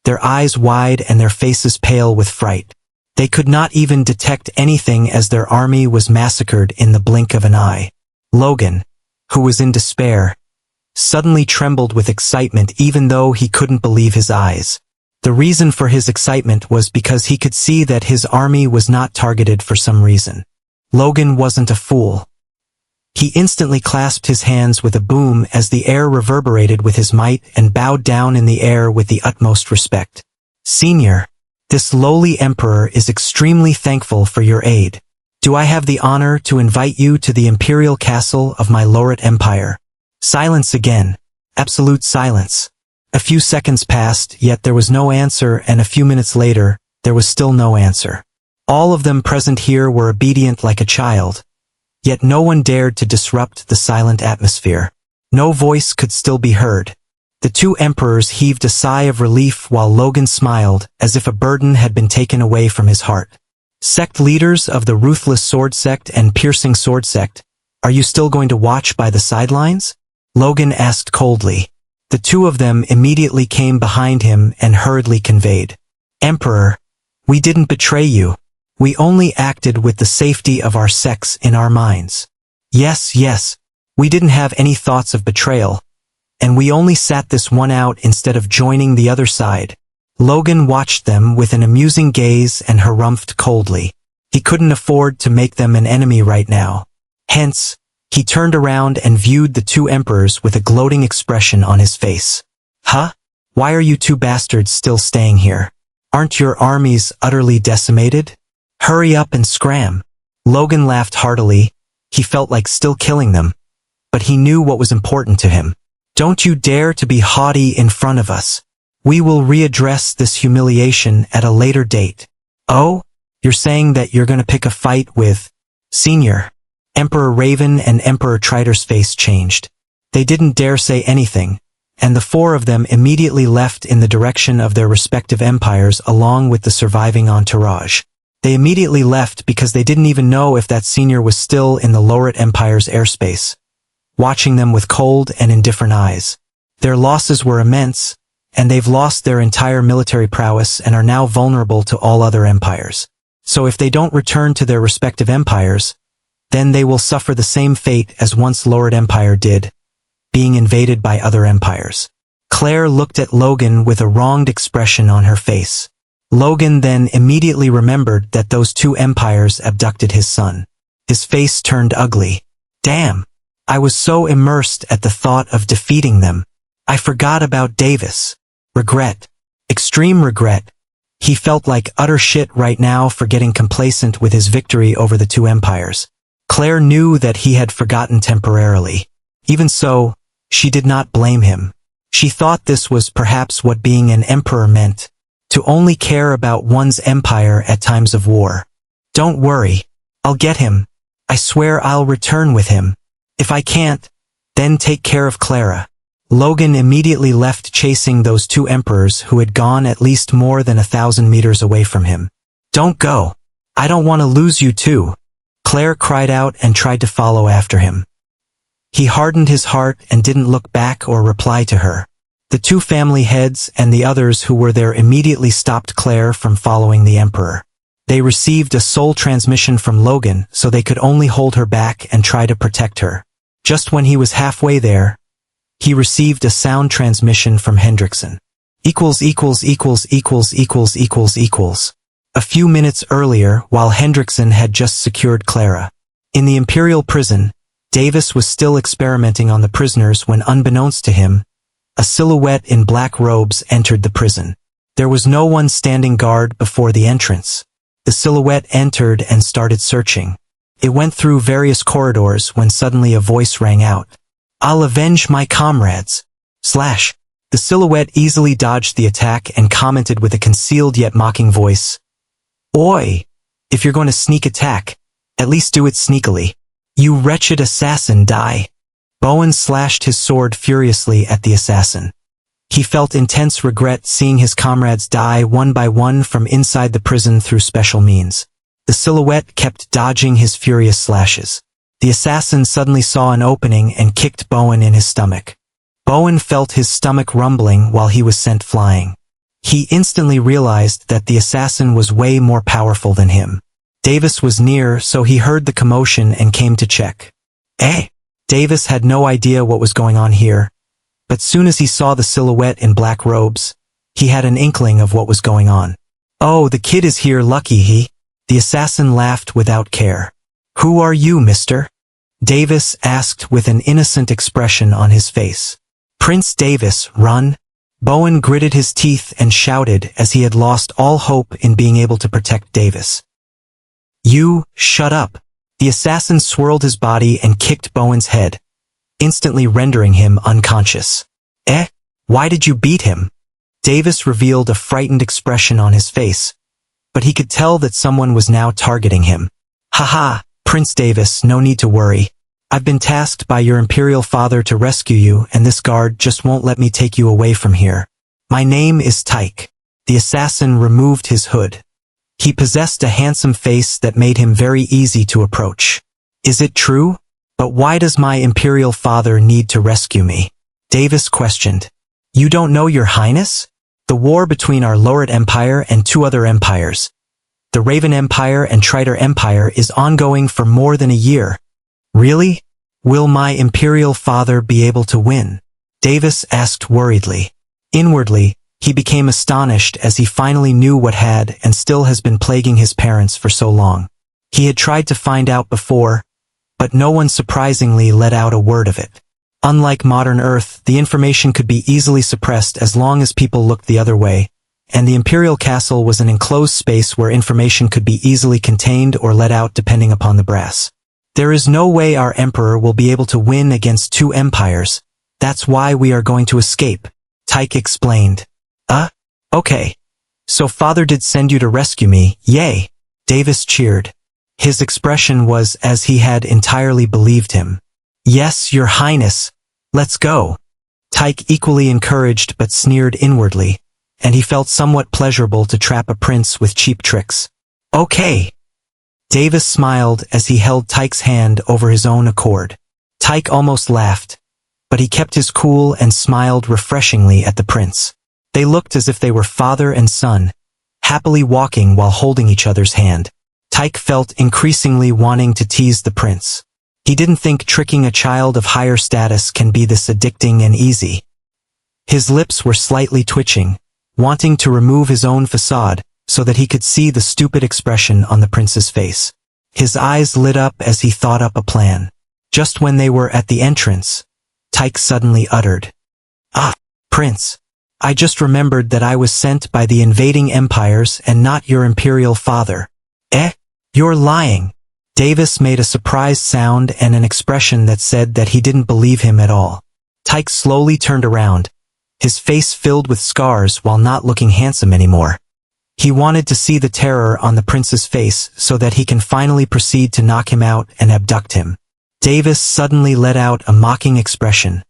their eyes wide and their faces pale with fright. They could not even detect anything as their army was massacred in the blink of an eye. Logan, who was in despair, suddenly trembled with excitement even though he couldn't believe his eyes. The reason for his excitement was because he could see that his army was not targeted for some reason. Logan wasn't a fool. He instantly clasped his hands with a boom as the air reverberated with his might and bowed down in the air with the utmost respect. Senior, this lowly emperor is extremely thankful for your aid. Do I have the honor to invite you to the imperial castle of my Loret Empire? Silence again. Absolute silence. A few seconds passed, yet there was no answer, and a few minutes later, there was still no answer. All of them present here were obedient like a child, yet no one dared to disrupt the silent atmosphere. No voice could still be heard. The two emperors heaved a sigh of relief while Logan smiled, as if a burden had been taken away from his heart. Sect leaders of the Ruthless Sword Sect and Piercing Sword Sect, are you still going to watch by the sidelines? Logan asked coldly. The two of them immediately came behind him and hurriedly conveyed. Emperor, we didn't betray you. We only acted with the safety of our sects in our minds. Yes, we didn't have any thoughts of betrayal, and we only sat this one out instead of joining the other side. Logan watched them with an amusing gaze and harumphed coldly. He couldn't afford to make them an enemy right now. Hence, he turned around and viewed the two emperors with a gloating expression on his face. Huh? Why are you two bastards still staying here? Aren't your armies utterly decimated? Hurry up and scram. Logan laughed heartily. He felt like still killing them, but he knew what was important to him. Don't you dare to be haughty in front of us. We will readdress this humiliation at a later date. Oh? You're saying that you're gonna pick a fight with Senior. Emperor Raven and Emperor Triter's face changed. They didn't dare say anything, and the four of them immediately left in the direction of their respective empires along with the surviving entourage. They immediately left because they didn't even know if that Senior was still in the Loret Empire's airspace, watching them with cold and indifferent eyes. Their losses were immense, and they've lost their entire military prowess and are now vulnerable to all other empires. So if they don't return to their respective empires, then they will suffer the same fate as once Loret Empire did, being invaded by other empires. Claire looked at Logan with a wronged expression on her face. Logan then immediately remembered that those two empires abducted his son. His face turned ugly. Damn! I was so immersed at the thought of defeating them. I forgot about Davis. Regret. Extreme regret. He felt like utter shit right now for getting complacent with his victory over the two empires. Claire knew that he had forgotten temporarily. Even so, she did not blame him. She thought this was perhaps what being an emperor meant, to only care about one's empire at times of war. Don't worry. I'll get him. I swear I'll return with him. If I can't, then take care of Clara. Logan immediately left chasing those two emperors who had gone at least more than 1,000 meters away from him. Don't go. I don't want to lose you too. Claire cried out and tried to follow after him. He hardened his heart and didn't look back or reply to her. The two family heads and the others who were there immediately stopped Claire from following the Emperor. They received a soul transmission from Logan, so they could only hold her back and try to protect her. Just when he was halfway there, he received a sound transmission from Hendrickson. =========================================================================================================================In the Imperial prison, Davis was still experimenting on the prisoners when, unbeknownst to him, a silhouette in black robes entered the prison. There was no one standing guard before the entrance. The silhouette entered and started searching. It went through various corridors when suddenly a voice rang out. I'll avenge my comrades. // The silhouette easily dodged the attack and commented with a concealed yet mocking voice. Oi! If you're going to sneak attack, at least do it sneakily. You wretched assassin, die! Bowen slashed his sword furiously at the assassin. He felt intense regret seeing his comrades die one by one from inside the prison through special means. The silhouette kept dodging his furious slashes. The assassin suddenly saw an opening and kicked Bowen in his stomach. Bowen felt his stomach rumbling while he was sent flying. He instantly realized that the assassin was way more powerful than him. Davis was near, so he heard the commotion and came to check. Davis had no idea what was going on here, but soon as he saw the silhouette in black robes, he had an inkling of what was going on. Oh, the kid is here, lucky he. The assassin laughed without care. Who are you, mister? Davis asked with an innocent expression on his face. Prince Davis, run. Bowen gritted his teeth and shouted as he had lost all hope in being able to protect Davis. You, shut up. The assassin swirled his body and kicked Bowen's head, instantly rendering him unconscious. Why did you beat him? Davis revealed a frightened expression on his face, but he could tell that someone was now targeting him. Haha, Prince Davis, no need to worry. I've been tasked by your imperial father to rescue you, and this guard just won't let me take you away from here. My name is Tyke. The assassin removed his hood. He possessed a handsome face that made him very easy to approach. Is it true? But why does my imperial father need to rescue me? Davis questioned. You don't know, your highness? The war between our Loret Empire and two other empires, the Raven Empire and Triter Empire, is ongoing for more than a year. Really? Will my imperial father be able to win? Davis asked worriedly. Inwardly, he became astonished as he finally knew what had and still has been plaguing his parents for so long. He had tried to find out before, but no one surprisingly let out a word of it. Unlike modern Earth, the information could be easily suppressed as long as people looked the other way, and the Imperial Castle was an enclosed space where information could be easily contained or let out depending upon the brass. There is no way our Emperor will be able to win against two empires, That's why we are going to escape, Tyke explained. Okay. So father did send you to rescue me, yay! Davis cheered. His expression was as he had entirely believed him. Yes, your highness. Let's go. Tyke equally encouraged but sneered inwardly, and he felt somewhat pleasurable to trap a prince with cheap tricks. Okay. Davis smiled as he held Tyke's hand over his own accord. Tyke almost laughed, but he kept his cool and smiled refreshingly at the prince. They looked as if they were father and son, happily walking while holding each other's hand. Tyke felt increasingly wanting to tease the prince. He didn't think tricking a child of higher status can be this addicting and easy. His lips were slightly twitching, wanting to remove his own facade so that he could see the stupid expression on the prince's face. His eyes lit up as he thought up a plan. Just when they were at the entrance, Tyke suddenly uttered, Prince, I just remembered that I was sent by the invading empires and not your imperial father. You're lying. Davis made a surprised sound and an expression that said that he didn't believe him at all. Tyke slowly turned around, his face filled with scars while not looking handsome anymore. He wanted to see the terror on the prince's face so that he can finally proceed to knock him out and abduct him. Davis suddenly let out a mocking expression,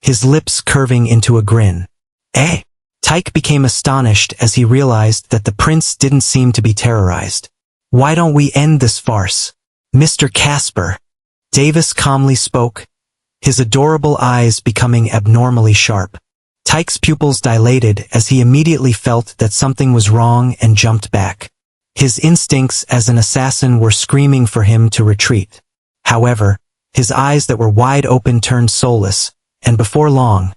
his lips curving into a grin. Tyke became astonished as he realized that the prince didn't seem to be terrorized. Why don't we end this farce? Mr. Casper. Davis calmly spoke, his adorable eyes becoming abnormally sharp. Tyke's pupils dilated as he immediately felt that something was wrong and jumped back. His instincts as an assassin were screaming for him to retreat. However, his eyes that were wide open turned soulless, and before long,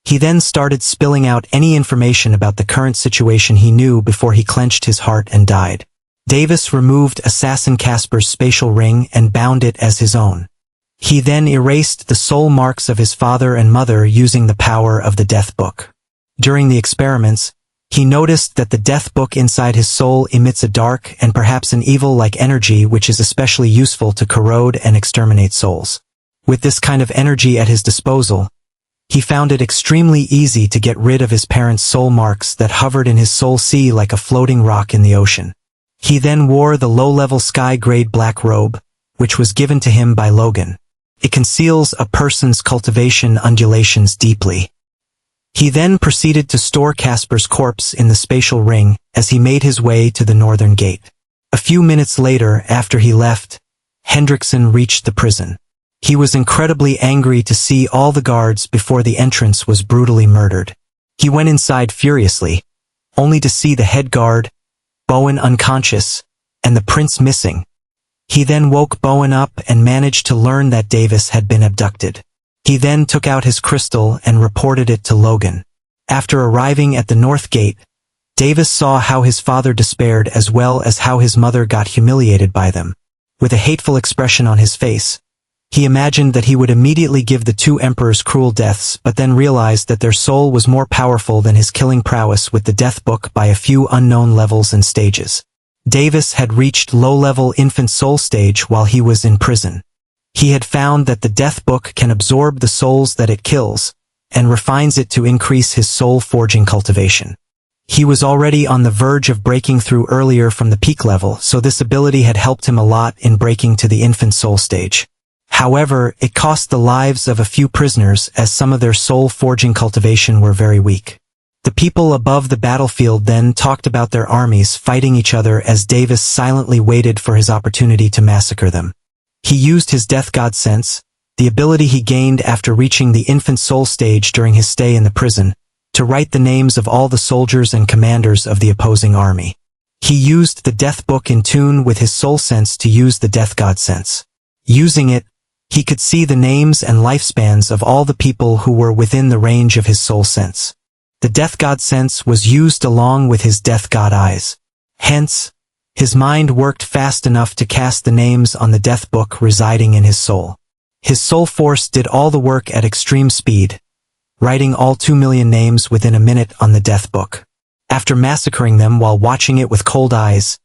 he then started spilling out any information about the current situation he knew before he clenched his heart and died. Davis removed Assassin Casper's spatial ring and bound it as his own. He then erased the soul marks of his father and mother using the power of the Death Book. During the experiments, he noticed that the Death Book inside his soul emits a dark and perhaps an evil-like energy which is especially useful to corrode and exterminate souls. With this kind of energy at his disposal, he found it extremely easy to get rid of his parents' soul marks that hovered in his soul sea like a floating rock in the ocean. He then wore the low-level sky-grade black robe, which was given to him by Logan. It conceals a person's cultivation undulations deeply. He then proceeded to store Casper's corpse in the spatial ring as he made his way to the northern gate. A few minutes later, after he left, Hendrickson reached the prison. He was incredibly angry to see all the guards before the entrance was brutally murdered. He went inside furiously, only to see the head guard, Bowen unconscious, and the prince missing. He then woke Bowen up and managed to learn that Davis had been abducted. He then took out his crystal and reported it to Logan. After arriving at the north gate, Davis saw how his father despaired as well as how his mother got humiliated by them. With a hateful expression on his face, he imagined that he would immediately give the two emperors cruel deaths but then realized that their soul was more powerful than his killing prowess with the Death Book by a few unknown levels and stages. Davis had reached low-level infant soul stage while he was in prison. He had found that the Death Book can absorb the souls that it kills, and refines it to increase his soul-forging cultivation. He was already on the verge of breaking through earlier from the peak level, so this ability had helped him a lot in breaking to the infant soul stage. However, it cost the lives of a few prisoners as some of their soul-forging cultivation were very weak. The people above the battlefield then talked about their armies fighting each other as Davis silently waited for his opportunity to massacre them. He used his Death God sense, the ability he gained after reaching the infant soul stage during his stay in the prison, to write the names of all the soldiers and commanders of the opposing army. He used the Death Book in tune with his soul sense to use the Death God sense. Using it, he could see the names and lifespans of all the people who were within the range of his soul sense. The Death God sense was used along with his Death God eyes. Hence, his mind worked fast enough to cast the names on the Death Book residing in his soul. His soul force did all the work at extreme speed, writing all 2 million names within a minute on the Death Book. After massacring them while watching it with cold eyes,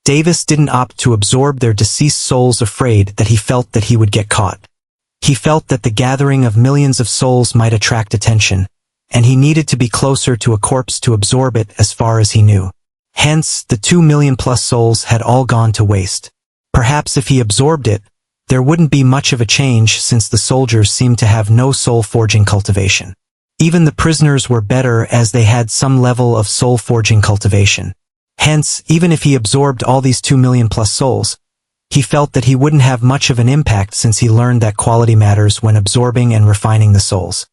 Davis didn't opt to absorb their deceased souls afraid that he felt that he would get caught. He felt that the gathering of millions of souls might attract attention, and he needed to be closer to a corpse to absorb it as far as he knew. Hence, the 2 million plus souls had all gone to waste. Perhaps if he absorbed it, there wouldn't be much of a change since the soldiers seemed to have no soul-forging cultivation. Even the prisoners were better as they had some level of soul-forging cultivation. Hence, even if he absorbed all these 2 million plus souls, he felt that he wouldn't have much of an impact since he learned that quality matters when absorbing and refining the souls.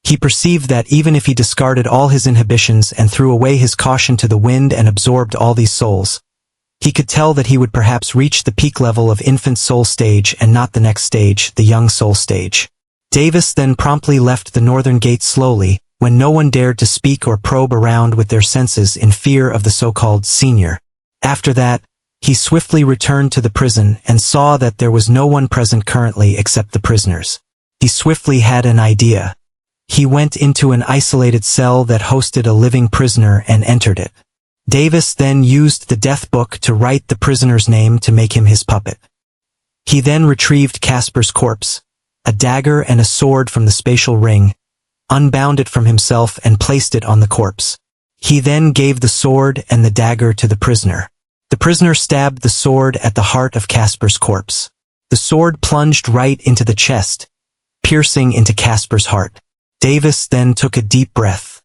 He perceived that even if he discarded all his inhibitions and threw away his caution to the wind and absorbed all these souls, he could tell that he would perhaps reach the peak level of infant soul stage and not the next stage, the young soul stage. Davis then promptly left the northern gate slowly, when no one dared to speak or probe around with their senses in fear of the so-called senior. After that, he swiftly returned to the prison and saw that there was no one present currently except the prisoners. He swiftly had an idea. He went into an isolated cell that hosted a living prisoner and entered it. Davis then used the death book to write the prisoner's name to make him his puppet. He then retrieved Casper's corpse, a dagger and a sword from the spatial ring, unbound it from himself and placed it on the corpse. He then gave the sword and the dagger to the prisoner. The prisoner stabbed the sword at the heart of Casper's corpse. The sword plunged right into the chest, piercing into Casper's heart. Davis then took a deep breath.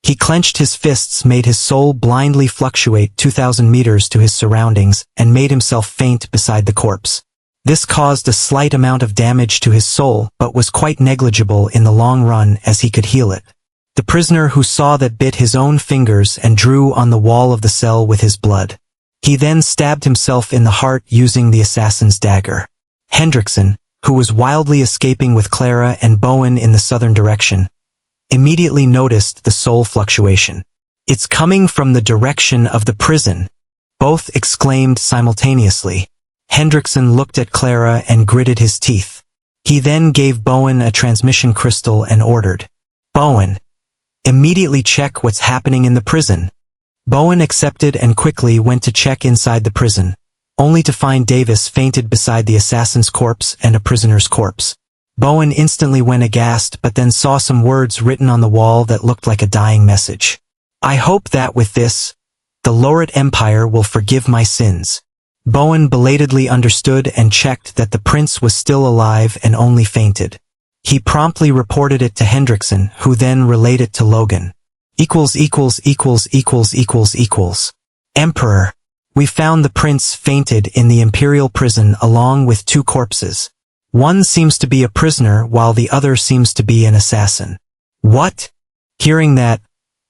He clenched his fists, made his soul blindly fluctuate 2,000 meters to his surroundings, and made himself faint beside the corpse. This caused a slight amount of damage to his soul, but was quite negligible in the long run as he could heal it. The prisoner who saw that bit his own fingers and drew on the wall of the cell with his blood. He then stabbed himself in the heart using the assassin's dagger. Hendrickson, who was wildly escaping with Clara and Bowen in the southern direction, immediately noticed the soul fluctuation. "It's coming from the direction of the prison," both exclaimed simultaneously. Hendrickson looked at Clara and gritted his teeth. He then gave Bowen a transmission crystal and ordered, "Bowen, immediately check what's happening in the prison." Bowen accepted and quickly went to check inside the prison, only to find Davis fainted beside the assassin's corpse and a prisoner's corpse. Bowen instantly went aghast but then saw some words written on the wall that looked like a dying message. "I hope that with this, the Lauret Empire will forgive my sins." Bowen belatedly understood and checked that the prince was still alive and only fainted. He promptly reported it to Hendrickson, who then relayed it to Logan. "Emperor, we found the prince fainted in the Imperial prison along with 2 corpses. One seems to be a prisoner while the other seems to be an assassin." "What?" Hearing that,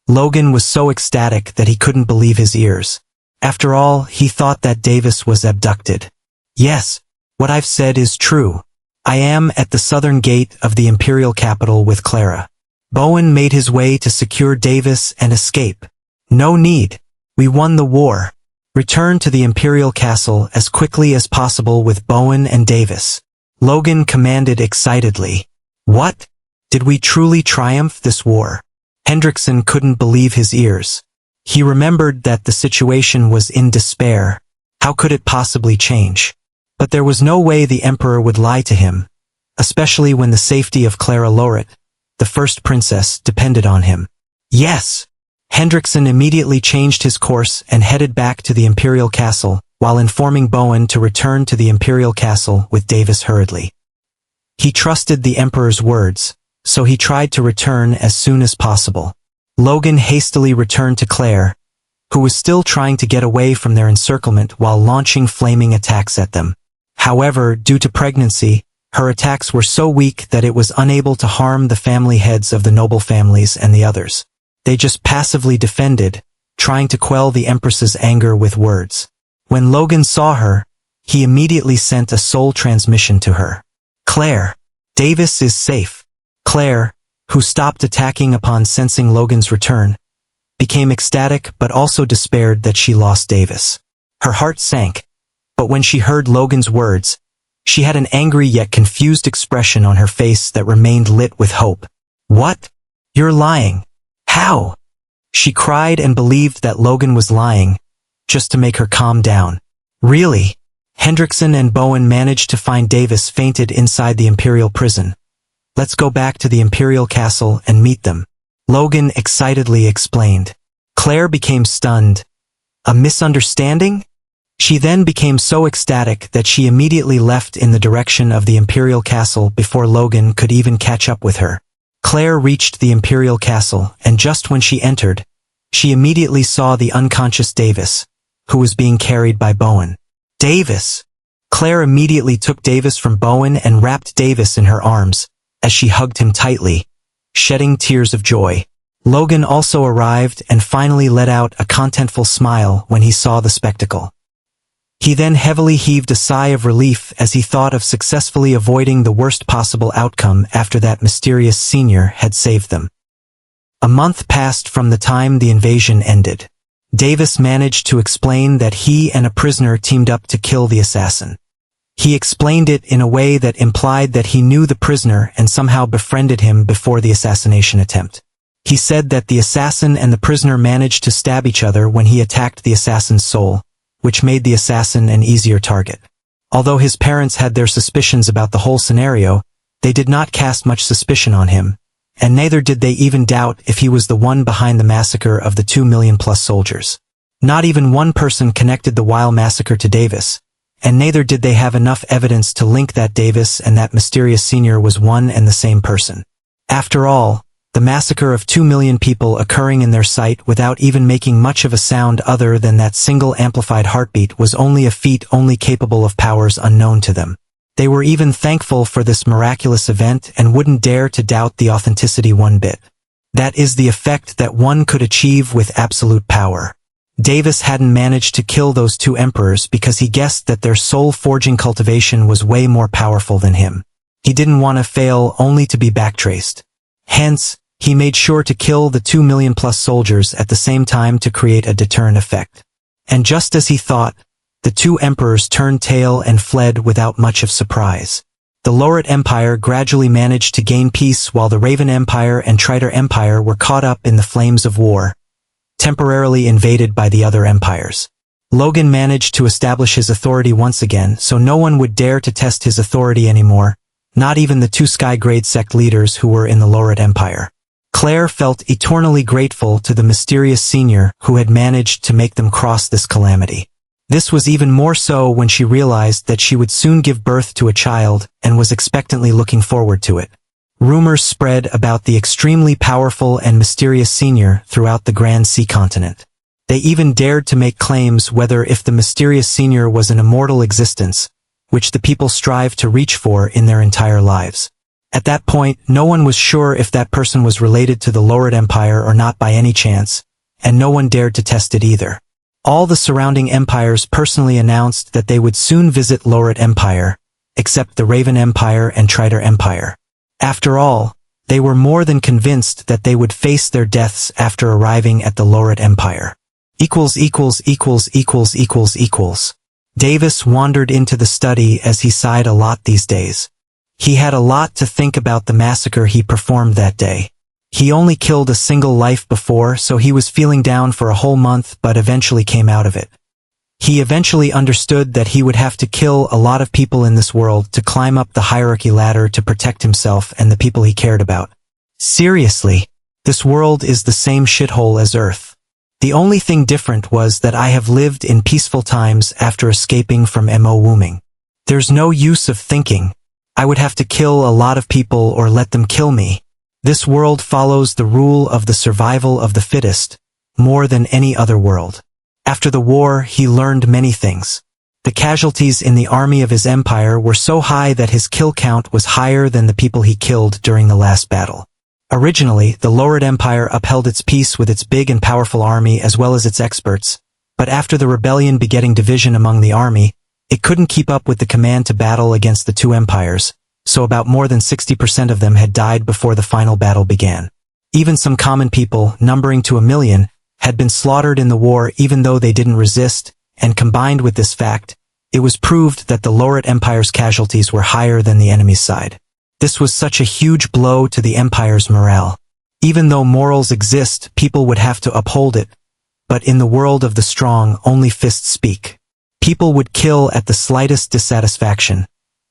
Logan was so ecstatic that he couldn't believe his ears. After all, he thought that Davis was abducted. "Yes, what I've said is true. I am at the southern gate of the Imperial capital with Clara." Bowen made his way to secure Davis and escape. "No need. We won the war. Return to the Imperial castle as quickly as possible with Bowen and Davis," Logan commanded excitedly. "What? Did we truly triumph this war?" Hendrickson couldn't believe his ears. He remembered that the situation was in despair. How could it possibly change? But there was no way the Emperor would lie to him, especially when the safety of Clara Lauret, the first princess, depended on him. "Yes!" Hendrickson immediately changed his course and headed back to the Imperial castle, while informing Bowen to return to the Imperial castle with Davis hurriedly. He trusted the Emperor's words, so he tried to return as soon as possible. Logan hastily returned to Claire, who was still trying to get away from their encirclement while launching flaming attacks at them. However, due to pregnancy, her attacks were so weak that it was unable to harm the family heads of the noble families and the others. They just passively defended, trying to quell the Empress's anger with words. When Logan saw her, he immediately sent a soul transmission to her. "Claire, Davis is safe." Claire, who stopped attacking upon sensing Logan's return, became ecstatic but also despaired that she lost Davis. Her heart sank, but when she heard Logan's words, she had an angry yet confused expression on her face that remained lit with hope. "What? You're lying. How?" She cried and believed that Logan was lying, just to make her calm down. "Really?" Hendrickson and Bowen managed to find Davis fainted inside the Imperial prison. Let's go back to the Imperial castle and meet them, Logan excitedly explained. Claire became stunned. A misunderstanding? She then became so ecstatic that she immediately left in the direction of the Imperial castle before Logan could even catch up with her. Claire reached the Imperial castle, and just when she entered, she immediately saw the unconscious Davis, who was being carried by Bowen. Davis! Claire immediately took Davis from Bowen and wrapped Davis in her arms, as she hugged him tightly, shedding tears of joy. Logan also arrived and finally let out a contentful smile when he saw the spectacle. He then heavily heaved a sigh of relief as he thought of successfully avoiding the worst possible outcome after that mysterious senior had saved them. A month passed from the time the invasion ended. Davis managed to explain that he and a prisoner teamed up to kill the assassin. He explained it in a way that implied that he knew the prisoner and somehow befriended him before the assassination attempt. He said that the assassin and the prisoner managed to stab each other when he attacked the assassin's soul, which made the assassin an easier target. Although his parents had their suspicions about the whole scenario, they did not cast much suspicion on him, and neither did they even doubt if he was the one behind the massacre of the 2 million-plus soldiers. Not even one person connected the Weil massacre to Davis, and neither did they have enough evidence to link that Davis and that mysterious senior was one and the same person. After all, the massacre of 2 million people occurring in their sight without even making much of a sound other than that single amplified heartbeat was only a feat only capable of powers unknown to them. They were even thankful for this miraculous event and wouldn't dare to doubt the authenticity one bit. That is the effect that one could achieve with absolute power. Davis hadn't managed to kill those 2 emperors because he guessed that their soul-forging cultivation was way more powerful than him. He didn't want to fail only to be backtraced. Hence, he made sure to kill the 2 million-plus soldiers at the same time to create a deterrent effect. And just as he thought, the 2 emperors turned tail and fled without much of surprise. The Loret Empire gradually managed to gain peace while the Raven Empire and Triter Empire were caught up in the flames of war, temporarily invaded by the other empires. Logan managed to establish his authority once again, so no one would dare to test his authority anymore, not even the 2 Sky-grade sect leaders who were in the Loret Empire. Claire felt eternally grateful to the mysterious senior who had managed to make them cross this calamity. This was even more so when she realized that she would soon give birth to a child and was expectantly looking forward to it. Rumors spread about the extremely powerful and mysterious senior throughout the Grand Sea continent. They even dared to make claims whether if the mysterious senior was an immortal existence, which the people strive to reach for in their entire lives. At that point, no one was sure if that person was related to the Loret Empire or not by any chance, and no one dared to test it either. All the surrounding empires personally announced that they would soon visit Loret Empire, except the Raven Empire and Triter Empire. After all, they were more than convinced that they would face their deaths after arriving at the Loret Empire. Davis wandered into the study as he sighed a lot these days. He had a lot to think about the massacre he performed that day. He only killed a single life before, so he was feeling down for a whole month but eventually came out of it. He eventually understood that he would have to kill a lot of people in this world to climb up the hierarchy ladder to protect himself and the people he cared about. Seriously, this world is the same shithole as Earth. The only thing different was that I have lived in peaceful times after escaping from Mo Wooming. There's no use of thinking. I would have to kill a lot of people or let them kill me. This world follows the rule of the survival of the fittest, more than any other world. After the war, he learned many things. The casualties in the army of his empire were so high that his kill count was higher than the people he killed during the last battle. Originally, the Loret Empire upheld its peace with its big and powerful army as well as its experts, but after the rebellion begetting division among the army, it couldn't keep up with the command to battle against the 2 empires, so about more than 60% of them had died before the final battle began. Even some common people, numbering to 1 million, had been slaughtered in the war even though they didn't resist, and combined with this fact, it was proved that the Loret Empire's casualties were higher than the enemy's side. This was such a huge blow to the Empire's morale. Even though morals exist, people would have to uphold it, but in the world of the strong, only fists speak. People would kill at the slightest dissatisfaction,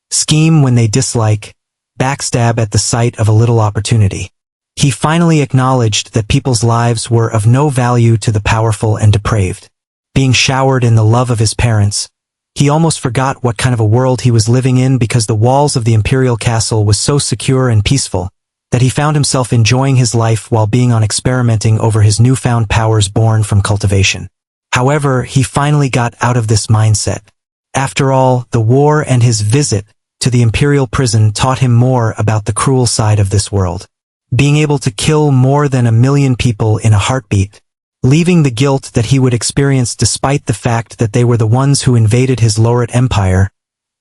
scheme when they dislike, backstab at the sight of a little opportunity. He finally acknowledged that people's lives were of no value to the powerful and depraved. Being showered in the love of his parents, he almost forgot what kind of a world he was living in because the walls of the imperial castle was so secure and peaceful that he found himself enjoying his life while being on experimenting over his newfound powers born from cultivation. However, he finally got out of this mindset. After all, the war and his visit to the imperial prison taught him more about the cruel side of this world. Being able to kill more than 1 million people in a heartbeat, leaving the guilt that he would experience despite the fact that they were the ones who invaded his Loret empire,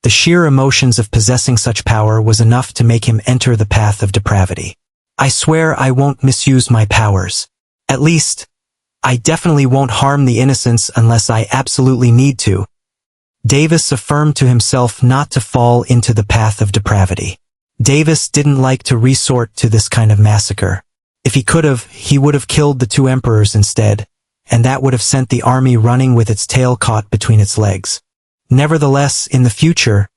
the sheer emotions of possessing such power was enough to make him enter the path of depravity. I swear I won't misuse my powers. At least, I definitely won't harm the innocents unless I absolutely need to. Davis affirmed to himself not to fall into the path of depravity. Davis didn't like to resort to this kind of massacre. If he could have, he would have killed the 2 emperors instead, and that would have sent the army running with its tail caught between its legs. Nevertheless, in the future,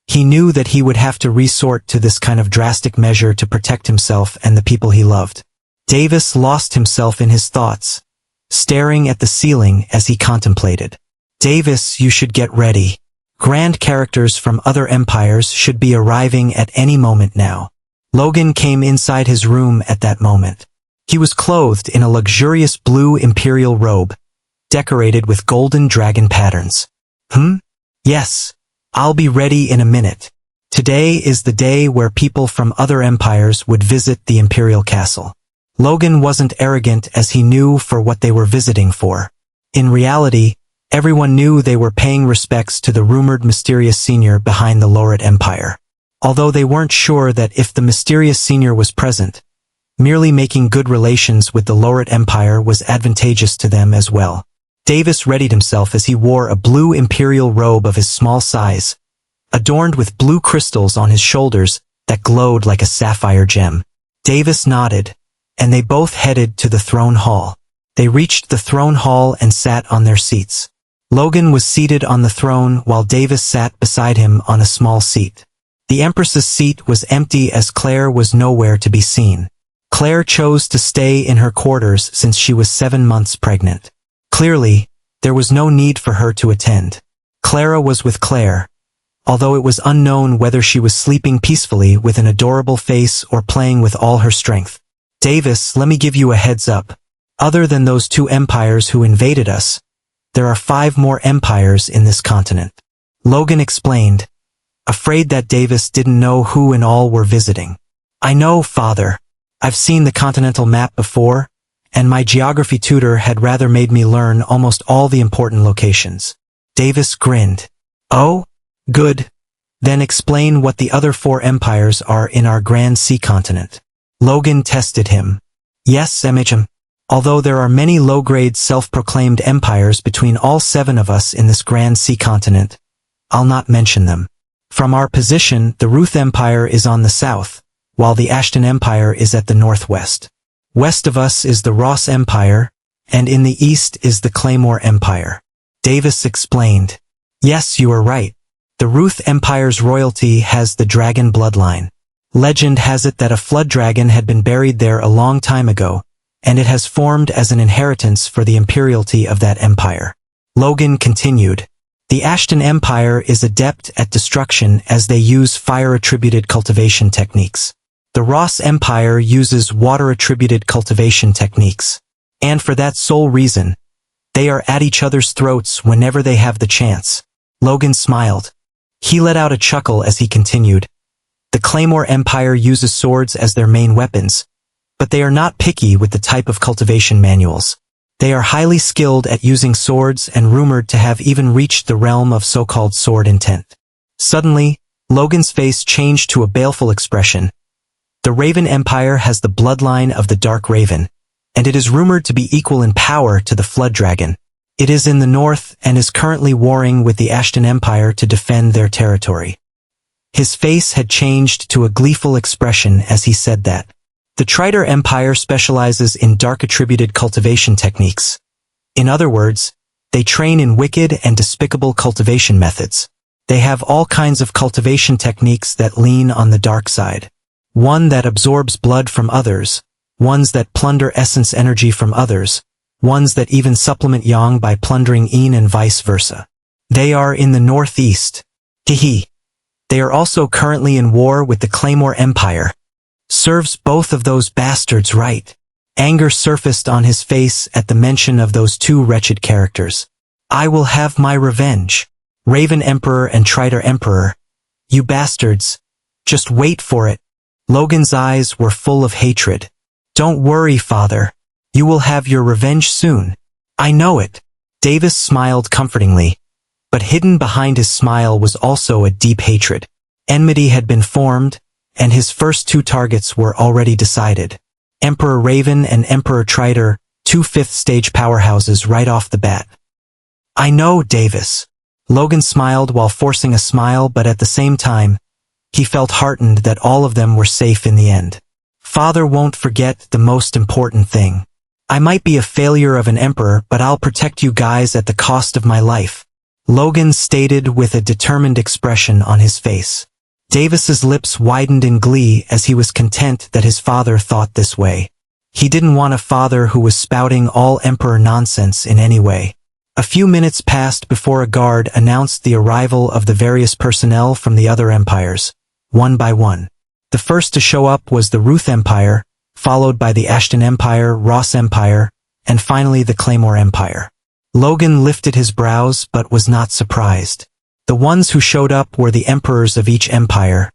he knew that he would have to resort to this kind of drastic measure to protect himself and the people he loved. Davis lost himself in his thoughts, staring at the ceiling as he contemplated. Davis, you should get ready. Grand characters from other empires should be arriving at any moment now. Logan came inside his room at that moment. He was clothed in a luxurious blue imperial robe, decorated with golden dragon patterns. Yes, I'll be ready in a minute. Today is the day where people from other empires would visit the imperial castle. Logan wasn't arrogant as he knew for what they were visiting for. In reality, everyone knew they were paying respects to the rumored mysterious senior behind the Loret Empire. Although they weren't sure that if the mysterious senior was present, merely making good relations with the Loret Empire was advantageous to them as well. Davis readied himself as he wore a blue imperial robe of his small size, adorned with blue crystals on his shoulders that glowed like a sapphire gem. Davis nodded, and they both headed to the throne hall. They reached the throne hall and sat on their seats. Logan was seated on the throne while Davis sat beside him on a small seat. The Empress's seat was empty as Claire was nowhere to be seen. Claire chose to stay in her quarters since she was 7 months pregnant. Clearly, there was no need for her to attend. Clara was with Claire, although it was unknown whether she was sleeping peacefully with an adorable face or playing with all her strength. Davis, let me give you a heads up. Other than those 2 empires who invaded us, there are 5 more empires in this continent. Logan explained, afraid that Davis didn't know who and all were visiting. I know, father. I've seen the continental map before, and my geography tutor had rather made me learn almost all the important locations. Davis grinned. Oh? Good. Then explain what the other 4 empires are in our Grand Sea continent. Logan tested him. Yes, MHM. Although there are many low-grade self-proclaimed empires between all 7 of us in this Grand Sea continent, I'll not mention them. From our position, the Ruth Empire is on the south, while the Ashton Empire is at the northwest. West of us is the Ross Empire, and in the east is the Claymore Empire. Davis explained. Yes, you are right. The Ruth Empire's royalty has the dragon bloodline. Legend has it that a flood dragon had been buried there a long time ago, and it has formed as an inheritance for the imperialty of that empire. Logan continued. The Ashton Empire is adept at destruction as they use fire-attributed cultivation techniques. The Ross Empire uses water-attributed cultivation techniques. And for that sole reason, they are at each other's throats whenever they have the chance. Logan smiled. He let out a chuckle as he continued. The Claymore Empire uses swords as their main weapons, but they are not picky with the type of cultivation manuals. They are highly skilled at using swords and rumored to have even reached the realm of so-called sword intent. Suddenly, Logan's face changed to a baleful expression. The Raven Empire has the bloodline of the Dark Raven, and it is rumored to be equal in power to the Flood Dragon. It is in the north and is currently warring with the Ashton Empire to defend their territory. His face had changed to a gleeful expression as he said that. The Triter Empire specializes in dark-attributed cultivation techniques. In other words, They train in wicked and despicable cultivation methods. They have all kinds of cultivation techniques that lean on the dark side. One that absorbs blood from others, ones that plunder essence energy from others, ones that even supplement yang by plundering yin and vice versa. They are in the northeast. Hehe. They are also currently in war with the Claymore Empire. Serves both of those bastards right. Anger surfaced on his face at the mention of those two wretched characters. I will have my revenge. Raven Emperor and Triter Emperor. You bastards. Just wait for it. Logan's eyes were full of hatred. Don't worry, father. You will have your revenge soon. I know it. Davis smiled comfortingly. But hidden behind his smile was also a deep hatred. Enmity had been formed, and his first two targets were already decided. Emperor Raven and Emperor Triter, two fifth-stage powerhouses right off the bat. I know, Davis. Logan smiled while forcing a smile, but at the same time, he felt heartened that all of them were safe in the end. Father won't forget the most important thing. I might be a failure of an emperor, but I'll protect you guys at the cost of my life. Logan stated with a determined expression on his face. Davis's lips widened in glee as he was content that his father thought this way. He didn't want a father who was spouting all emperor nonsense in any way. A few minutes passed before a guard announced the arrival of the various personnel from the other empires, one by one. The first to show up was the Ruth Empire, followed by the Ashton Empire, Ross Empire, and finally the Claymore Empire. Logan lifted his brows but was not surprised. The ones who showed up were the emperors of each empire,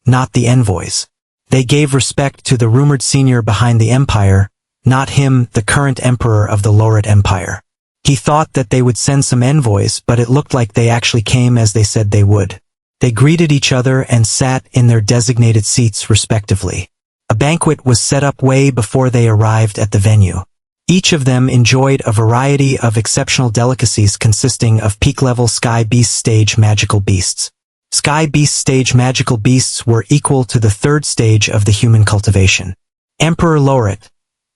not the envoys. They gave respect to the rumored senior behind the empire, not him, the current emperor of the Loret Empire. He thought that they would send some envoys, but it looked like they actually came as they said they would. They greeted each other and sat in their designated seats respectively. A banquet was set up way before they arrived at the venue. Each of them enjoyed a variety of exceptional delicacies consisting of peak-level Sky Beast stage magical beasts. Sky Beast stage magical beasts were equal to the third stage of the human cultivation. Emperor Loret.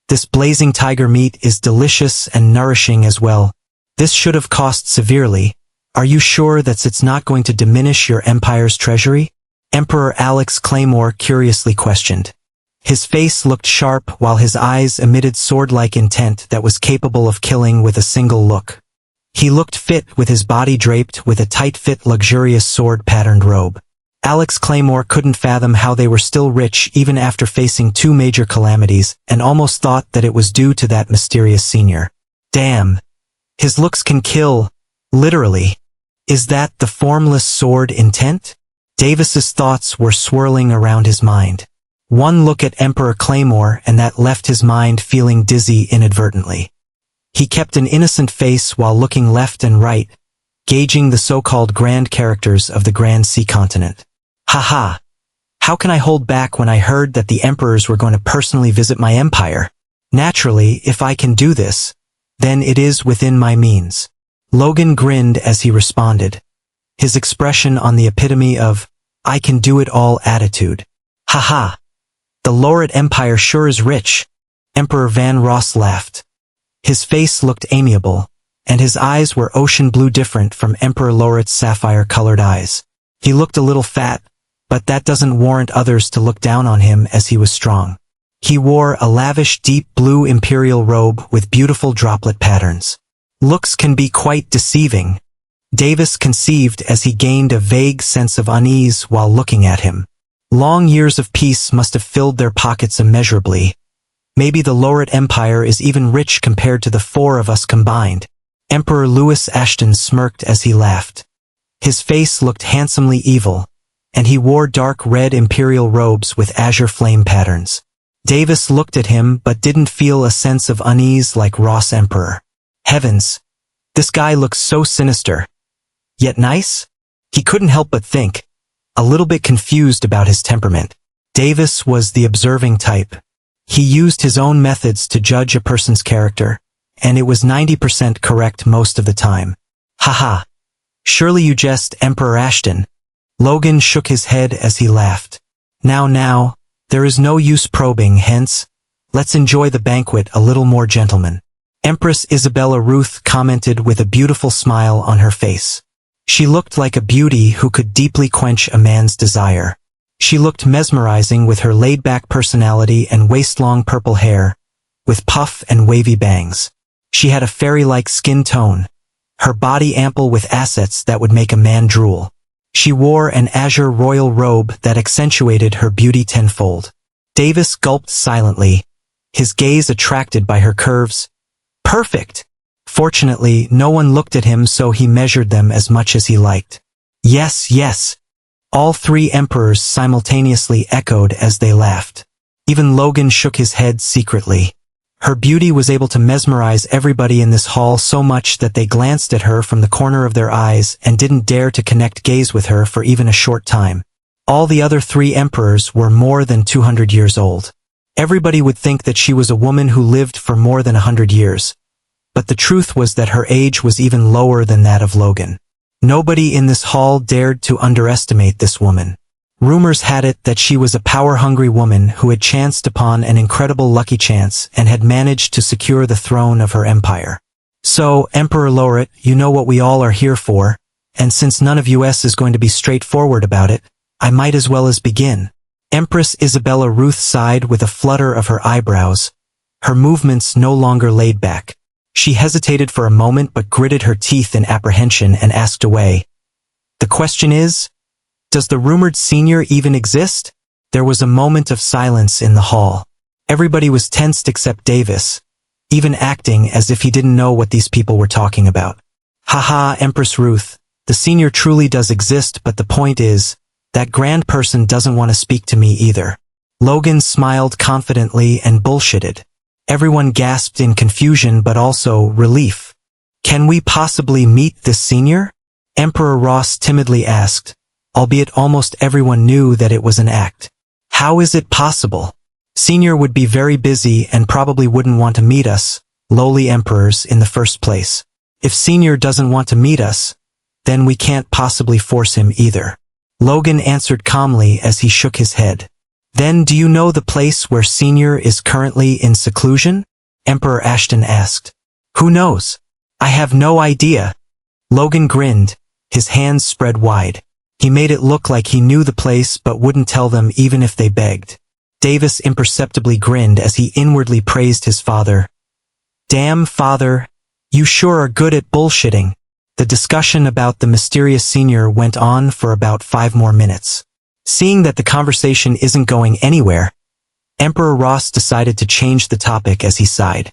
This blazing tiger meat is delicious and nourishing as well. This should have cost severely. Are you sure that it's not going to diminish your empire's treasury? Emperor Alex Claymore curiously questioned. His face looked sharp while his eyes emitted sword-like intent that was capable of killing with a single look. He looked fit with his body draped with a tight-fit luxurious sword-patterned robe. Alex Claymore couldn't fathom how they were still rich even after facing two major calamities and almost thought that it was due to that mysterious senior. Damn. His looks can kill. Literally. Is that the formless sword intent? Davis's thoughts were swirling around his mind. One look at Emperor Claymore and that left his mind feeling dizzy inadvertently. He kept an innocent face while looking left and right, gauging the so-called grand characters of the Grand Sea Continent. Haha. How can I hold back when I heard that the emperors were going to personally visit my empire? Naturally, if I can do this, then it is within my means. Logan grinned as he responded, his expression on the epitome of, I can do it all attitude. Haha. The Loret Empire sure is rich. Emperor Van Ross laughed. His face looked amiable, and his eyes were ocean blue different from Emperor Loret's sapphire-colored eyes. He looked a little fat, but that doesn't warrant others to look down on him as he was strong. He wore a lavish deep blue imperial robe with beautiful droplet patterns. Looks can be quite deceiving, Davis conceived as he gained a vague sense of unease while looking at him. Long years of peace must have filled their pockets immeasurably. Maybe the Loret Empire is even rich compared to the four of us combined. Emperor Louis Ashton smirked as he laughed. His face looked handsomely evil, and he wore dark red imperial robes with azure flame patterns. Davis looked at him but didn't feel a sense of unease like Ross Emperor. Heavens, this guy looks so sinister. Yet nice? He couldn't help but think, a little bit confused about his temperament. Davis was the observing type. He used his own methods to judge a person's character, and it was 90% correct most of the time. Haha. Surely you jest, Emperor Ashton. Logan shook his head as he laughed. Now, there is no use probing, hence, let's enjoy the banquet a little more, gentlemen. Empress Isabella Ruth commented with a beautiful smile on her face. She looked like a beauty who could deeply quench a man's desire. She looked mesmerizing with her laid-back personality and waist-long purple hair, with puff and wavy bangs. She had a fairy-like skin tone, her body ample with assets that would make a man drool. She wore an azure royal robe that accentuated her beauty tenfold. Davis gulped silently, his gaze attracted by her curves. Perfect! Fortunately, no one looked at him, so he measured them as much as he liked. Yes, yes. All three emperors simultaneously echoed as they laughed. Even Logan shook his head secretly. Her beauty was able to mesmerize everybody in this hall so much that they glanced at her from the corner of their eyes and didn't dare to connect gaze with her for even a short time. All the other three emperors were more than 200 years old. Everybody would think that she was a woman who lived for more than 100 years. But the truth was that her age was even lower than that of Logan. Nobody in this hall dared to underestimate this woman. Rumors had it that she was a power-hungry woman who had chanced upon an incredible lucky chance and had managed to secure the throne of her empire. So, Emperor Lauret, you know what we all are here for, and since none of us is going to be straightforward about it, I might as well begin. Empress Isabella Ruth sighed with a flutter of her eyebrows, her movements no longer laid back. She hesitated for a moment but gritted her teeth in apprehension and asked away. The question is, does the rumored senior even exist? There was a moment of silence in the hall. Everybody was tensed except Davis, even acting as if he didn't know what these people were talking about. Haha, Empress Ruth, the senior truly does exist, but the point is, that grand person doesn't want to speak to me either. Logan smiled confidently and bullshitted. Everyone gasped in confusion but also relief. Can we possibly meet this senior? Emperor Ross timidly asked, albeit almost everyone knew that it was an act. How is it possible? Senior would be very busy and probably wouldn't want to meet us, lowly emperors, in the first place. If Senior doesn't want to meet us, then we can't possibly force him either. Logan answered calmly as he shook his head. Then do you know the place where Senior is currently in seclusion? Emperor Ashton asked. Who knows? I have no idea. Logan grinned, his hands spread wide. He made it look like he knew the place but wouldn't tell them even if they begged. Davis imperceptibly grinned as he inwardly praised his father. Damn, father, you sure are good at bullshitting. The discussion about the mysterious senior went on for about 5 more minutes. Seeing that the conversation isn't going anywhere, Emperor Ross decided to change the topic as he sighed.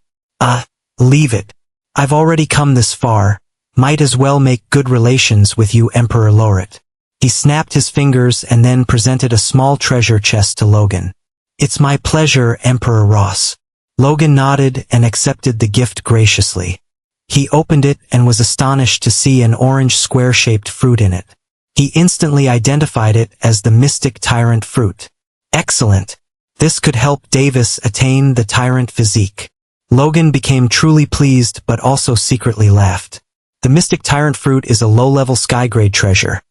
Leave it. I've already come this far, might as well make good relations with you, Emperor Lauret. He snapped his fingers and then presented a small treasure chest to Logan. It's my pleasure, Emperor Ross. Logan nodded and accepted the gift graciously. He opened it and was astonished to see an orange square-shaped fruit in it. He instantly identified it as the mystic tyrant fruit. Excellent. This could help Davis attain the tyrant physique. Logan became truly pleased but also secretly laughed. The mystic tyrant fruit is a low-level sky-grade treasure,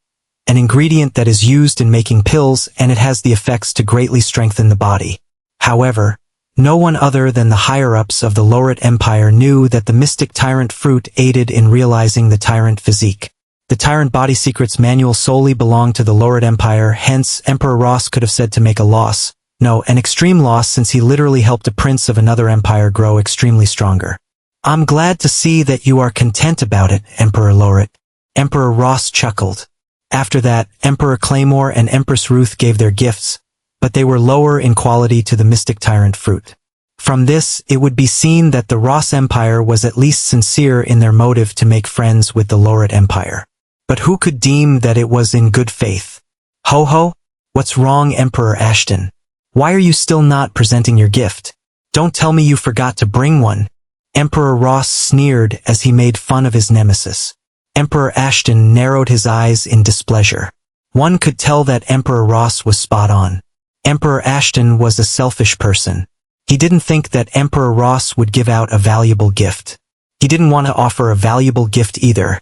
an ingredient that is used in making pills, and it has the effects to greatly strengthen the body. However, no one other than the higher-ups of the Lauret Empire knew that the mystic tyrant fruit aided in realizing the tyrant physique. The Tyrant Body Secrets manual solely belonged to the Lauret Empire, hence Emperor Ross could have said to make a loss. No, an extreme loss, since he literally helped a prince of another empire grow extremely stronger. I'm glad to see that you are content about it, Emperor Lauret. Emperor Ross chuckled. After that, Emperor Claymore and Empress Ruth gave their gifts, but they were lower in quality to the mystic tyrant fruit. From this, it would be seen that the Ross Empire was at least sincere in their motive to make friends with the Lauret Empire. But who could deem that it was in good faith? Ho ho? What's wrong, Emperor Ashton? Why are you still not presenting your gift? Don't tell me you forgot to bring one. Emperor Ross sneered as he made fun of his nemesis. Emperor Ashton narrowed his eyes in displeasure. One could tell that Emperor Ross was spot on. Emperor Ashton was a selfish person. He didn't think that Emperor Ross would give out a valuable gift. He didn't want to offer a valuable gift either,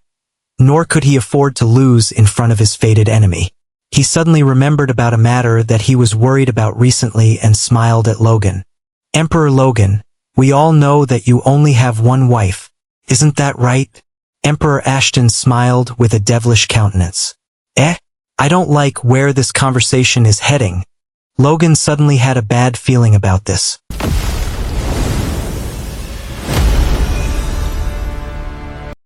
nor could he afford to lose in front of his fated enemy. He suddenly remembered about a matter that he was worried about recently and smiled at Logan. Emperor Logan, We all know that you only have one wife. Isn't that right? Emperor Ashton smiled with a devilish countenance. I don't like where this conversation is heading. Logan suddenly had a bad feeling about this.